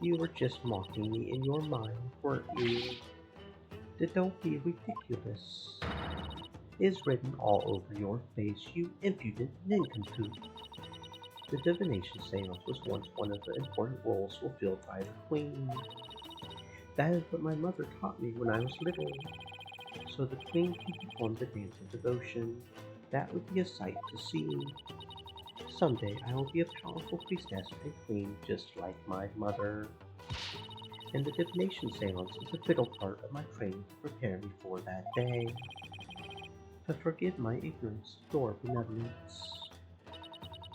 You were just mocking me in your mind, weren't you? Don't be ridiculous. It is written all over your face, you impudent nincompoop. The divination seance was once one of the important roles fulfilled by the queen. That is what my mother taught me when I was little. So the queen can perform the dance of devotion. That would be a sight to see. Someday I will be a powerful priestess and queen just like my mother. and the divination seance is a vital part of my training to prepare me for that day. But forgive my ignorance, your benevolence.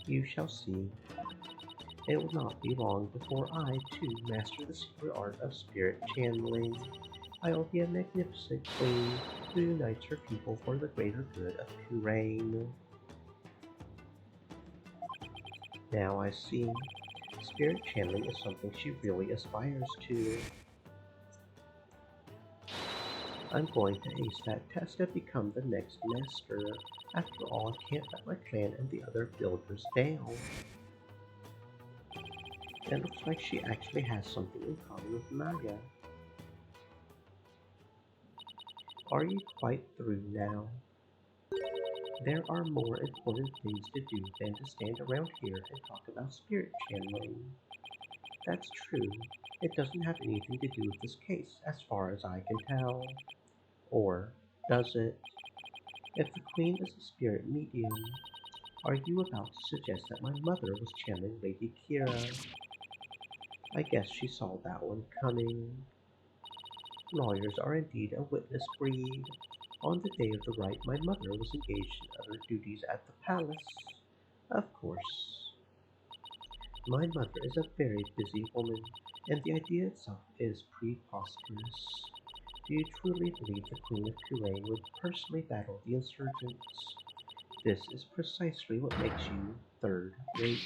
You shall see. It will not be long before I, too, master the secret art of spirit channeling. I will be a magnificent queen who unites her people for the greater good of Kurain. Now I see. Spirit channeling is something she really aspires to. I'm going to ace that test and become the next master. After all, I can't let my clan and the other builders down. It looks like she actually has something in common with Maya. Are you quite through now? There are more important things to do than to stand around here and talk about spirit channeling. That's true. It doesn't have anything to do with this case, as far as I can tell. Or does it? If the Queen is a spirit medium, are you about to suggest that my mother was channeling Lady Kira? I guess she saw that one coming. Lawyers are indeed a witless breed. On the day of the rite, my mother was engaged in other duties at the palace. Of course. My mother is a very busy woman, and the idea itself is preposterous. Do you truly believe the Queen of Kurain would personally battle the insurgents? This is precisely what makes you third-rate.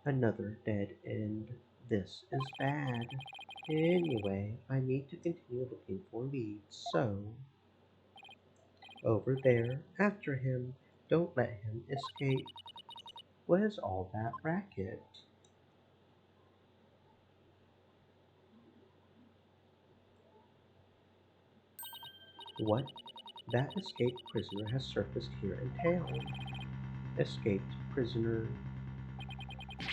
Another dead end. This is bad. Anyway, I need to continue looking for leads, so... Over there, after him. Don't let him escape. What is all that racket? What? That escaped prisoner has surfaced here in town. Escaped prisoner?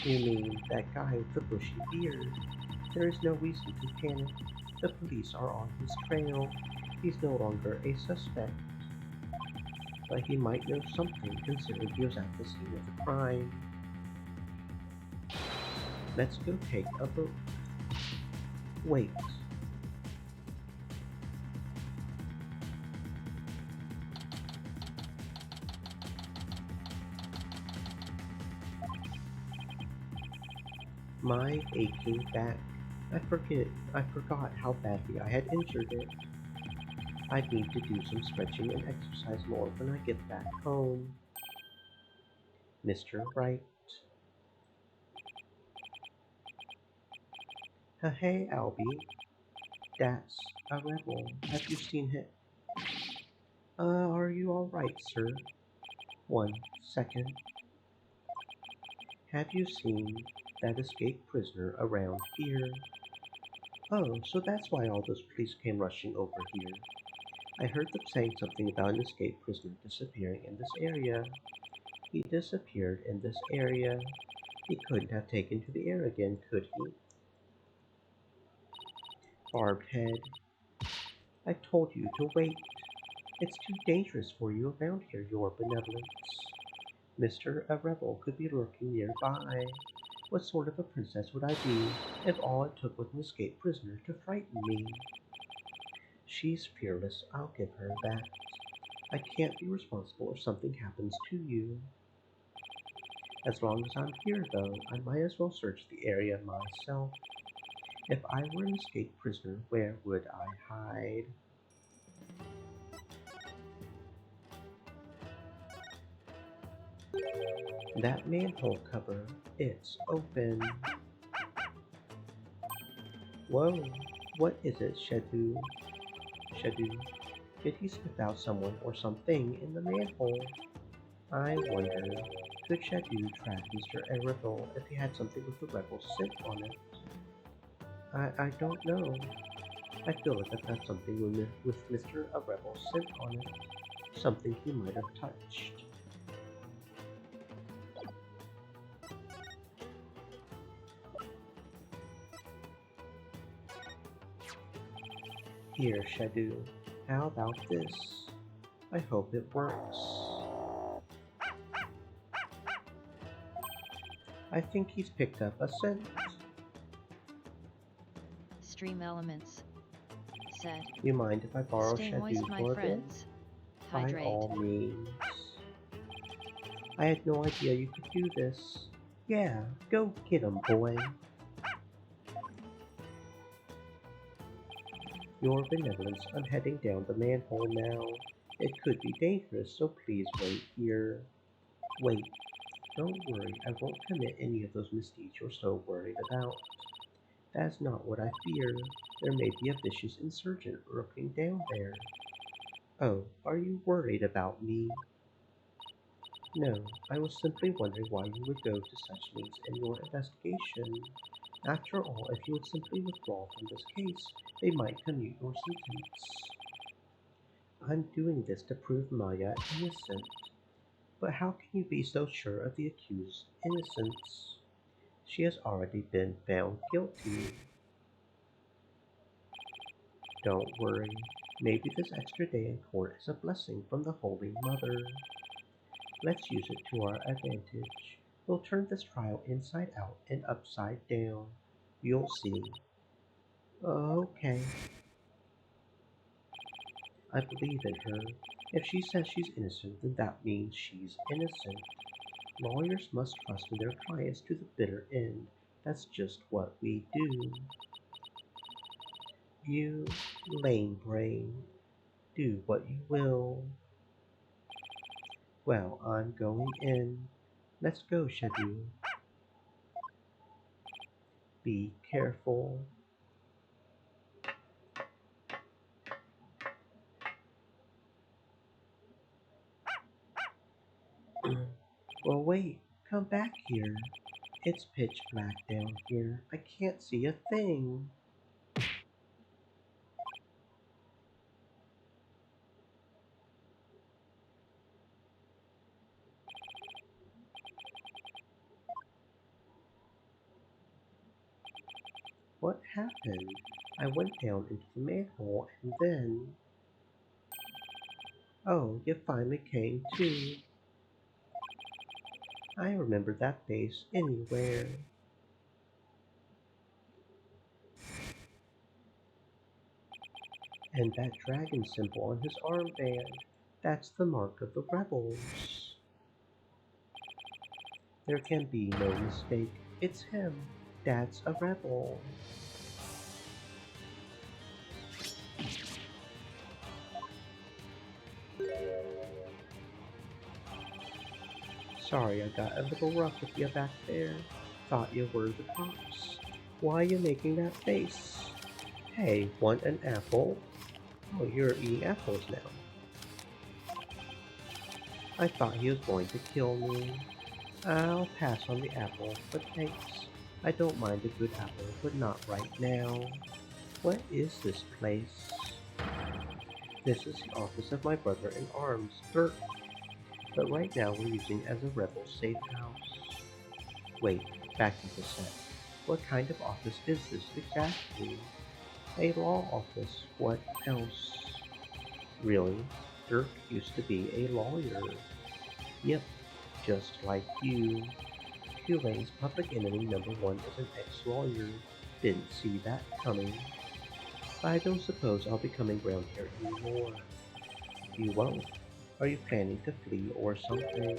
You mean that guy with the bushy beard? There is no reason to panic. The police are on his trail. He's no longer a suspect. But he might know something considering he was at the scene of the crime. Let's go take a look. Wait. My aching back. I forgot how badly I had injured it. I need to do some stretching and exercise more when I get back home. Mr. Wright. Hey, Albie. That's a rebel. Have you seen him? Are you alright, sir? 1 second. Have you seen that escaped prisoner around here? Oh, so that's why all those police came rushing over here. I heard them saying something about an escaped prisoner disappearing in this area. He disappeared in this area. He couldn't have taken to the air again, could he? Barbed head. I told you to wait. It's too dangerous for you around here, your benevolence. Mr. A rebel could be lurking nearby. What sort of a princess would I be if all it took was an escaped prisoner to frighten me? She's fearless, I'll give her that. I can't be responsible if something happens to you. As long as I'm here, though, I might as well search the area myself. If I were an escaped prisoner, where would I hide? That manhole cover, it's open. Whoa, what is it, Shedu? Shedu, did he spit out someone or something in the manhole? I wonder, could Shedu track Mr. Erebel if he had something with the rebel scent on it? I don't know. I feel like I've got something with Mr. A rebel scent on it. Something he might have touched. Here, Shedu. How about this? I hope it works. I think he's picked up a scent. extreme elements. Said. You mind if I borrow Stay moist, Shadu my for a bit? friends. By Hydrate. all means. I had no idea you could do this. Yeah, go get 'em, boy. Your benevolence, I'm heading down the manhole now. It could be dangerous, so please wait here. Wait. Don't worry, I won't commit any of those misdeeds you're so worried about. That's not what I fear. There may be a vicious insurgent lurking down there. Oh, are you worried about me? No, I was simply wondering why you would go to such lengths in your investigation. After all, if you would simply withdraw from this case, they might commute your sentence. I'm doing this to prove Maya innocent. But how can you be so sure of the accused's innocence? She has already been found guilty. Don't worry. Maybe this extra day in court is a blessing from the Holy Mother. Let's use it to our advantage. We'll turn this trial inside out and upside down. You'll see. Okay. I believe in her. If she says she's innocent, then that means she's innocent. Lawyers must trust in their clients to the bitter end. That's just what we do. You, lame brain, do what you will. Well, I'm going in. Let's go, Shadu. Be careful. Well, wait. Come back here. It's pitch black down here. I can't see a thing. What happened? I went down into the manhole and then... Oh, you finally came too. I remember that face anywhere. And that dragon symbol on his armband, that's the mark of the rebels. There can be no mistake. It's him. That's a rebel. Sorry I got a little rough with you back there. Thought you were the cops. Why are you making that face? Hey, want an apple? Oh, you're eating apples now. I thought he was going to kill me. I'll pass on the apple, but thanks. I don't mind a good apple, but not right now. What is this place? This is the office of my brother-in-arms, Dirk. But right now we're using it as a rebel safe house. Wait, back to the set. What kind of office is this exactly? A law office, what else? Really? Dirk used to be a lawyer. Yep, just like you. Tulane's public enemy #1 is an ex-lawyer. Didn't see that coming. I don't suppose I'll be coming round here anymore. You won't. Are you planning to flee or something?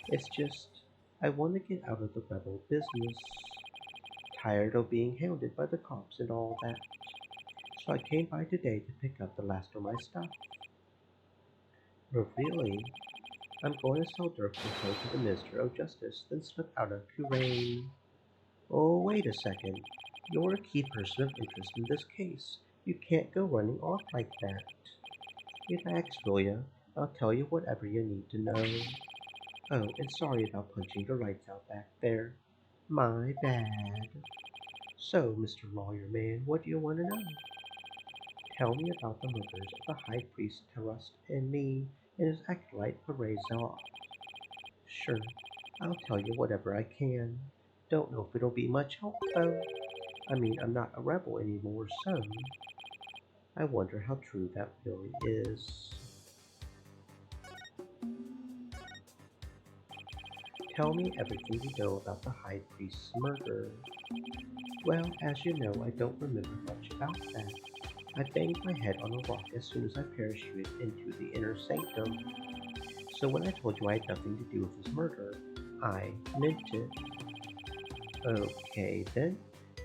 It's just, I want to get out of the rebel business. Tired of being hounded by the cops and all that. So I came by today to pick up the last of my stuff. Oh, really? I'm going to sell Dirk Control to the Minister of Justice, then slip out of Kurain. Oh, wait a second. You're a key person of interest in this case. You can't go running off like that. Relax, Julia. I'll tell you whatever you need to know. Oh, and sorry about punching your lights out back there. My bad. So, Mr. Lawyer Man, what do you want to know? Tell me about the murders of the High Priest Tarust and me and his acolyte Perezal. Sure, I'll tell you whatever I can. Don't know if it'll be much help, though. I mean, I'm not a rebel anymore, so... I wonder how true that really is. Tell me everything you know about the High Priest's murder. Well, as you know, I don't remember much about that. I banged my head on a rock as soon as I parachuted into the inner sanctum. So when I told you I had nothing to do with his murder, I meant it. Okay then,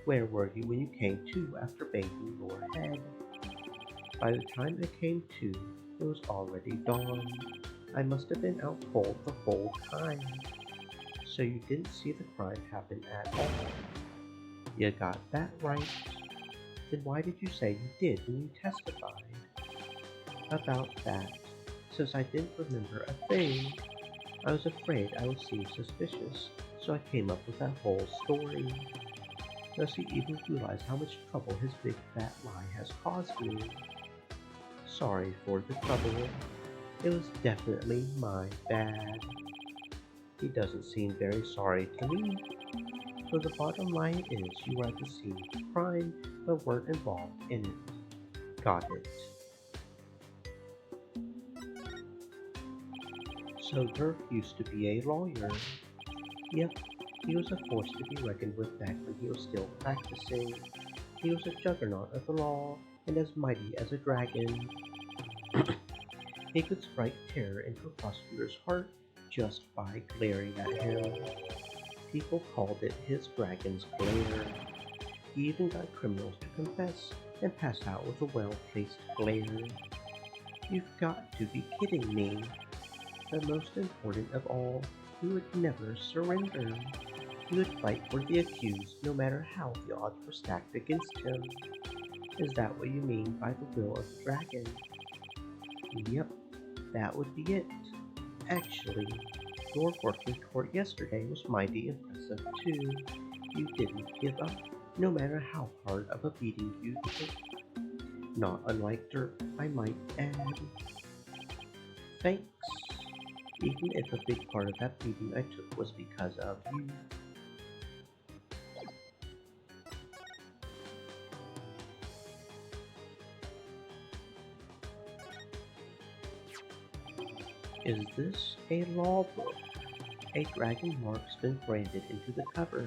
where were you when you came to after banging your head? By the time I came to, it was already dawn. I must have been out cold the whole time. So you didn't see the crime happen at all. You got that right. Then why did you say you did when you testified? About that, since I didn't remember a thing, I was afraid I would seem suspicious, so I came up with that whole story. Does he even realize how much trouble his big fat lie has caused me? Sorry for the trouble. It was definitely my bad. He doesn't seem very sorry to me. So the bottom line is you were at the scene of the crime, but weren't involved in it. Got it. So Dirk used to be a lawyer. Yep, he was a force to be reckoned with back when he was still practicing. He was a juggernaut of the law, and as mighty as a dragon. He could strike terror into a prosecutor's heart just by glaring at him. People called it his dragon's glare. He even got criminals to confess and pass out with a well-placed glare. You've got to be kidding me. The most important of all, he would never surrender. He would fight for the accused no matter how the odds were stacked against him. Is that what you mean by the will of the dragon? Yep, that would be it. Actually, your work in court yesterday was mighty impressive too. You didn't give up, no matter how hard of a beating you took. Not unlike Dirk, I might add. Thanks. Even if a big part of that beating I took was because of you. Is this a law book? A dragon mark's been branded into the cover.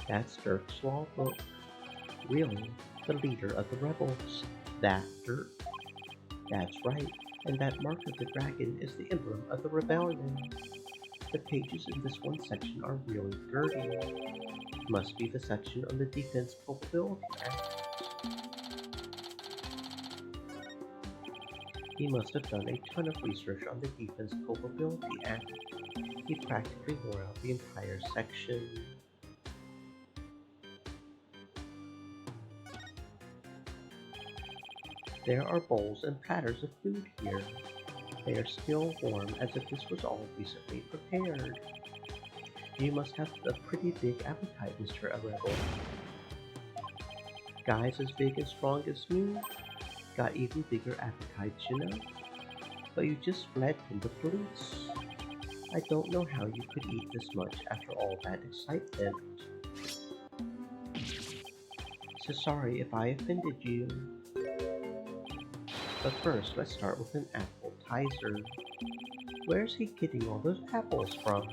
That's Dirk's law book. Really, the leader of the rebels. That Dirk. That's right, and that mark of the dragon is the emblem of the rebellion. The pages in this one section are really dirty. Must be the section on the Defense Culpability Act. He must have done a ton of research on the Defense Culpability Act. He practically wore out the entire section. There are bowls and platters of food here. They are still warm as if this was all recently prepared. You must have a pretty big appetite, Mr. Arebel. Guys as big and strong as me got even bigger appetites, you know? But you just fled from the police. I don't know how you could eat this much after all that excitement. So sorry if I offended you. But first, let's start with an appetizer. Where's he getting all those apples from?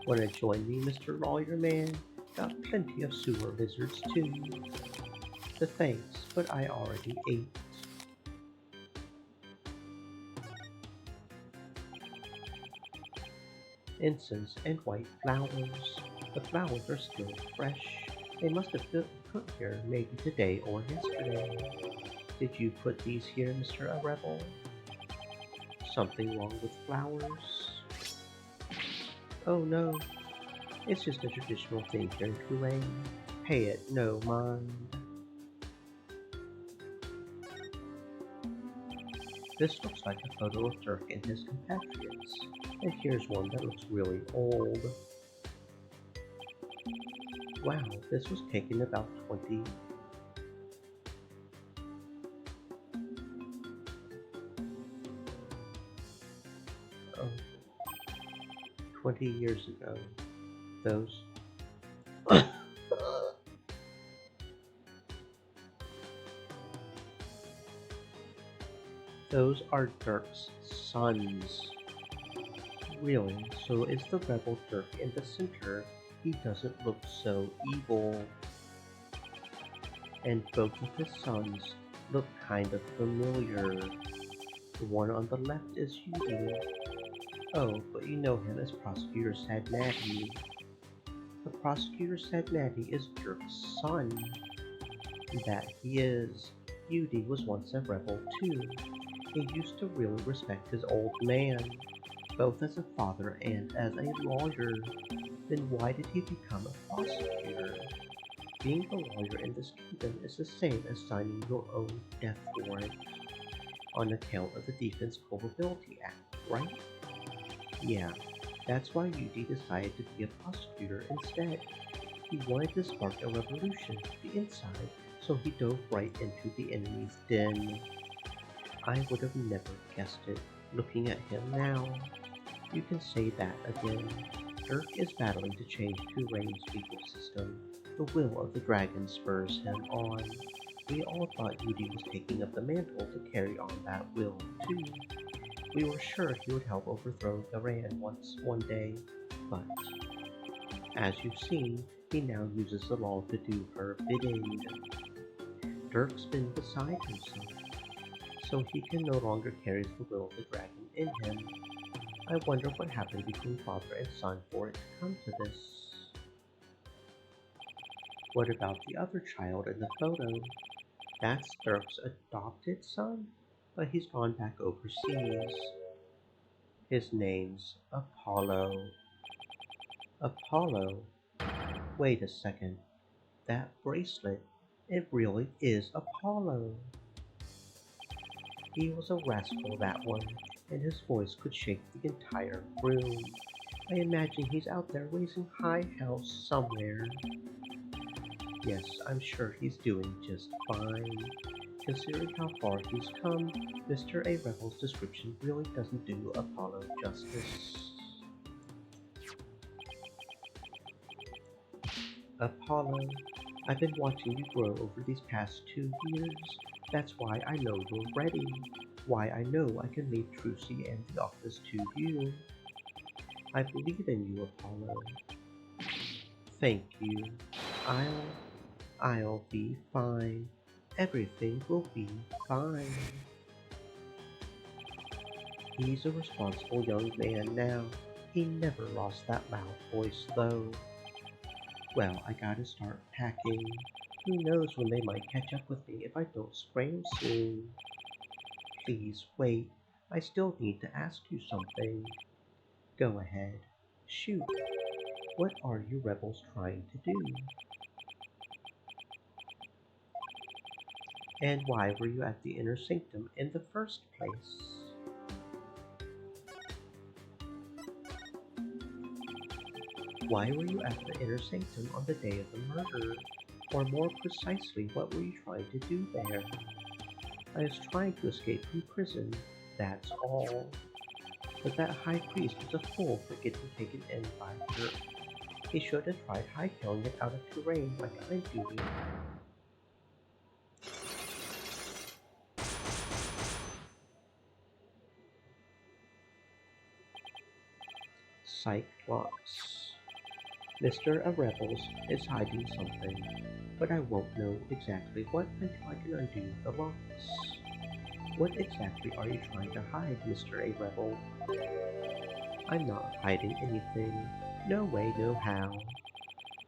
Wanna join me, Mr. Lawyer Man? Got plenty of sewer lizards too. The thanks, but I already ate. Incense and white flowers. The flowers are still fresh. They must have been put here maybe today or yesterday. Did you put these here, Mr. Arebel? Something wrong with flowers? Oh no, it's just a traditional thing here in Kuwait. Pay it no mind. This looks like a photo of Dirk and his compatriots, and here's one that looks really old. Wow, this was taken about 20 years ago. Those are Dirk's sons. Really? So is the rebel Dirk in the center? he doesn't look so evil. And both of his sons look kind of familiar. The one on the left is Yudi. Oh, but you know him as Prosecutor Sadnati. The Prosecutor Sadnati is Dirk's son. That he is. Yudi was once a rebel too. He used to really respect his old man, both as a father and as a lawyer. Then why did he become a prosecutor? Being a lawyer in this kingdom is the same as signing your own death warrant on account of the Defense Culpability Act, right? Yeah, that's why Yudi decided to be a prosecutor instead. He wanted to spark a revolution to the inside, so he dove right into the enemy's den. I would have never guessed it, looking at him now. You can say that again. Dirk is battling to change Turane's legal system. The will of the dragon spurs him on. We all thought Yudi was taking up the mantle to carry on that will, too. We were sure he would help overthrow Garan one day, but as you've seen, he now uses the law to do her bidding. Dirk's been beside himself, so he can no longer carry the will of the dragon in him. I wonder what happened between father and son for it to come to this. What about the other child in the photo? That's Dirk's adopted son, but he's gone back overseas. His name's Apollo. Apollo? Wait a second. That bracelet, it really is Apollo. He was a rascal, that one, and his voice could shake the entire room. I imagine he's out there raising high hell somewhere. Yes, I'm sure he's doing just fine. Considering how far he's come, Mr. A. Rebel's description really doesn't do Apollo justice. Apollo, I've been watching you grow over these past 2 years. That's why I know you're ready. Why I know I can leave Trucy and the office to you. I believe in you, Apollo. Thank you. I'll be fine. Everything will be fine. He's a responsible young man now. He never lost that loud voice, though. Well, I gotta start packing. Who knows when they might catch up with me if I don't scram soon. Please wait. I still need to ask you something. Go ahead. Shoot. What are you rebels trying to do? And why were you at the Inner Sanctum in the first place? Why were you at the Inner Sanctum on the day of the murder? Or more precisely, what were you trying to do there? I was trying to escape from prison, that's all. But that high priest was a fool for getting taken in by her. He should have tried hightailing it out of Turane like I do. Cyclops. Mr. Rebels is hiding something, but I won't know exactly what until I can undo the locks. What exactly are you trying to hide, Mr. A. Rebel? I'm not hiding anything. No way, no how.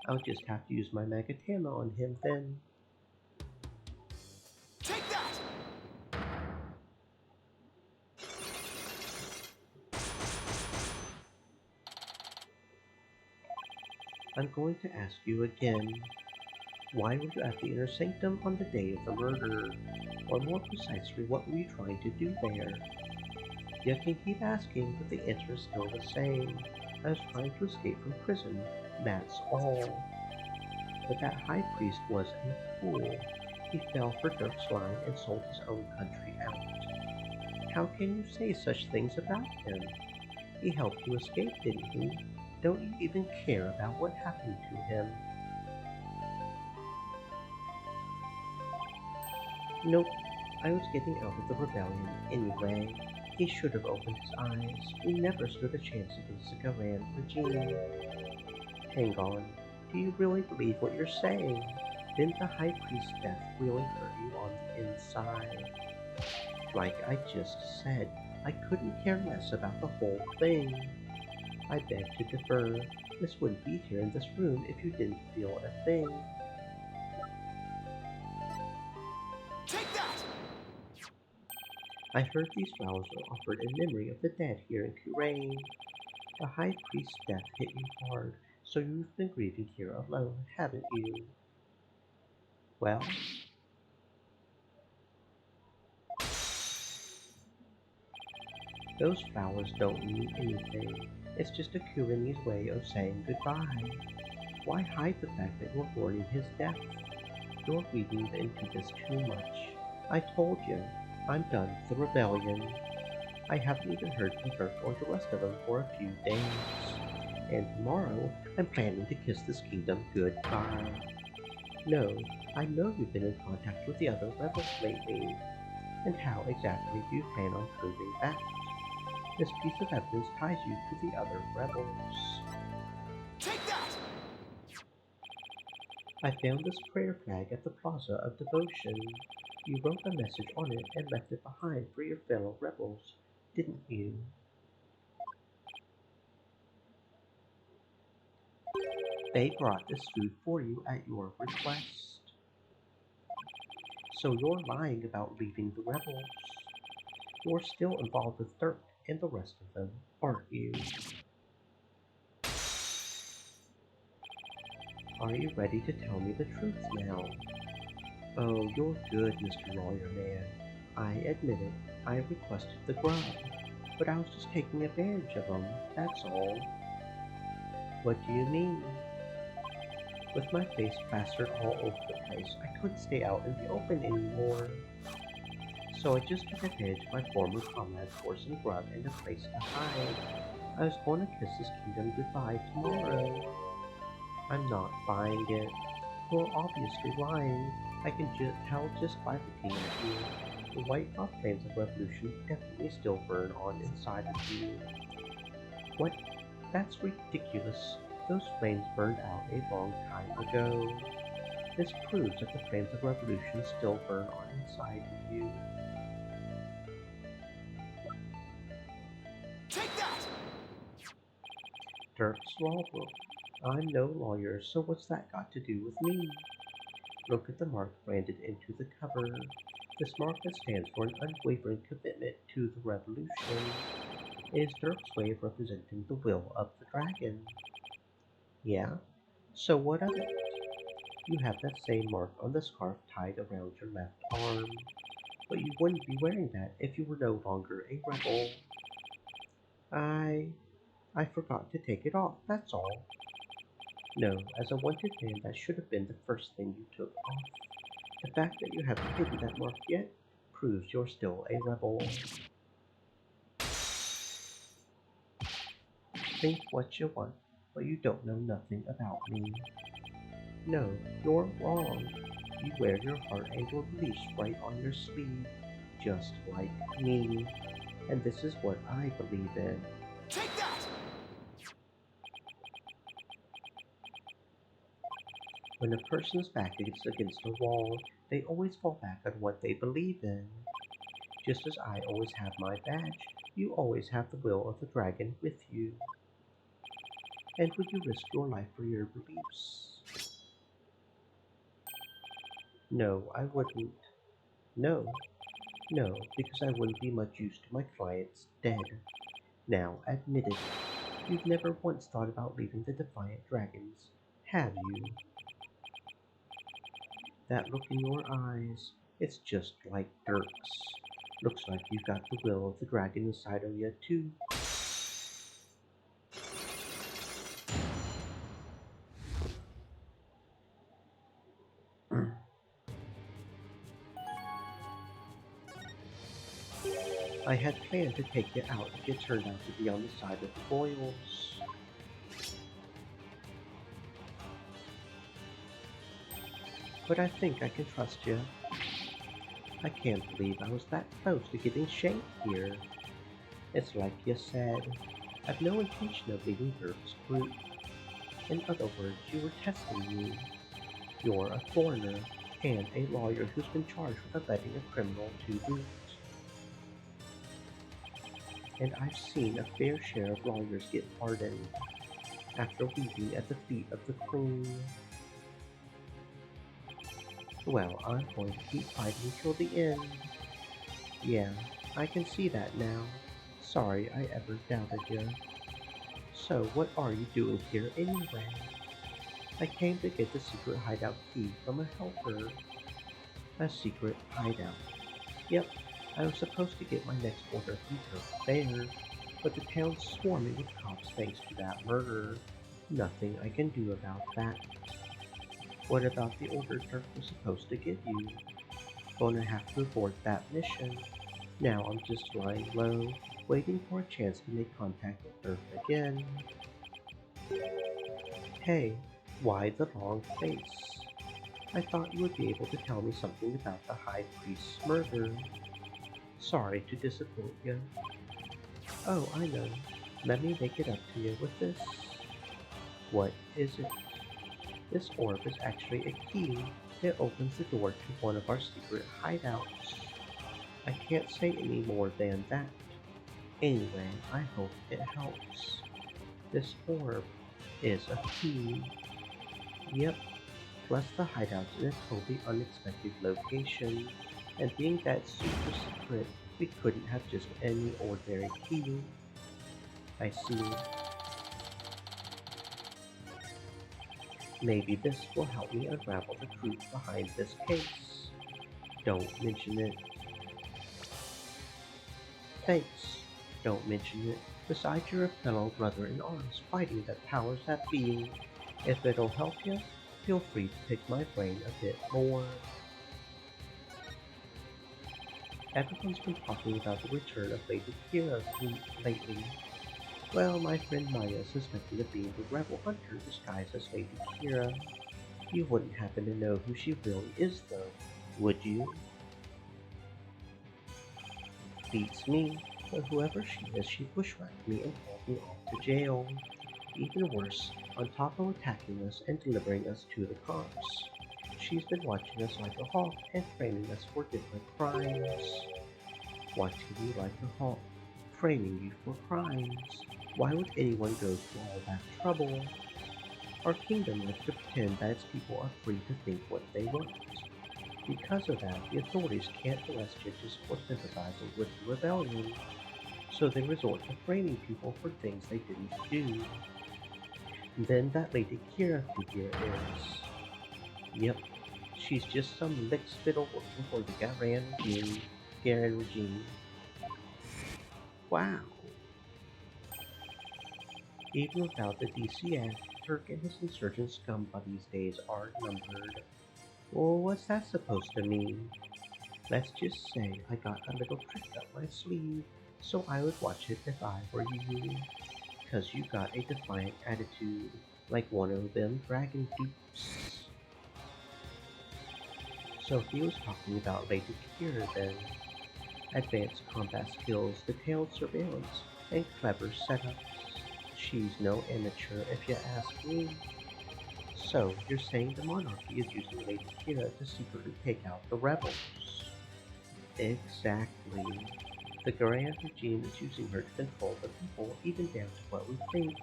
I'll just have to use my Magatama on him then. Take that! I'm going to ask you again. Why were you at the Inner Sanctum on the day of the murder? Or more precisely, what were you trying to do there? You can keep asking, but the answer is still the same. I was trying to escape from prison, that's all. But that high priest was a fool. He fell for Dirk's line and sold his own country out. How can you say such things about him? He helped you escape, didn't he? Don't you even care about what happened to him? Nope, I was getting out of the rebellion anyway. He should have opened his eyes. We never stood a chance against the Garan regime. Hang on. Do you really believe what you're saying? Didn't the High Priest's death really hurt you on the inside? Like I just said, I couldn't care less about the whole thing. I beg to differ. This wouldn't be here in this room if you didn't feel a thing. Take that! I heard these flowers are offered in memory of the dead here in Kurain. The High Priest's death hit you hard, so you've been grieving here alone, haven't you? Well, those flowers don't mean anything. It's just a Kuranese way of saying goodbye. Why hide the fact that you're mourning his death? You're reading into this too much. I told you, I'm done with the rebellion. I haven't even heard from Dirk or the rest of them for a few days. And tomorrow, I'm planning to kiss this kingdom goodbye. No, I know you've been in contact with the other rebels lately. And how exactly do you plan on proving that? This piece of evidence ties you to the other rebels. Take that! I found this prayer flag at the Plaza of Devotion. You wrote a message on it and left it behind for your fellow rebels, didn't you? They brought this food for you at your request. So you're lying about leaving the rebels. You're still involved with Dirk and the rest of them, aren't you? Are you ready to tell me the truth now? Oh, you're good, Mr. Lawyer Man. I admit it, I requested the grub, but I was just taking advantage of them, that's all. What do you mean? With my face plastered all over the place, I couldn't stay out in the open anymore. So I just took advantage of my former comrades for some grub and a place to hide. I was going to kiss this kingdom goodbye tomorrow. I'm not buying it. You're obviously lying. I can tell just by looking at you. The white hot flames of revolution definitely still burn on inside of you. What? That's ridiculous. Those flames burned out a long time ago. This proves that the flames of revolution still burn on inside of you. Take that! Dirk Swalwell. I'm no lawyer, so what's that got to do with me? Look at the mark branded into the cover. This mark that stands for an unwavering commitment to the revolution. It is Dirk's way of representing the will of the dragon. Yeah? So what of it? You have that same mark on the scarf tied around your left arm. But you wouldn't be wearing that if you were no longer a rebel. I forgot to take it off, that's all. No, as a wanted man, that should have been the first thing you took off. The fact that you haven't hidden that mark yet proves you're still a rebel. Think what you want, but you don't know nothing about me. No, you're wrong. You wear your heart and your beliefs right on your sleeve, just like me. And this is what I believe in. Take that! When a person's back is against a wall, they always fall back on what they believe in. Just as I always have my badge, you always have the will of the dragon with you. And would you risk your life for your beliefs? No, I wouldn't. No, because I wouldn't be much use to my clients dead. Now, admit it. You've never once thought about leaving the Defiant Dragons, have you? That look in your eyes, it's just like Dirk's. Looks like you've got the will of the dragon inside of you, too. I had planned to take it out if it turned out to be on the side of the boils. But I think I can trust you. I can't believe I was that close to getting shanked here. It's like you said, I've no intention of leaving Dirk's group. In other words, you were testing me. You're a foreigner, and a lawyer who's been charged with abetting a criminal to boot. And I've seen a fair share of lawyers get pardoned after weeping at the feet of the Queen. Well, I'm going to keep fighting till the end. Yeah, I can see that now. Sorry I ever doubted you. So what are you doing here anyway? I came to get the secret hideout key from a helper. A secret hideout. Yep, I was supposed to get my next order from Turk there, but the town's swarming with cops thanks to that murder. Nothing I can do about that. What about the order Turk was supposed to give you? Gonna have to abort that mission. Now I'm just lying low, waiting for a chance to make contact with Turk again. Hey, why the long face? I thought you would be able to tell me something about the High Priest's murder. Sorry to disappoint you. Oh, I know. Let me make it up to you with this. What is it? This orb is actually a key. It opens the door to one of our secret hideouts. I can't say any more than that. Anyway, I hope it helps. This orb is a key. Yep, plus the hideout's in a totally unexpected location. And being that super secret, we couldn't have just any ordinary key. I see. Maybe this will help me unravel the truth behind this case. Don't mention it. Thanks. Don't mention it. Besides, you're a fellow brother in arms fighting the powers that be. If it'll help you, feel free to pick my brain a bit more. Everyone's been talking about the return of Lady Kira lately. Well, my friend Maya suspected of being the rebel hunter disguised as Lady Kira. You wouldn't happen to know who she really is, though, would you? Beats me, but whoever she is, she bushwhacked me and hauled me off to jail. Even worse, on top of attacking us and delivering us to the cops. She's been watching us like a hawk and framing us for different crimes. Watching you like a hawk, framing you for crimes. Why would anyone go to all that trouble? Our kingdom likes to pretend that its people are free to think what they want. Because of that, the authorities can't arrest you just for sympathizing with the rebellion. So they resort to framing people for things they didn't do. And then that Lady Kira figure is... Yep, she's just some lick-spittle working for the Garen regime. Wow. Even without the DCF, Turk and his insurgent scum buddies' days are numbered. Well, what's that supposed to mean? Let's just say I got a little trick up my sleeve, so I would watch it if I were you. 'Cause you got a defiant attitude, like one of them dragon dupes. So he was talking about Lady Kira then. Advanced combat skills, detailed surveillance, and clever setups. She's no amateur if you ask me. So, you're saying the monarchy is using Lady Kira to secretly take out the rebels? Exactly. The Grand regime is using her to control the people, even down to what we think.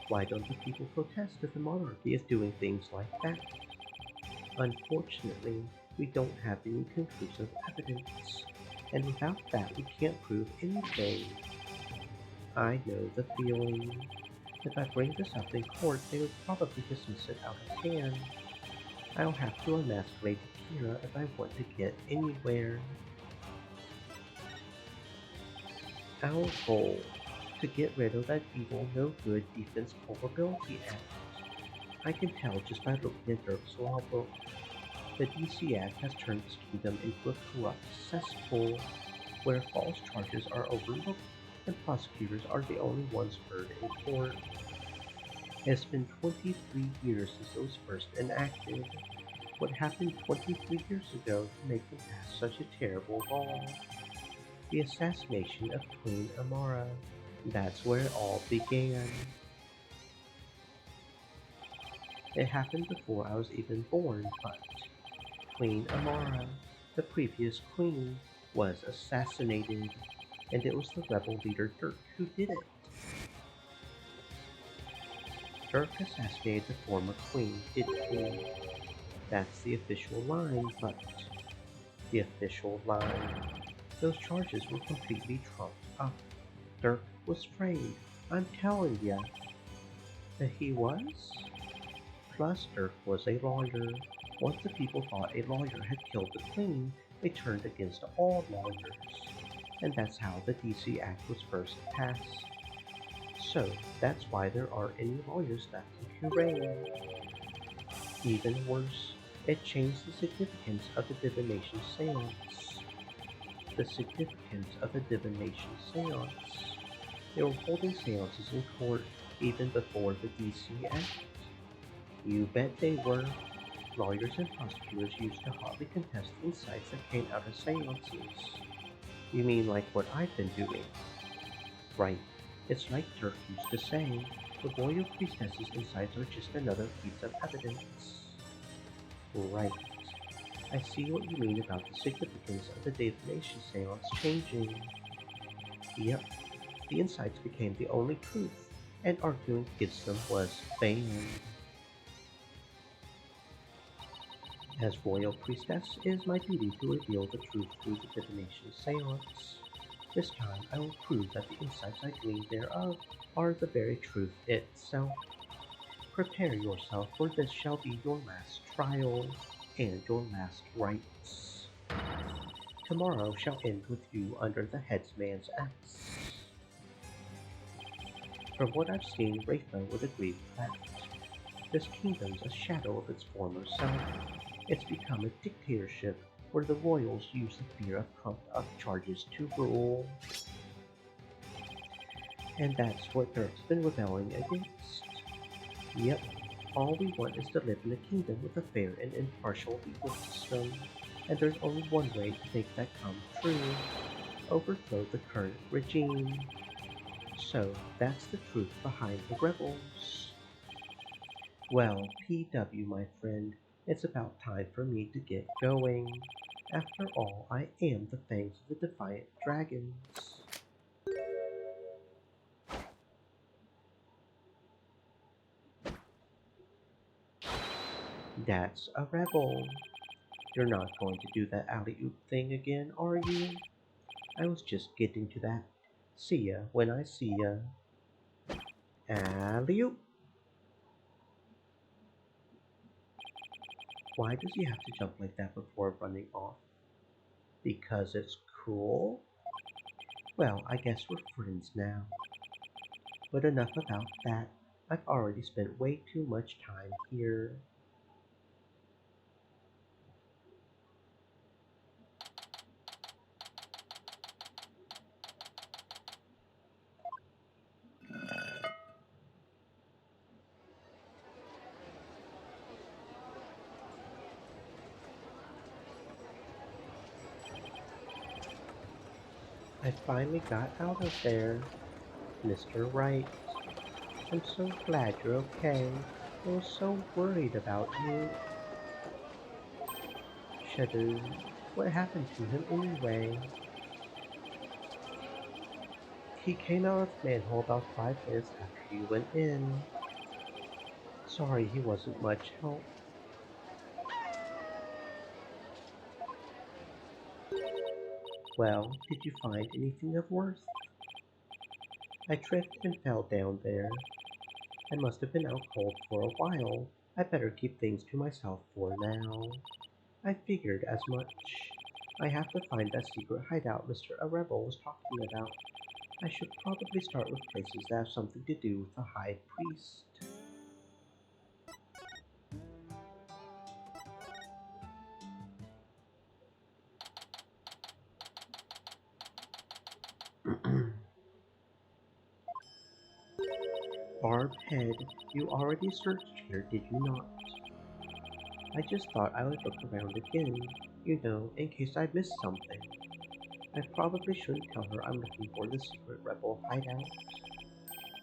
Why don't the people protest if the monarchy is doing things like that? Unfortunately, we don't have any conclusive evidence, and without that we can't prove anything. I know the feeling. If I bring this up in court, they would probably dismiss it out of hand. I'll have to unmask Lady Kira if I want to get anywhere. Our goal: to get rid of that evil, no-good Defense Culpability Act. I can tell just by looking at Dirk's law book. The DC Act has turned this kingdom into a corrupt cesspool, where false charges are overlooked and prosecutors are the only ones heard in court. It's been 23 years since it was first enacted. What happened 23 years ago to make them pass such a terrible law? The assassination of Queen Amara. That's where it all began. It happened before I was even born, but Queen Amara, the previous queen, was assassinated, and it was the rebel leader Dirk who did it. Dirk assassinated the former queen, didn't he? That's the official line, but the official line. Those charges were completely trumped up. Dirk was frayed, I'm telling ya. That he was? Plus, Dirk was a lawyer. Once the people thought a lawyer had killed the queen, they turned against all lawyers. And that's how the DC Act was first passed. So, that's why there aren't any lawyers left in Hooray. Even worse, it changed the significance of the divination seance. The significance of a divination seance. They were holding seances in court even before the DC Act. You bet they were. Lawyers and prosecutors used to hotly contest insights that came out of seances. You mean like what I've been doing? Right. It's like Dirk used to say, the royal priestess's insights are just another piece of evidence. Right. I see what you mean about the significance of the divination seance changing. Yep. The insights became the only truth, and arguing against them was banned. As royal priestess, it is my duty to reveal the truth through the divination seance. This time I will prove that the insights I gleaned thereof are the very truth itself. Prepare yourself, for this shall be your last trial, and your last rites. Tomorrow shall end with you under the headsman's axe. From what I've seen, Rafa would agree with that. This kingdom's a shadow of its former self. It's become a dictatorship where the royals use the fear of trumped-up charges to rule. And that's what Dirk's been rebelling against. Yep, all we want is to live in a kingdom with a fair and impartial legal system. And there's only one way to make that come true. Overthrow the current regime. So, that's the truth behind the rebels. Well, PW, my friend, it's about time for me to get going. After all, I am the Fangs of the Defiant Dragons. That's a rebel. You're not going to do that alley-oop thing again, are you? I was just getting to that. See ya when I see ya. Alley-oop. Why does he have to jump like that before running off? Because it's cool? Well, I guess we're friends now. But enough about that. I've already spent way too much time here. I finally got out of there. Mr. Wright. I'm so glad you're okay. I was so worried about you. Shudder. What happened to him anyway? He came out of the manhole about 5 minutes after you went in. Sorry he wasn't much help. Well, did you find anything of worth? I tripped and fell down there. I must have been out cold for a while. I better keep things to myself for now. I figured as much. I have to find that secret hideout Mr. Rebel was talking about. I should probably start with places that have something to do with the High Priest. Barb Head, you already searched here, did you not? I just thought I would look around again, you know, in case I missed something. I probably shouldn't tell her I'm looking for the secret rebel hideout.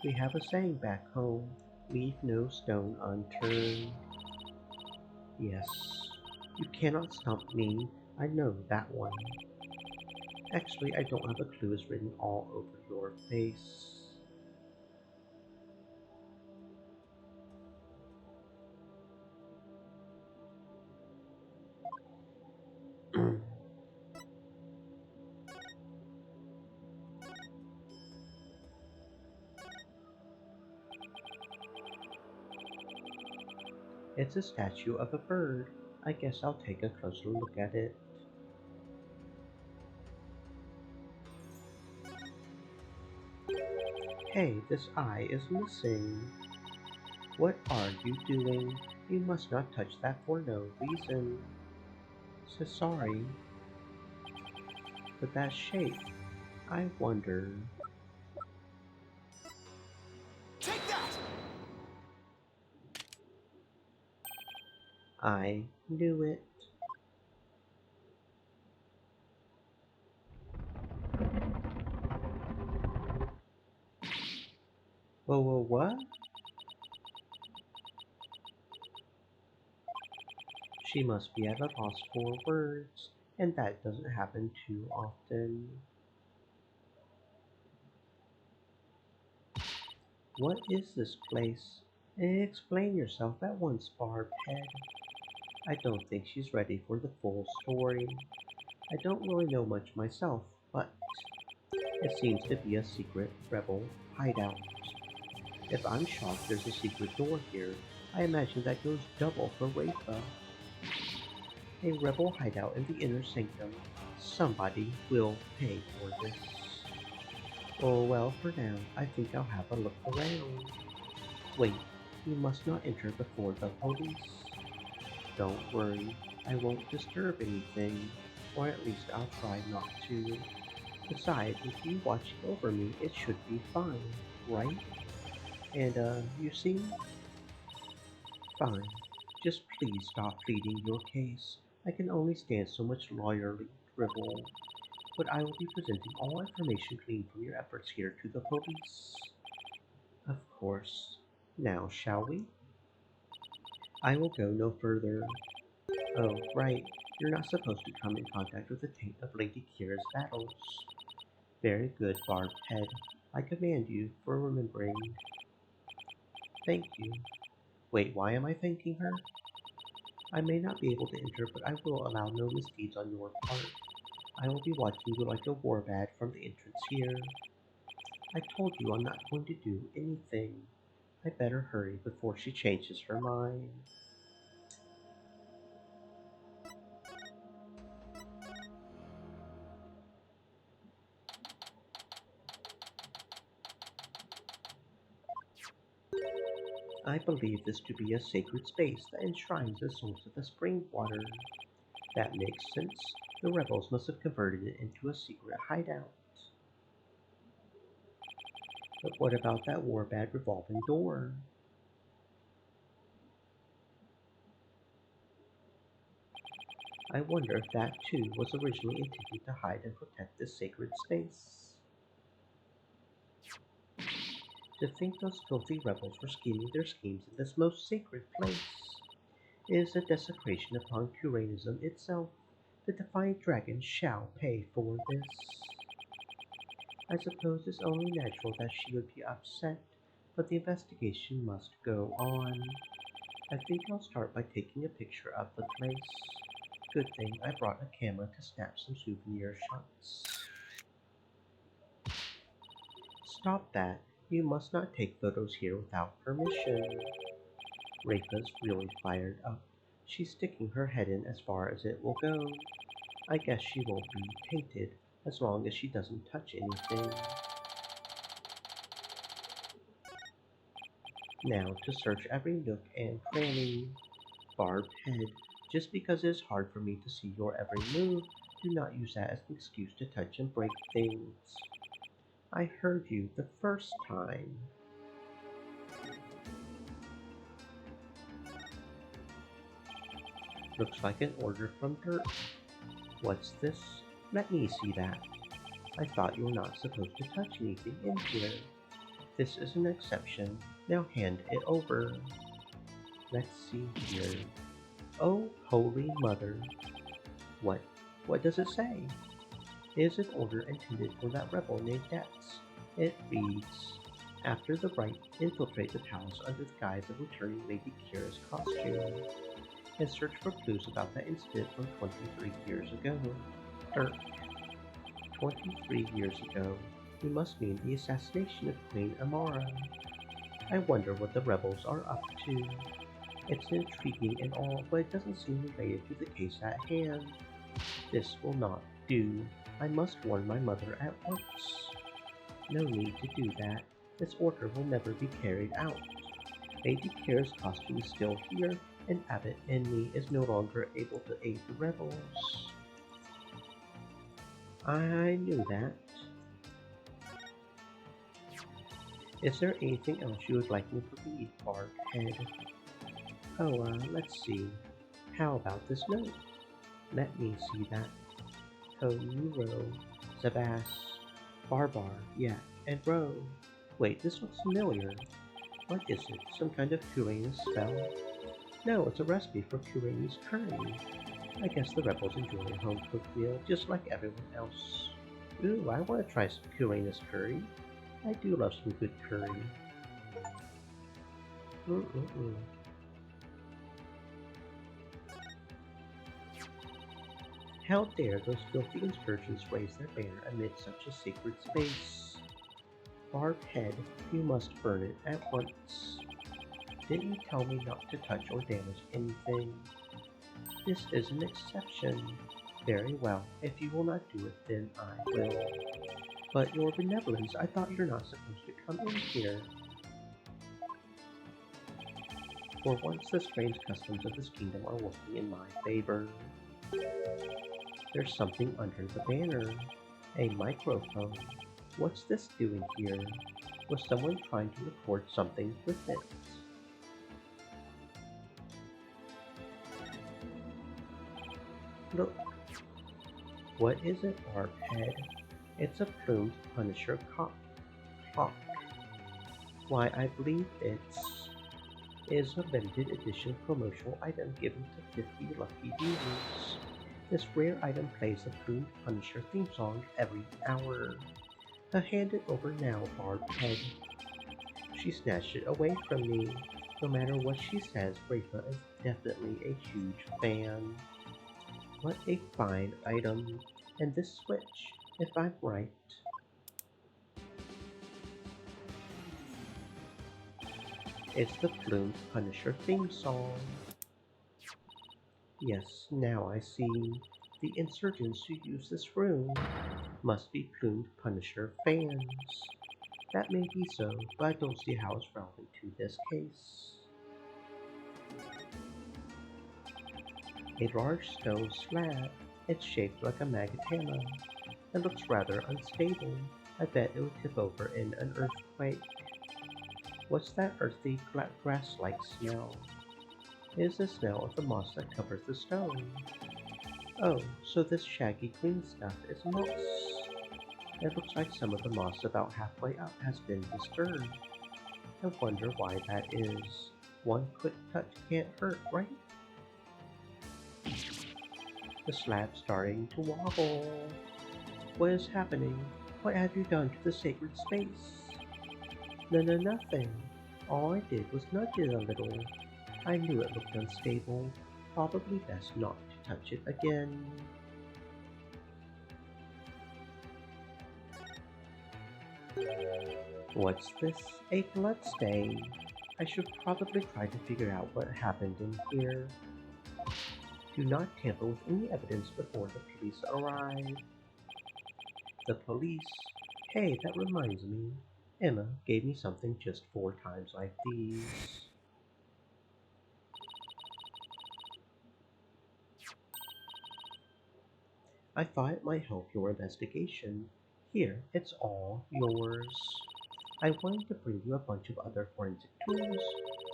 We have a saying back home, Leave no stone unturned. Yes, you cannot stump me. I know that one. Actually, I don't have a clue is written all over your face. It's a statue of a bird. I guess I'll take a closer look at it. Hey, this eye is missing. What are you doing? You must not touch that for no reason. So sorry. But that shape, I wonder. Take that! I knew it. Whoa, what? She must be at a loss for words, and that doesn't happen too often. What is this place? Explain yourself at once, Barbed Head. I don't think she's ready for the full story. I don't really know much myself, but it seems to be a secret rebel hideout. If I'm shocked there's a secret door here, I imagine that goes double for Rafa. A rebel hideout in the inner sanctum. Somebody will pay for this. Oh well, for now, I think I'll have a look around. Wait, you must not enter before the police. Don't worry, I won't disturb anything, or at least I'll try not to. Besides, with you watching over me, it should be fine, right? And, you see? Fine. Just please stop pleading your case. I can only stand so much lawyerly drivel. But I will be presenting all information gleaned from your efforts here to the police. Of course. Now, shall we? I will go no further. Oh, right. You're not supposed to come in contact with the taint of Lady Kira's battles. Very good, Barbed Head. I commend you for remembering. Thank you. Wait, why am I thanking her? I may not be able to enter, but I will allow no misdeeds on your part. I will be watching you like a warbad from the entrance here. I told you I'm not going to do anything. I better hurry before she changes her mind. I believe this to be a sacred space that enshrines the source of the spring water. That makes sense. The rebels must have converted it into a secret hideout. But what about that warbad revolving door? I wonder if that too was originally intended to hide and protect this sacred space. To think those filthy rebels were scheming their schemes in this most sacred place is a desecration upon Curanism itself. The Defiant Dragon shall pay for this. I suppose it's only natural that she would be upset, but the investigation must go on. I think I'll start by taking a picture of the place. Good thing I brought a camera to snap some souvenir shots. Stop that. You must not take photos here without permission. Rafa's really fired up. She's sticking her head in as far as it will go. I guess she won't be tainted as long as she doesn't touch anything. Now to search every nook and cranny. Barbed Head. Just because it is hard for me to see your every move, do not use that as an excuse to touch and break things. I heard you the first time. Looks like an order from Dirt. What's this? Let me see that. I thought you were not supposed to touch anything in here. This is an exception. Now hand it over. Let's see here. Oh, Holy Mother. What? What does it say? It is an order intended for that rebel named Debts. It reads, after the rite, infiltrate the palace under the guise of returning Lady Kira's costume, and search for clues about that incident from 23 years ago. 23 years ago. He must mean the assassination of Queen Amara. I wonder what the rebels are up to. It's intriguing and all, but it doesn't seem related to the case at hand. This will not do. I must warn my mother at once. No need to do that. This order will never be carried out. Lady Kira's costume is still here, and Abbott and me is no longer able to aid the rebels. I knew that. Is there anything else you would like me to read, Bardhead? Oh, let's see. How about this note? Let me see that. Kouro, Zabas, Barbar, yeah, and Ro. Wait, this looks familiar. What is it? Some kind of Kuranus spell? No, it's a recipe for Kuranus curry. I guess the rebels enjoy a home-cooked meal just like everyone else. Ooh, I want to try some Kuranus curry. I do love some good curry. How dare those filthy insurgents raise their banner amid such a sacred space? Bardhead, you burn burn it at once. Didn't you tell me not to touch or damage anything? This is an exception. Very well, if you will not do it, then I will. But your benevolence, I thought you're not supposed to come in here. For once, the strange customs of this kingdom are working in my favor. There's something under the banner. A microphone. What's this doing here? Was someone trying to record something with it? Look. What is it, Bardhead? It's a plumed Punisher clock. Why, I believe it is a limited edition promotional item given to 50 lucky viewers. This rare item plays the plumed Punisher theme song every hour. Hand it over now, Bardhead. She snatched it away from me. No matter what she says, Rafa is definitely a huge fan. What a fine item. And this switch, if I'm right. It's the plumed Punisher theme song. Yes, now I see. The insurgents who use this room must be plumed Punisher fans. That may be so, but I don't see how it's relevant to this case. A large stone slab. It's shaped like a magatama. It looks rather unstable. I bet it would tip over in an earthquake. What's that earthy, grass-like smell? It is the smell of the moss that covers the stone. Oh, so this shaggy green stuff is moss. It looks like some of the moss about halfway up has been disturbed. I wonder why that is. One quick touch can't hurt, right? The slab's starting to wobble. What is happening? What have you done to the sacred space? No, nothing. All I did was nudge it a little. I knew it looked unstable. Probably best not to touch it again. What's this? A blood stain. I should probably try to figure out what happened in here. Do not tamper with any evidence before the police arrive. The police? Hey, that reminds me. Emma gave me something just 4 times like these. I thought it might help your investigation. Here, it's all yours. I wanted to bring you a bunch of other forensic tools,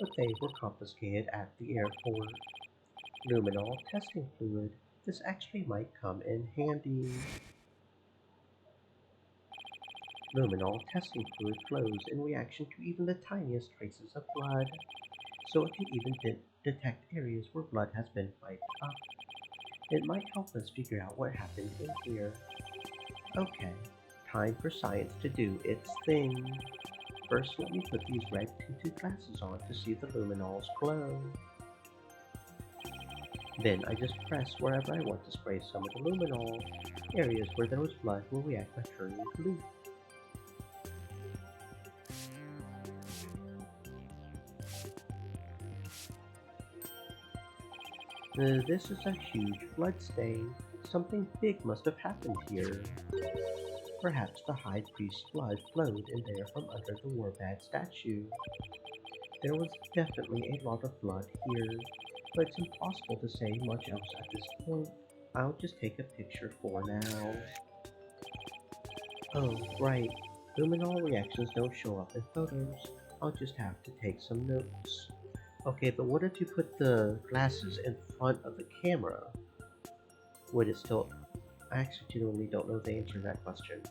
but they were confiscated at the airport. Luminol testing fluid. This actually might come in handy. Luminol testing fluid flows in reaction to even the tiniest traces of blood, so it can even detect areas where blood has been wiped up. It might help us figure out what happened in here. Okay, time for science to do its thing. First, let me put these red tinted glasses on to see the luminols glow. Then I just press wherever I want to spray some of the luminol. Areas where there was blood will react by turning blue. This is a huge blood stain. Something big must have happened here. Perhaps the High Priest's blood flowed in there from under the Warbad statue. There was definitely a lot of blood here, but it's impossible to say much else at this point. I'll just take a picture for now. Oh, right. Luminol reactions don't show up in photos. I'll just have to take some notes. Okay, but what if you put the glasses in front of the camera? Would it still... I actually genuinely don't know the answer to that question.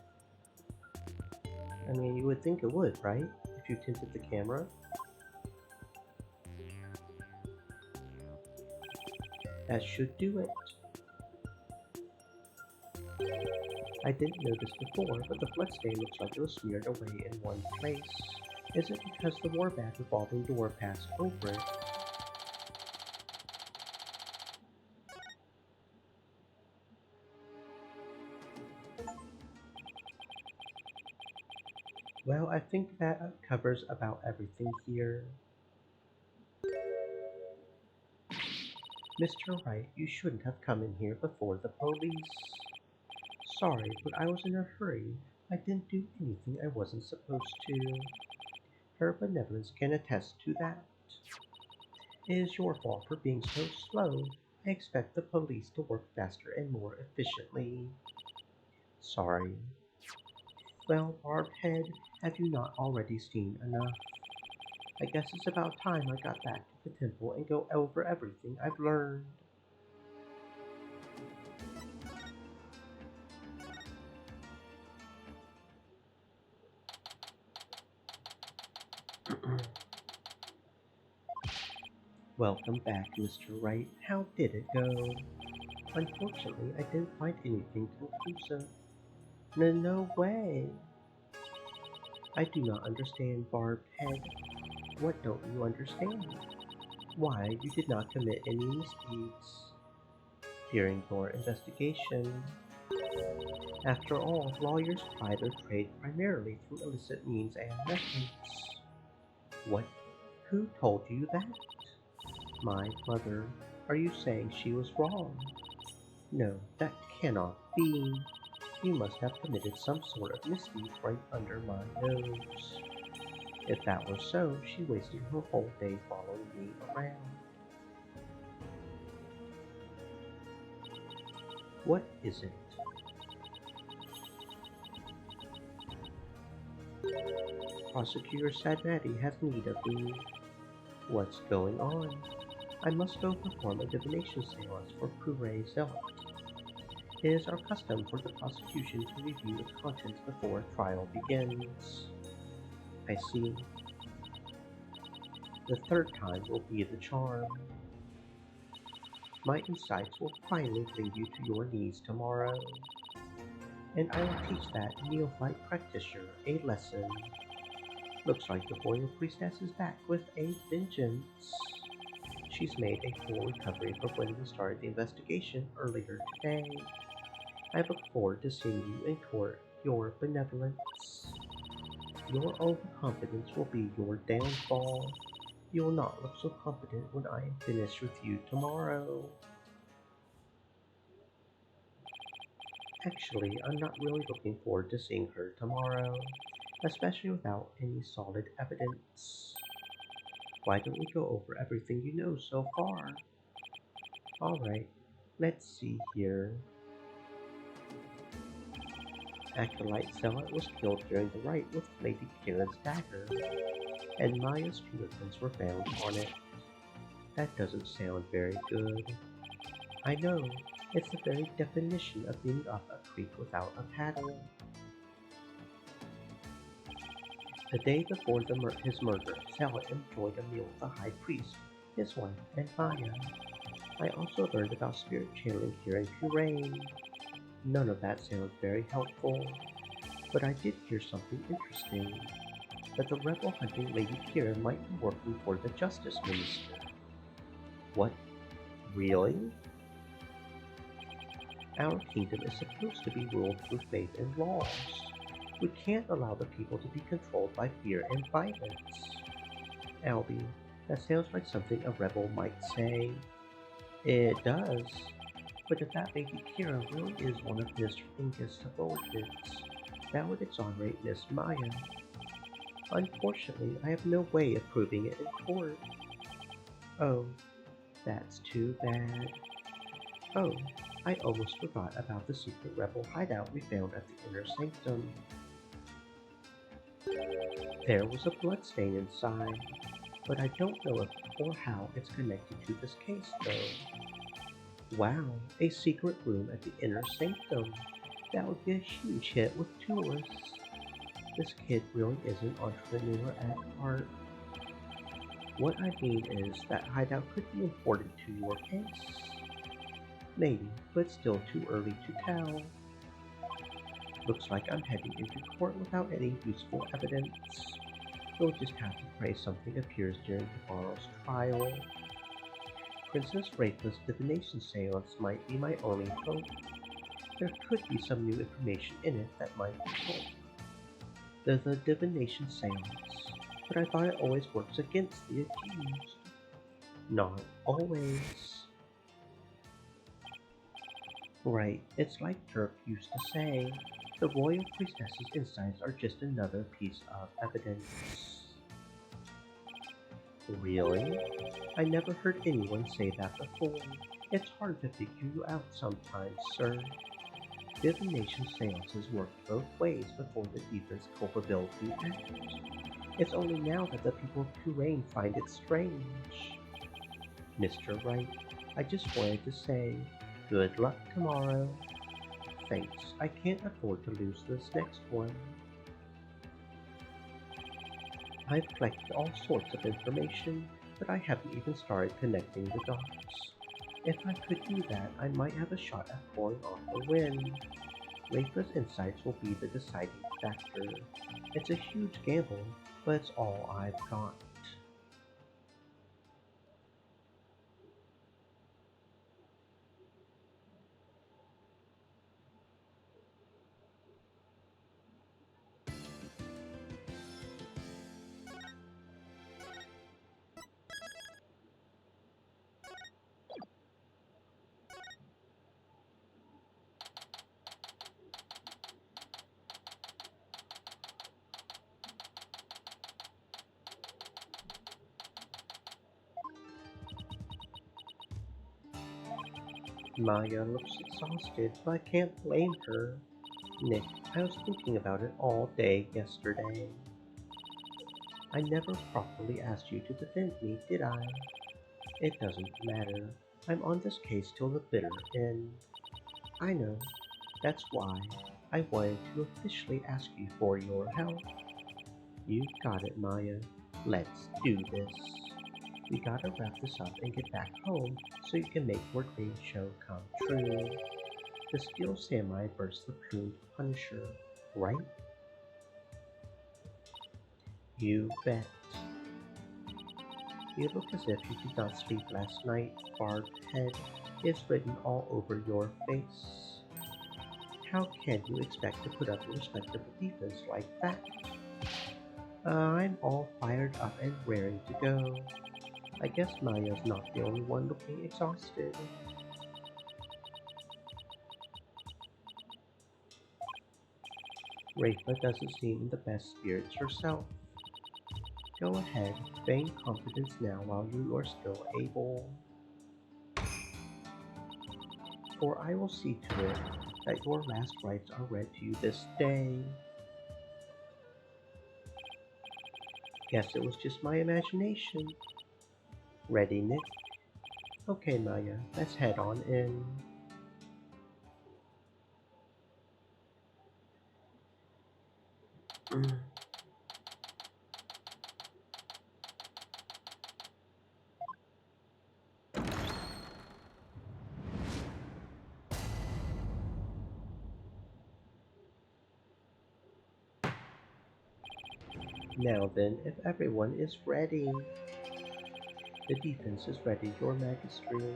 I mean, you would think it would, right? If you tinted the camera? That should do it. I didn't know this before, but the blood stain looks like it was smeared away in one place. Is it because the Warbad revolving door passed over it? Well, I think that covers about everything here. Mr. Wright, you shouldn't have come in here before the police. Sorry, but I was in a hurry. I didn't do anything I wasn't supposed to. Her benevolence can attest to that. It is your fault for being so slow. I expect the police to work faster and more efficiently. Sorry. Well, Barbed Head, have you not already seen enough? I guess it's about time I got back to the temple and go over everything I've learned. Welcome back, Mr. Wright. How did it go? Unfortunately, I didn't find anything conclusive. No way! I do not understand, Barbed Head. What don't you understand? Why you did not commit any misdeeds during your investigation? After all, lawyers ply their trade primarily through illicit means and methods. What? Who told you that? My mother. Are you saying she was wrong? No, that cannot be. You must have committed some sort of misdeed right under my nose. If that were so, she wasted her whole day following me around. What is it? Prosecutor Sadnati has need of me. What's going on? I must go perform a divination seance for Puree Zealot. It is our custom for the prosecution to review its contents before trial begins. I see. The third time will be the charm. My insights will finally bring you to your knees tomorrow. And I will teach that neophyte practitioner a lesson. Looks like the Royal Priestess is back with a vengeance. She's made a full recovery from when we started the investigation earlier today. I look forward to seeing you in court, your benevolence. Your overconfidence will be your downfall. You will not look so confident when I am finished with you tomorrow. Actually, I'm not really looking forward to seeing her tomorrow, especially without any solid evidence. Why don't we go over everything you know so far? Alright, let's see here. Acolyte Zealot was killed during the rite with Lady Karen's dagger, and Maya's fingerprints were found on it. That doesn't sound very good. I know, it's the very definition of being up a creek without a paddle. The day before his murder, Salat enjoyed a meal with the High Priest, his wife, and Maya. I also learned about spirit channeling here in Kurain. None of that sounds very helpful, but I did hear something interesting. That the rebel hunting Lady Kira might be working for the Justice Minister. What? Really? Our kingdom is supposed to be ruled through faith and laws. We can't allow the people to be controlled by fear and violence. Albie, that sounds like something a rebel might say. It does. But if that Lady Kira really is one of Mr. Ingus' subordinates, that would exonerate Miss Maya. Unfortunately, I have no way of proving it in court. Oh, that's too bad. Oh, I almost forgot about the secret rebel hideout we found at the Inner Sanctum. There was a bloodstain inside, but I don't know if or how it's connected to this case, though. Wow, a secret room at the Inner Sanctum. That would be a huge hit with tourists. This kid really is an entrepreneur at heart. What I mean is that hideout could be important to your case. Maybe, but still too early to tell. Looks like I'm heading into court without any useful evidence. You'll just have to pray something appears during tomorrow's trial. Princess Rafa's divination seance might be my only hope. There could be some new information in it that might help. There's a divination seance, but I thought it always works against the accused. Not always. Right, it's like Turk used to say, the royal priestess's insides are just another piece of evidence. Really? I never heard anyone say that before. It's hard to figure you out sometimes, sir. Divination seances work both ways before the deepest culpability acts. It's only now that the people of Kurain find it strange. Mr. Wright, I just wanted to say, good luck tomorrow. Thanks, I can't afford to lose this next one. I've collected all sorts of information, but I haven't even started connecting the dots. If I could do that, I might have a shot at pulling off a win. Rafa's insights will be the deciding factor. It's a huge gamble, but it's all I've got. Maya looks exhausted, but I can't blame her. Nick, I was thinking about it all day yesterday. I never properly asked you to defend me, did I? It doesn't matter. I'm on this case till the bitter end. I know. That's why I wanted to officially ask you for your help. You got it, Maya. Let's do this. We gotta wrap this up and get back home so you can make your dream show come true. The Steel Samurai versus the Plumed Punisher, right? You bet. You look as if you did not sleep last night. Barbed head is written all over your face. How can you expect to put up a respectable defense like that? I'm all fired up and raring to go. I guess Maya's not the only one looking exhausted. Rafa doesn't seem in the best spirits herself. Go ahead, feign confidence now while you are still able. For I will see to it that your last rites are read to you this day. Guess it was just my imagination. Ready, Nick? Okay, Maya, let's head on in. Now then, if everyone is ready. The defense is ready, Your Majesty.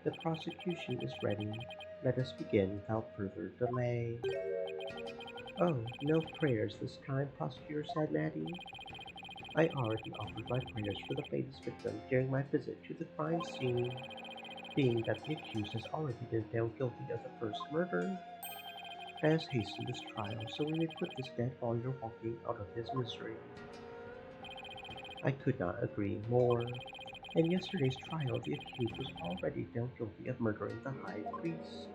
The prosecution is ready. Let us begin without further delay. Oh, no prayers this time, Prosecutor said Maddie. I already offered my prayers for the latest victim during my visit to the crime scene. Being that the accused has already been found guilty of the first murder, let us hasten this trial so we may put this dead lawyer walking out of his misery. I could not agree more. In yesterday's trial, the accused was already found guilty of murdering the high priest.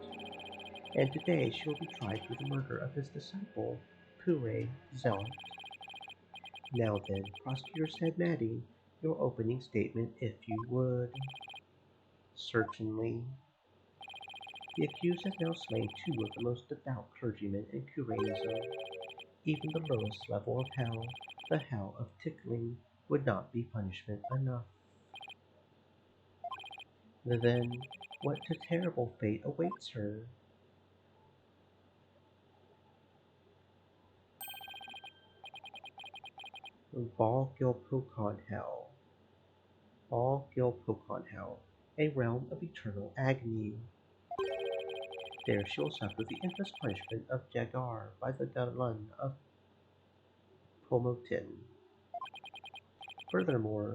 And today she will be tried for the murder of his disciple, Pure Zealot. Now then, Prosecutor said Maddie, your opening statement if you would. Certainly. The accused has now slain two of the most devout clergymen in Curaism. Even the lowest level of hell, the hell of tickling, would not be punishment enough. Then, what a terrible fate awaits her? Bal Gilpokon Hell. Bal Gilpokon Hell, a realm of eternal agony. There she will suffer the infamous punishment of Jagar by the Galan of Pomotin. Furthermore,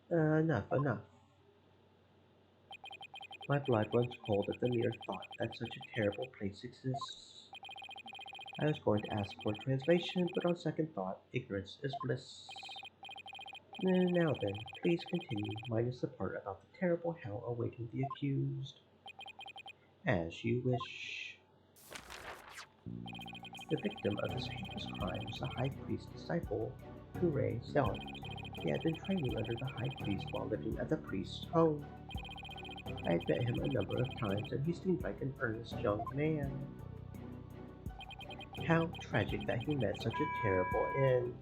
enough. My blood runs cold at the mere thought that such a terrible place exists. I was going to ask for a translation, but on second thought, ignorance is bliss. Now then, please continue, minus the part about the terrible hell awaiting the accused. As you wish. The victim of this heinous crime was the high priest's disciple, Pure Zealot. He had been training under the high priest while living at the priest's home. I had met him a number of times, and he seemed like an earnest young man. How tragic that he met such a terrible end.